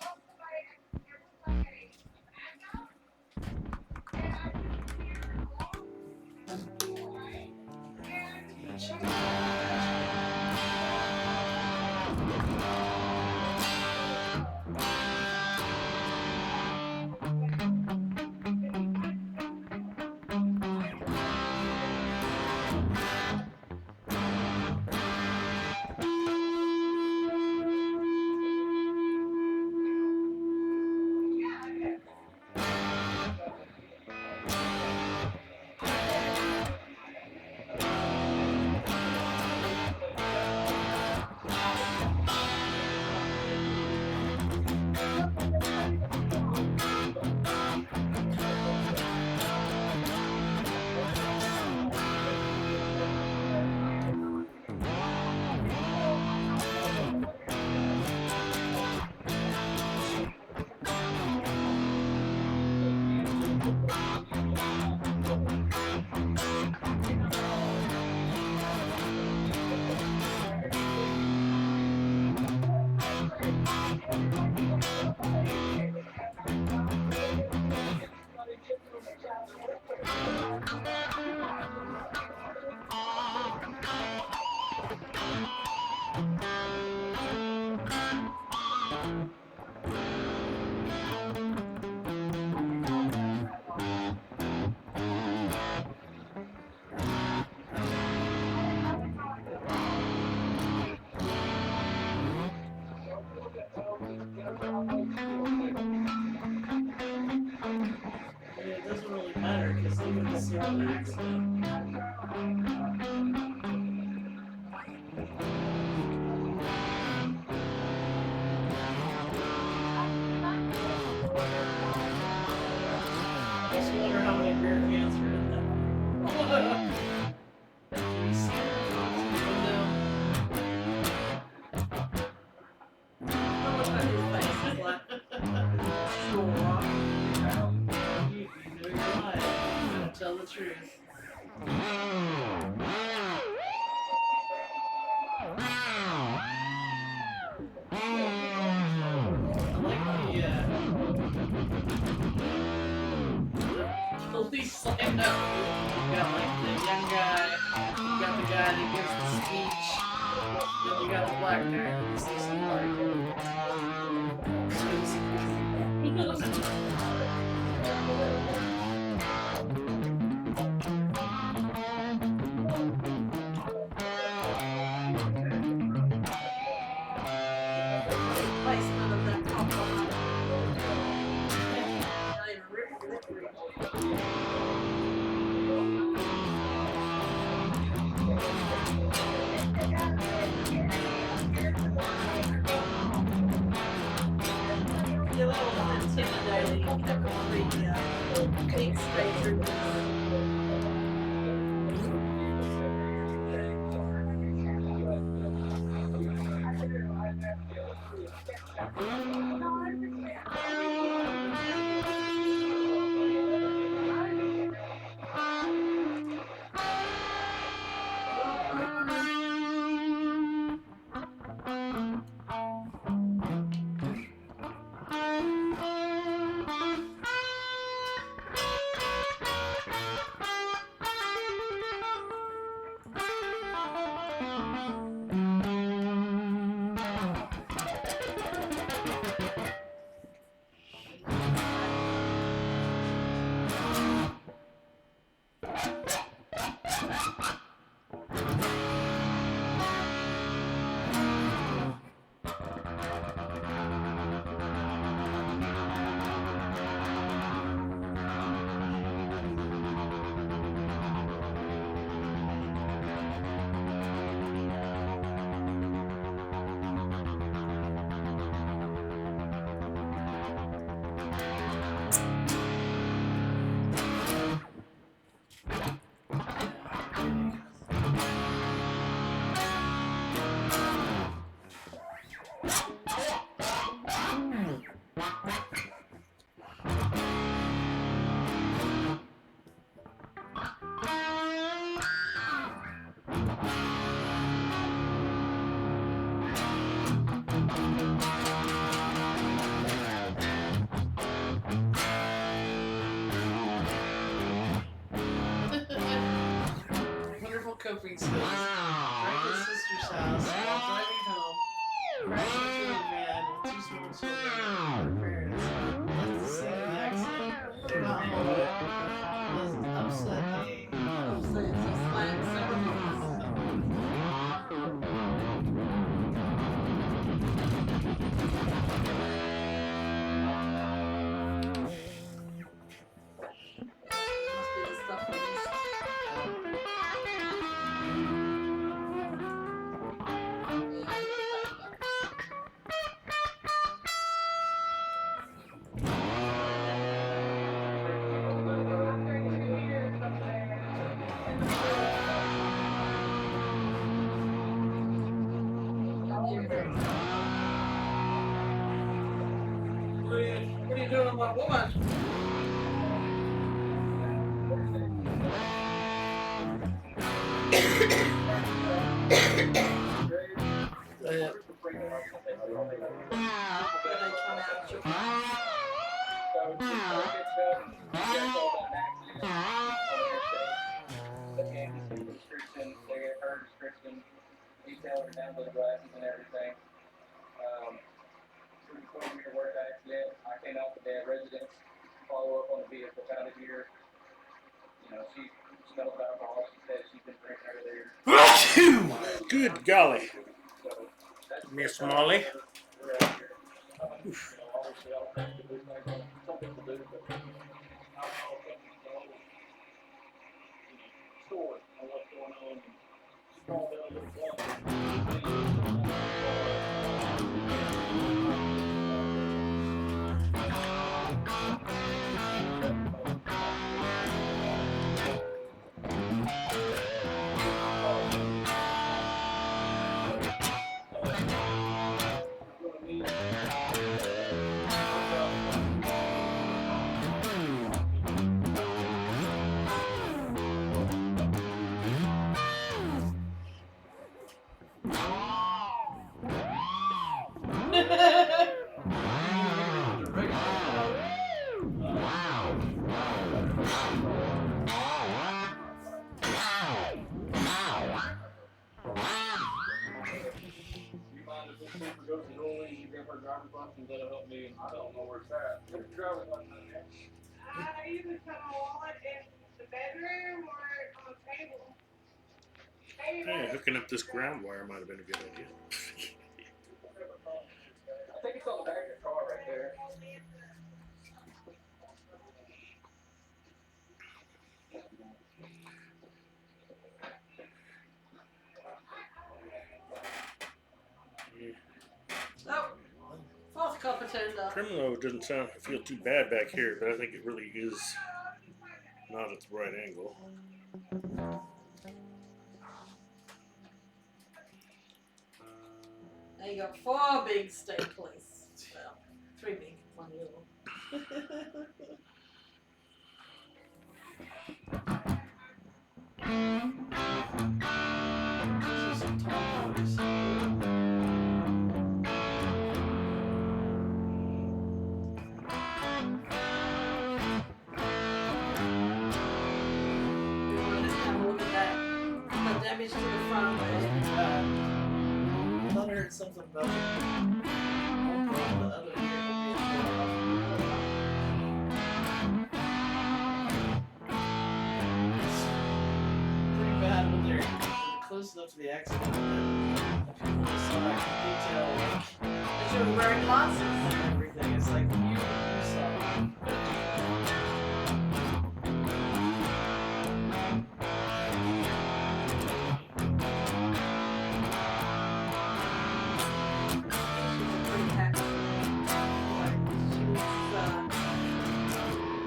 Speaker 3: serial accident. I just wonder how many beer cans are in that. Can you see it from the window?
Speaker 2: How much of his face is like straw?
Speaker 3: You know you're lying. You gotta tell the truth. I like the police lined up. You got like the young guy, you got the guy that gives the speech, then you got the black guy who's this
Speaker 2: Placement of that top line. Not even rip. Yeah, that was intimidating. Kept on the big spacer.
Speaker 3: wonderful coping skills. Drank his sister's house while driving home, crashed into a van with two small children and her parents, left the scene of the accident, got home, was upset
Speaker 2: What are you doing with my woman?
Speaker 6: Detailed download glasses and everything. 20-meter work accident. I came out with the residents, follow up on the vehicle, found it here. You know, she smelled alcohol. She said she's been drinking over there.
Speaker 1: Good golly.
Speaker 6: So that's
Speaker 1: Miss Molly.
Speaker 6: we're out here. Obviously, all things to do, some people do, but alcohol companies don't. You mind if this super goes to Julie, you grab her driver's license, that'll help me, I don't know where it's at. Put your driver's license in there.
Speaker 5: I usually put my wallet in the bedroom or on the table.
Speaker 1: Hey, hooking up this ground wire might have been a good idea.
Speaker 6: I think it's on the back of your car right there.
Speaker 2: Oh, fourth copper turned up.
Speaker 1: Tremolo doesn't feel too bad back here, but I think it really is not at the right angle.
Speaker 2: Now you got 4 big staplers. Well, 3 big, 1 little.
Speaker 3: These are some tall boys.
Speaker 2: Just have a look at that. The damage to the front leg.
Speaker 3: I thought I heard something about the other pretty bad when they're close enough to the accident that people just saw like detail like
Speaker 2: That you were wearing glasses.
Speaker 3: and everything. It's like you saw.
Speaker 2: She's a pretty happy. Like, she was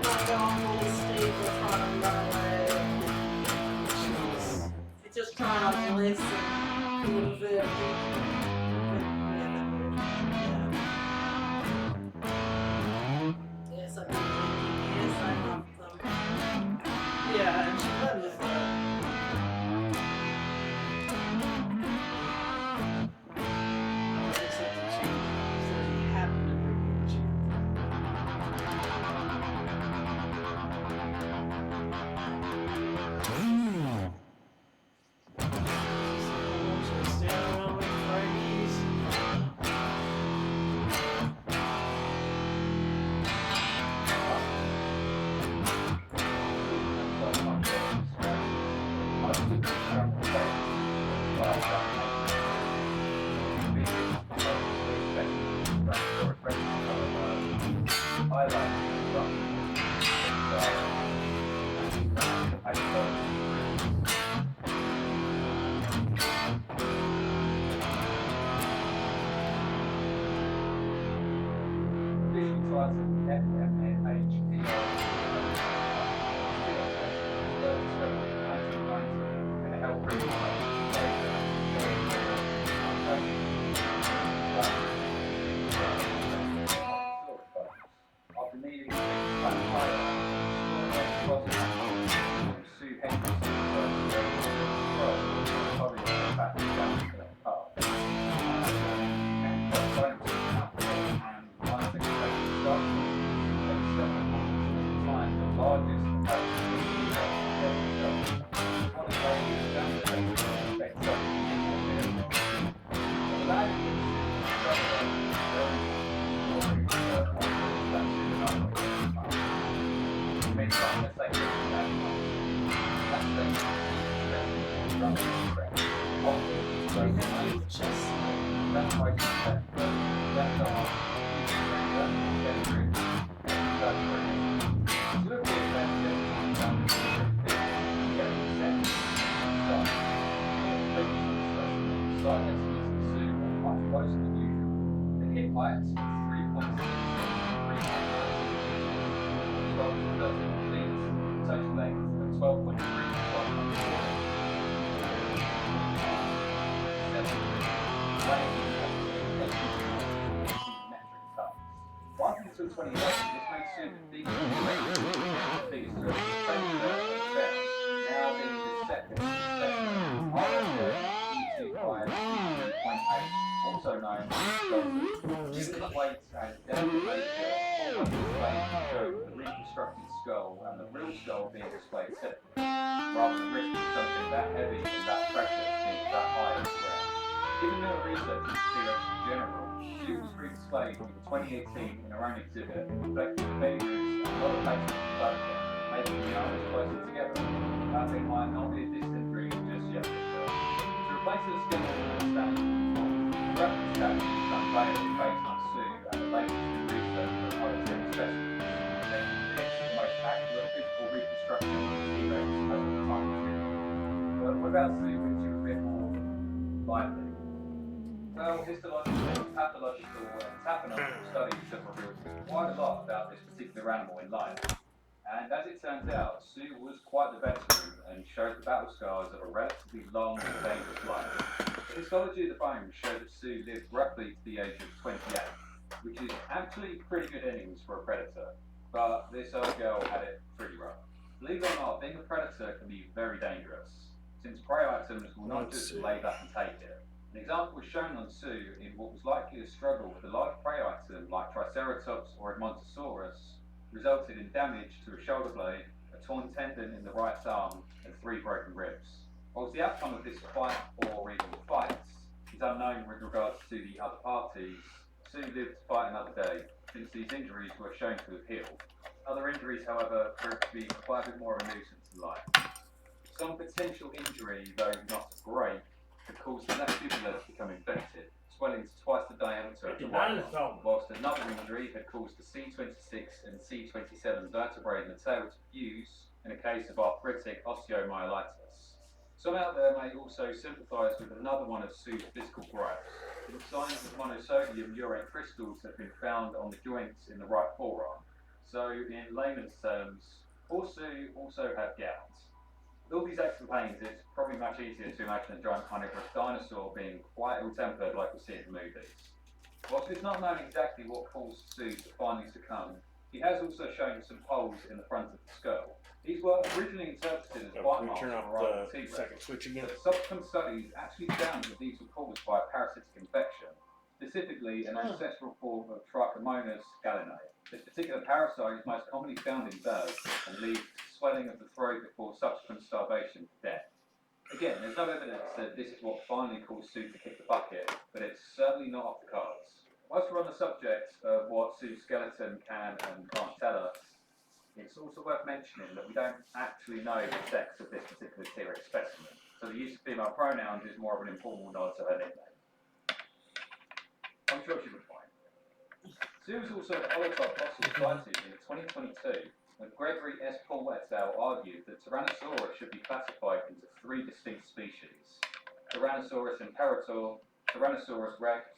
Speaker 2: not going full steep or trying to run away. She was just trying to listen a little bit. Yes, I do. Yes, I love them.
Speaker 3: Yeah, and she led with that. Except that she said he happened to drink what she stand around with Fridays.
Speaker 6: Also known as skeleton. Given its weight and delicate nature, almost claims to show the reconstructed skull and the real skull being displayed separately, rather than risking something that heavy and that precious being that high in the ground. Given her research into T-Rex in general, she was redisplayed in 2018 in her own exhibit, reflecting the baby ribs and a lot of places in the photograph, making the arms closer together. That it might not be a distant dream just yet. To replace her skeleton and standing tall, a reference statue was unveiled based on Sue and the latest in research for hypothetical specimens, making this the most accurate physical reconstruction of the T-Rex as of the time of shooting. But what about Sue, which is a bit more lively? Well, histological, pathological, and taphonomical studies have revealed quite a lot about this particular animal in life. And as it turns out, Sue was quite the veteran and showed the battle scars of a relatively long and dangerous life. The histology of the bones showed that Sue lived roughly to the age of 28, which is actually pretty good innings for a predator. But this old girl had it pretty rough. Believe it or not, being a predator can be very dangerous, since prey items will not just lay back and take it. An example was shown on Sue in what was likely a struggle with a large prey item like Triceratops or Edmontosaurus, resulted in damage to a shoulder blade, a torn tendon in the right arm, and 3 broken ribs. Whilst the outcome of this fight or even fights is unknown with regards to the other parties, Sue lived to fight another day, since these injuries were shown to have healed. Other injuries, however, proved to be quite a bit more of a nuisance in life. Some potential injury, though not as great, could cause the left fibula to become infected, swelling to twice the diameter of the right one, whilst another injury had caused the C26 and C27 vertebrae in the tail to fuse in a case of arthritic osteomyelitis. Some out there may also sympathise with another one of Sue's physical gripes. Some signs of monosodium urate crystals have been found on the joints in the right forearm. So, in layman's terms, Sue also had gout. With all these aches and pains, it's probably much easier to imagine a giant carnivorous dinosaur being quite ill-tempered like we see in the movies. Whilst it's not known exactly what caused Sue to finally succumb, he has also shown some holes in the front of the skull. These were originally interpreted as bite marks
Speaker 1: Turn
Speaker 6: from
Speaker 1: off
Speaker 6: a rival
Speaker 1: the
Speaker 6: T-Rex,
Speaker 1: second switch again.
Speaker 6: but subsequent studies actually found that these were caused by a parasitic infection, specifically an ancestral form of Trichomonas gallinae. This particular parasite is most commonly found in birds and leads to swelling of the throat before subsequent starvation to death. Again, there's no evidence that this is what finally caused Sue to kick the bucket, but it's certainly not off the cards. Whilst we're on the subject of what Sue's skeleton can and can't tell us, it's also worth mentioning that we don't actually know the sex of this particular T-Rex specimen, so the use of female pronouns is more of an informal nod to her nickname. I'm sure she would find. Sue was also the holotype fossil cited in 2022 when Gregory S. Paul et al. Argued that Tyrannosaurus should be classified into 3 distinct species: Tyrannosaurus imperator, Tyrannosaurus rex,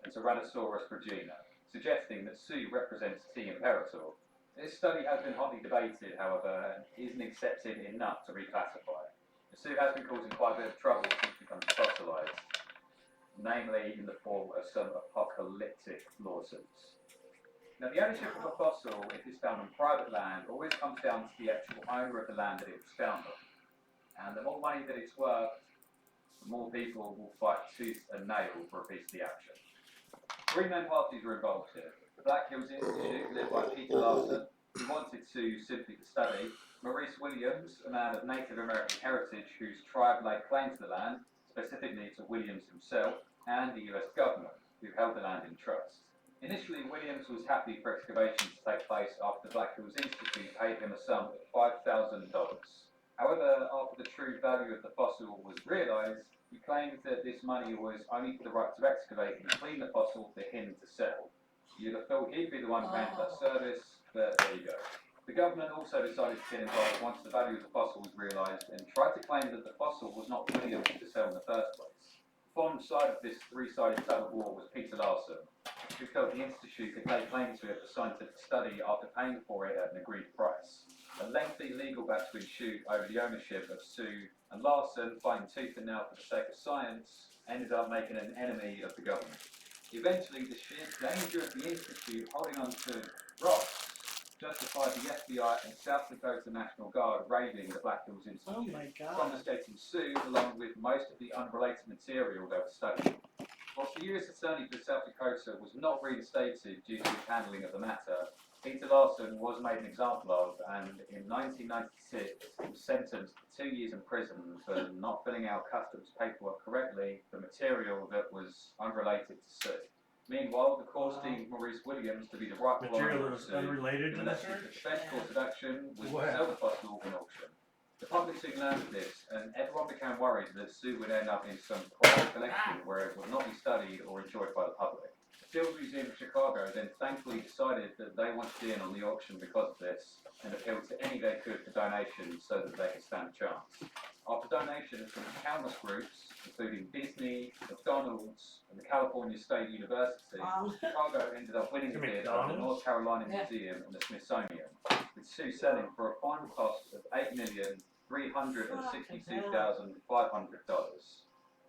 Speaker 6: and Tyrannosaurus progenitor, suggesting that Sue represents T. imperator. This study has been hotly debated, however, and isn't accepted enough to reclassify. The Sue has been causing quite a bit of trouble since becoming fossilised, namely in the form of some apocalyptic lawsuits. Now, the ownership of a fossil, if it's found on private land, always comes down to the actual owner of the land that it was found on. And the more money that it's worth, the more people will fight tooth and nail for a piece of the action. 3 main parties were involved here. The Black Hills Institute, led by Peter Larson, who wanted Sue simply to study; Maurice Williams, a man of Native American heritage whose tribe laid claim to the land, specifically to Williams himself, and the US government, who held the land in trust. Initially, Williams was happy for excavations to take place after the Black Hills Institute paid him a sum of $5,000. However, after the true value of the fossil was realised, he claimed that this money was only for the right to excavate and clean the fossil for him to sell. You'd have thought he'd be the one paying for that service, but there you go. The government also decided to get involved once the value of the fossil was realised and tried to claim that the fossil was not Williams to sell in the first place. The fond side of this 3-sided tug of war was Peter Larson, who felt the Institute could lay claim to it for scientific study after paying for it at an agreed price. A lengthy legal battle ensued over the ownership of Sue, and Larson, fighting tooth and nail for the sake of science, ended up making an enemy of the government. Eventually, the sheer danger of the Institute holding on to rocks justified the FBI and South Dakota National Guard raiding the Black Hills Institute,
Speaker 3: Oh my god.
Speaker 6: confiscating Sue along with most of the unrelated material they were studying. Whilst the U.S. Attorney for South Dakota was not reinstated due to his handling of the matter, Peter Larson was made an example of, and in 1996 was sentenced to 2 years in prison for not filling out customs paperwork correctly for material that was unrelated to suit. Meanwhile, the court deemed Maurice Williams to be the rightful owner
Speaker 1: Material
Speaker 6: of
Speaker 1: that was
Speaker 6: suit,
Speaker 1: unrelated to
Speaker 6: given
Speaker 1: the
Speaker 6: that
Speaker 1: search?
Speaker 6: the best course of action was
Speaker 1: What
Speaker 6: to sell the fossil in auction. The public soon learned of this, and everyone became worried that Sue would end up in some private collection where it would not be studied or enjoyed by the public. The Field Museum of Chicago then thankfully decided that they wanted in on the auction because of this, and appealed to any they could for donations so that they could stand a chance. After donations from countless groups, including Disney, McDonald's, and the California State University, Chicago ended up winning the bid over the North Carolina Museum and the Smithsonian, with Sue selling for a final cost of $8,362,500.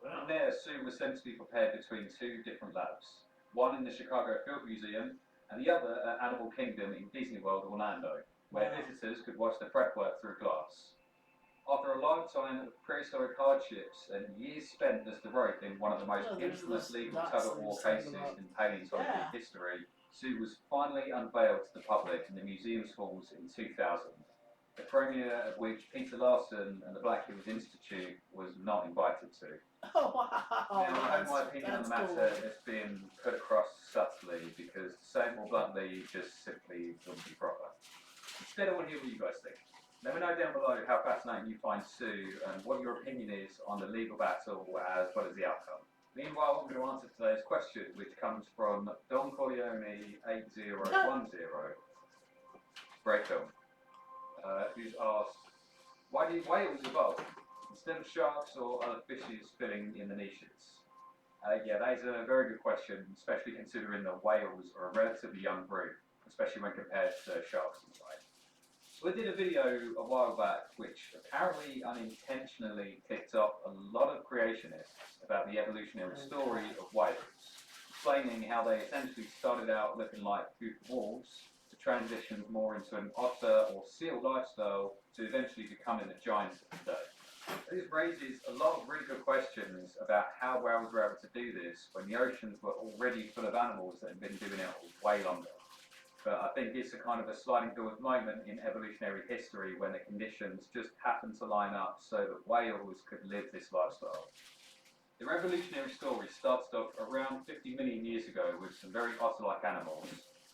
Speaker 6: From there, Sue was sent to be prepared between two different labs, one in the Chicago Field Museum and the other at Animal Kingdom in Disney World, Orlando, where visitors could watch the fretwork through glass. After a lifetime of prehistoric hardships and years spent as the rope in one of the most infamous legal tug-of-war cases in paleontology history, Sue was finally unveiled to the public in the museum's halls in 2000, the premiere of which Peter Larson and the Black Hills Institute was not invited to.
Speaker 3: Oh wow!
Speaker 6: Now, I know my opinion on the matter has been put across subtly because to say it more bluntly just simply wouldn't be proper. Instead, I want to hear what you guys think. Let me know down below how fascinating you find Sue and what your opinion is on the legal battle as well as the outcome. Meanwhile, I'm going to answer today's question, which comes from Don Corleone 8010, great film, who's asked, why do whales evolve instead of sharks or other fishes filling in the niches? Yeah, that is a very good question, especially considering that whales are a relatively young breed, especially when compared to sharks and size. So I did a video a while back which apparently unintentionally picked up a lot of creationists about the evolutionary story of whales, explaining how they essentially started out looking like poop wolves to transition more into an otter or seal lifestyle to eventually becoming the giants of today. This raises a lot of really good questions about how whales were able to do this when the oceans were already full of animals that had been doing it way longer. But I think it's a kind of a sliding doors moment in evolutionary history when the conditions just happened to line up so that whales could live this lifestyle. The evolutionary story started off around 50 million years ago with some very otter-like animals,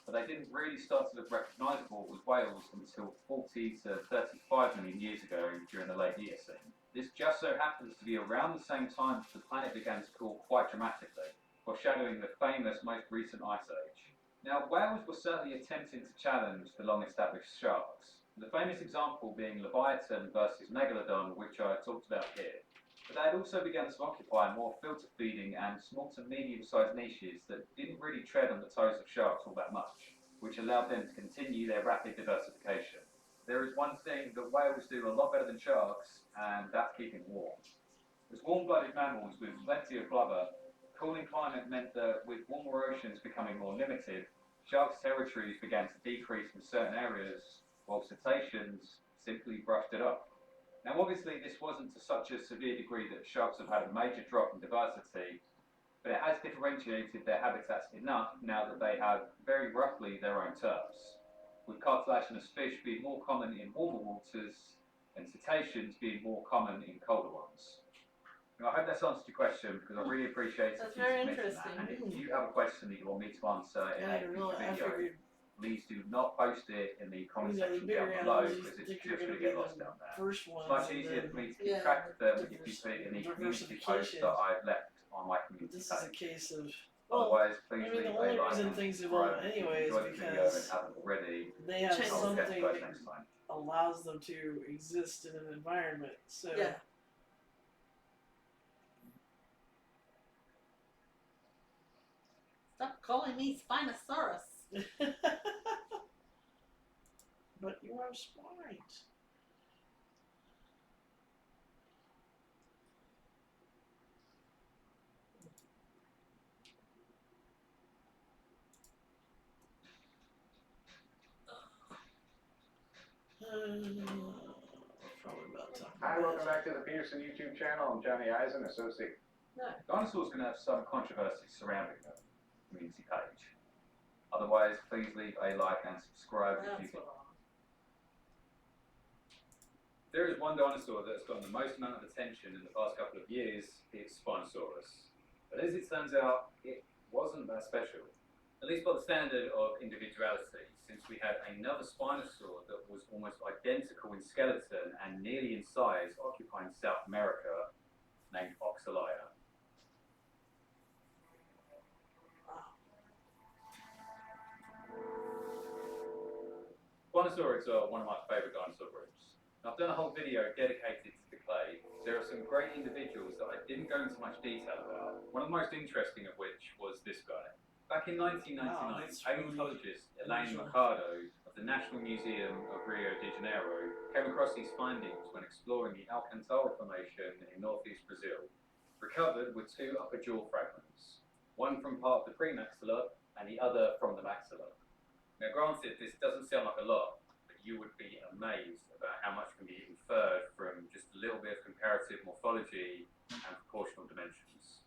Speaker 6: but they didn't really start to look recognisable as whales until 40 to 35 million years ago during the late Eocene. This just so happens to be around the same time the planet began to cool quite dramatically, foreshadowing the famous most recent ice age. Now, whales were certainly attempting to challenge the long-established sharks, the famous example being Leviathan versus Megalodon, which I talked about here. But they had also begun to occupy more filter-feeding and small to medium-sized niches that didn't really tread on the toes of sharks all that much, which allowed them to continue their rapid diversification. There is one thing that whales do a lot better than sharks, and that's keeping warm. As warm-blooded mammals with plenty of blubber, cooling climate meant that with warmer oceans becoming more limited, sharks' territories began to decrease in certain areas, while cetaceans simply brushed it off. Now obviously this wasn't to such a severe degree that sharks have had a major drop in diversity, but it has differentiated their habitats enough now that they have very roughly their own turfs, with cartilaginous fish being more common in warmer waters and cetaceans being more common in colder ones. I hope that's answered your question because I really appreciate it.
Speaker 2: That's very
Speaker 6: submitting
Speaker 2: interesting.
Speaker 6: that. And if you have a question that you want me to answer in a future video, please do not post it in the comment section down below because it's just going to get lost down there. It's much easier for me to keep track of them if you put it in the community post that I've left on my community
Speaker 3: This is a
Speaker 6: page.
Speaker 3: case of
Speaker 6: Otherwise, please
Speaker 3: I mean,
Speaker 6: leave
Speaker 3: the
Speaker 6: a
Speaker 3: only
Speaker 6: like
Speaker 3: reason
Speaker 6: and
Speaker 3: things
Speaker 6: subscribe
Speaker 3: evolve
Speaker 6: if you
Speaker 3: anyways
Speaker 6: enjoyed the video and
Speaker 3: because
Speaker 6: haven't already.
Speaker 3: they have
Speaker 2: Change
Speaker 6: I'll catch
Speaker 3: something
Speaker 6: you guys next
Speaker 3: that
Speaker 6: time.
Speaker 3: allows them to exist in an environment. So
Speaker 2: Yeah. Stop calling me Spinosaurus.
Speaker 3: but you are smart. Probably about time.
Speaker 7: Hi, welcome back to the Peterson YouTube channel. I'm Johnny Eisen, Associate
Speaker 2: No.
Speaker 6: Dinosaurs can have some controversy surrounding the community page. Otherwise, please leave a like and subscribe if you
Speaker 2: That's
Speaker 6: think.
Speaker 2: what I want.
Speaker 6: There is one dinosaur that has gotten the most amount of attention in the past couple of years. It's Spinosaurus. But as it turns out, it wasn't that special. At least by the standard of individuality, since we had another Spinosaur that was almost identical in skeleton and nearly in size occupying South America, named Oxalia. Spinosaurids are one of my favourite dinosaur groups. I've done a whole video dedicated to the clade. There are some great individuals that I didn't go into much detail about, one of the most interesting of which was this guy. Back in 1999, paleontologist Elaine Mercado of the National Museum of Rio de Janeiro came across these findings when exploring the Alcantara Formation in northeast Brazil, recovered with two upper jaw fragments, one from part of the premaxilla and the other from the maxilla. Now granted, this doesn't sound like a lot, but you would be amazed about how much can be inferred from just a little bit of comparative morphology and proportional dimensions.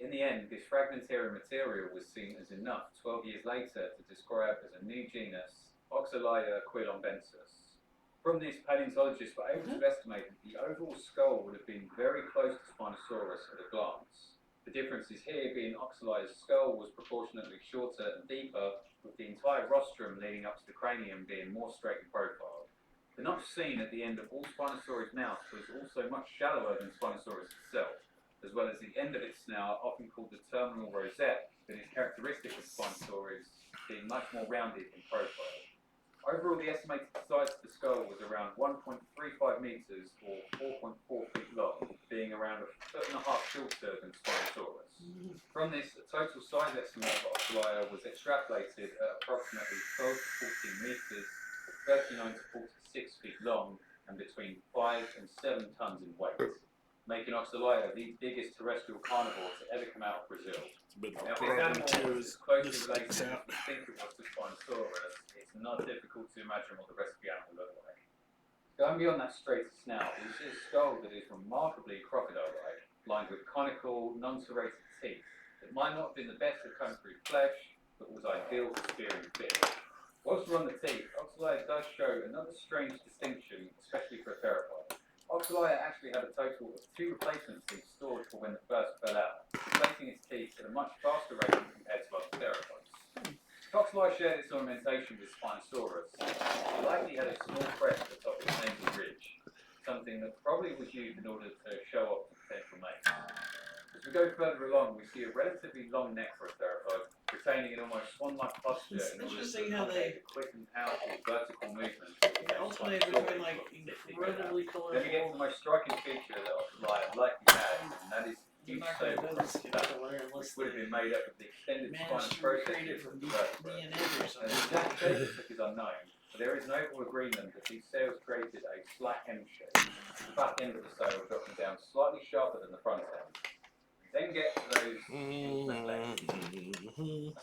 Speaker 6: In the end, this fragmentary material was seen as enough 12 years later to describe as a new genus, Oxalia quilombensis. From this, paleontologists were able to estimate that the overall skull would have been very close to Spinosaurus at a glance. The differences here being Oxalia's skull was proportionately shorter and deeper, with the entire rostrum leading up to the cranium being more straight in profile. The notch seen at the end of all Spinosaurus' mouth was also much shallower than Spinosaurus itself, as well as the end of its snout, often called the terminal rosette, that is characteristic of Spinosaurus, being much more rounded in profile. Overall, the estimated size of the skull was around 1.35 metres or 4.4 feet long, being around a foot and a half shorter than Spinosaurus. From this, a total size estimate of Oxalia was extrapolated at approximately 12 to 14 metres, 39 to 46 feet long, and between 5 and 7 tonnes in weight, making Oxalia the biggest terrestrial carnivore to ever come out of Brazil.
Speaker 1: But the
Speaker 6: Now, if this
Speaker 1: problem
Speaker 6: animal
Speaker 1: too
Speaker 6: was
Speaker 1: is
Speaker 6: as closely
Speaker 1: this
Speaker 6: related
Speaker 1: sticks
Speaker 6: as
Speaker 1: out.
Speaker 6: we think it was to Spinosaurus, it's not difficult to imagine what the rest of the animal looked like. Going beyond that straight snout, we see a skull that is remarkably crocodile-like, lined with conical, non-serrated teeth that might not have been the best to comb through flesh, but was ideal for spearing fish. Whilst we're on the teeth, Oxalia does show another strange distinction, especially for a theropod. Oxalia actually had a total of 2 replacement teeth stored for when the first fell out, replacing its teeth at a much faster rate compared to other theropods. Oxalia shared its ornamentation with Spinosaurus. It likely had a small crest atop its nasal ridge, something that probably was used in order to show off the potential mate. As we go further along, we see a relatively long neck for a theropod, retaining an almost swan-like posture
Speaker 3: It's
Speaker 6: in order to
Speaker 3: interesting how
Speaker 6: accommodate
Speaker 3: they
Speaker 6: the quick and powerful vertical movements.
Speaker 3: alternate between like incredibly
Speaker 6: Then we get to
Speaker 3: colorful.
Speaker 6: the most striking feature that Oxalia likely had, and that is
Speaker 3: You're
Speaker 6: huge
Speaker 3: not going to
Speaker 6: saber
Speaker 3: notice
Speaker 6: crest,
Speaker 3: it color
Speaker 6: which
Speaker 3: unless
Speaker 6: would have
Speaker 3: they
Speaker 6: been made up of the extended
Speaker 3: manage
Speaker 6: spinal
Speaker 3: to recreate
Speaker 6: processes
Speaker 3: it
Speaker 6: of
Speaker 3: from
Speaker 6: the vertebrae.
Speaker 3: DNA or
Speaker 6: And the
Speaker 3: something.
Speaker 6: exact shape it took is unknown, but there is notable agreement that these sails created a slight M shape, with the back end of the sail dropping down slightly sharper than the front end. We then get to those infinite legs.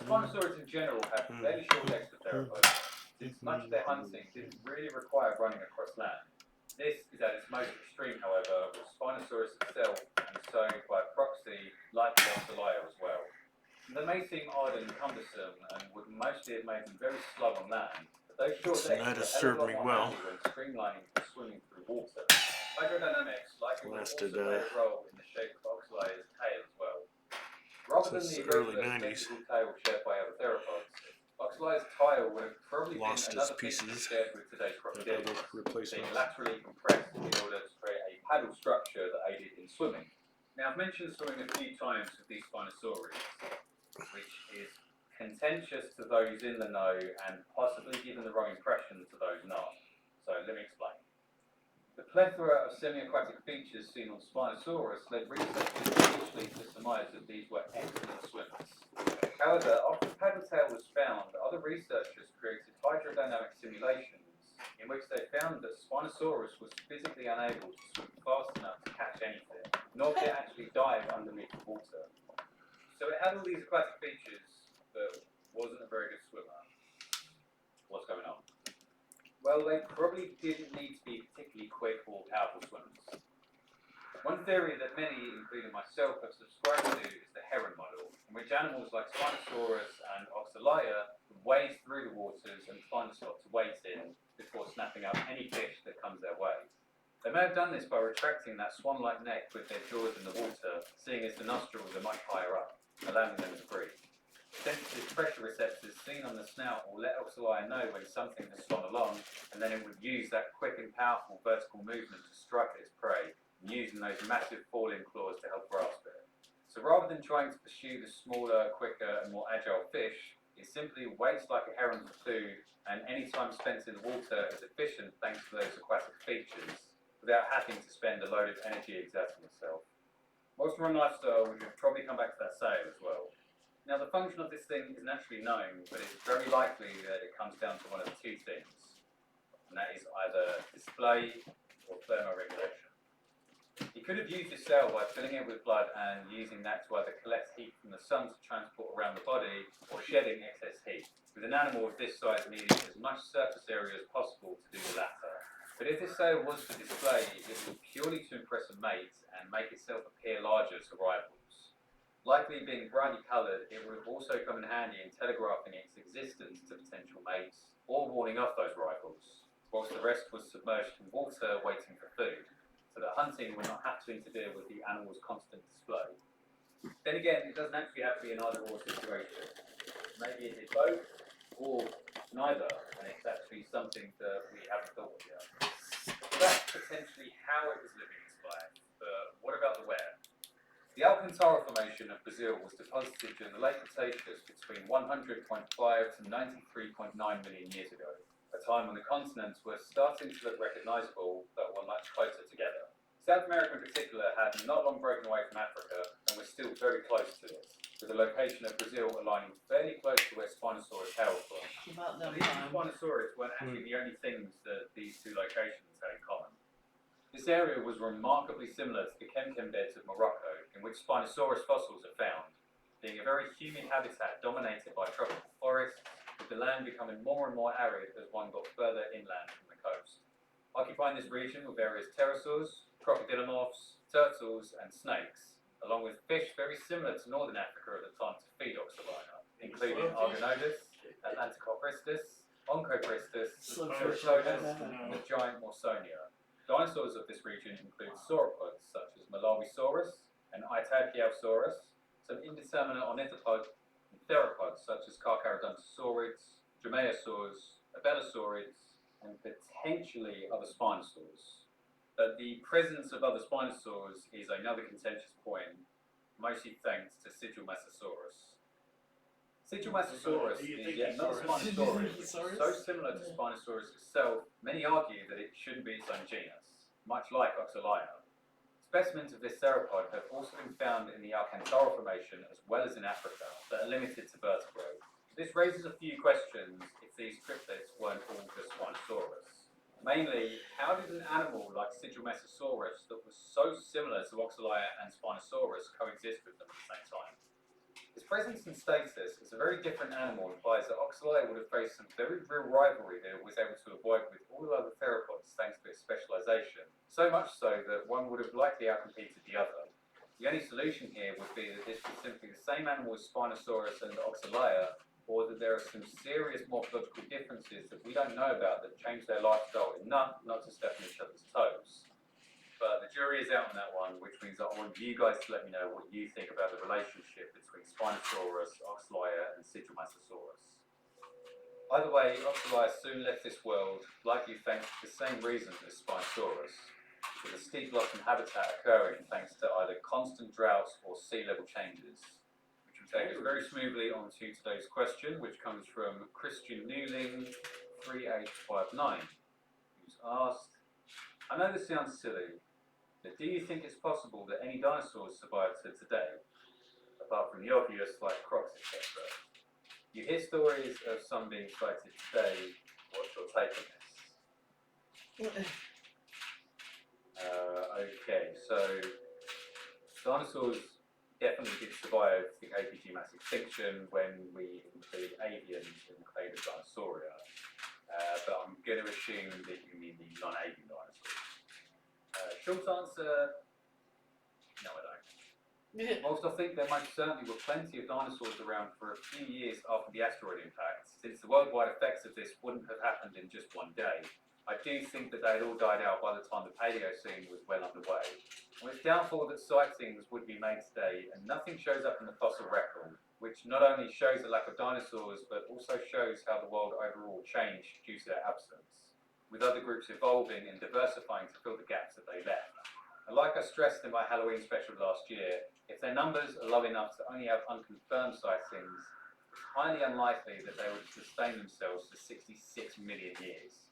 Speaker 6: Spinosaurus in general had fairly short legs for theropods, since much of their hunting didn't really require running across land. This is at its most extreme, however, with Spinosaurus itself, and so by proxy, like Oxalia as well. They may seem odd and cumbersome, and would mostly have made them very slug on land, but those short
Speaker 1: So
Speaker 6: legs
Speaker 1: that
Speaker 6: were
Speaker 1: has
Speaker 6: a hell of a
Speaker 1: served
Speaker 6: lot
Speaker 1: me
Speaker 6: more
Speaker 1: well.
Speaker 6: handy when streamlining for swimming through water. Hydrodynamics likely would also
Speaker 1: Lasted,
Speaker 6: play a role in the shape of Oxalia's tail as well. Rather than
Speaker 1: since
Speaker 6: the
Speaker 1: the early
Speaker 6: irregular
Speaker 1: 90s.
Speaker 6: symmetrical tail shared by other theropods, Oxalia's tail would have probably
Speaker 1: Lost
Speaker 6: been
Speaker 1: its
Speaker 6: another feature
Speaker 1: pieces.
Speaker 6: shared with today's
Speaker 1: Other
Speaker 6: crocodilians, being
Speaker 1: replacements.
Speaker 6: laterally compressed in order to create a paddle structure that aided in swimming. Now, I've mentioned swimming a few times with these Spinosaurids, which is contentious to those in the know and possibly given the wrong impression to those not. So let me explain. The plethora of semi-aquatic features seen on Spinosaurus led researchers initially to surmise that these were excellent swimmers. However, after the paddle tail was found, other researchers created hydrodynamic simulations in which they found that Spinosaurus was physically unable to swim fast enough to catch anything, nor could it actually dive underneath the water. So it had all these aquatic features, but wasn't a very good swimmer. What's going on? Well, they probably didn't need to be particularly quick or powerful swimmers. One theory that many, including myself, have subscribed to is the heron model, in which animals like Spinosaurus and Oxalia would wade through the waters and find a spot to wait in before snapping up any fish that comes their way. They may have done this by retracting that swan-like neck with their jaws in the water, seeing as the nostrils are much higher up, allowing them to breathe. Sensitive pressure receptors seen on the snout will let Oxalia know when something has swum along, and then it would use that quick and powerful vertical movement to strike at its prey, using those massive falling claws to help grasp it. So rather than trying to pursue the smaller, quicker and more agile fish, it simply waits like a heron for food, and any time spent in the water is efficient thanks to those aquatic features, without having to spend a load of energy exerting itself. Most run lifestyle, we should probably come back to that sale as well. Now the function of this thing isn't actually known, but it's very likely that it comes down to one of two things, and that is either display or thermoregulation. He could have used his cell by filling it with blood and using that to either collect heat from the sun to transport around the body, or shedding excess heat, with an animal of this size needing as much surface area as possible to do the latter. But if this sail was for display, it was purely to impress a mate and make itself appear larger to rivals. Likely being brightly coloured, it would have also come in handy in telegraphing its existence to potential mates, or warning off those rivals, whilst the rest was submerged in water waiting for food, so that hunting would not have to interfere with the animal's constant display. Then again, it doesn't actually have to be an either-or situation. Maybe it is both, or neither, and it's actually something that we haven't thought of yet. So that's potentially how it was living its life, but what about the where? The Alcantara Formation of Brazil was deposited during the late Cretaceous between 100.5 to 93.9 million years ago, a time when the continents were starting to look recognisable but were much closer together. South America in particular had not long broken away from Africa and was still very close to it, with the location of Brazil aligning fairly close to where Spinosaurus hailed from.
Speaker 3: About
Speaker 6: Now,
Speaker 3: that
Speaker 6: these
Speaker 3: time.
Speaker 6: Spinosaurus weren't actually the only things that these two locations had in common. This area was remarkably similar to the Kemkem beds of Morocco, in which Spinosaurus fossils are found, being a very humid habitat dominated by tropical forests, with the land becoming more and more arid as one got further inland from the coast. Occupying this region were various pterosaurs, crocodilomorphs, turtles, and snakes, along with fish very similar to northern Africa at the time to feed Oxalia, including Argonodus, Atlanticopristus, Oncopristus, Pterosaurus, and the giant Morsonia. Dinosaurs of this region include sauropods such as Malawisaurus and Itagiaosaurus, some indeterminate ornithopods and theropods such as Carcharodontosaurids, Dromaeosaurs, Abelisaurids, and potentially other spinosaurs. But the presence of other spinosaurs is another contentious point, mostly thanks to Sigilmasosaurus. Sigilmasosaurus is yet another Spinosaurus, which is so similar to Spinosaurus itself, many argue that it shouldn't be its own genus, much like Oxalia. Specimens of this theropod have also been found in the Alcantara Formation as well as in Africa, that are limited to vertebrae. This raises a few questions if these cryptids weren't all just Spinosaurus. Mainly, how did an animal like Sigilmasosaurus that was so similar to Oxalia and Spinosaurus coexist with them at the same time? His presence and status as a very different animal implies that Oxalia would have faced some very real rivalry that it was able to avoid with all the other theropods thanks to its specialisation, so much so that one would have likely outcompeted the other. The only solution here would be that this was simply the same animal as Spinosaurus and Oxalia, or that there are some serious morphological differences that we don't know about that change their lifestyle enough not to step on each other's toes. But the jury is out on that one, which means I want you guys to let me know what you think about the relationship between Spinosaurus, Oxalia, and Sigilmasosaurus. Either way, Oxalia soon left this world, likely thanks to the same reason as Spinosaurus, with a steep loss in habitat occurring thanks to either constant droughts or sea level changes. Which will take us very smoothly on to today's question, which comes from Christian Newling 3859, who's asked, I know this sounds silly, but do you think it's possible that any dinosaurs survived to today, apart from the obvious like crocs, etc.? You hear stories of some being sighted today. What's your take on this? Okay, so dinosaurs definitely did survive the APG mass extinction when we include avians in the clade of Dinosauria, but I'm going to assume that you mean the non-avian dinosaurs. Short answer, No, I don't.
Speaker 2: Yeah.
Speaker 6: Whilst I think there most certainly were plenty of dinosaurs around for a few years after the asteroid impact, since the worldwide effects of this wouldn't have happened in just one day, I do think that they had all died out by the time the Paleocene was well underway. And it's doubtful that sightings would be made today, and nothing shows up in the fossil record, which not only shows the lack of dinosaurs, but also shows how the world overall changed due to their absence, with other groups evolving and diversifying to fill the gaps that they left. And like I stressed in my Halloween special last year, if their numbers are low enough to only have unconfirmed sightings, it's highly unlikely that they would sustain themselves for 66 million years.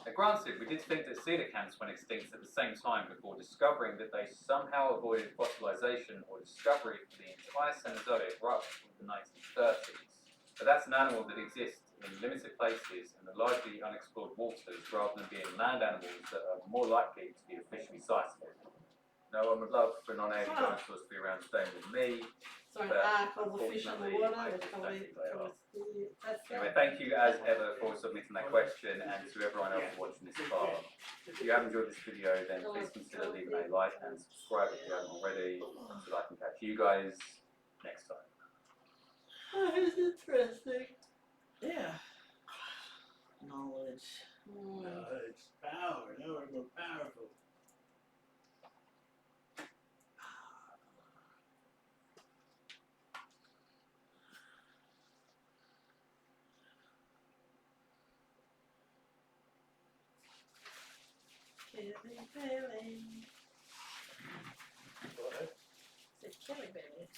Speaker 6: Now granted, we did think that coelacanths went extinct at the same time before discovering that they somehow avoided fossilization or discovery for the entire Cenozoic right until the 1930s. But that's an animal that exists in limited places in the largely unexplored waters rather than being land animals that are more likely to be officially sighted. No one would love for non-alien
Speaker 2: Huh.
Speaker 6: dinosaurs to be around staying with me.
Speaker 2: So an
Speaker 6: But
Speaker 2: ark of the fish in the
Speaker 6: unfortunately,
Speaker 2: water
Speaker 6: I
Speaker 2: would
Speaker 6: just
Speaker 2: come
Speaker 6: don't
Speaker 2: in.
Speaker 6: think they are.
Speaker 2: That's
Speaker 6: Anyway, thank you as ever for submitting that question, and to everyone else watching this far. If you have enjoyed this video, then please consider leaving a like and subscribe if you haven't already, so that I can catch you guys next time.
Speaker 2: Oh, it's interesting.
Speaker 3: Yeah. Knowledge.
Speaker 1: It's power. Now we're more powerful.
Speaker 2: Killing Billy.
Speaker 1: What?
Speaker 2: It's a killing Billy.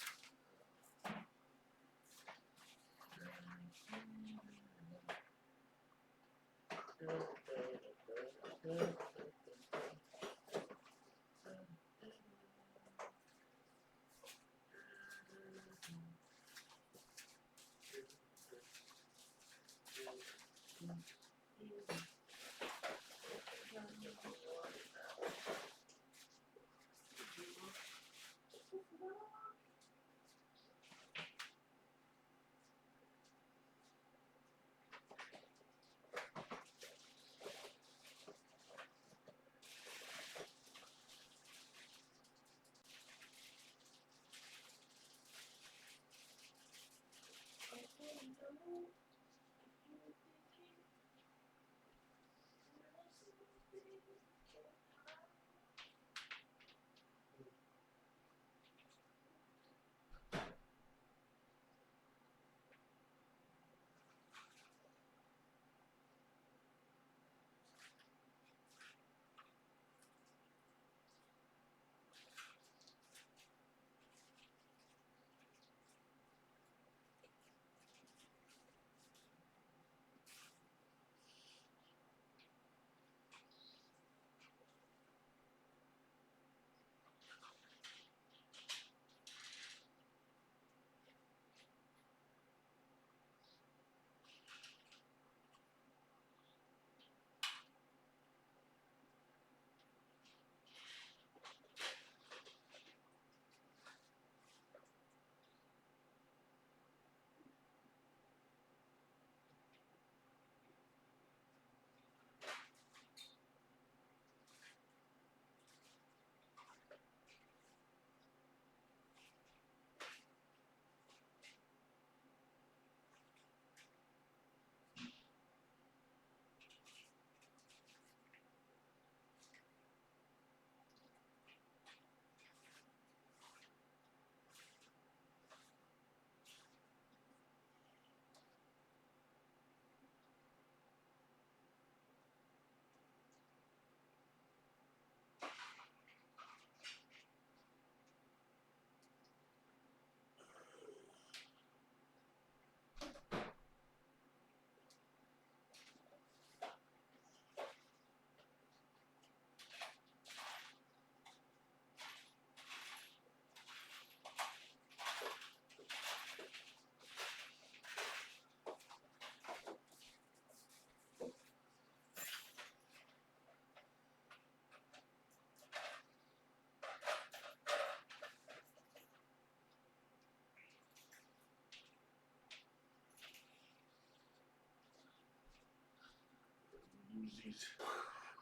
Speaker 1: Use these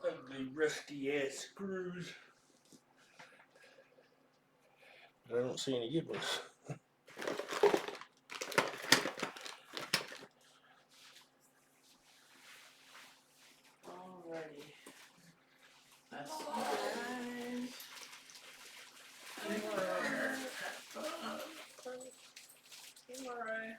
Speaker 1: ugly rusty ass screws. I don't see any good ones.
Speaker 3: Alrighty. That's alright. Alright.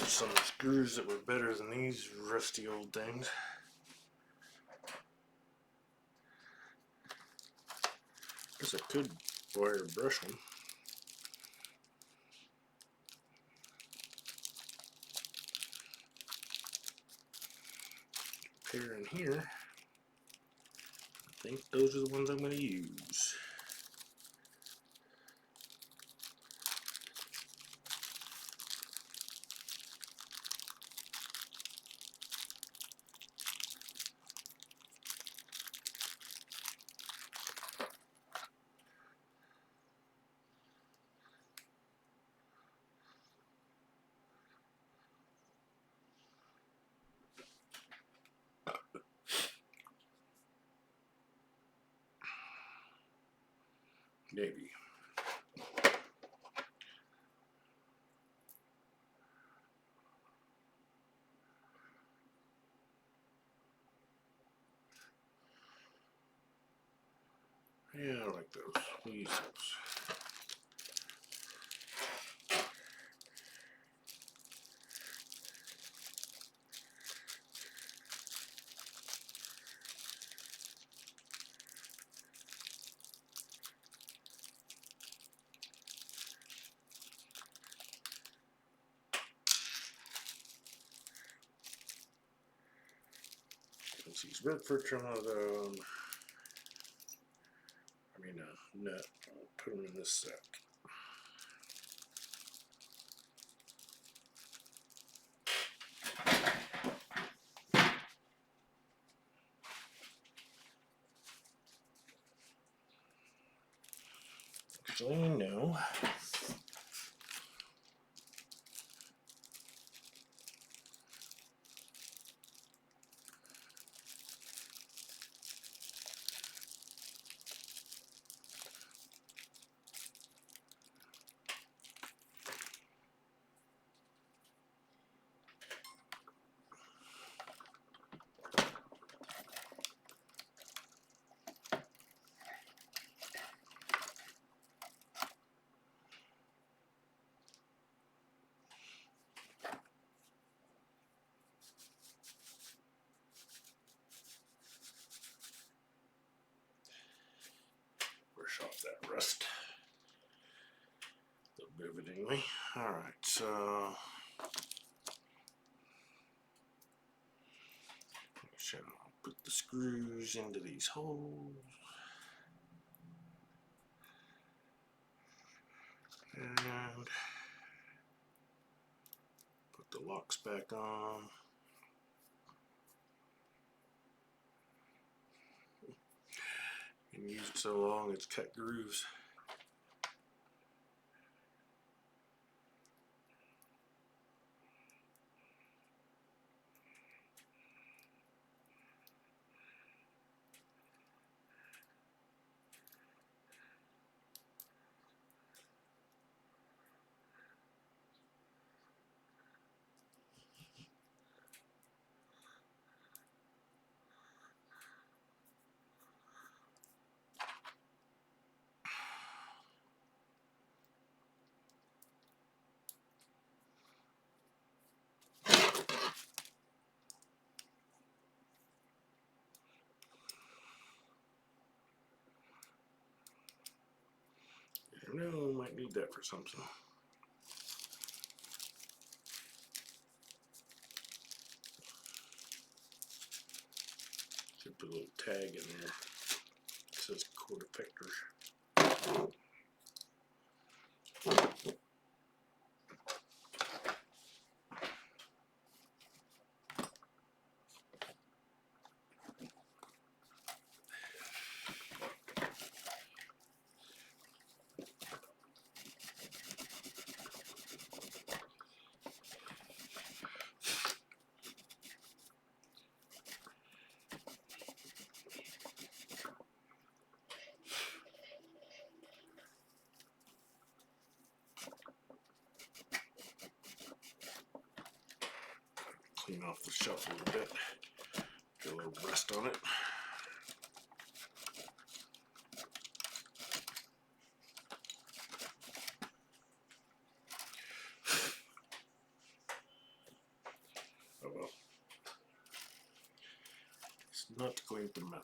Speaker 1: Some screws that were better than these rusty old things. Guess I could wire brush them. Pair in here. I think those are the ones I'm going to use. Maybe. Yeah, I like those. We'll use those. Since these Redford Tremolo though, I mean nut, I'll put them in this sack. Actually, no. Brush off that rust. A little bit of it anyway. Alright, so shall put the screws into these holes. And put the locks back on. And use it so long it's cut grooves. never know, might need that for something. Should put a little tag in there. It says cord effectors. Clean off the shelf a little bit. Get a little rust on it. Oh well. It's not going to matter.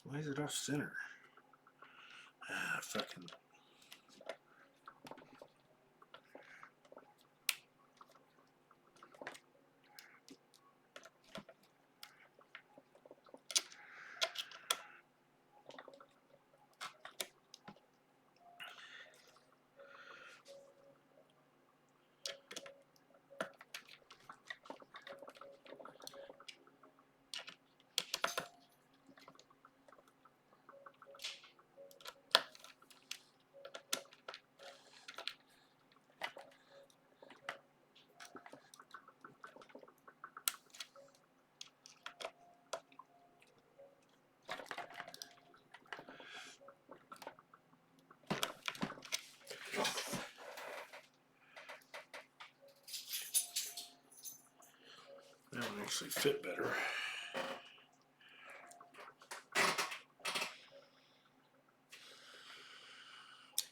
Speaker 1: Why is it off center? Ah, fucking. That would actually fit better.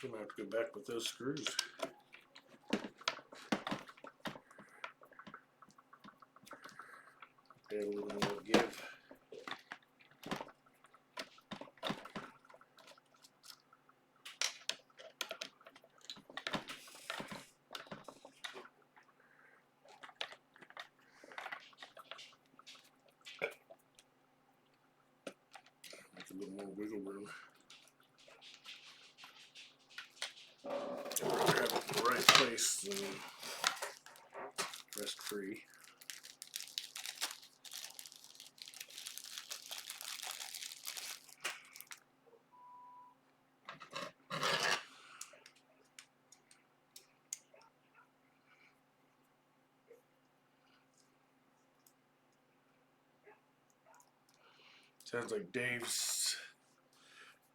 Speaker 1: I'm gonna have to go back with those screws. They have a little more give. Make a little more wiggle room. I'd rather have it in the right place than rest free. Sounds like Dave's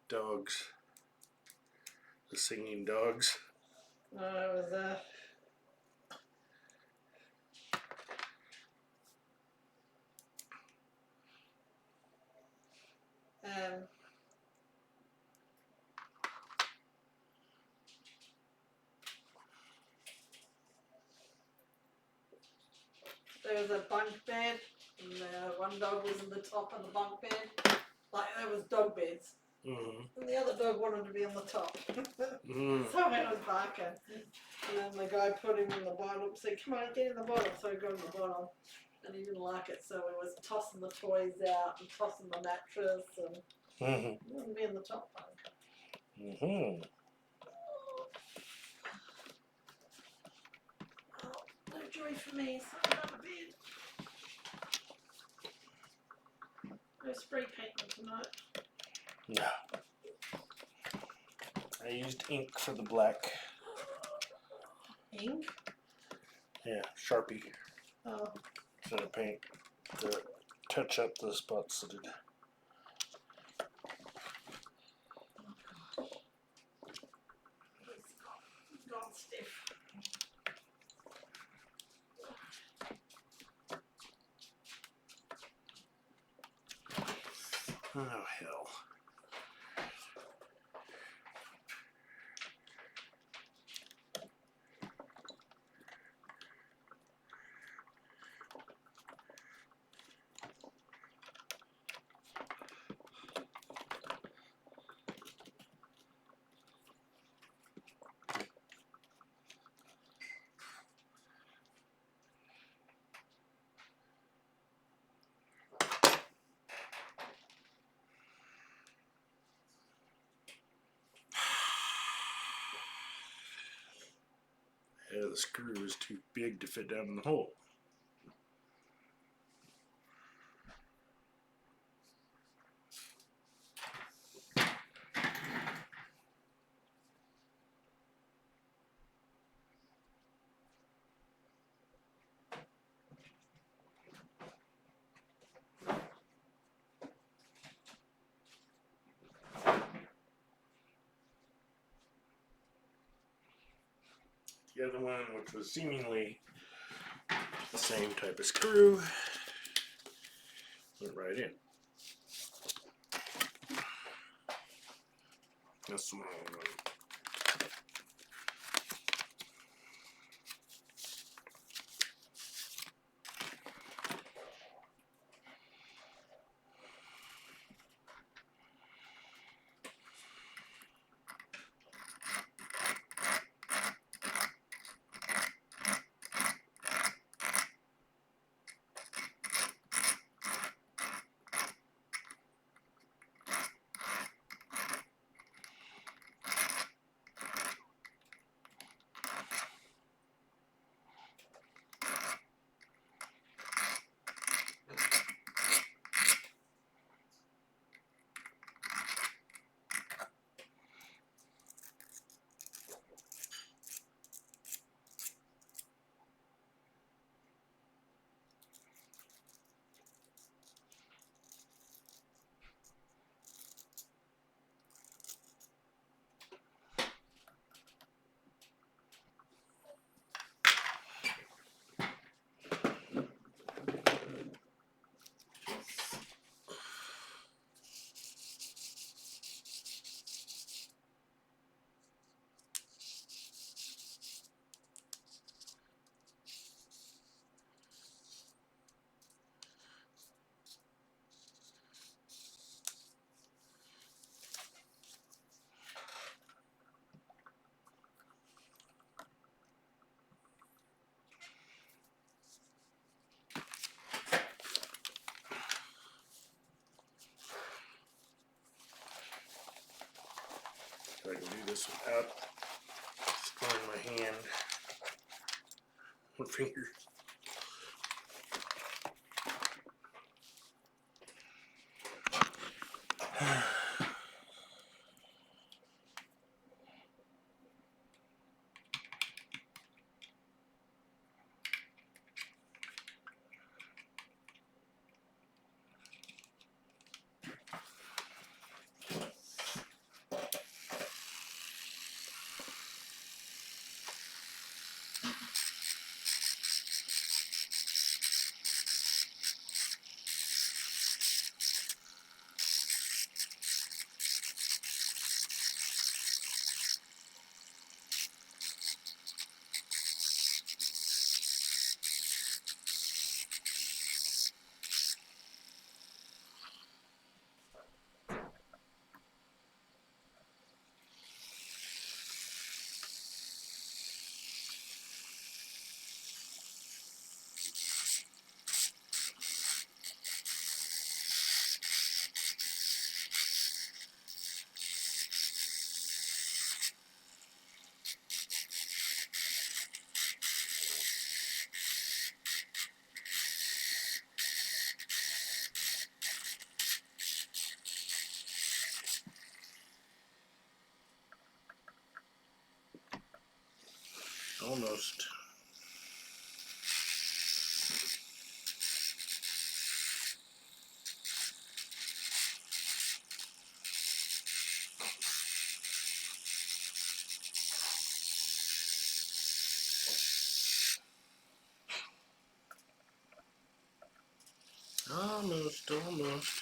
Speaker 1: dogs. The singing dogs.
Speaker 2: It was there was a bunk bed, and one dog was in the top of the bunk bed. Like, there was dog beds.
Speaker 1: Mm-hmm.
Speaker 2: And the other dog wanted to be on the top.
Speaker 1: Mm.
Speaker 2: So I was barking. And then the guy put him in the bottom, said, come on, get in the bottom. So I got in the bottom. And he didn't like it, so he was tossing the toys out and tossing the mattress, and
Speaker 1: Mm-hmm.
Speaker 2: he wanted to be in the top bunk.
Speaker 1: Mm-hmm.
Speaker 2: Oh, no joy for me, so I'm out of bed. No spray painting tonight.
Speaker 1: No. I used ink for the black.
Speaker 2: Ink?
Speaker 1: Yeah, Sharpie
Speaker 2: Oh,
Speaker 1: instead of paint to touch up the spots that it.
Speaker 2: it's gone stiff.
Speaker 1: Oh hell. Yeah, the screw is too big to fit down in the hole. The other one, which was seemingly the same type of screw, went right in. That's the one. I can do this without destroying my hand or finger. Almost. Almost, almost.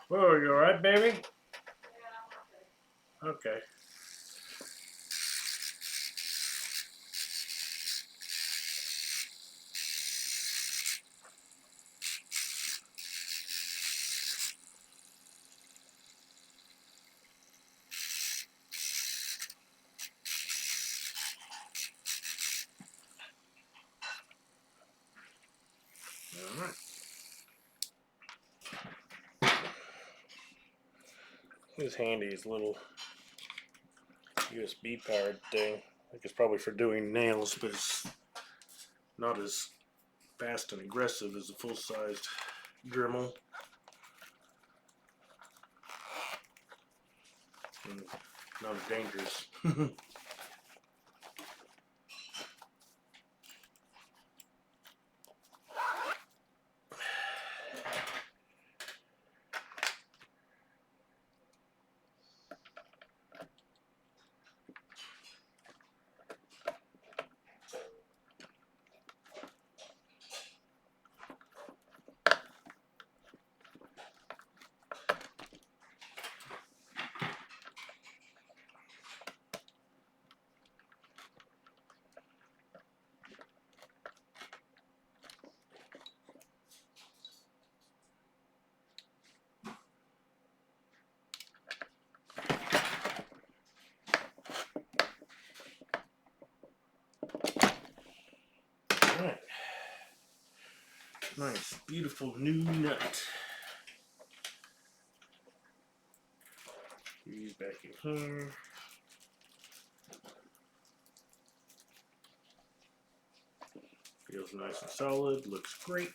Speaker 1: Whoa, you alright, baby? Okay. Alright. It's handy, his little USB powered thing. I think it's probably for doing nails, but it's not as fast and aggressive as a full-sized Dremel. And not as dangerous. Alright. Nice, beautiful new nut. These back in here. Feels nice and solid, looks great.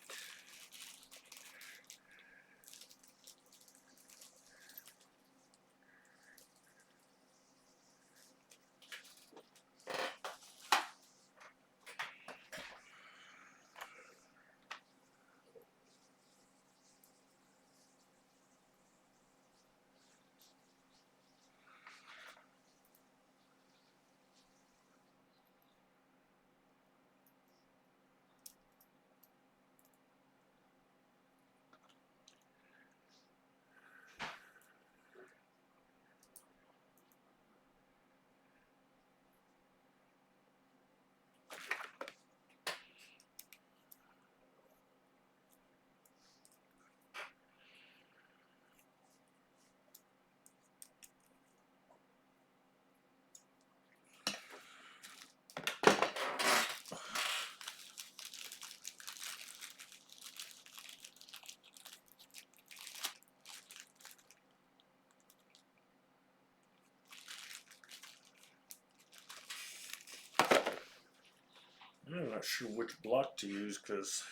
Speaker 1: I'm not sure which block to use because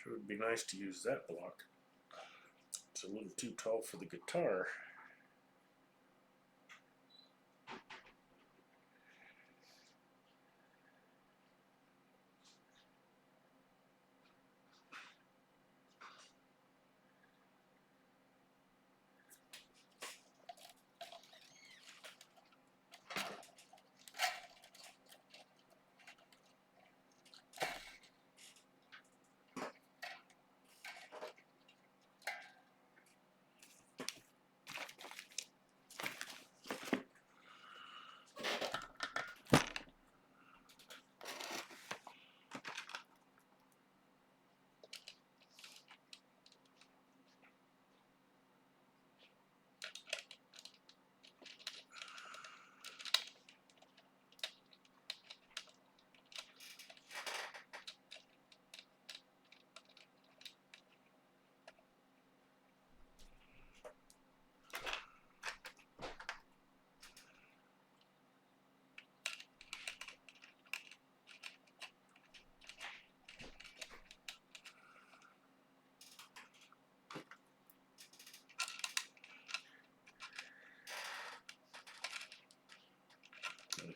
Speaker 1: sure it would be nice to use that block. It's a little too tall for the guitar.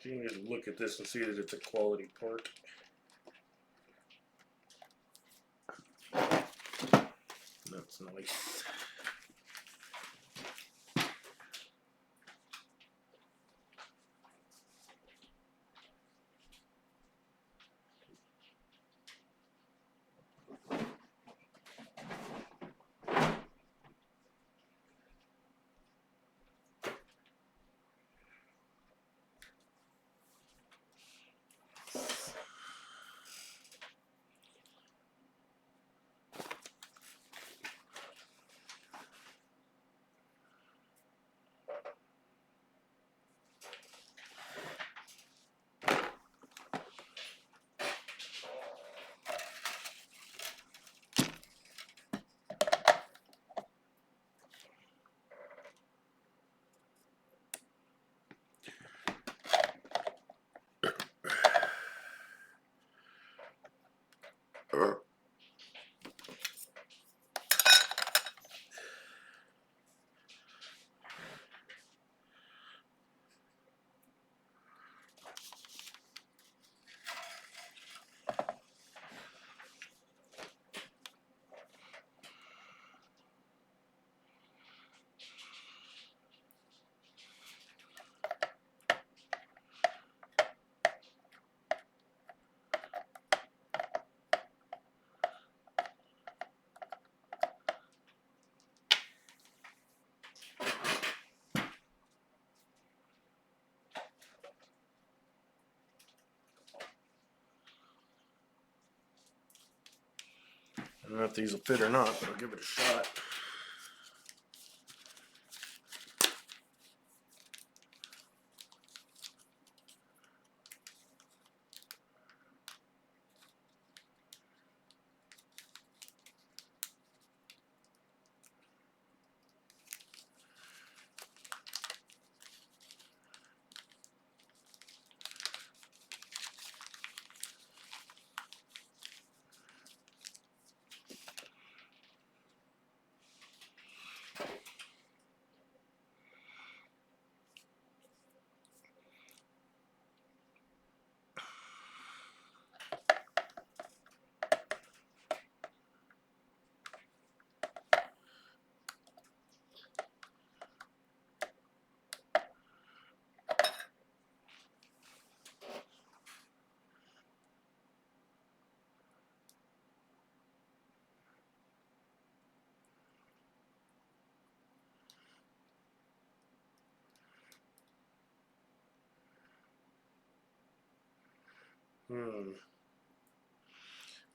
Speaker 1: So you can just look at this and see that it's a quality part. That's nice. I don't know if these will fit or not, but I'll give it a shot.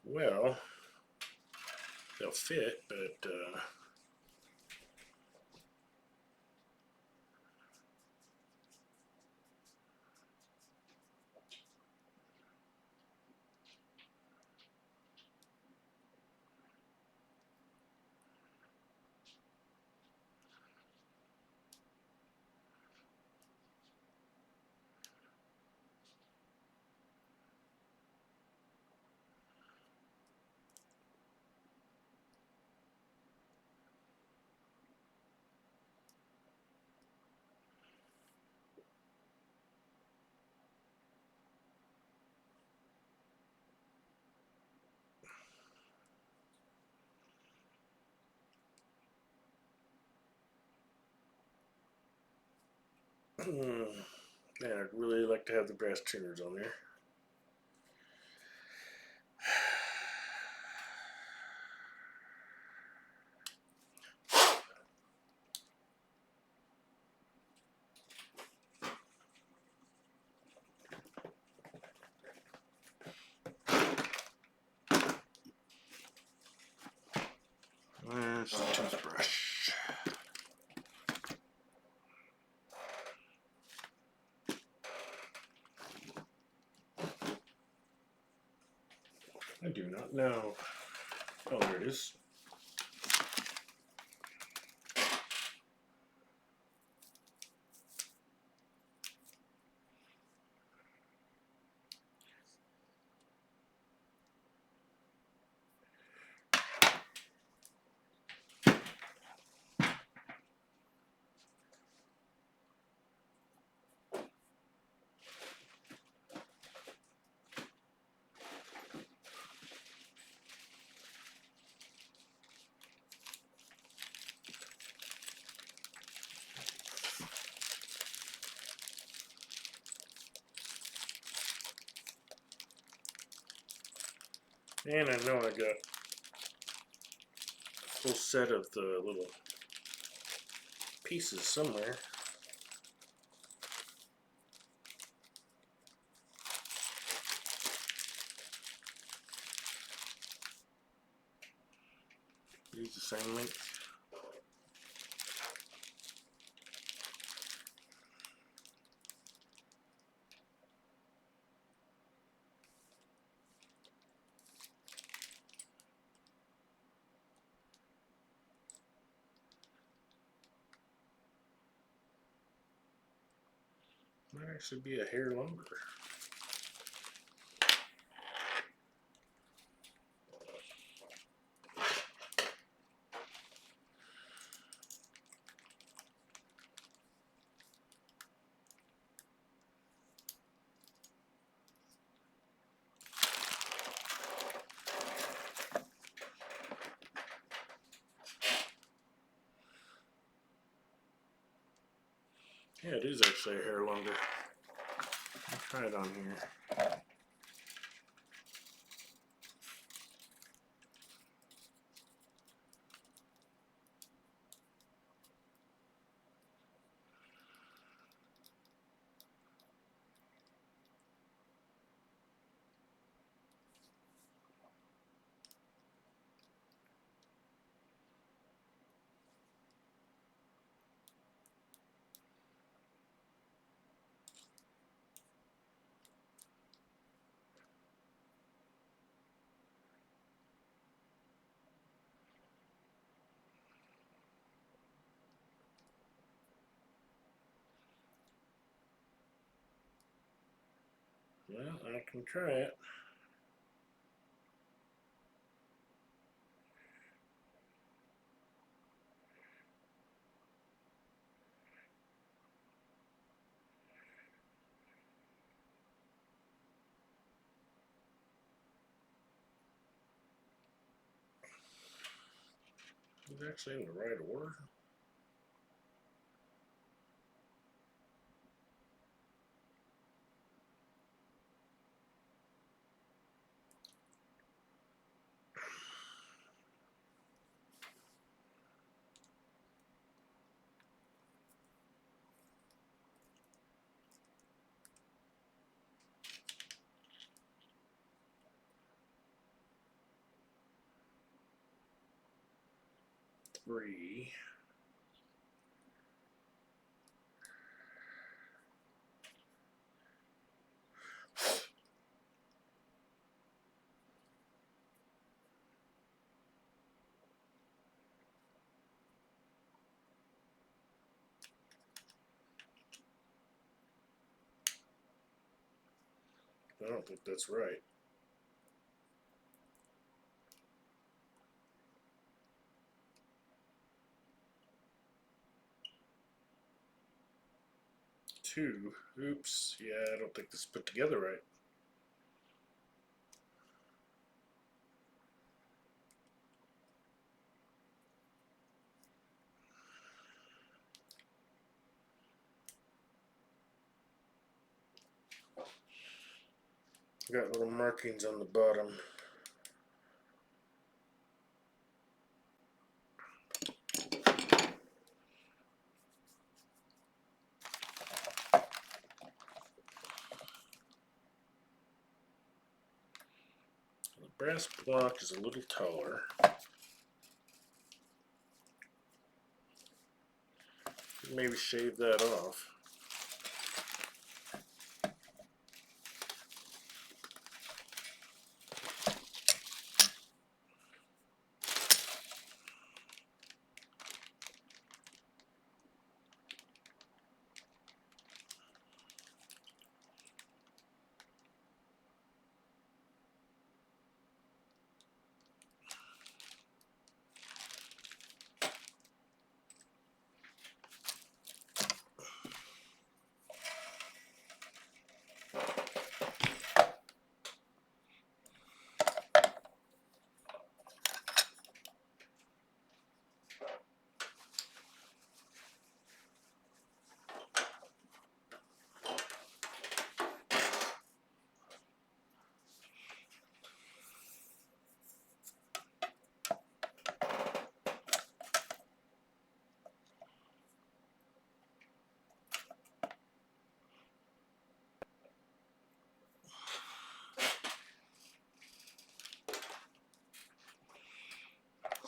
Speaker 1: Well, they'll fit, but man, I'd really like to have the brass tuners on there. There's the toothbrush. I do not know. Oh, there it is. And I know I got a full set of the little pieces somewhere. Use the same length. Might actually be a hair longer. Yeah, it is actually a hair longer. I'll try it on here. Well, I can try it. It's actually in the right order. Three. I don't think that's right. Two. Oops. Yeah, I don't think this is put together right. Got little markings on the bottom. The brass block is a little taller. Maybe shave that off.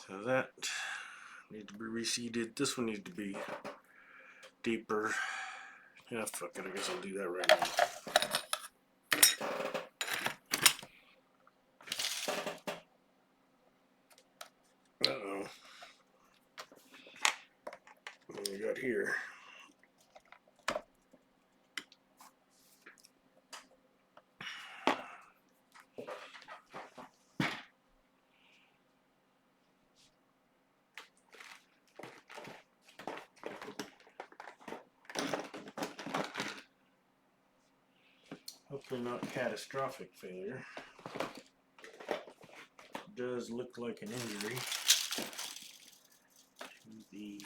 Speaker 1: So that needs to be reseeded. This one needs to be deeper. Yeah, fuck it. I guess I'll do that right now. Uh-oh. What do we got here? Hopefully not catastrophic failure. Does look like an injury to the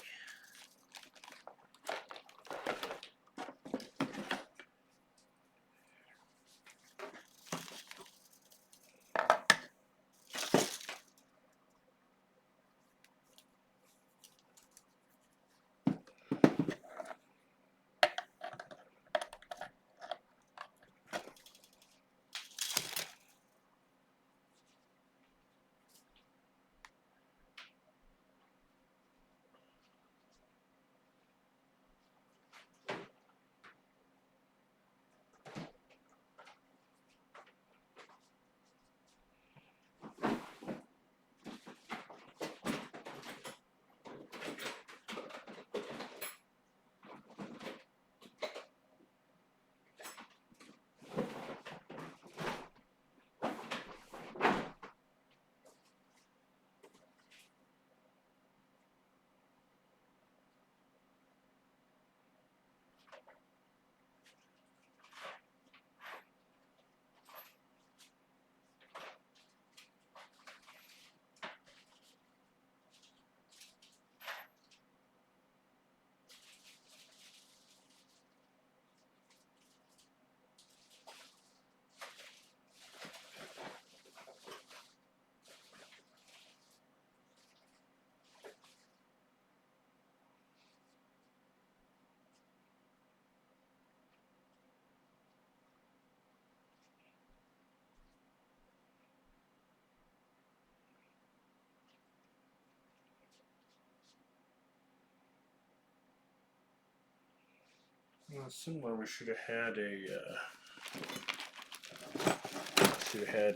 Speaker 1: similar. We should have had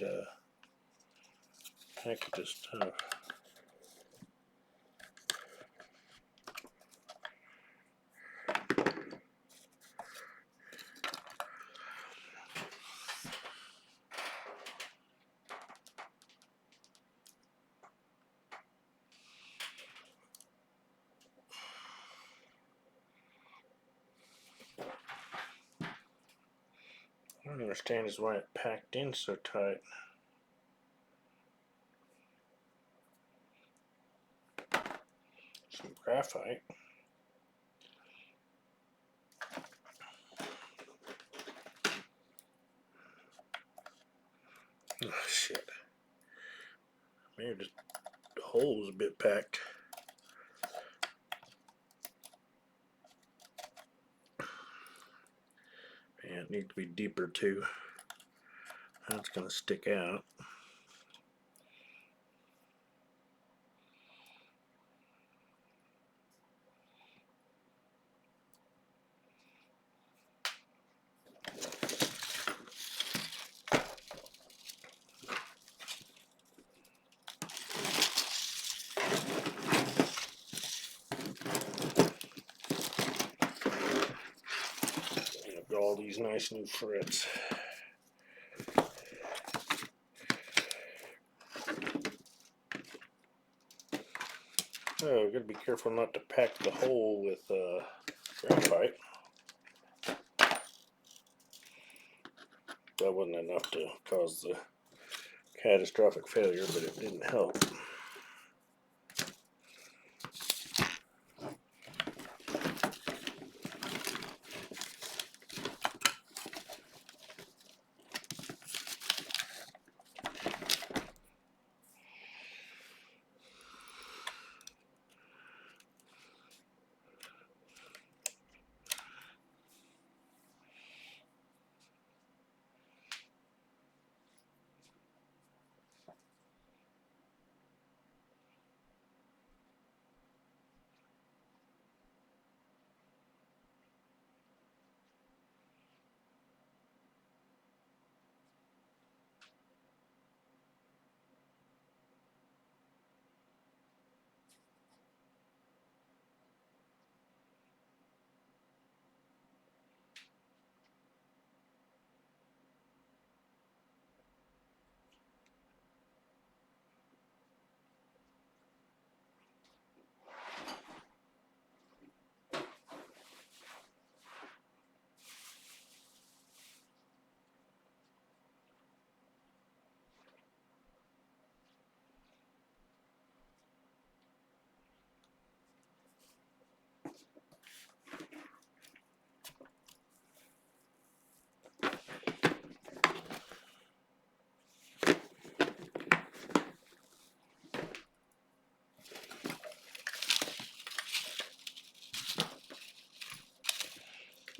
Speaker 1: a pack of this stuff. I don't understand is why it packed in so tight. Some graphite. Oh shit. Maybe just the hole was a bit packed. Yeah, it needs to be deeper too. That's gonna stick out. I've got all these nice new frets. Oh, gotta be careful not to pack the hole with graphite. That wasn't enough to cause the catastrophic failure, but it didn't help.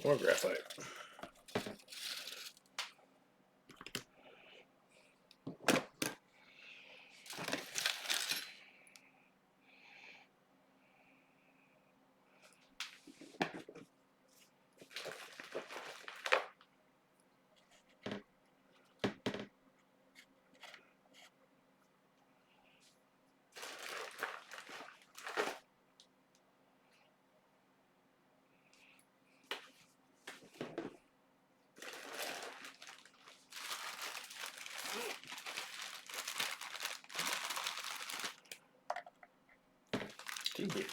Speaker 1: More graphite. Too big.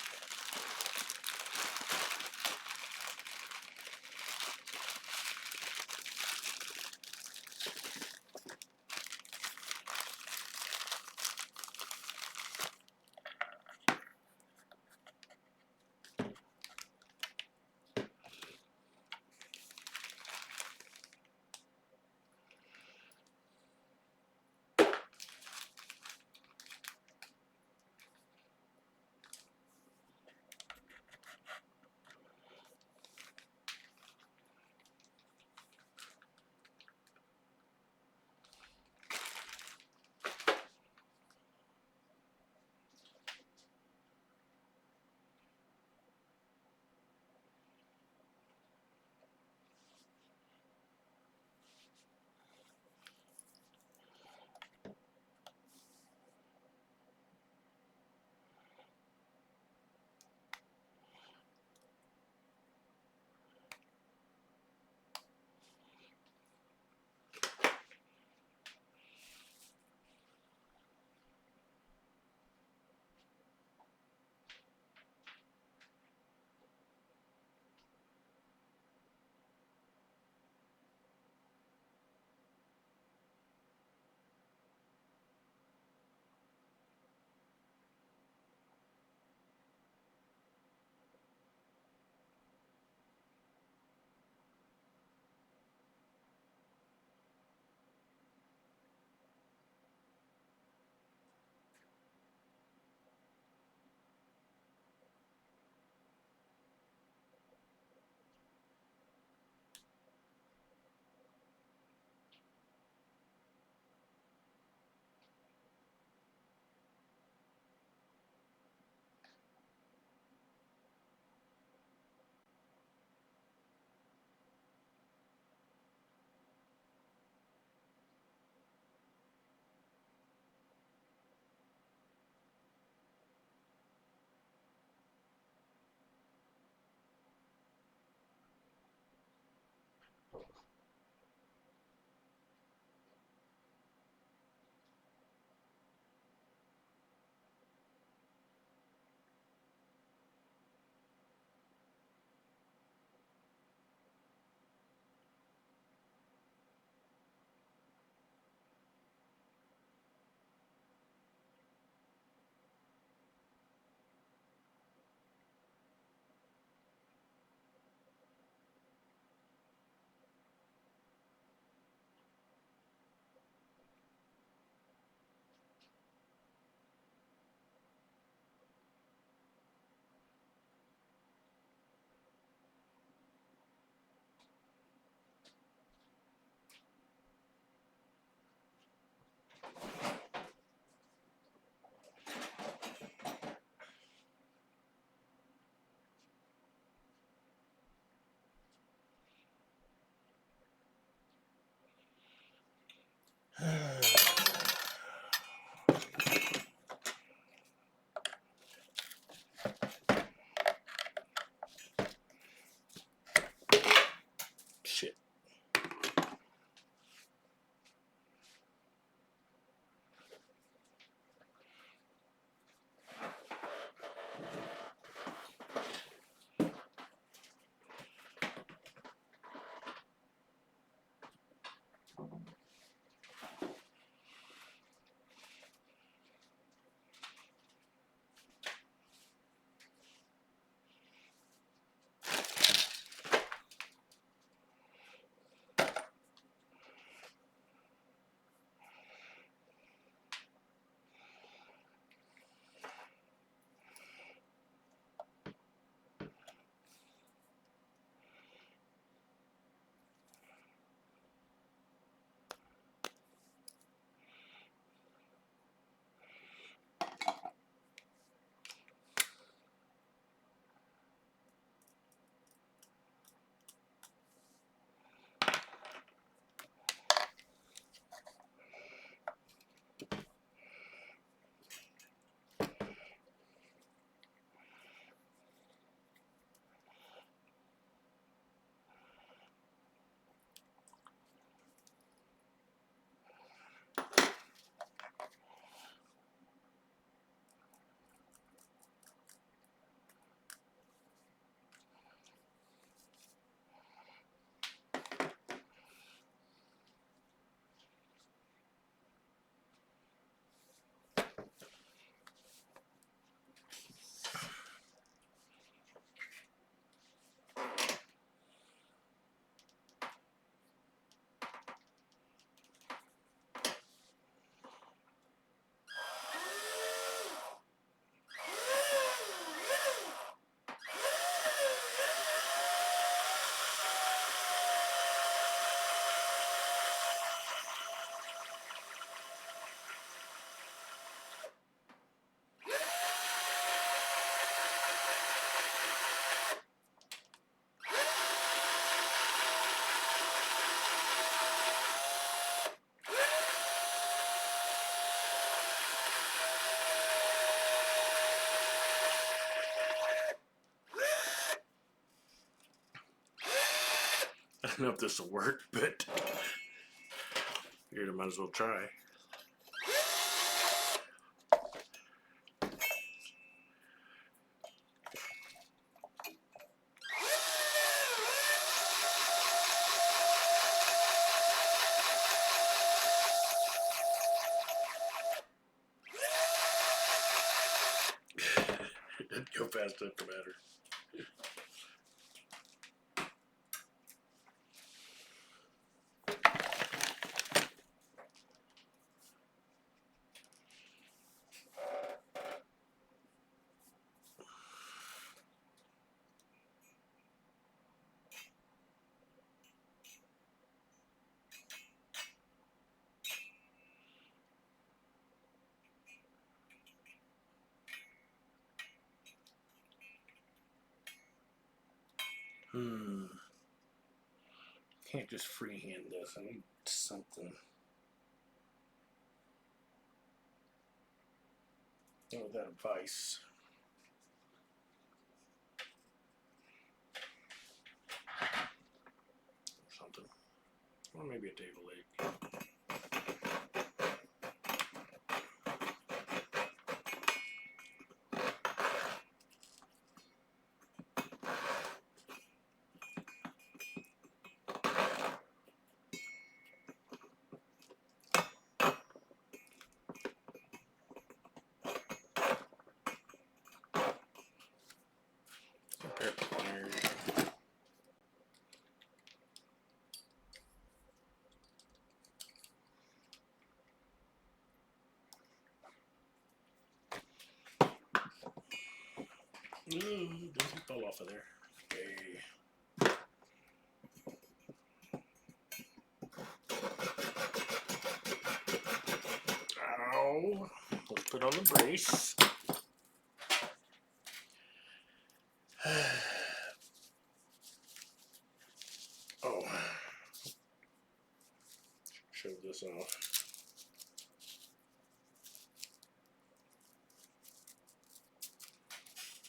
Speaker 1: Shit. I don't know if this will work, but figured I might as well try. It didn't go fast enough to matter. Can't just freehand this. I need something. Oh, that advice. Something. Or maybe a table leg. Ooh, doesn't fall off of there. Okay. Ow. Let's put on the brace. Oh. Show this off.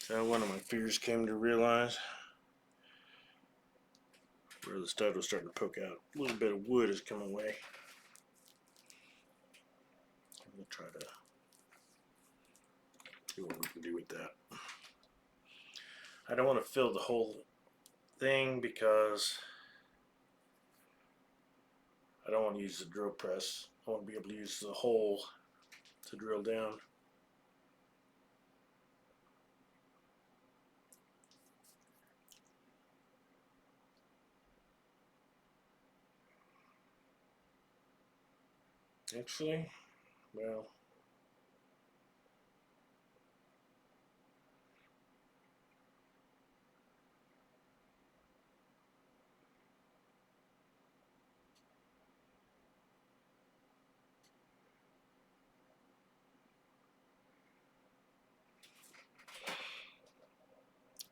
Speaker 1: So one of my fears came to realize where the stud was starting to poke out. A little bit of wood has come away. We'll try to see what we can do with that. I don't want to fill the whole thing because I don't want to use the drill press. I want to be able to use the hole to drill down. Actually, well,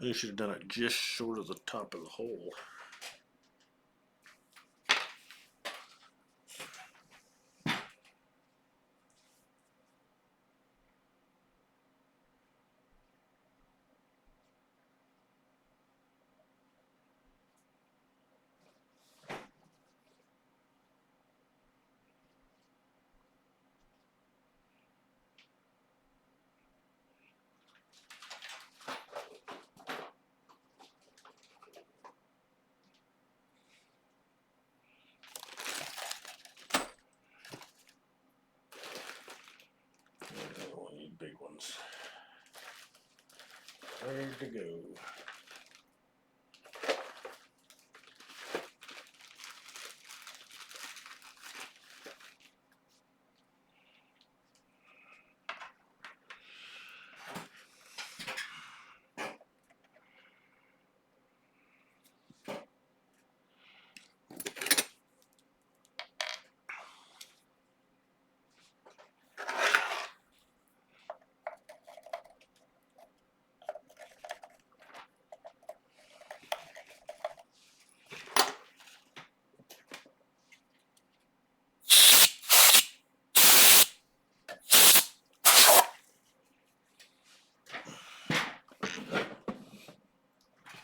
Speaker 1: I should have done it just short of the top of the hole. I need big ones. Ready to go.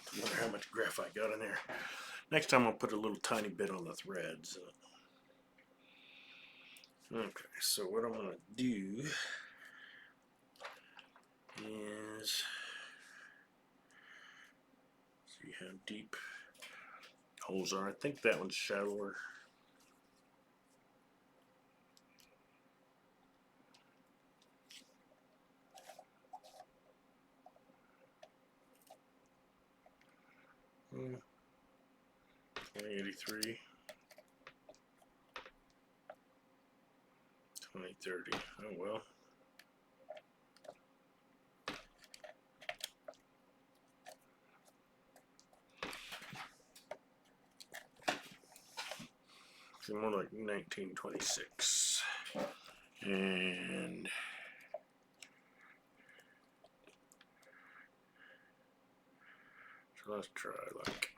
Speaker 1: I wonder how much graphite got in there. Next time I'll put a little tiny bit on the threads. Okay, so what I'm going to do is see how deep holes are. I think that one's shallower. Hmm. 2083. 2030. Oh well. So more like 1926. And so let's try like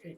Speaker 1: 18.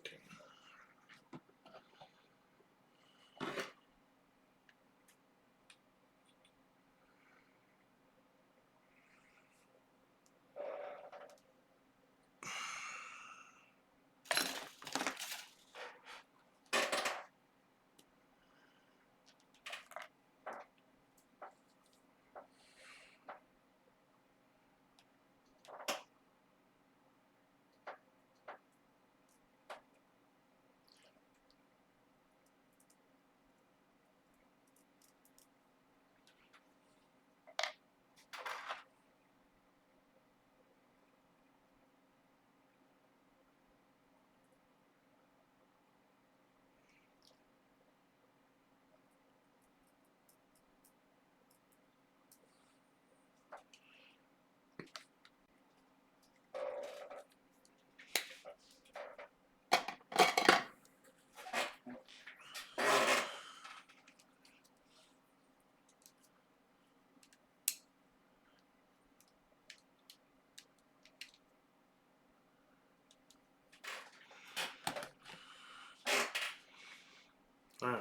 Speaker 1: Okay.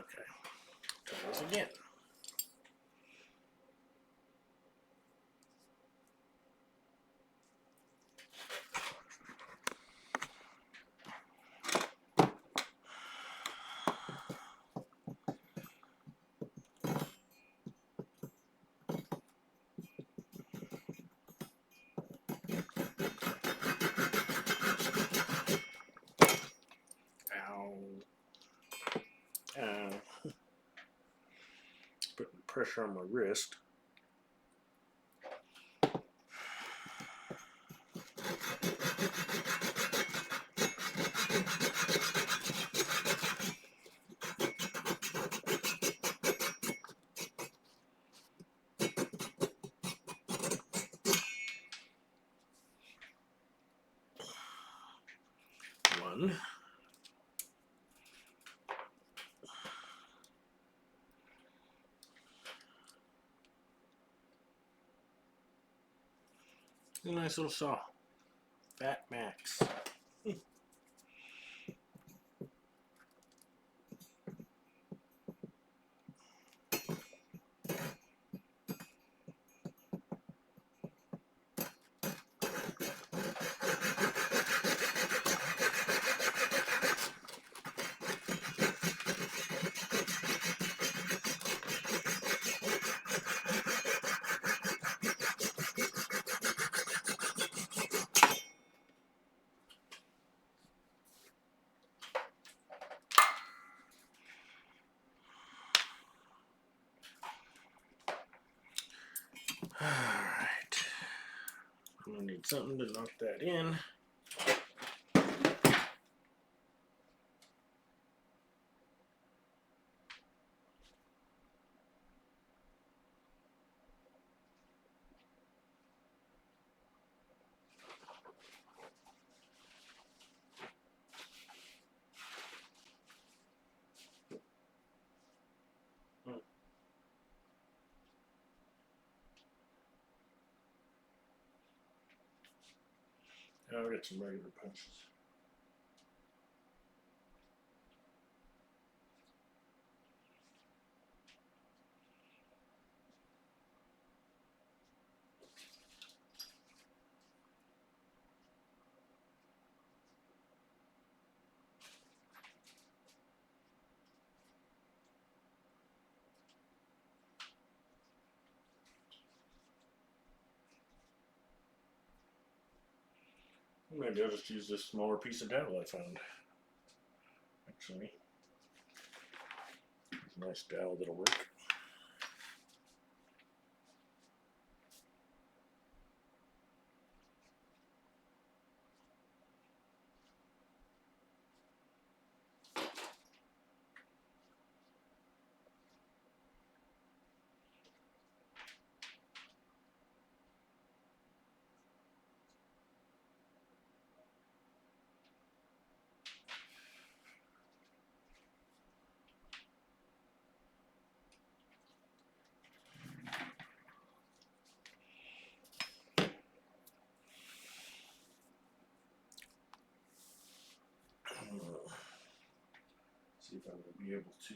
Speaker 1: Try this again. Ow. Ow. Putting pressure on my wrist. One. A nice little saw. Fat Max. Alright. I'm gonna need something to knock that in. I'll get some regular punches. Maybe I'll just use this smaller piece of dowel I found. Actually, nice dowel that'll work. See if I'm going to be able to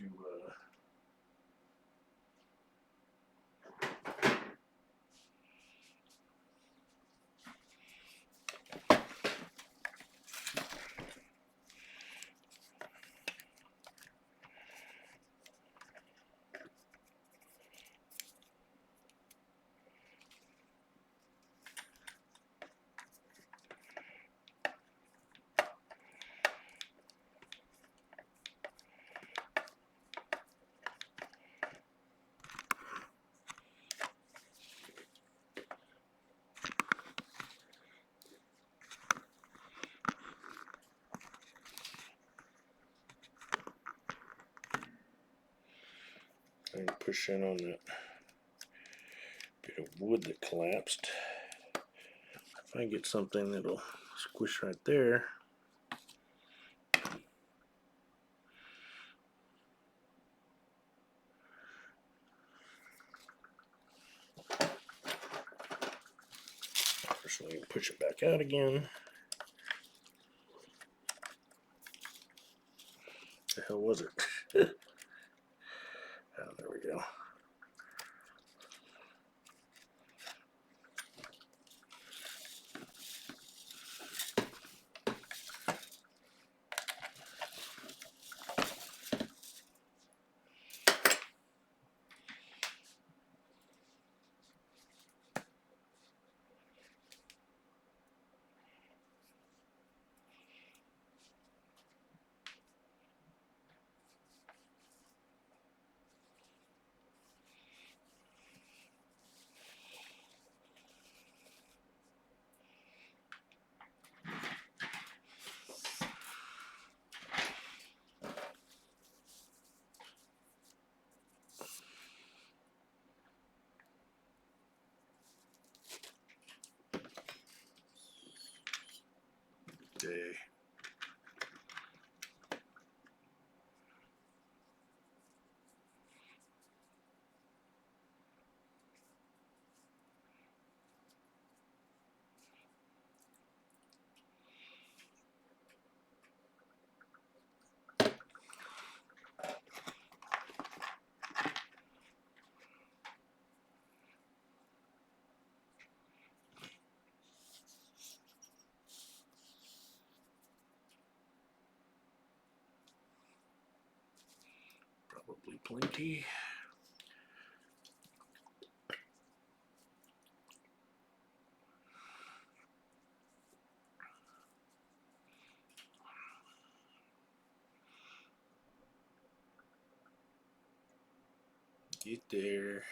Speaker 1: and push in on that bit of wood that collapsed. If I get something that'll squish right there. First, we can push it back out again. The hell was it? Oh, there we go. Okay. Probably plenty. Get there.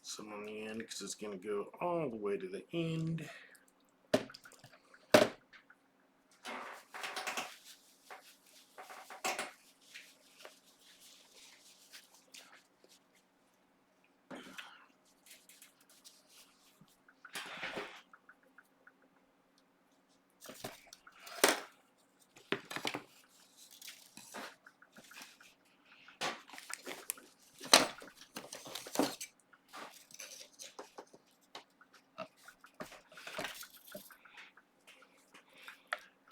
Speaker 1: Some on the end because it's going to go all the way to the end.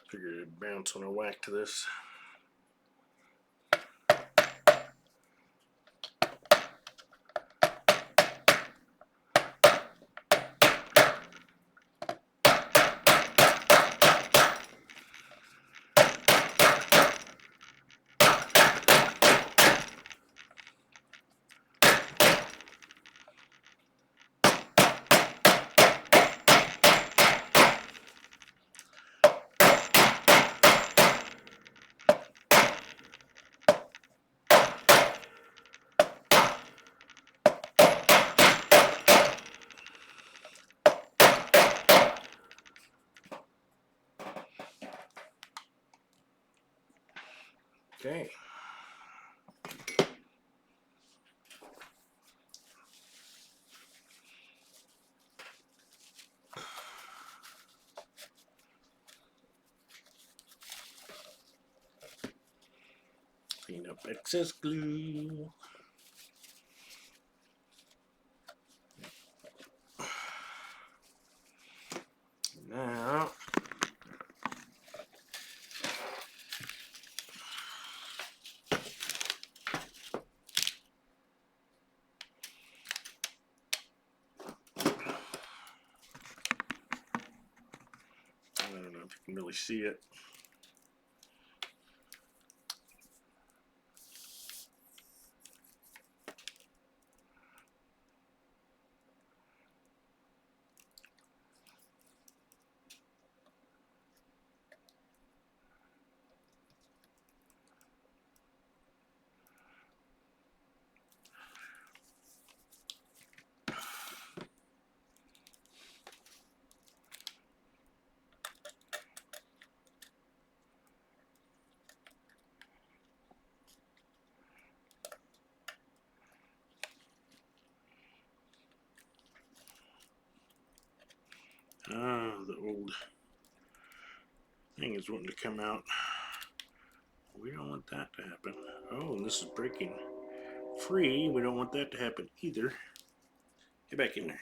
Speaker 1: Figured it'd bounce when I whacked this. Okay. Clean up excess glue. Now, I don't know if you can really see it. Ah, the old thing is wanting to come out. We don't want that to happen. Oh, and this is breaking free. We don't want that to happen either. Get back in there.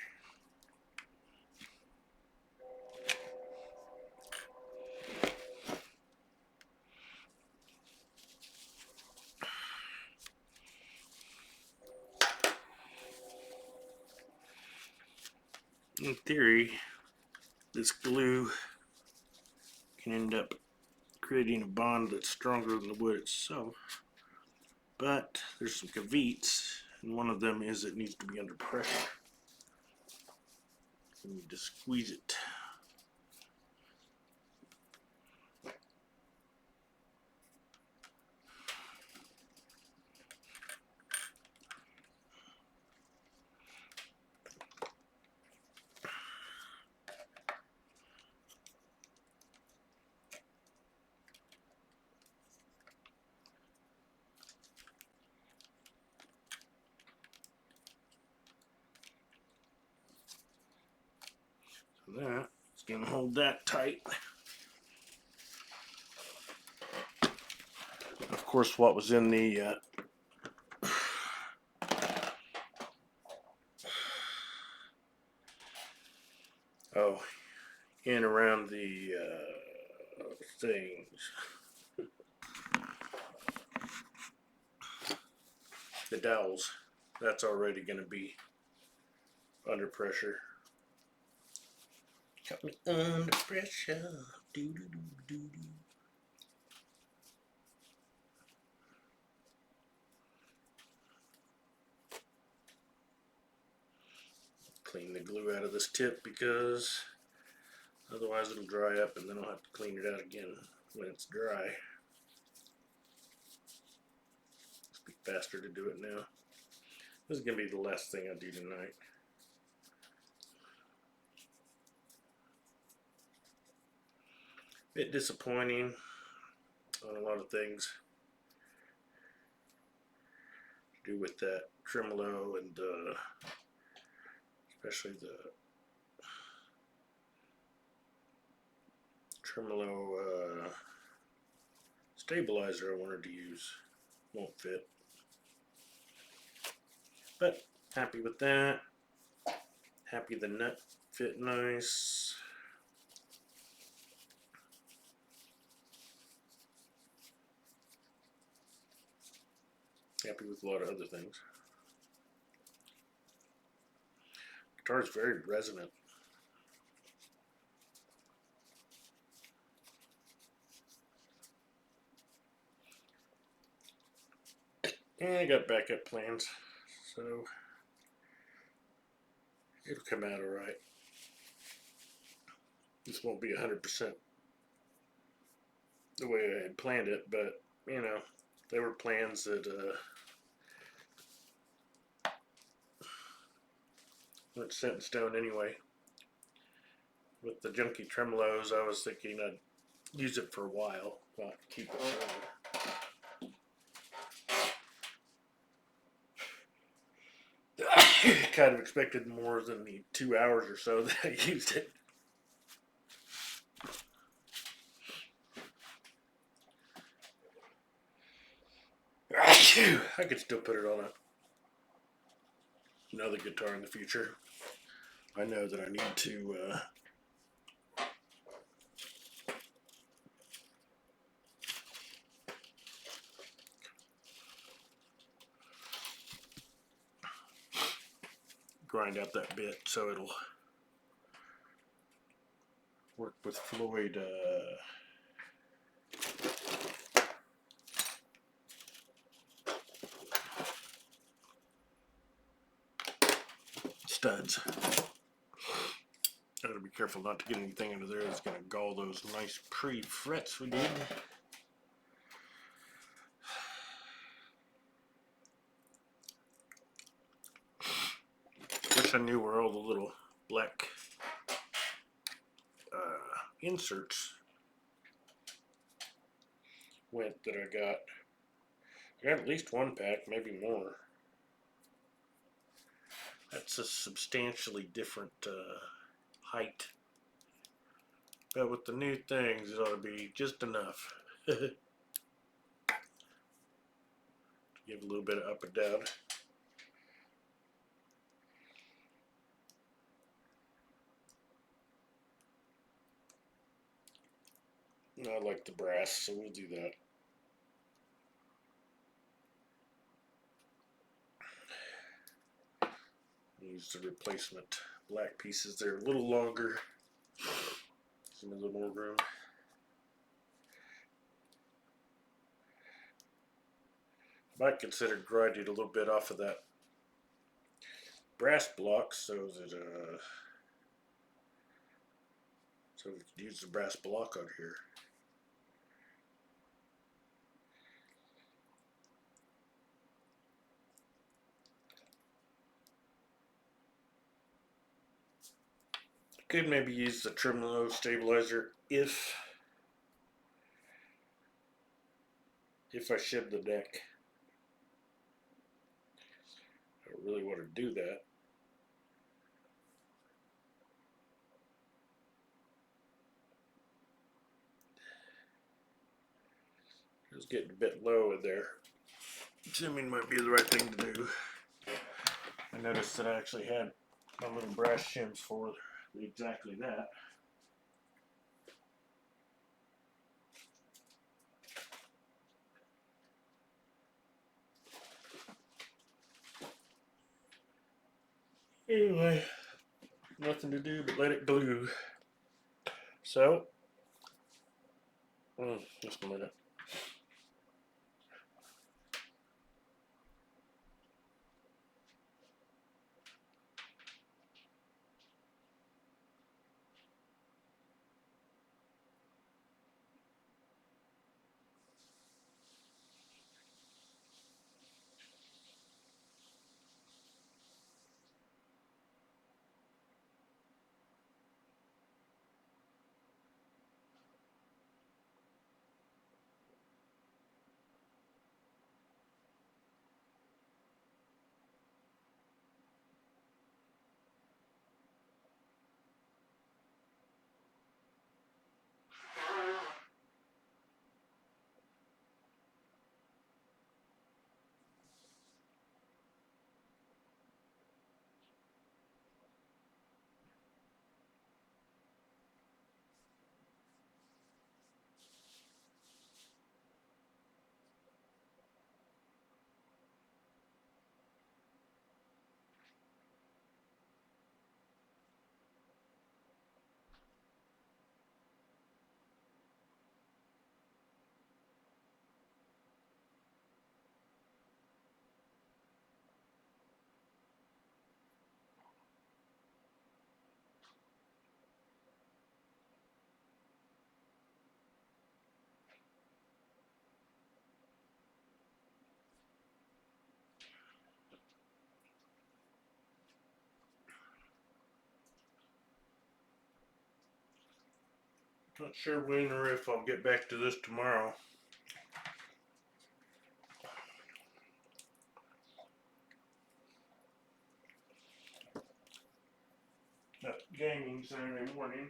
Speaker 1: In theory, this glue can end up creating a bond that's stronger than the wood itself. But there's some caveats, and one of them is it needs to be under pressure. You need to squeeze it. So that's going to hold that tight. Of course, what was in the in around the things, the dowels, that's already going to be under pressure. Got me under pressure. Do do do do do. Clean the glue out of this tip because otherwise it'll dry up and then I'll have to clean it out again when it's dry. It'll be faster to do it now. This is going to be the last thing I do tonight. Bit disappointing on a lot of things to do with that tremolo and especially the tremolo stabilizer I wanted to use won't fit, but happy with that. Happy the nut fit nice. Happy with a lot of other things. Guitar is very resonant. And I got backup plans, so it'll come out alright. This won't be 100% the way I had planned it, but you know, they were plans that weren't set in stone anyway. With the junky tremolos, I was thinking I'd use it for a while, not keep it forever. kind of expected more than the 2 hours or so that I used it. I could still put it on another guitar in the future. I know that I need to grind out that bit so it'll work with Floyd studs. I gotta be careful not to get anything under there that's gonna gall those nice pretty frets we did. Wish I knew where all the little black inserts went that I got. I got at least one pack, maybe more. That's a substantially different height. But with the new things, it ought to be just enough. To give a little bit of up and down. I like the brass, so we'll do that. Use the replacement black pieces. They're a little longer. Some a little more room. Might consider grinding a little bit off of that brass block so that so we can use the brass block on here. Could maybe use the Tremolo stabilizer if I shed the neck. I don't really want to do that. It's getting a bit low in there. Assuming might be the right thing to do. I noticed that I actually had my little brass shims for exactly that. Anyway, nothing to do but let it glue. So, just a minute. Not sure when or if I'll get back to this tomorrow. gaming Saturday morning.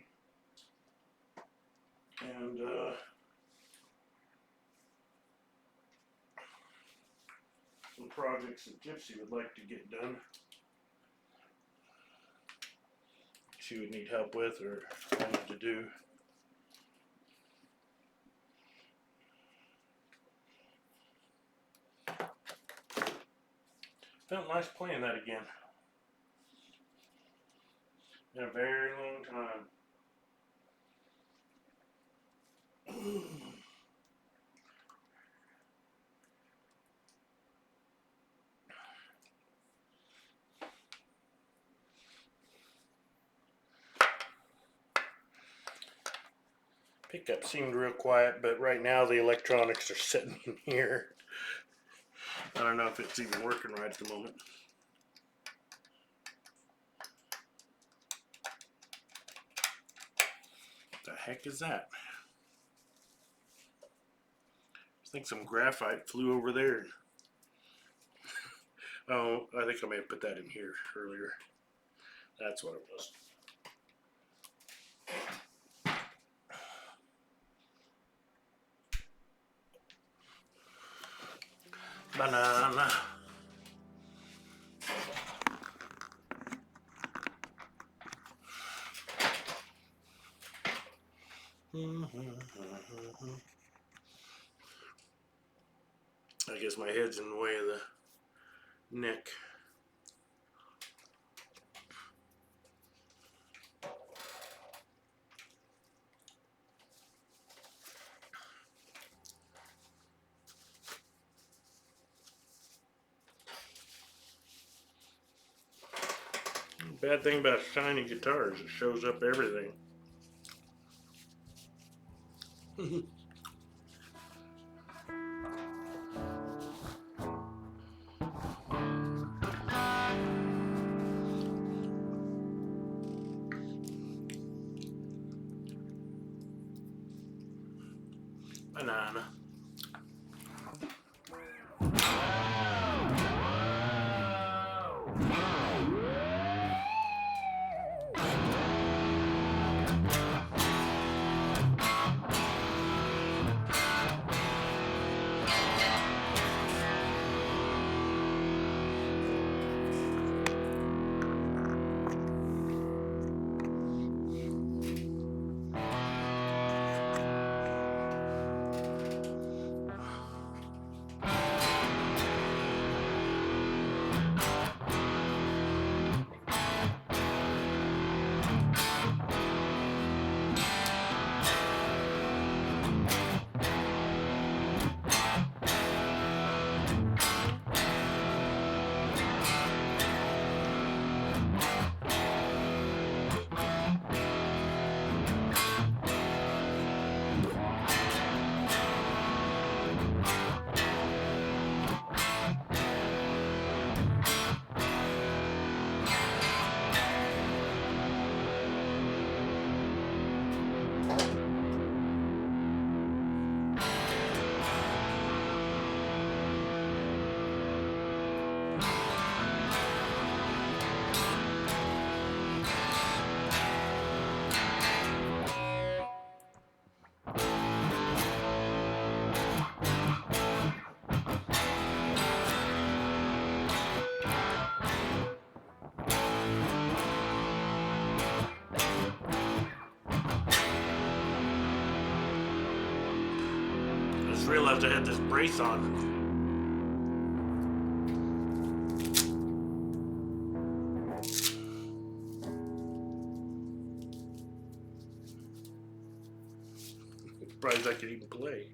Speaker 1: And some projects that Gypsy would like to get done. She would need help with, or I need to do. Felt nice playing that again. In a very long time. Pickup seemed real quiet, but right now the electronics are sitting in here. I don't know if it's even working right at the moment. The heck is that? I think some graphite flew over there. Oh, I think I may have put that in here earlier. That's what it was. Banana. I guess my head's in the way of the neck. Bad thing about shiny guitars, it shows up everything. Banana. Realized I had this brace on. Surprised I could even play.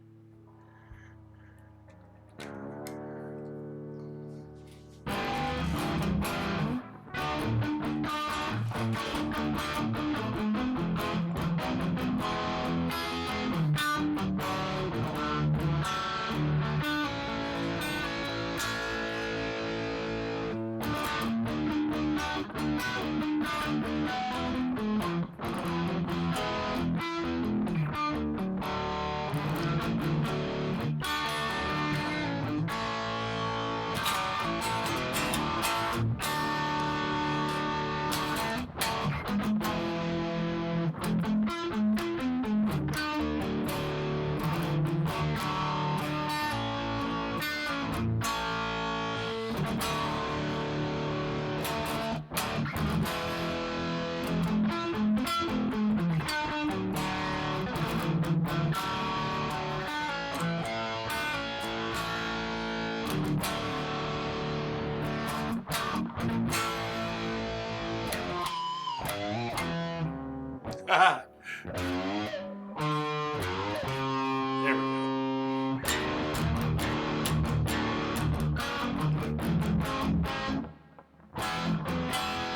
Speaker 1: There we go.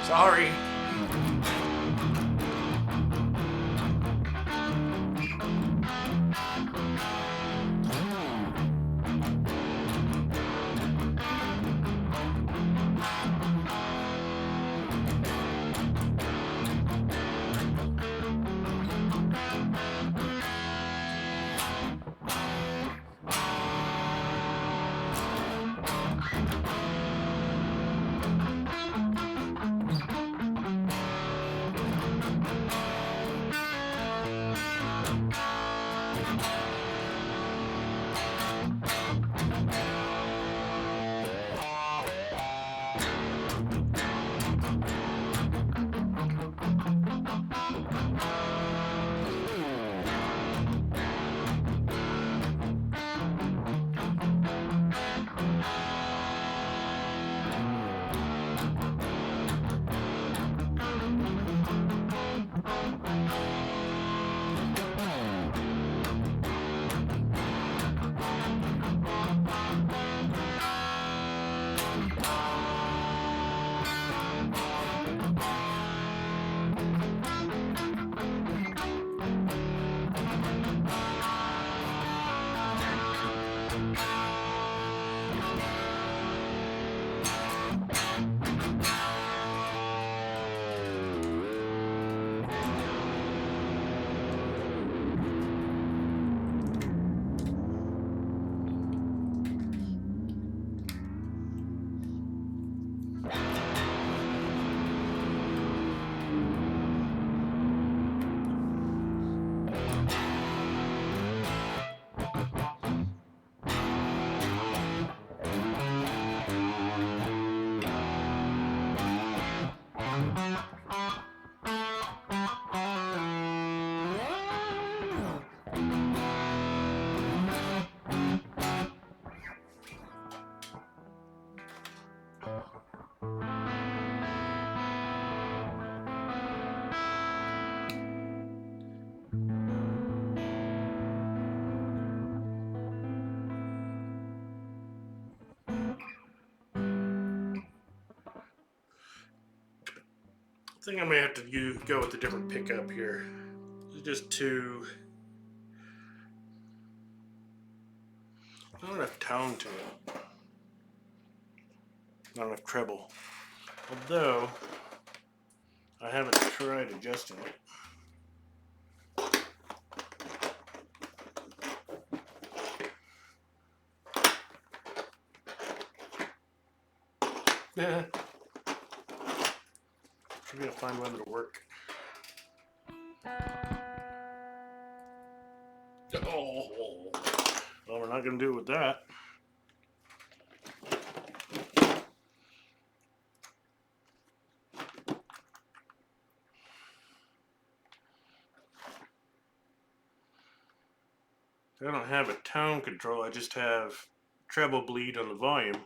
Speaker 1: Sorry. I think I may have to go with a different pickup here. It's just too. Not enough tone to it. Not enough treble. Although, I haven't tried adjusting it. Yeah. Should be able to find one that'll work. Oh. Well, we're not going to do it with that. I don't have a tone control, I just have treble bleed on the volume.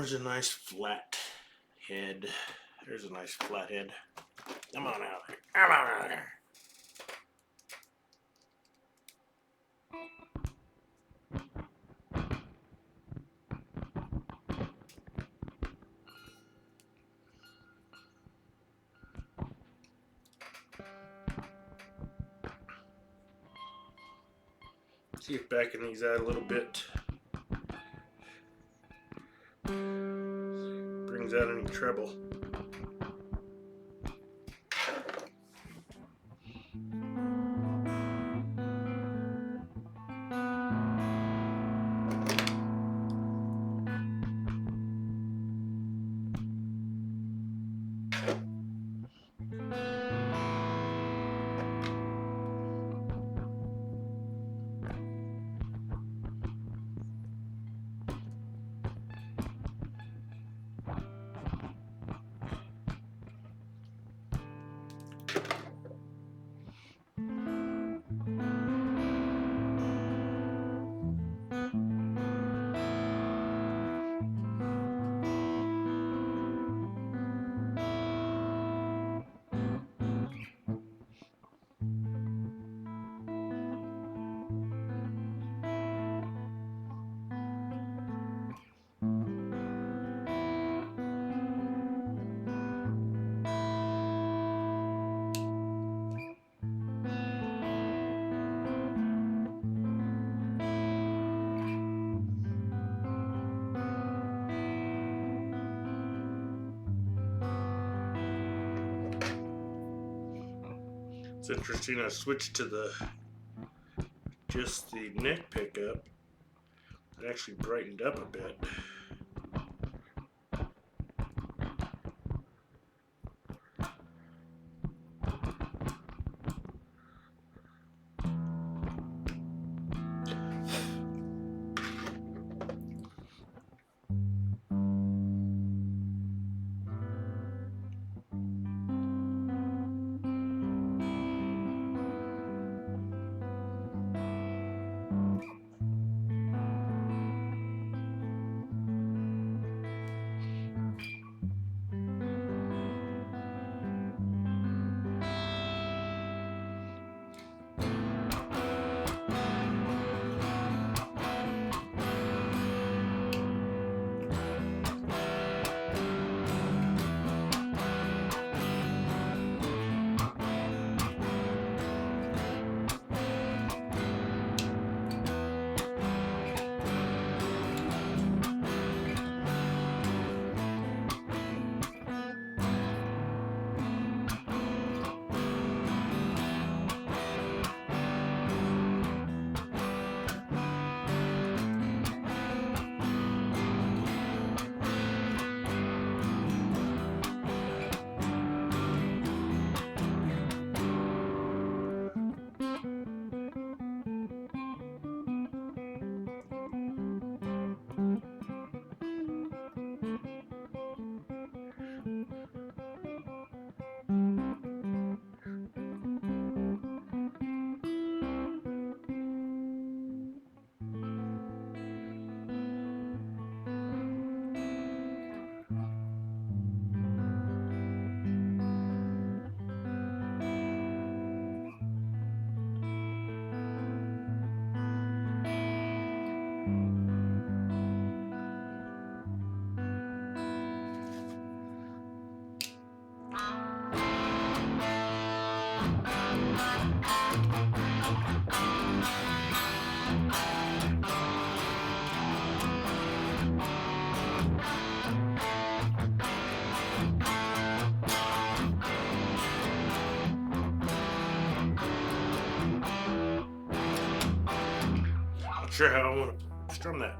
Speaker 1: Where's a nice flat head? There's a nice flat head. Come on out there. Come on out there. See if backing these out a little bit brings out any treble. It's interesting. I switched to just the neck pickup. It actually brightened up a bit. Not sure how I want to strum that.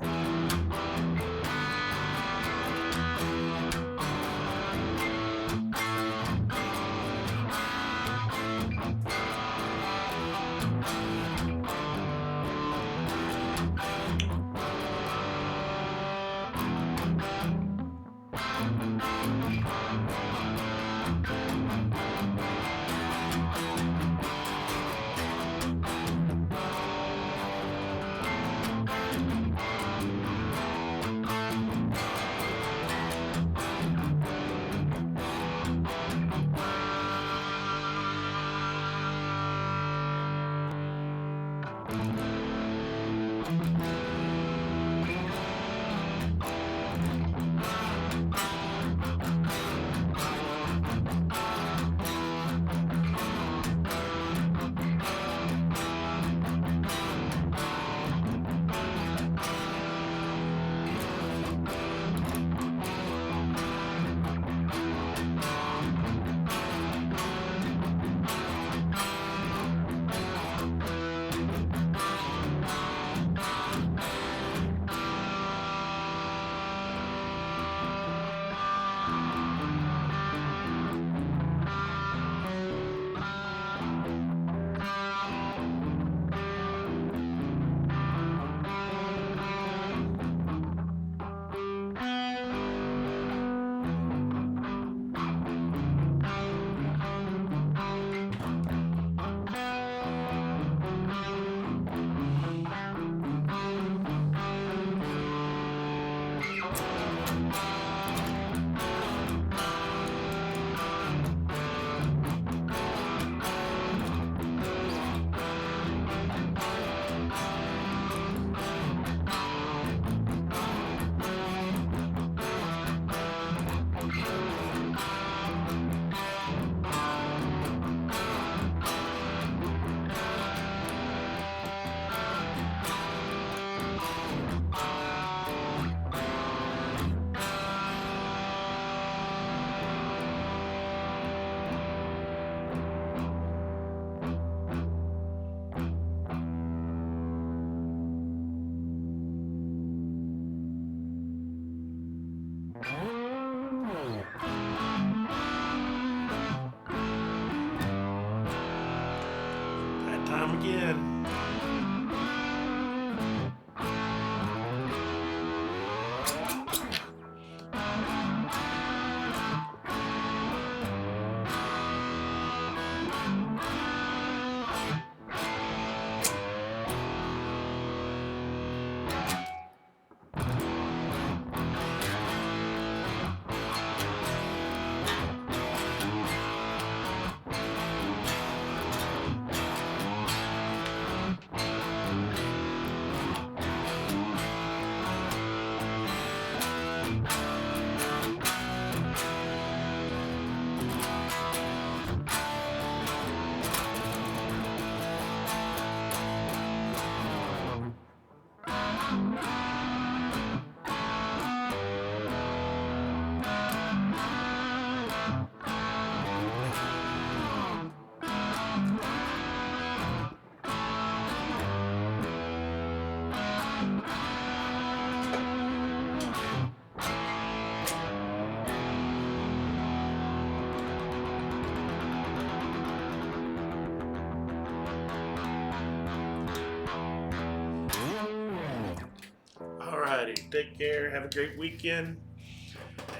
Speaker 1: Take care. Have a great weekend.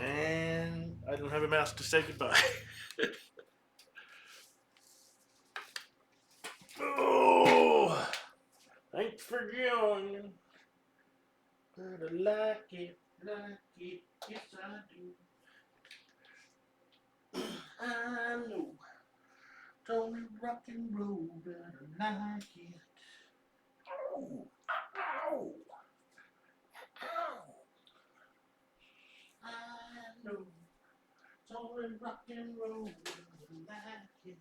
Speaker 1: And I don't have a mouse to say goodbye. Oh, thanks for joining. But I like it, yes I do. I know it's only rock and roll, but I like it. Ow, ow, ow. I know it's only rock and roll, but I like it.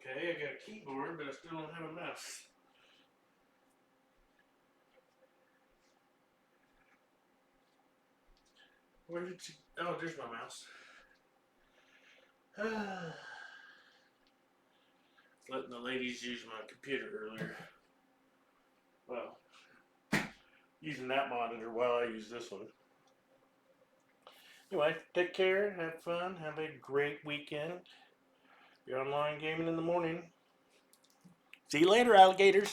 Speaker 1: Okay, I got a keyboard, but I still don't have a mouse. Where did she? Oh, there's my mouse. Letting the ladies use my computer earlier. Well, using that monitor while I use this one. Anyway, take care, have fun, have a great weekend. Be online gaming in the morning. See you later, alligators.